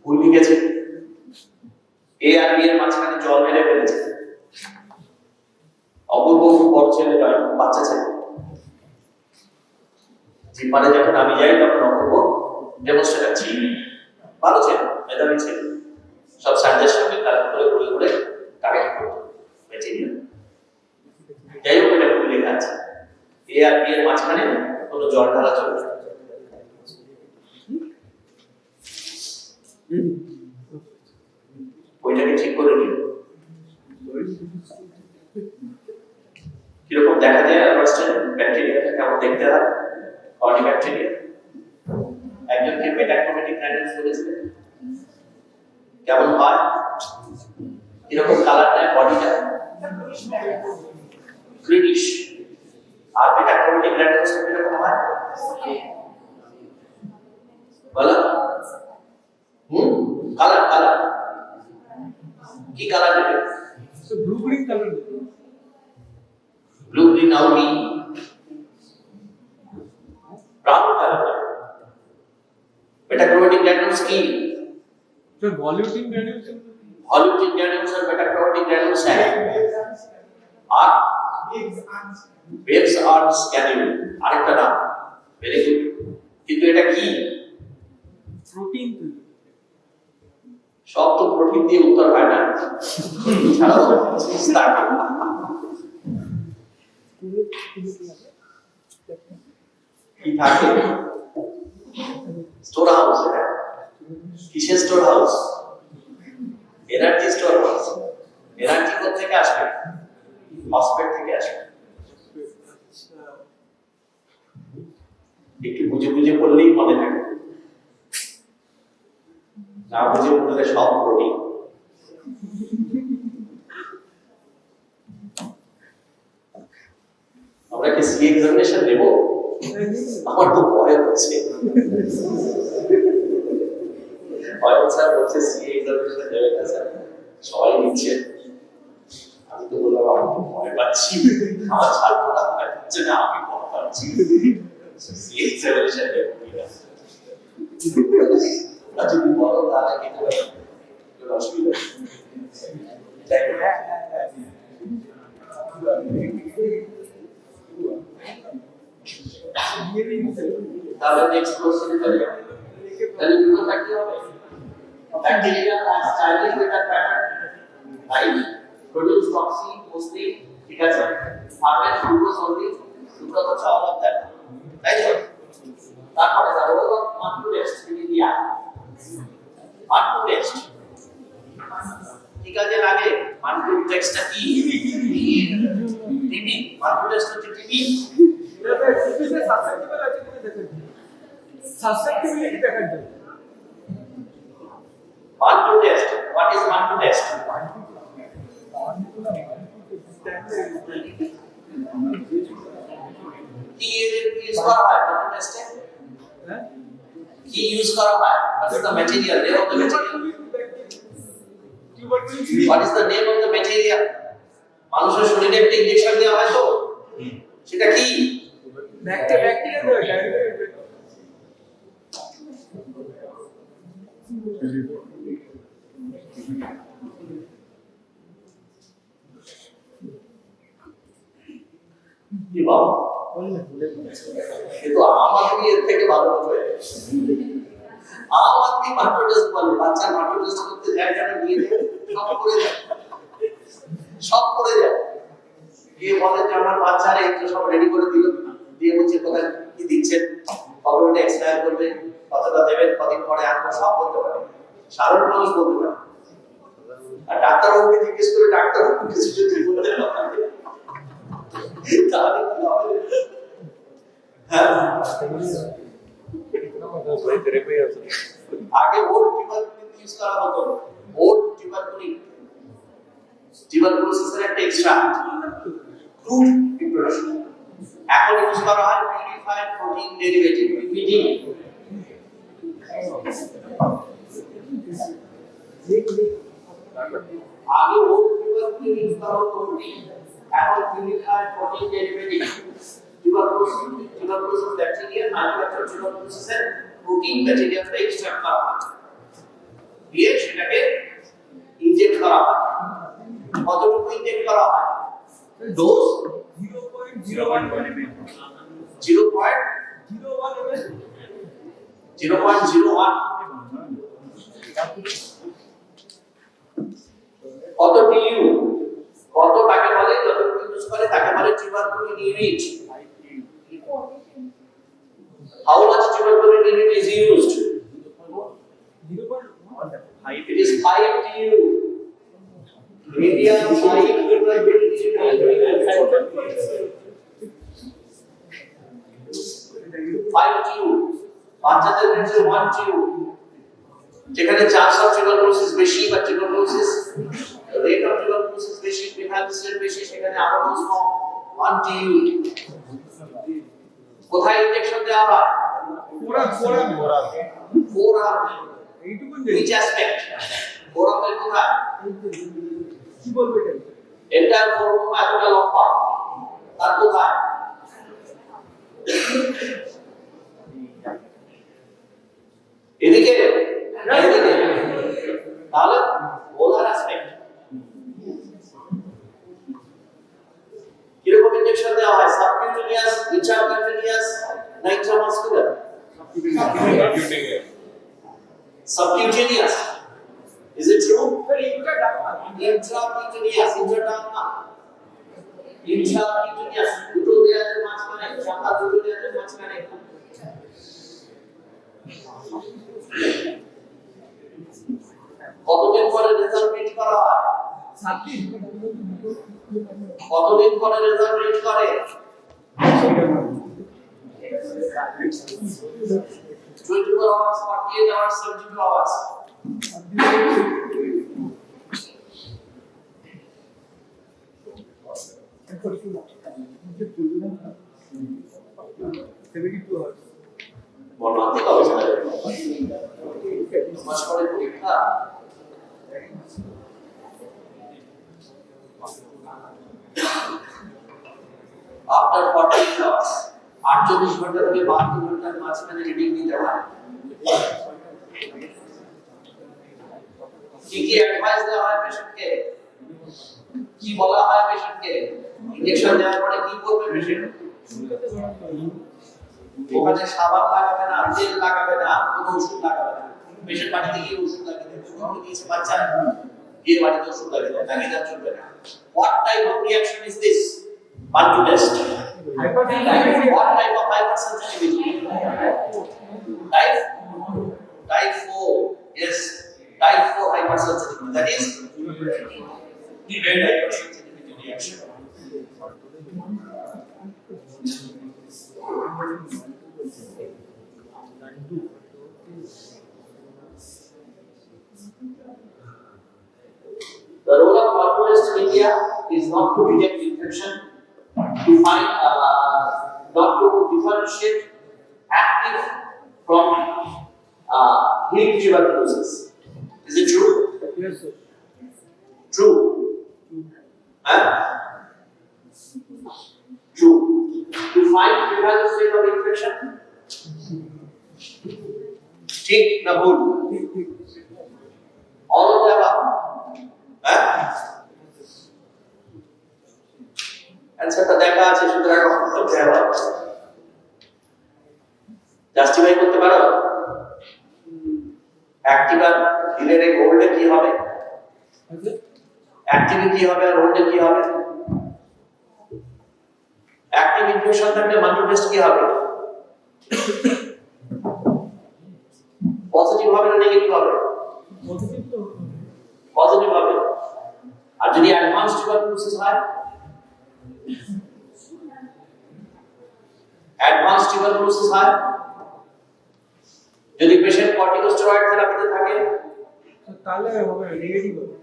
ভুল লিখেছে, এ আর বি এর মাঝখানে জল ঢেলে ফেলেছে। অপূর্ব খুব বড় ছেলে নয়, বাচ্চা ছেলে। জিম্মারে যখন আমি যাই তখন অপূর্ব ডেমনস্ট্রেটর ছিল, ভালো ছেলে, মেধাবী ছেলে, সব সাইন্সের সঙ্গে কালেক্ট করে ঘুরে ঘুরে কালেক্ট করতো ম্যাটেরিয়াল। যাই হোক, এটা ভুল লেখা আছে, এ আর বি এর মাঝখানে কোনো জল ঢালা চলবে না। ওইটাকে ঠিক করে নিন। কিরকম দেখা যায় ব্যাকটেরিয়াটা, কেমন দেখতে হয়? কর্নিব্যাকটেরিয়া। একজনকে মেটাক্রোমেটিক গ্র্যানুলস বলেছিলেন, কেমন হয়? এরকম কালার নেয় বডিটা, গ্রিনিশ। আর মেটাক্রোমেটিক গ্র্যানুলস কিরকম হয় বলো? কালার কালার কি কালার দেবে? So blue green color. Blue green now be brown color. Metachromatic granules কি? So volutin granules. Volutin granules और metachromatic granules है। और waves are granule আরেকটা নাম। Very good. কিন্তু এটা কি? Protein. সব তো প্রোটিন দিয়ে উত্তর হয় না, ছাড়াও স্টার্টিং কি থাকে? Store house. কিসের store house? Energy store house. Energy কোথা থেকে আসবে? ফসফেট থেকে আসবে। একটু বুঝে বুঝে পড়লেই মনে থাকে, না বুঝে পড়লে সব প্রোটিন। আমরা কি সি এক্সামিনেশন দেবো? আমার তো ভয় হচ্ছে। ভয় স্যার বলছে সি এক্সামিনেশন দেবে না স্যার, সবাই নিচ্ছে। আমি তো বললাম আমি তো ভয় পাচ্ছি, আমার ছাত্ররা ভয় পাচ্ছে না, আমি ভয় পাচ্ছি। সি এক্সামিনেশন দেবো কিনা যদি বলো তাহলে কি হবে, কোনো অসুবিধা তাহলে নেক্সট কোশ্চেন চলে যাবে। তাহলে দুটো থাকতে হবে, ব্যাকটেরিয়া আর Chinese better pattern, right, produce toxin mostly, ঠিক আছে, ফার্মেন্ট গ্লুকোজ অনলি, দুটো তো চাওয়া লাগবে, তাই তো? তারপরে তাহলে মাত্র টেস্ট ইন্ডিয়া মাত্র টেস্ট, ঠিক আছে, লাগে মাত্র টেস্টটা কি টিবি, মাত্র টেস্ট হচ্ছে টিবি। সাসেপ্টিবল আছে কিনা দেখেন, সাসেপ্টিবিলিটি দেখার জন্য মাত্র টেস্ট, হোয়াট ইজ মাত্র টেস্ট? কি ইউজ করা হয় মাত্র টেস্টে? কি ইউজ করা হয়? What is the material, name of the material? What is the name of the material? মানুষের শরীরে একটা ইনজেকশন দেওয়া হয় তো, সেটা কি? ব্যাকটেরিয়া দেওয়া যায়। কি বাবা, কিন্তু আমাদের এর থেকে ভালো হবে। আমাদের মাত্র টেস্ট বলে, বাচ্চা মাত্র টেস্ট করতে যায়, যারা নিয়ে যায় সব করে যায়, সব করে যায়। কে বলে যে আমার বাচ্চারা এই সব রেডি করে দিল, দিয়ে বলছে কোথায় কি দিচ্ছেন, কবে ওটা এক্সপায়ার করবে, কতটা দেবেন, কতদিন পরে আনবো, সব বলতে পারে, সাধারণ মানুষ বলতে পারে। আর ডাক্তারবাবুকে জিজ্ঞেস করে ডাক্তারবাবু কিছু যদি বলতে পারে তাহলে কি হবে? হ্যাঁ, আগে ওর টিউবারকুলিন ইউজ করা হতো, ওর টিউবারকুলোসিসের একটা এক্সট্রাক্ট ক্রুড প্রিপারেশন, এখন ইউজ করা হয় পিউরিফাইড প্রোটিন ডেরিভেটিভ, পিপিডি। আগে ওর টিউবারকুলিন ইউজ করা হতো, এখন purified protein derivative. Tuberculosis bacteria manufacture টিউবারকুলোসিসের প্রোটিন ব্যাকটেরিয়াটা এক্সট্রাক্ট করা হয়, দিয়ে সেটাকে ইনজেক্ট করা হয়। কতটুকু ইনজেক্ট করা হয়? Dose 0.01 ml 0.01। কত টিইউ, কত কাকে বলে, যতটুকু ইউজ করে তাকে বলে tuberculin unit. How much tuberculin unit is used? 0.1 It is 5 TU. Medium 5 tuberculin unit 5 TU. বাচ্চাদের ক্ষেত্রে 1 TU। যেখানে চান্স অফ টিউবারকুলোসিস বেশি বা টিউবারকুলোসিস রেট অফ টিউবারকুলোসিস বেশি, প্রিভ্যালেন্স রেট বেশি, সেখানে আরো কম 1 TU। কোথায় ইনজেকশন দেওয়া হয়? ফোরাম। এইটুকু Which aspect? ফোরামের কোথায়? কি বলবো এটা? এন্টার ফোরাম এতটা লম্বা, তার কোথায়? এদিকে, এদিকে। তাহলে পোলার অ্যাসপেক্ট। কিরকম ইনজেকশন দেওয়া হয়? সাবকিউটেনিয়াস, ইন্ট্রাকিউটেনিয়াস, না intramuscular? Subcutaneous. Is it true? Intracutaneous, intracutaneous. দুটো দেয়ালের মাঝখানে, শাখা দুটো দেয়ালের মাঝখানে। কতদিন পরে রেজাল্ট প্রিন্ট করা হয়? 7 দিন। কতদিন পরে রেজাল্ট প্রিন্ট করে? 24 hours, 48 hours, 72 hours. 72 hours. মর্মান্তিক অবস্থা মাস পরে পরীক্ষা after 40 hours 48 ঘন্টা থেকে 72 ঘন্টার মাঝখানে রিডিং নিতে হয় কি কি অ্যাডভাইস দেওয়া হয় পেশেন্টকে কি বলা হয় পেশেন্টকে ইনজেকশন দেওয়ার পরে কি করবে পেশেন্ট ওখানে সাবান লাগাবে না তেল লাগাবে না কোনো ওষুধ লাগাবে না পেশেন্ট বাড়িতে গিয়ে ওষুধ লাগিয়ে দেবে কোনো দিয়েছে বাচ্চা গিয়ে বাড়িতে ওষুধ লাগিয়ে দেবে লাগিয়ে দেওয়া চলবে না what type of reaction is this Bantu test what type of hypersensitivity type 4 yes type 4 hypersensitivity that is event hypersensitivity reaction The role of Bantu test in India is not to detect infection, to find, not to differentiate active from healed tuberculosis. Is it true? Yes, sir. True. Huh? True. To find prevalence rate of infection. Tick the whole. All of the above. Huh? অ্যানসারটা দেখা আছে সুতরাং করতে হবে justify করতে পারো active আর হিলের এই হোল্ডে কি হবে অ্যাক্টিভে কি হবে আর হোল্ডে কি হবে অ্যাক্টিভ ইনফেকশন থাকলে মাল্টি টেস্ট কি হবে পজিটিভ হবে না নেগেটিভ হবে পজিটিভ হবে আর যদি অ্যাডভান্স টিউবারকুলোসিস হয় অ্যাডভান্স টিউবারকুলোসিস হয় যদি পেশেন্ট কর্টিকোস্টেরয়েড থেরাপিতে থাকে তাহলে হবে নেগেটিভ হবে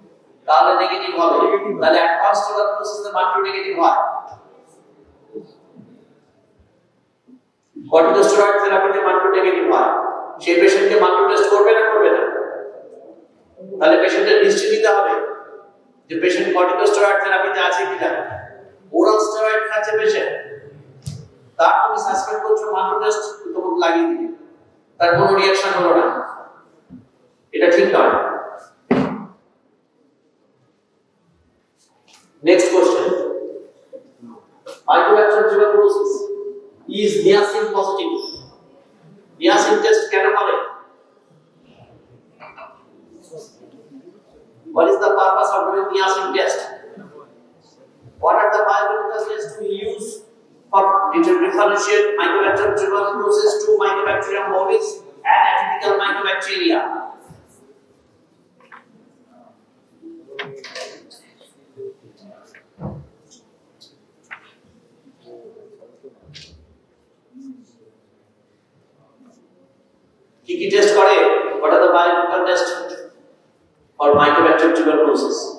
তাহলে নেগেটিভ হবে তাহলে অ্যাডভান্স টিউবারকুলোসিস এর মাত্র নেগেটিভ হয় কর্টিকোস্টেরয়েড থেরাপিতে মাত্র নেগেটিভ হয় সেই পেশেন্টকে মাত্র টেস্ট করবে না করবে না তাহলে পেশেন্টের হিস্ট্রি দিতে হবে যে পেশেন্ট কর্টিকোস্টেরয়েড থেরাপিতে আছে কিনা ওরাল স্টেরয়েড খাচ্ছে পেশেন্ট তার তুমি সাসপেক্ট করছো মাত্র টেস্ট তোমাকে লাগিয়ে দিবে তার কোনো রিঅ্যাকশন হলো না এটা ঠিক নয় next question mycobacterium tuberculosis is niacin positive niacin test কেন করে what is the purpose of doing niacin test what are the biological tests we use for differentiate mycobacterium tuberculosis to mycobacterium bovis and atypical mycobacteria কি কি test করে what are the biological tests for mycobacterium tuberculosis